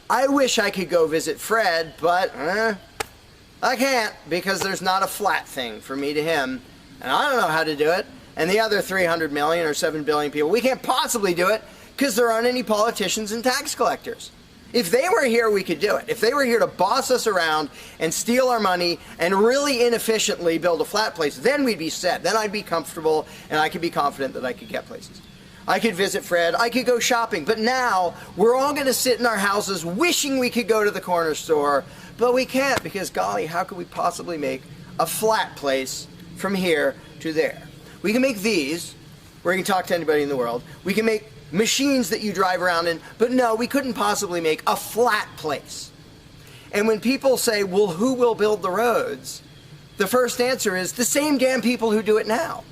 I wish I could go visit Fred, but I can't, because there's not a flat thing for me to him, and I don't know how to do it. And the other 300 million or 7 billion people, we can't possibly do it because there aren't any politicians and tax collectors. If they were here, we could do it. If they were here to boss us around and steal our money and really inefficiently build a flat place, then we'd be set. Then I'd be comfortable and I could be confident that I could get places. I could visit Fred, I could go shopping, but now we're all going to sit in our houses wishing we could go to the corner store, but we can't because, golly, how could we possibly make a flat place from here to there? We can make these, where you can talk to anybody in the world. We can make machines that you drive around in, but no, we couldn't possibly make a flat place. And when people say, well, who will build the roads? The first answer is the same damn people who do it now.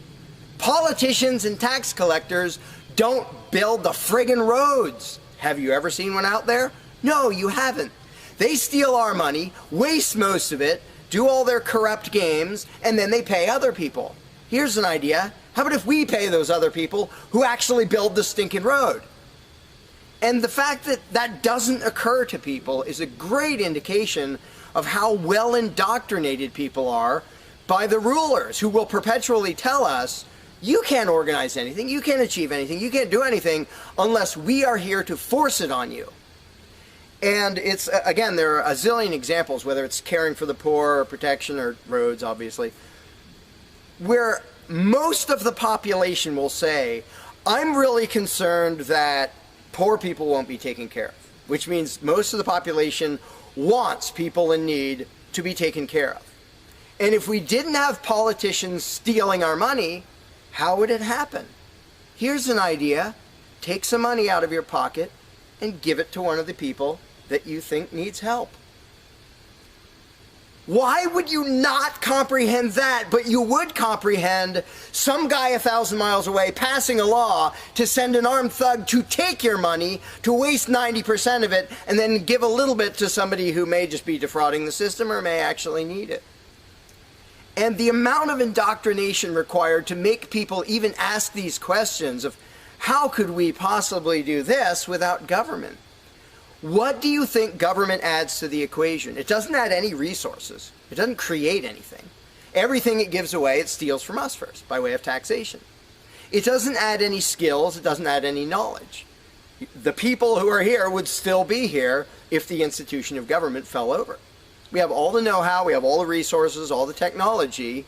Politicians and tax collectors don't build the friggin' roads. Have you ever seen one out there? No, you haven't. They steal our money, waste most of it, do all their corrupt games, and then they pay other people. Here's an idea. How about if we pay those other people who actually build the stinking road? And the fact that that doesn't occur to people is a great indication of how well indoctrinated people are by the rulers, who will perpetually tell us, you can't organize anything, you can't achieve anything, you can't do anything unless we are here to force it on you. And it's, again, there are a zillion examples, whether it's caring for the poor or protection or roads, obviously, where most of the population will say, I'm really concerned that poor people won't be taken care of, which means most of the population wants people in need to be taken care of. And if we didn't have politicians stealing our money, how would it happen? Here's an idea. Take some money out of your pocket and give it to one of the people that you think needs help. Why would you not comprehend that, but you would comprehend some guy 1,000 miles away passing a law to send an armed thug to take your money, to waste 90% of it, and then give a little bit to somebody who may just be defrauding the system or may actually need it? And the amount of indoctrination required to make people even ask these questions of how could we possibly do this without government? What do you think government adds to the equation? It doesn't add any resources. It doesn't create anything. Everything it gives away, it steals from us first, by way of taxation. It doesn't add any skills. It doesn't add any knowledge. The people who are here would still be here if the institution of government fell over. We have all the know-how, we have all the resources, all the technology.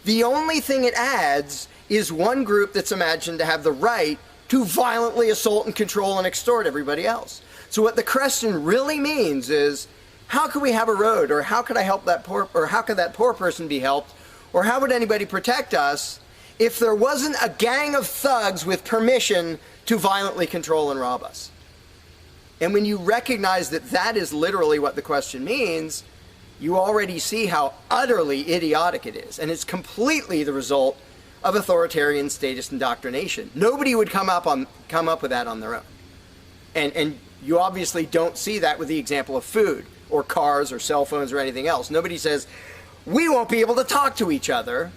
The only thing it adds is one group that's imagined to have the right to violently assault and control and extort everybody else. So what the question really means is, how could we have a road, or how could I help that poor, or how could that poor person be helped, or how would anybody protect us if there wasn't a gang of thugs with permission to violently control and rob us? And when you recognize that that is literally what the question means, you already see how utterly idiotic it is, and it's completely the result of authoritarian statist indoctrination. Nobody would come up with that on their own. And you obviously don't see that with the example of food or cars or cell phones or anything else. Nobody says, we won't be able to talk to each other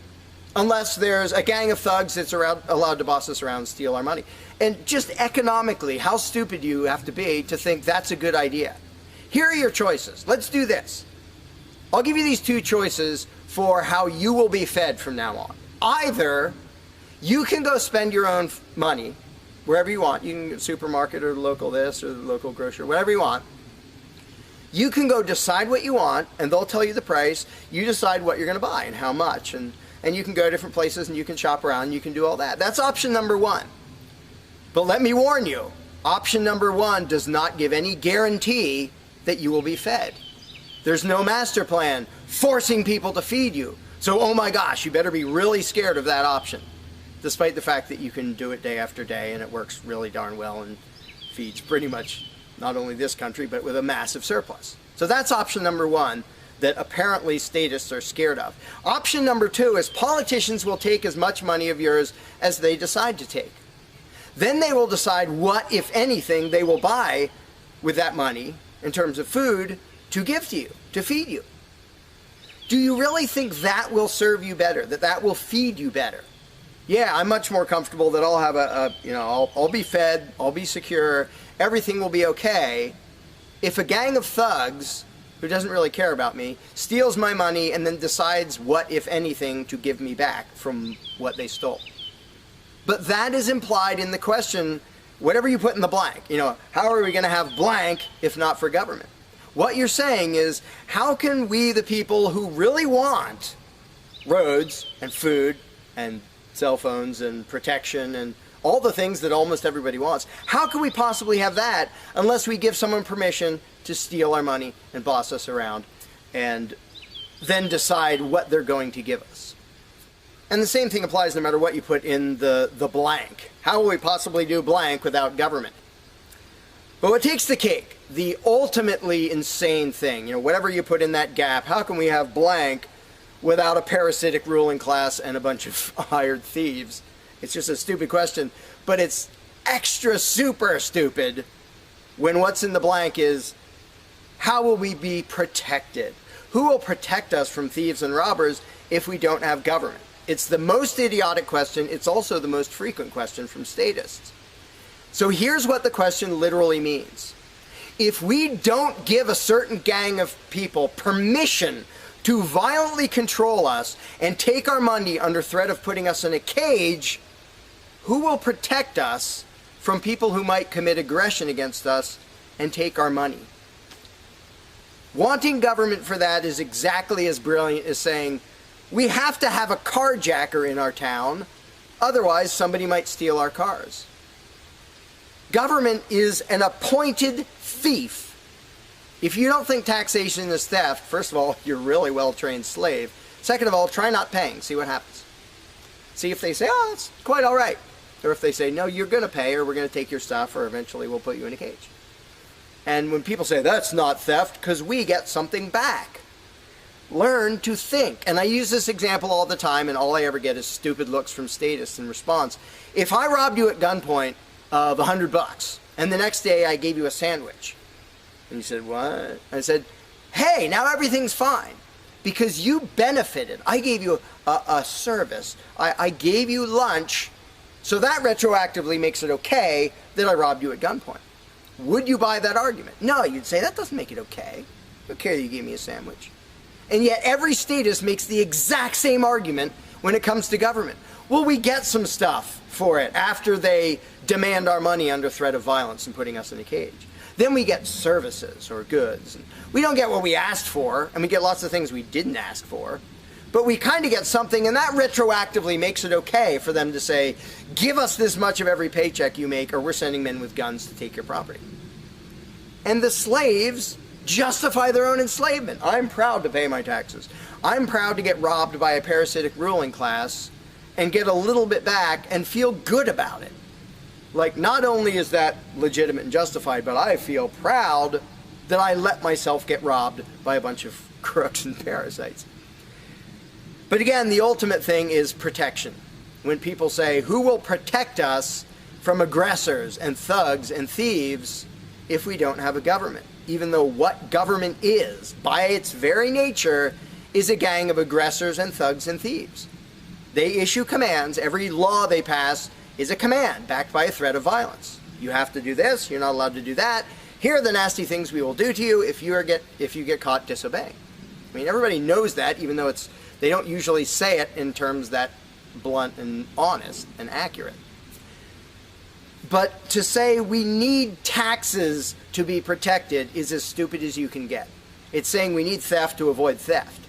unless there's a gang of thugs that's allowed to boss us around and steal our money. And just economically, how stupid do you have to be to think that's a good idea? Here are your choices. Let's do this. I'll give you these two choices for how you will be fed from now on. Either you can go spend your own money wherever you want. You can go to the supermarket or the local this or the local grocery, whatever you want. You can go decide what you want, and they'll tell you the price. You decide what you're going to buy and how much. And you can go to different places and you can shop around and you can do all that. That's option number one. But let me warn you, option number one does not give any guarantee that you will be fed. There's no master plan forcing people to feed you. So, oh my gosh, you better be really scared of that option, despite the fact that you can do it day after day and it works really darn well and feeds pretty much not only this country, but with a massive surplus. So that's option number one that apparently statists are scared of. Option number two is politicians will take as much money of yours as they decide to take. Then they will decide what, if anything, they will buy with that money in terms of food to give to you, to feed you. Do you really think that will serve you better, that will feed you better? Yeah, I'm much more comfortable that I'll have I'll be fed, I'll be secure, everything will be okay. If a gang of thugs who doesn't really care about me steals my money and then decides what, if anything, to give me back from what they stole. But that is implied in the question, whatever you put in the blank, how are we going to have blank if not for government? What you're saying is, how can we, the people who really want roads and food and cell phones and protection and all the things that almost everybody wants, how can we possibly have that unless we give someone permission to steal our money and boss us around and then decide what they're going to give us? And the same thing applies no matter what you put in the blank. How will we possibly do blank without government? But what takes the cake, the ultimately insane thing, whatever you put in that gap, how can we have blank without a parasitic ruling class and a bunch of hired thieves? It's just a stupid question, but it's extra super stupid when what's in the blank is, how will we be protected? Who will protect us from thieves and robbers if we don't have government? It's the most idiotic question. It's also the most frequent question from statists. So here's what the question literally means. If we don't give a certain gang of people permission to violently control us and take our money under threat of putting us in a cage, who will protect us from people who might commit aggression against us and take our money? Wanting government for that is exactly as brilliant as saying, we have to have a carjacker in our town, otherwise somebody might steal our cars. Government is an appointed thief. If you don't think taxation is theft, first of all, you're a really well-trained slave. Second of all, try not paying, see what happens. See if they say, oh, that's quite all right. Or if they say, no, you're going to pay, or we're going to take your stuff, or eventually we'll put you in a cage. And when people say, that's not theft, because we get something back. Learn to think. And I use this example all the time, and all I ever get is stupid looks from statists in response. If I robbed you at gunpoint of $100, and the next day I gave you a sandwich, and you said, what? I said, hey, now everything's fine, because you benefited. I gave you a service. I gave you lunch, so that retroactively makes it okay that I robbed you at gunpoint. Would you buy that argument? No, you'd say, that doesn't make it okay. Okay, you gave me a sandwich. And yet every statist makes the exact same argument when it comes to government. Well, we get some stuff for it after they demand our money under threat of violence and putting us in a cage. Then we get services or goods. And we don't get what we asked for, and we get lots of things we didn't ask for. But we kind of get something, and that retroactively makes it okay for them to say, give us this much of every paycheck you make, or we're sending men with guns to take your property. And the slaves justify their own enslavement. I'm proud to pay my taxes. I'm proud to get robbed by a parasitic ruling class and get a little bit back and feel good about it. Like, not only is that legitimate and justified, but I feel proud that I let myself get robbed by a bunch of crooks and parasites. But again, the ultimate thing is protection. When people say, who will protect us from aggressors and thugs and thieves if we don't have a government? Even though what government is, by its very nature, is a gang of aggressors and thugs and thieves. They issue commands. Every law they pass is a command backed by a threat of violence. You have to do this, you're not allowed to do that. Here are the nasty things we will do to you if you get caught disobeying. I mean, everybody knows that, even though they don't usually say it in terms that blunt and honest and accurate. But to say we need taxes to be protected is as stupid as you can get. It's saying we need theft to avoid theft.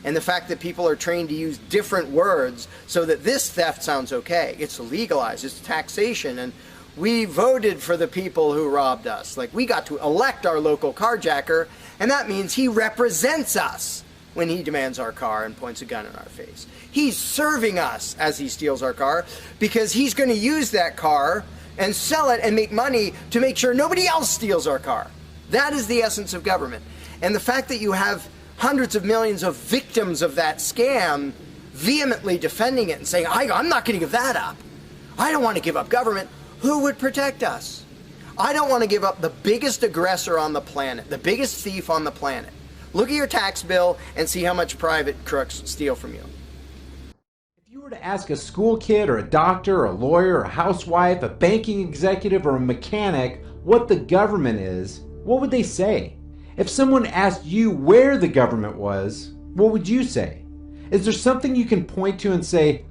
And the fact that people are trained to use different words so that this theft sounds okay. It's legalized, it's taxation, and we voted for the people who robbed us. Like, we got to elect our local carjacker, and that means he represents us when he demands our car and points a gun in our face. He's serving us as he steals our car, because he's going to use that car and sell it and make money to make sure nobody else steals our car. That is the essence of government. And the fact that you have hundreds of millions of victims of that scam vehemently defending it and saying, I'm not going to give that up. I don't want to give up government. Who would protect us? I don't want to give up the biggest aggressor on the planet, the biggest thief on the planet. Look at your tax bill and see how much private crooks steal from you. If you were to ask a school kid or a doctor or a lawyer or a housewife, a banking executive or a mechanic what the government is, what would they say? If someone asked you where the government was, what would you say? Is there something you can point to and say,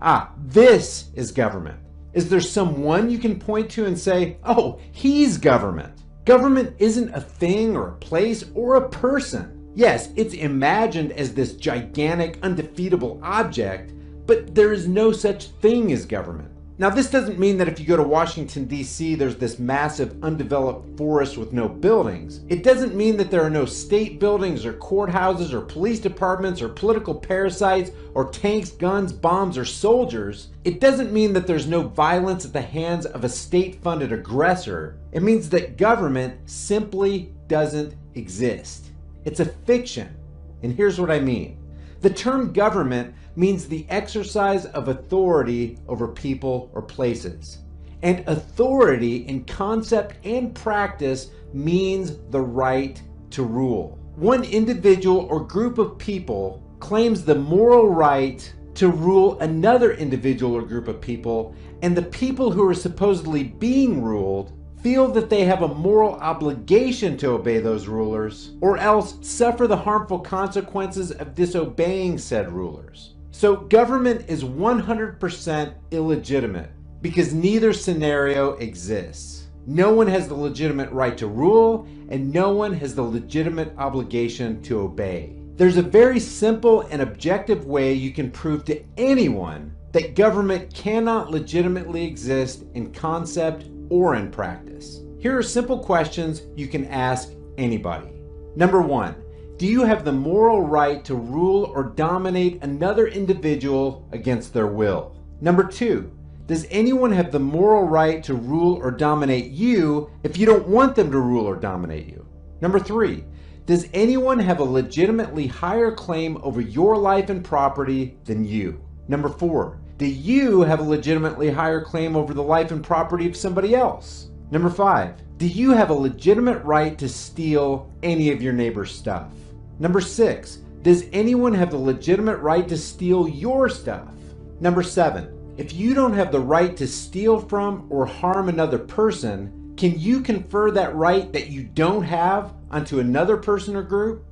this is government? Is there someone you can point to and say, oh, he's government? Government isn't a thing or a place or a person. Yes, it's imagined as this gigantic, undefeatable object, but there is no such thing as government. Now, this doesn't mean that if you go to Washington, D.C., there's this massive undeveloped forest with no buildings. It doesn't mean that there are no state buildings or courthouses or police departments or political parasites or tanks, guns, bombs, or soldiers. It doesn't mean that there's no violence at the hands of a state-funded aggressor. It means that government simply doesn't exist. It's a fiction. And here's what I mean. The term government means the exercise of authority over people or places. And authority in concept and practice means the right to rule. One individual or group of people claims the moral right to rule another individual or group of people, and the people who are supposedly being ruled feel that they have a moral obligation to obey those rulers, or else suffer the harmful consequences of disobeying said rulers. So government is 100% illegitimate because neither scenario exists. No one has the legitimate right to rule, and no one has the legitimate obligation to obey. There's a very simple and objective way you can prove to anyone that government cannot legitimately exist in concept or in practice. Here are simple questions you can ask anybody. Number 1, do you have the moral right to rule or dominate another individual against their will? Number 2, does anyone have the moral right to rule or dominate you if you don't want them to rule or dominate you? Number 3, does anyone have a legitimately higher claim over your life and property than you? Number 4, do you have a legitimately higher claim over the life and property of somebody else? Number 5, do you have a legitimate right to steal any of your neighbor's stuff? Number 6, does anyone have the legitimate right to steal your stuff? Number 7, if you don't have the right to steal from or harm another person, can you confer that right that you don't have onto another person or group?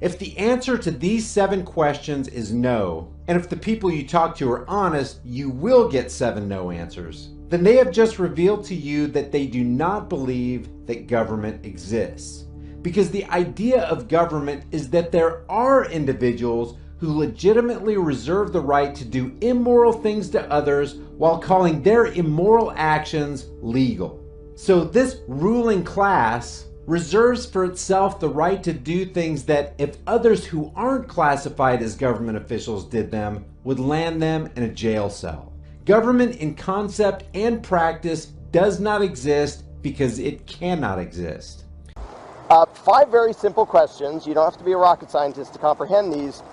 If the answer to these 7 questions is no, and if the people you talk to are honest, you will get 7 no answers, then they have just revealed to you that they do not believe that government exists. Because the idea of government is that there are individuals who legitimately reserve the right to do immoral things to others while calling their immoral actions legal. So this ruling class reserves for itself the right to do things that, if others who aren't classified as government officials did them, would land them in a jail cell. Government in concept and practice does not exist because it cannot exist. 5 very simple questions. You don't have to be a rocket scientist to comprehend these.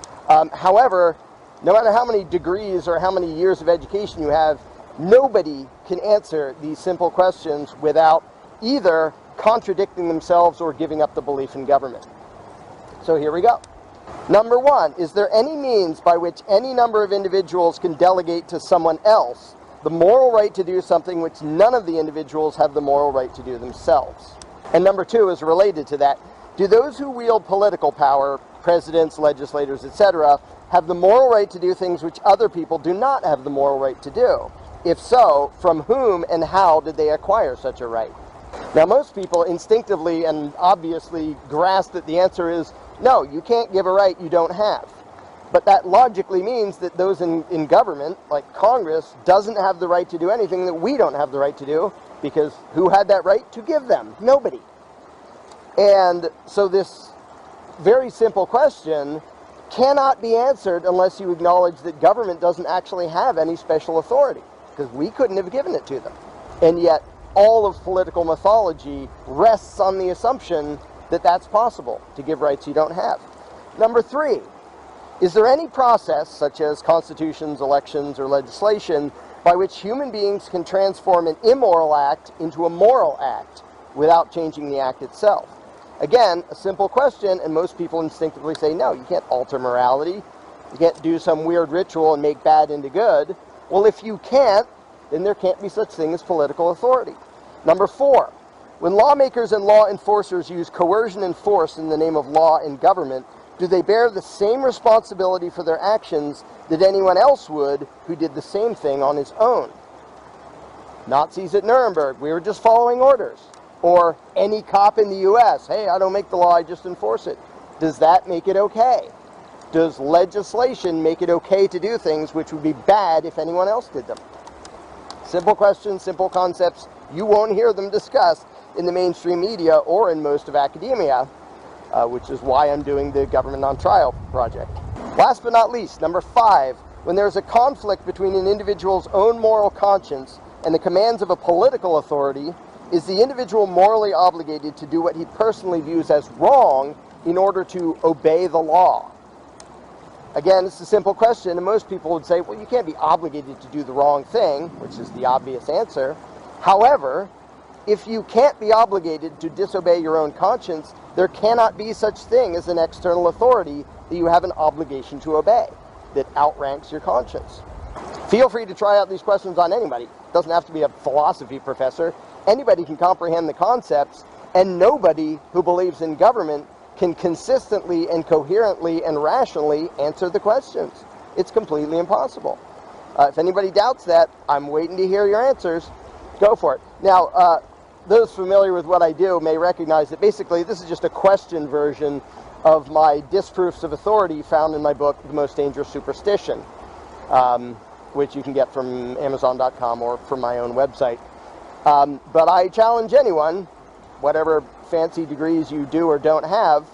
However, no matter how many degrees or how many years of education you have, nobody can answer these simple questions without either contradicting themselves or giving up the belief in government. So here we go. Number 1, is there any means by which any number of individuals can delegate to someone else the moral right to do something which none of the individuals have the moral right to do themselves? And number 2 is related to that. Do those who wield political power, presidents, legislators, etc., have the moral right to do things which other people do not have the moral right to do? If so, from whom and how did they acquire such a right? Now, most people instinctively and obviously grasp that the answer is no, you can't give a right you don't have. But that logically means that those in government, like Congress, doesn't have the right to do anything that we don't have the right to do, because who had that right to give them? Nobody. And so this very simple question cannot be answered unless you acknowledge that government doesn't actually have any special authority, because we couldn't have given it to them. And yet all of political mythology rests on the assumption that that's possible, to give rights you don't have. Number 3, is there any process, such as constitutions, elections, or legislation, by which human beings can transform an immoral act into a moral act without changing the act itself? Again, a simple question, and most people instinctively say, no, you can't alter morality. You can't do some weird ritual and make bad into good. Well, if you can't, then there can't be such thing as political authority. Number 4, when lawmakers and law enforcers use coercion and force in the name of law and government, do they bear the same responsibility for their actions that anyone else would who did the same thing on his own? Nazis at Nuremberg, we were just following orders. Or any cop in the US, hey, I don't make the law, I just enforce it. Does that make it okay? Does legislation make it okay to do things which would be bad if anyone else did them? Simple questions, simple concepts. You won't hear them discussed in the mainstream media or in most of academia, which is why I'm doing the Government on Trial project. Last but not least, number 5, when there's a conflict between an individual's own moral conscience and the commands of a political authority, is the individual morally obligated to do what he personally views as wrong in order to obey the law? Again, it's a simple question, and most people would say, well, you can't be obligated to do the wrong thing, which is the obvious answer. However, if you can't be obligated to disobey your own conscience, there cannot be such thing as an external authority that you have an obligation to obey, that outranks your conscience. Feel free to try out these questions on anybody. It doesn't have to be a philosophy professor. Anybody can comprehend the concepts, and nobody who believes in government can consistently and coherently and rationally answer the questions. It's completely impossible. If anybody doubts that, I'm waiting to hear your answers. Go for it. Now, those familiar with what I do may recognize that basically this is just a question version of my disproofs of authority found in my book, The Most Dangerous Superstition, which you can get from Amazon.com or from my own website. But I challenge anyone, whatever fancy degrees you do or don't have,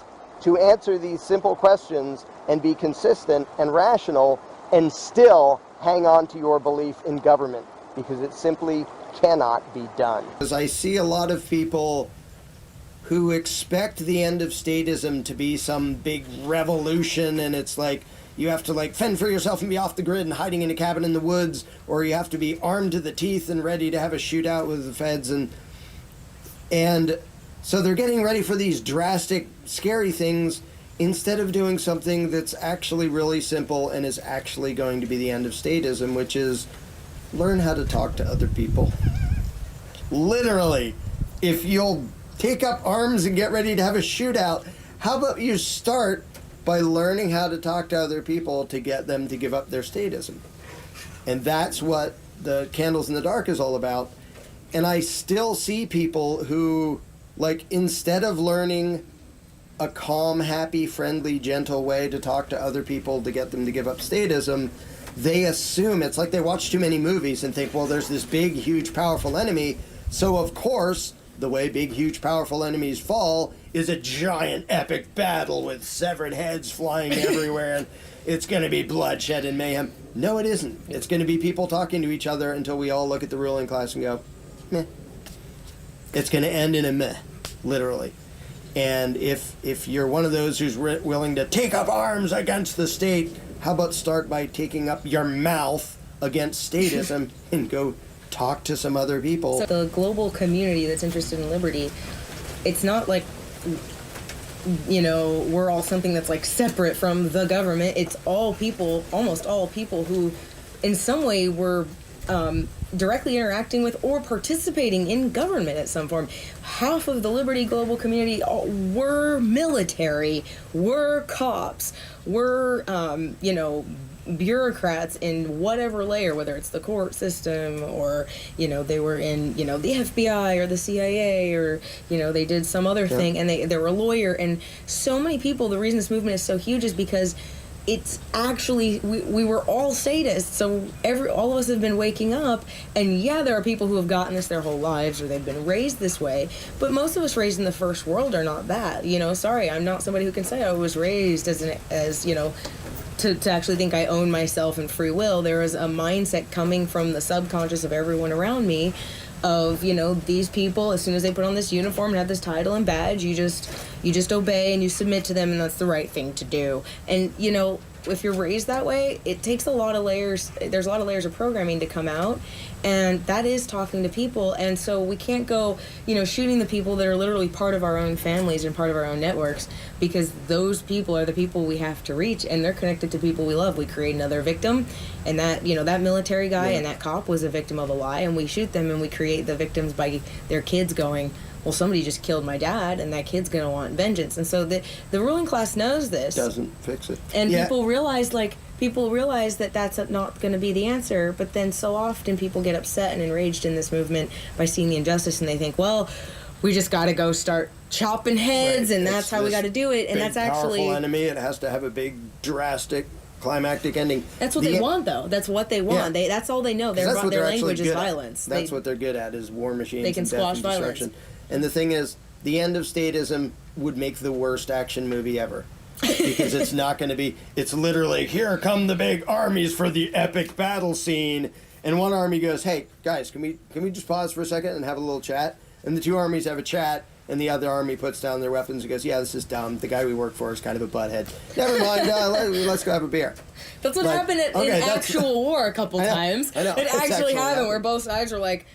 to answer these simple questions and be consistent and rational and still hang on to your belief in government, because it simply cannot be done. Because I see a lot of people who expect the end of statism to be some big revolution, and it's like you have to like fend for yourself and be off the grid and hiding in a cabin in the woods, or you have to be armed to the teeth and ready to have a shootout with the feds, and so they're getting ready for these drastic, scary things instead of doing something that's actually really simple and is actually going to be the end of statism, which is learn how to talk to other people. Literally, if you'll take up arms and get ready to have a shootout, how about you start by learning how to talk to other people to get them to give up their statism? And that's what the Candles in the Dark is all about. And I still see people who, like, instead of learning a calm, happy, friendly, gentle way to talk to other people to get them to give up statism, they assume, it's like they watch too many movies and think, well, there's this big, huge, powerful enemy, so of course, the way big, huge, powerful enemies fall is a giant, epic battle with severed heads flying everywhere, and it's going to be bloodshed and mayhem. No, it isn't. It's going to be people talking to each other until we all look at the ruling class and go, meh. It's going to end in a meh, literally. And if you're one of those who's willing to take up arms against the state, how about start by taking up your mouth against statism and go talk to some other people. So the global community that's interested in liberty, it's not like, you know, we're all something that's like separate from the government. It's all people, almost all people who in some way were directly interacting with or participating in government at some form. Half of the Liberty Global community were military, were cops, were, you know, bureaucrats in whatever layer, whether it's the court system or, you know, they were in, you know, the FBI or the CIA or, you know, they did some other thing, and they were a lawyer. And so many people, the reason this movement is so huge is because it's actually, we were all sadists, so all of us have been waking up, and yeah, there are people who have gotten this their whole lives, or they've been raised this way, but most of us raised in the first world are not that, you know. Sorry, I'm not somebody who can say I was raised as you know, to actually think I own myself and free will. There is a mindset coming from the subconscious of everyone around me of, you know, these people, as soon as they put on this uniform and have this title and badge, you just obey and you submit to them, and that's the right thing to do. And, you know, if you're raised that way, it takes a lot of layers. There's a lot of layers of programming to come out, and that is talking to people. And so we can't go, you know, shooting the people that are literally part of our own families and part of our own networks, because those people are the people we have to reach, and they're connected to people we love. We create another victim, and that, you know, that military guy and that cop was a victim of a lie, and we shoot them, and we create the victims by their kids going, well, somebody just killed my dad, and that kid's going to want vengeance. And so the ruling class knows this. Doesn't fix it. And people realize that that's not going to be the answer, but then so often people get upset and enraged in this movement by seeing the injustice, and they think, well, we just got to go start chopping heads, and that's how we got to do it. And that's actually powerful enemy. It has to have a big, drastic, climactic ending. That's what they want, though. That's what they want. Yeah. That's all they know. Their language is violence. That's what they're good at, is war machines. They can and squash death and violence. destruction. And the thing is, the end of statism would make the worst action movie ever. Because it's not going to be, it's literally, here come the big armies for the epic battle scene. And one army goes, hey, guys, can we just pause for a second and have a little chat? And the two armies have a chat, and the other army puts down their weapons and goes, yeah, this is dumb. The guy we work for is kind of a butthead. Never mind, let's go have a beer. That's what happened in actual war a couple times. I know. It actually happened where both sides were like,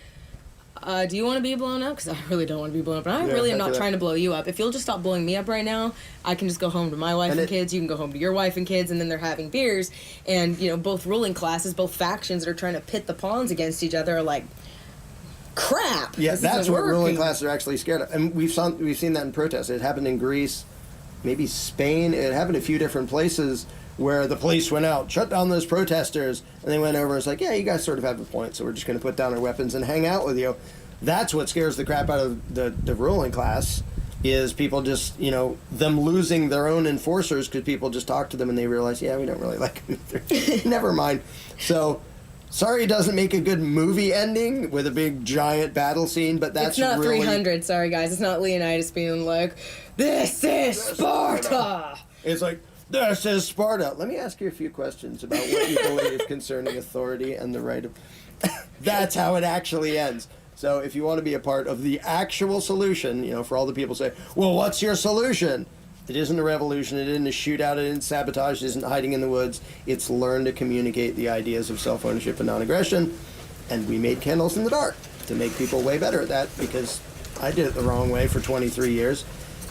do you want to be blown up? Because I really don't want to be blown up. And I really am not trying to blow you up. If you'll just stop blowing me up right now, I can just go home to my wife and kids. You can go home to your wife and kids. And then they're having beers. And, you know, both ruling classes, both factions that are trying to pit the pawns against each other are like, crap. Yeah, that's what ruling classes are actually scared of. And we've seen that in protests. It happened in Greece, maybe Spain. It happened a few different places where the police went out, shut down those protesters, and they went over and was like, yeah, you guys sort of have a point, so we're just going to put down our weapons and hang out with you. That's what scares the crap out of the ruling class, is people just, you know, them losing their own enforcers because people just talk to them and they realize, yeah, we don't really like them either. Never mind. So, sorry it doesn't make a good movie ending with a big giant battle scene, but that's it's not really... 300, sorry guys. It's not Leonidas being like, this is Sparta! It's like, this is Sparta. Let me ask you a few questions about what you believe concerning authority and the right of... That's how it actually ends. So if you want to be a part of the actual solution, you know, for all the people say, well, what's your solution? It isn't a revolution. It isn't a shootout. It isn't sabotage. It isn't hiding in the woods. It's learn to communicate the ideas of self-ownership and non-aggression. And we made Candles in the Dark to make people way better at that, because I did it the wrong way for 23 years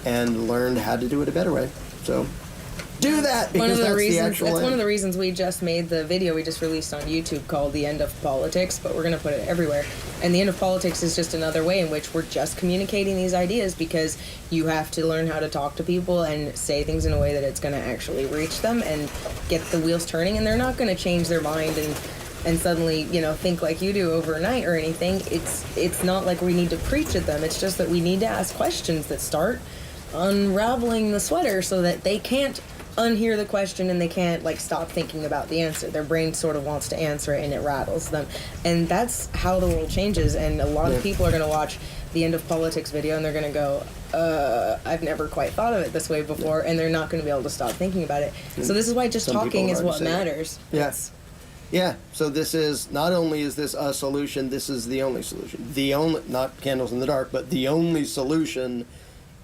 and learned how to do it a better way. So do that, because that's the actual end. That's one of the reasons we just made the video we just released on YouTube called The End of Politics, but we're going to put it everywhere. And The End of Politics is just another way in which we're just communicating these ideas, because you have to learn how to talk to people and say things in a way that it's going to actually reach them and get the wheels turning, and they're not going to change their mind and suddenly, you know, think like you do overnight or anything. It's not like we need to preach at them. It's just that we need to ask questions that start unraveling the sweater so that they can't unhear the question and they can't like stop thinking about the answer. Their brain sort of wants to answer it and it rattles them. And that's how the world changes. And a lot of people are going to watch the End of Politics video and they're going to go, I've never quite thought of it this way before, and they're not going to be able to stop thinking about it. So this is why just talking is what matters. Yes. Yeah, so this is, not only is this a solution, this is the only solution. The only, not Candles in the Dark, but the only solution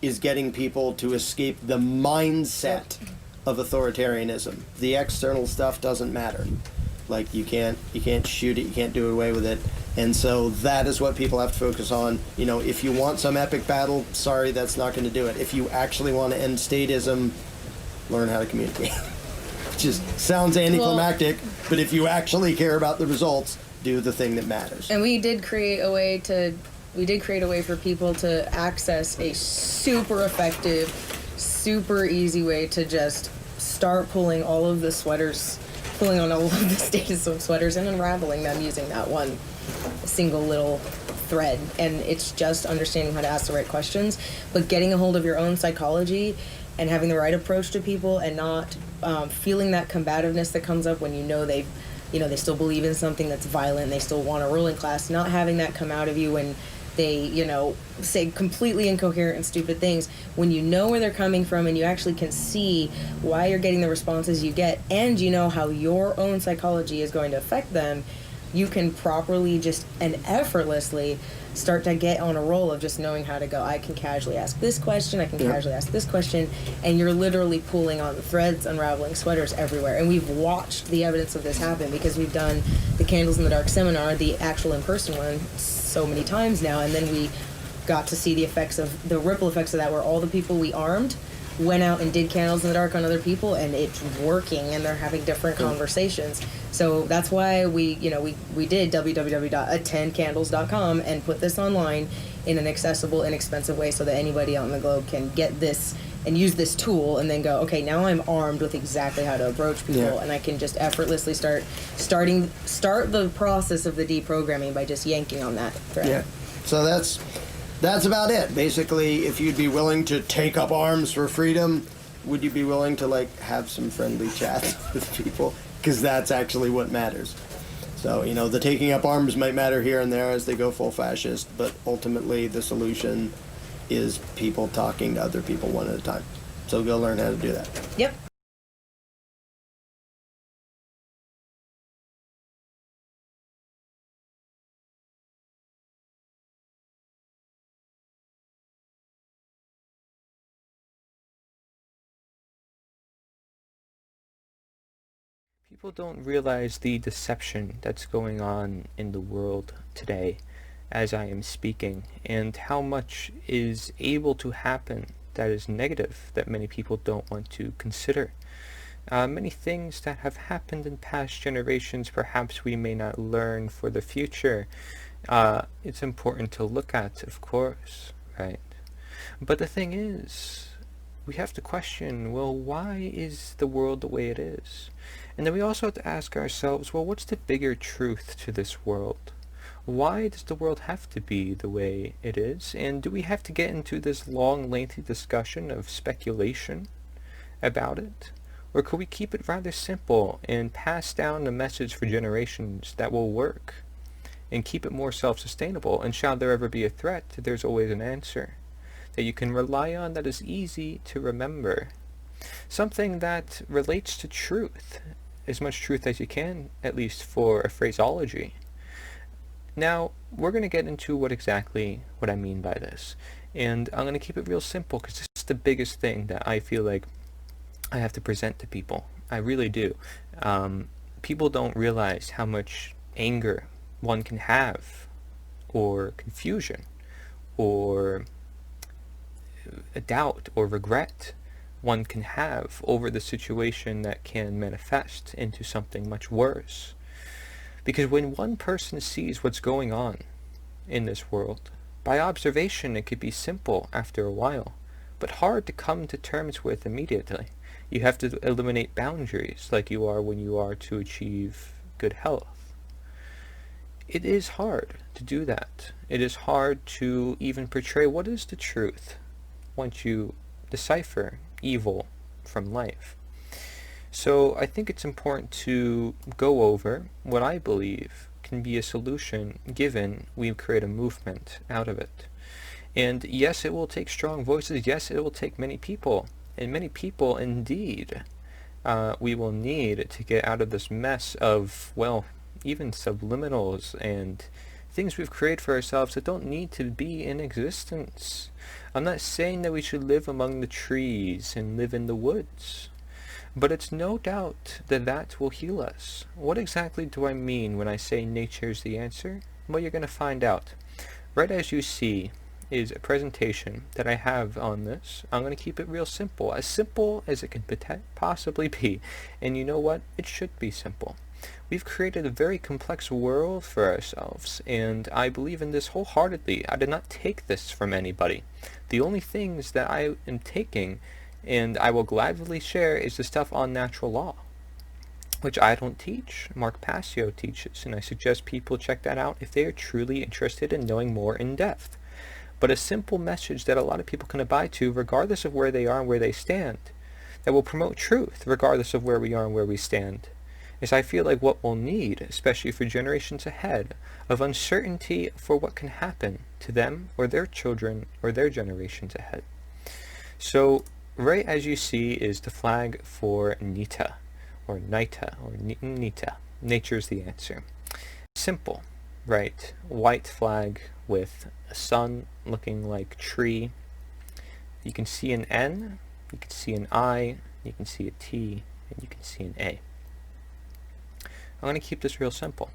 is getting people to escape the mindset of authoritarianism. The external stuff doesn't matter. Like, you can't shoot it, you can't do away with it. And so that is what people have to focus on. You know, if you want some epic battle, sorry, that's not going to do it. If you actually want to end statism, learn how to communicate. Just sounds anticlimactic, but if you actually care about the results, do the thing that matters. And we did create a way for people to access a super effective, super easy way to just start pulling all of the sweaters, pulling on all of the statism sweaters and unraveling them using that one single little thread. And it's just understanding how to ask the right questions, but getting a hold of your own psychology and having the right approach to people, and not feeling that combativeness that comes up when they still believe in something that's violent, they still want a ruling class, not having that come out of you when they, say completely incoherent and stupid things. When you know where they're coming from and you actually can see why you're getting the responses you get, and you know how your own psychology is going to affect them, you can properly just and effortlessly start to get on a roll of just knowing how to go, I can casually ask this question, I can casually ask this question, and you're literally pulling on the threads, unraveling sweaters everywhere. And we've watched the evidence of this happen because we've done the Candles in the Dark seminar, the actual in-person one, so many times now, and then we got to see the ripple effects of that, where all the people we armed went out and did Candles in the Dark on other people, and it's working, and they're having different conversations. So that's why we did www.attendcandles.com and put this online in an accessible, inexpensive way so that anybody out in the globe can get this and use this tool and then go, okay, now I'm armed with exactly how to approach people, and I can just effortlessly start the process of the deprogramming by just yanking on that thread. Yeah. So that's about it. Basically, if you'd be willing to take up arms for freedom, would you be willing to have some friendly chats with people? Because that's actually what matters. So, the taking up arms might matter here and there as they go full fascist, but ultimately the solution is people talking to other people one at a time. So go learn how to do that. Yep. People don't realize the deception that's going on in the world today as I am speaking, and how much is able to happen that is negative that many people don't want to consider. Many things that have happened in past generations perhaps we may not learn for the future. It's important to look at, of course, right? But the thing is, we have to question, well, why is the world the way it is? And then we also have to ask ourselves, well, what's the bigger truth to this world? Why does the world have to be the way it is? And do we have to get into this long, lengthy discussion of speculation about it? Or could we keep it rather simple and pass down the message for generations that will work and keep it more self-sustainable? And shall there ever be a threat, there's always an answer that you can rely on that is easy to remember. Something that relates to truth, as much truth as you can, at least for a phraseology. Now, we're going to get into what I mean by this. And I'm going to keep it real simple because this is the biggest thing that I feel like I have to present to people. I really do. People don't realize how much anger one can have, or confusion, or a doubt or regret one can have over the situation that can manifest into something much worse. Because when one person sees what's going on in this world, by observation it could be simple after a while, but hard to come to terms with immediately. You have to eliminate boundaries like you are when you are to achieve good health. It is hard to do that. It is hard to even portray what is the truth once you decipher evil from life. So I think it's important to go over what I believe can be a solution given we create a movement out of it. And yes, it will take strong voices. Yes, it will take many people. And many people indeed we will need to get out of this mess of, well, even subliminals and things we've created for ourselves that don't need to be in existence. I'm not saying that we should live among the trees and live in the woods, but it's no doubt that that will heal us. What exactly do I mean when I say nature is the answer? Well, you're going to find out. Right as you see is a presentation that I have on this. I'm going to keep it real simple as it can possibly be. And you know what? It should be simple. We've created a very complex world for ourselves, and I believe in this wholeheartedly. I did not take this from anybody. The only things that I am taking, and I will gladly share, is the stuff on natural law, which I don't teach. Mark Passio teaches, and I suggest people check that out if they are truly interested in knowing more in depth. But a simple message that a lot of people can abide to, regardless of where they are and where they stand, that will promote truth, regardless of where we are and where we stand, is I feel like what we'll need, especially for generations ahead, of uncertainty for what can happen to them or their children or their generations ahead. So, right as you see is the flag for NITA, or NITA, or NITA. Nature's the answer. Simple, right? White flag with a sun looking like tree. You can see an N, you can see an I, you can see a T, and you can see an A. I'm going to keep this real simple.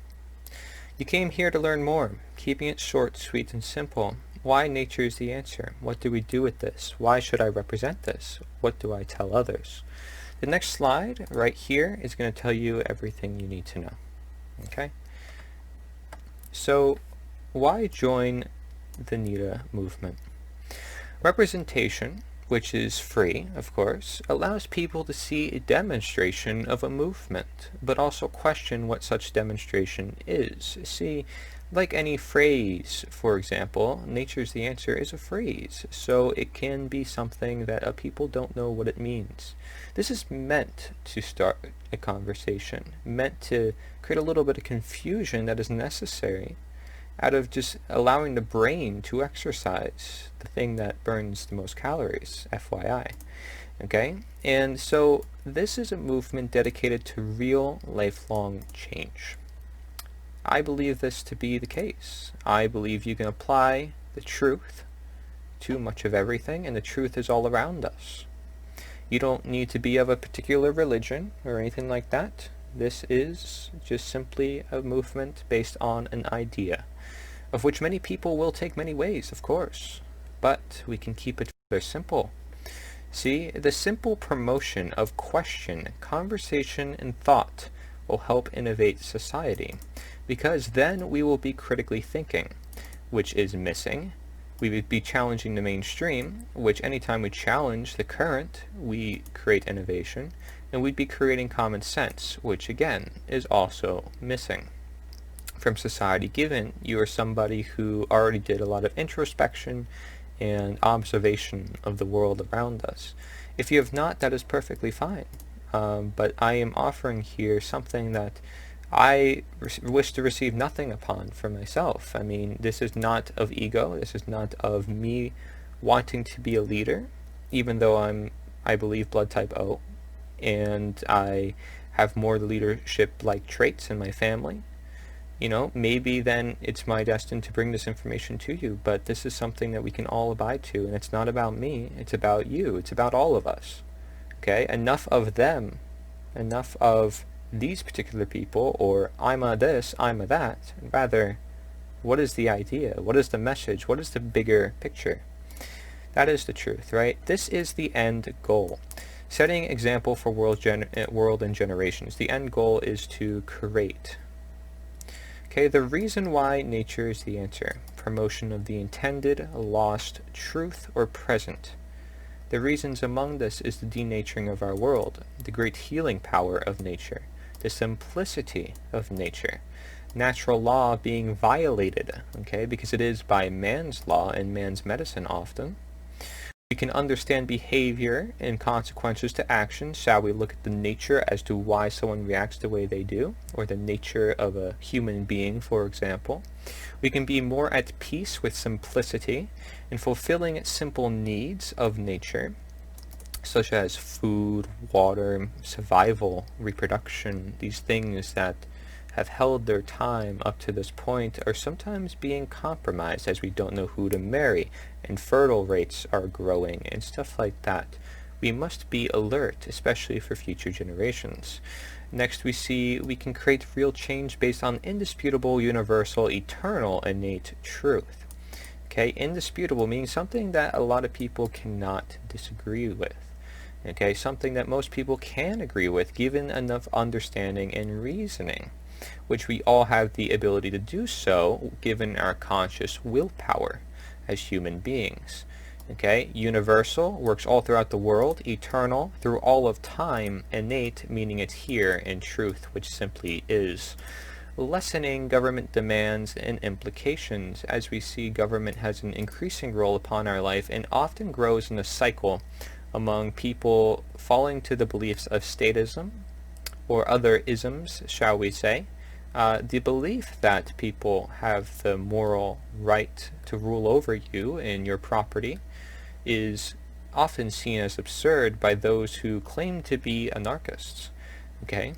You came here to learn more, keeping it short, sweet, and simple. Why nature is the answer? What do we do with this? Why should I represent this? What do I tell others? The next slide right here is going to tell you everything you need to know. Okay? So, why join the NITA movement? Representation, which is free, of course, allows people to see a demonstration of a movement, but also question what such demonstration is. See, like any phrase, for example, nature's the answer is a phrase, so it can be something that people don't know what it means. This is meant to start a conversation, meant to create a little bit of confusion that is necessary out of just allowing the brain to exercise, the thing that burns the most calories, FYI. Okay? And so this is a movement dedicated to real lifelong change. I believe this to be the case. I believe you can apply the truth to much of everything, and the truth is all around us. You don't need to be of a particular religion or anything like that. This is just simply a movement based on an idea, of which many people will take many ways, of course, but we can keep it rather simple. See, the simple promotion of question, conversation, and thought will help innovate society, because then we will be critically thinking, which is missing. We would be challenging the mainstream, which anytime we challenge the current, we create innovation, and we'd be creating common sense, which again is also missing from society, given you are somebody who already did a lot of introspection and observation of the world around us. If you have not, that is perfectly fine. But I am offering here something that I wish to receive nothing upon for myself. I mean, this is not of ego. This is not of me wanting to be a leader, even though I believe blood type O, and I have more leadership-like traits in my family. You know, maybe then it's my destiny to bring this information to you, but this is something that we can all abide to, and it's not about me, it's about you, it's about all of us. Okay, enough of them, enough of these particular people, or I'm a this, I'm a that. Rather, what is the idea? What is the message? What is the bigger picture? That is the truth, right? This is the end goal. Setting example for world and generations. The end goal is to create. Okay, the reason why nature is the answer. Promotion of the intended, lost, truth, or present. The reasons among this is the denaturing of our world, the great healing power of nature, the simplicity of nature, natural law being violated, okay, because it is by man's law and man's medicine often. We can understand behavior and consequences to action. Shall we look at the nature as to why someone reacts the way they do, or the nature of a human being, for example. We can be more at peace with simplicity and fulfilling simple needs of nature, such as food, water, survival, reproduction. These things that have held their time up to this point are sometimes being compromised as we don't know who to marry, and fertile rates are growing and stuff like that. We must be alert, especially for future generations. Next we see we can create real change based on indisputable, universal, eternal, innate truth. Okay, indisputable means something that a lot of people cannot disagree with. Okay, something that most people can agree with, given enough understanding and reasoning, which we all have the ability to do so, given our conscious willpower as human beings. Okay, universal works all throughout the world, eternal through all of time, innate meaning it's here, and truth, which simply is. Lessening government demands and implications, as we see government has an increasing role upon our life and often grows in a cycle among people falling to the beliefs of statism, or other isms, shall we say. The belief that people have the moral right to rule over you and your property is often seen as absurd by those who claim to be anarchists. Okay?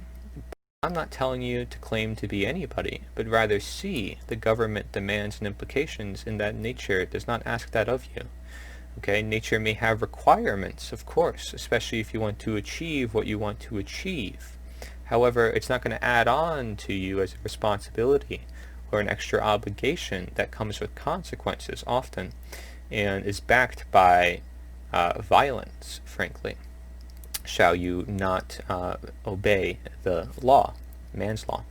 I'm not telling you to claim to be anybody, but rather see the government demands and implications in that nature does not ask that of you. Okay, nature may have requirements, of course, especially if you want to achieve what you want to achieve. However, it's not going to add on to you as a responsibility or an extra obligation that comes with consequences often and is backed by violence, frankly. Shall you not obey the law, man's law?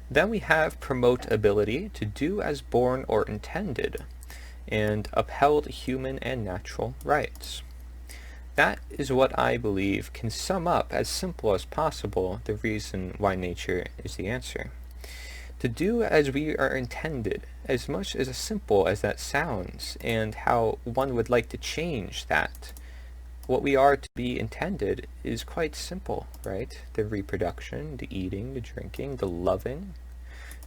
Then we have promote ability to do as born or intended, and upheld human and natural rights. That is what I believe can sum up as simple as possible the reason why nature is the answer. To do as we are intended, as much as simple as that sounds, and how one would like to change that. What we are to be intended is quite simple, right? The reproduction, the eating, the drinking, the loving.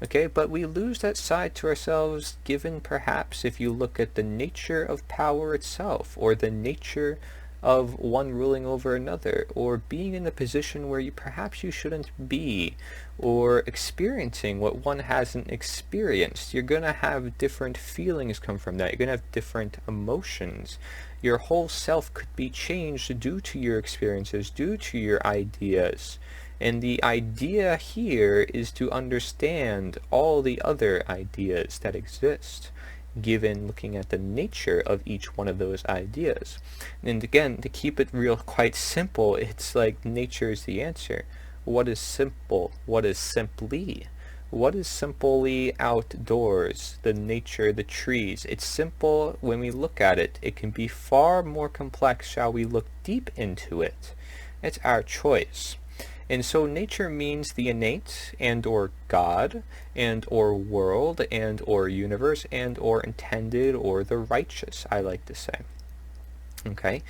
Okay, but we lose that side to ourselves given perhaps if you look at the nature of power itself, or the nature of one ruling over another, or being in a position where perhaps you shouldn't be, or experiencing what one hasn't experienced. You're going to have different feelings come from that. You're going to have different emotions. Your whole self could be changed due to your experiences, due to your ideas. And the idea here is to understand all the other ideas that exist, given looking at the nature of each one of those ideas. And again, to keep it real quite simple, it's like nature is the answer. What is simple? What is simply? What is simply outdoors? The nature, the trees. It's simple when we look at it. It can be far more complex shall we look deep into it. It's our choice. And so nature means the innate and or God and or world and or universe and or intended or the righteous, I like to say. Okay?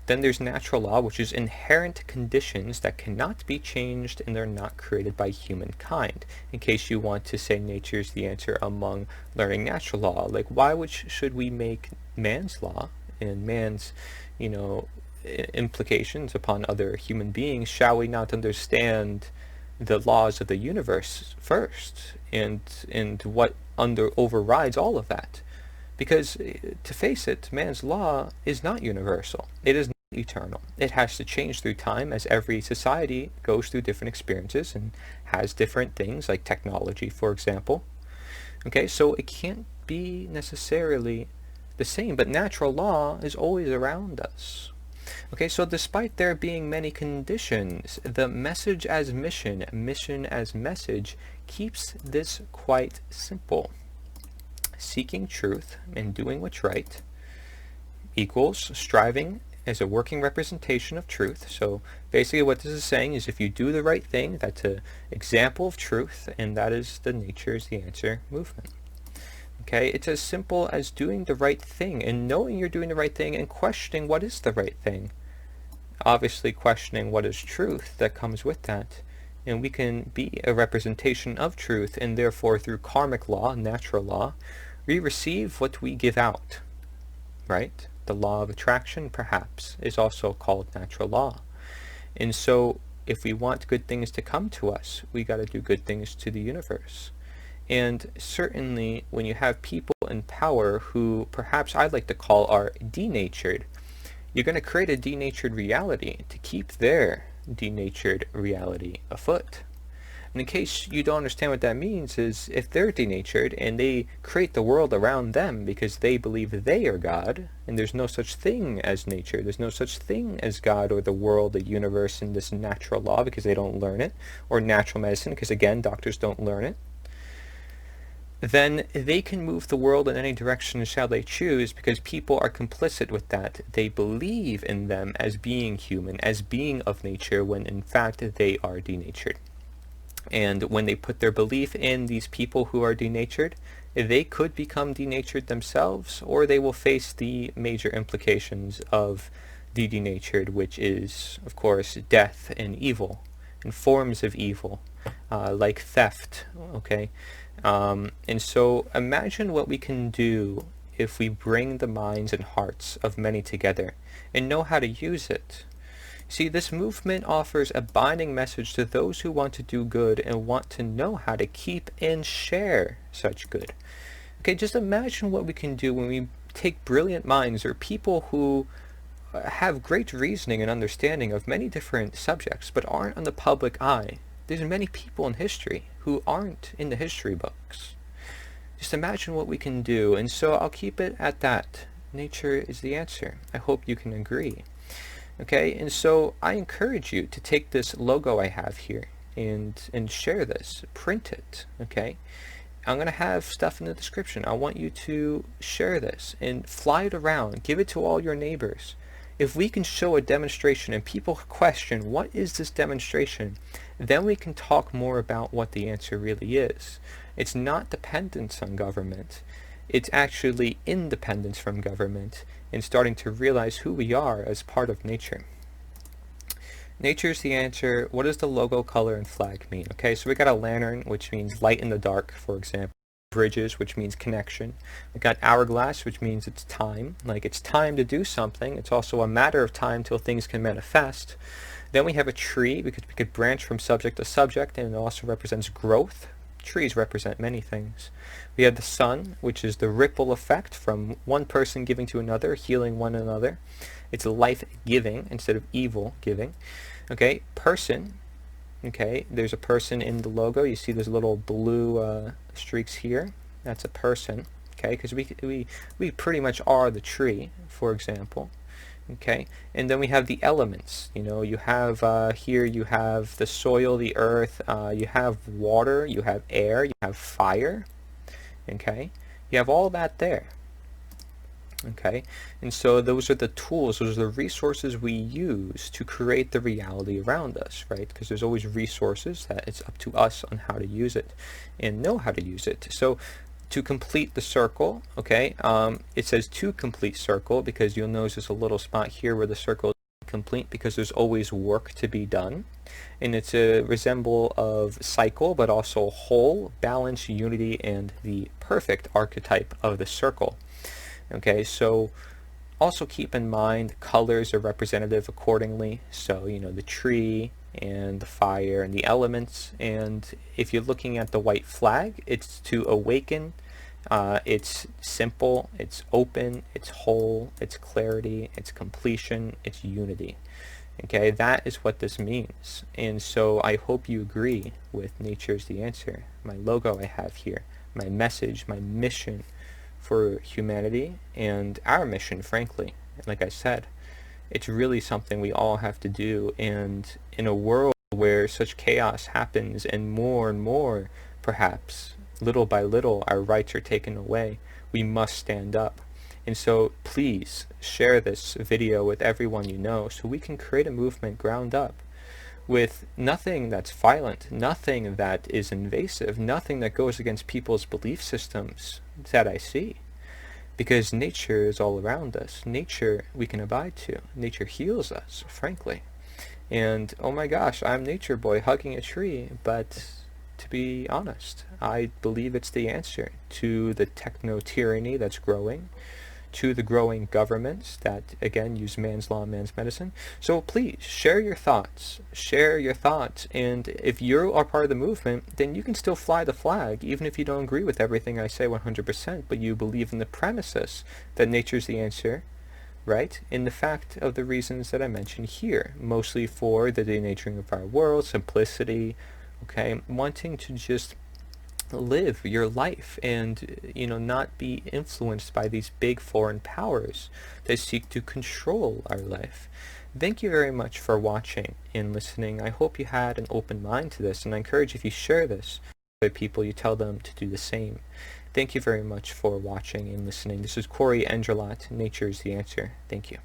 Then there's natural law, which is inherent conditions that cannot be changed and they're not created by humankind. In case you want to say nature is the answer among learning natural law. Like, why should we make man's law and man's, implications upon other human beings? Shall we not understand the laws of the universe first and what overrides all of that? Because, to face it, man's law is not universal. It is not eternal. It has to change through time as every society goes through different experiences and has different things, like technology, for example. Okay, so it can't be necessarily the same, but natural law is always around us. Okay, so despite there being many conditions, the message as mission, mission as message, keeps this quite simple. Seeking truth and doing what's right equals striving as a working representation of truth. So basically what this is saying is if you do the right thing, that's an example of truth, and that is the nature is the answer movement. Okay, it's as simple as doing the right thing and knowing you're doing the right thing and questioning what is the right thing. Obviously questioning what is truth that comes with that. And we can be a representation of truth, and therefore through karmic law, natural law, we receive what we give out, right? The law of attraction, perhaps, is also called natural law. And so if we want good things to come to us, we got to do good things to the universe. And certainly when you have people in power who perhaps I'd like to call are denatured, you're going to create a denatured reality to keep their denatured reality afoot. And in case you don't understand what that means is if they're denatured and they create the world around them because they believe they are God, and there's no such thing as nature, there's no such thing as God or the world, the universe, and this natural law because they don't learn it, or natural medicine because again, doctors don't learn it, then they can move the world in any direction shall they choose because people are complicit with that. They believe in them as being human, as being of nature, when in fact they are denatured. And when they put their belief in these people who are denatured, they could become denatured themselves, or they will face the major implications of the denatured, which is, of course, death and evil, and forms of evil, like theft, okay? And so imagine what we can do if we bring the minds and hearts of many together and know how to use it. See, this movement offers a binding message to those who want to do good and want to know how to keep and share such good. Okay, just imagine what we can do when we take brilliant minds or people who have great reasoning and understanding of many different subjects but aren't on the public eye. There's many people in history who aren't in the history books. Just imagine what we can do, and so I'll keep it at that. Nature is the answer. I hope you can agree. Okay, and so I encourage you to take this logo I have here and share this, print it, okay? I'm going to have stuff in the description. I want you to share this and fly it around, give it to all your neighbors. If we can show a demonstration and people question, what is this demonstration? Then we can talk more about what the answer really is. It's not dependence on government. It's actually independence from government and starting to realize who we are as part of nature. Nature is the answer. What does the logo, color, and flag mean? Okay, so we got a lantern, which means light in the dark, for example. Bridges, which means connection. We got hourglass, which means it's time. Like it's time to do something. It's also a matter of time till things can manifest. Then we have a tree, because we could branch from subject to subject, and it also represents growth. Trees represent many things. We have the sun, which is the ripple effect from one person giving to another, healing one another. It's life-giving instead of evil-giving. Okay, person Okay, there's a person in the logo. You see those little blue streaks here? That's a person, okay, because we pretty much are the tree, for example. Okay, and then we have the elements. You know, you have here you have the soil, the earth, you have water, you have air, you have fire. Okay, you have all that there. Okay, and so those are the tools, those are the resources we use to create the reality around us, right? Because there's always resources that it's up to us on how to use it and know how to use it. So to complete the circle, okay, it says to complete circle, because you'll notice there's a little spot here where the circle is complete, because there's always work to be done. And it's a resemble of cycle, but also whole, balance, unity, and the perfect archetype of the circle. Okay, so also keep in mind colors are representative accordingly. So, you know, the tree and the fire and the elements. And if you're looking at the white flag, it's to awaken. It's simple, it's open, it's whole, it's clarity, it's completion, it's unity. Okay, that is what this means. And so I hope you agree with Nature is the Answer, my logo I have here, my message, my mission for humanity, and our mission, frankly. Like I said, it's really something we all have to do, and in a world where such chaos happens and more, perhaps, little by little, our rights are taken away, we must stand up. And so please share this video with everyone you know so we can create a movement ground up with nothing that's violent, nothing that is invasive, nothing that goes against people's belief systems that I see. Because nature is all around us. Nature we can abide to. Nature heals us, frankly. And oh my gosh, I'm Nature Boy hugging a tree, but to be honest, I believe it's the answer to the techno-tyranny that's growing, to the growing governments that, again, use man's law, man's medicine. So please, share your thoughts. Share your thoughts. And if you are part of the movement, then you can still fly the flag, even if you don't agree with everything I say 100%, but you believe in the premises that nature's the answer, right? In the fact of the reasons that I mentioned here, mostly for the denaturing of our world, simplicity, okay, wanting to just live your life and, you know, not be influenced by these big foreign powers that seek to control our life. Thank you very much for watching and listening. I hope you had an open mind to this, and I encourage if you share this with people, you tell them to do the same. Thank you very much for watching and listening. This is Cory Endrulat. Nature is the Answer. Thank you.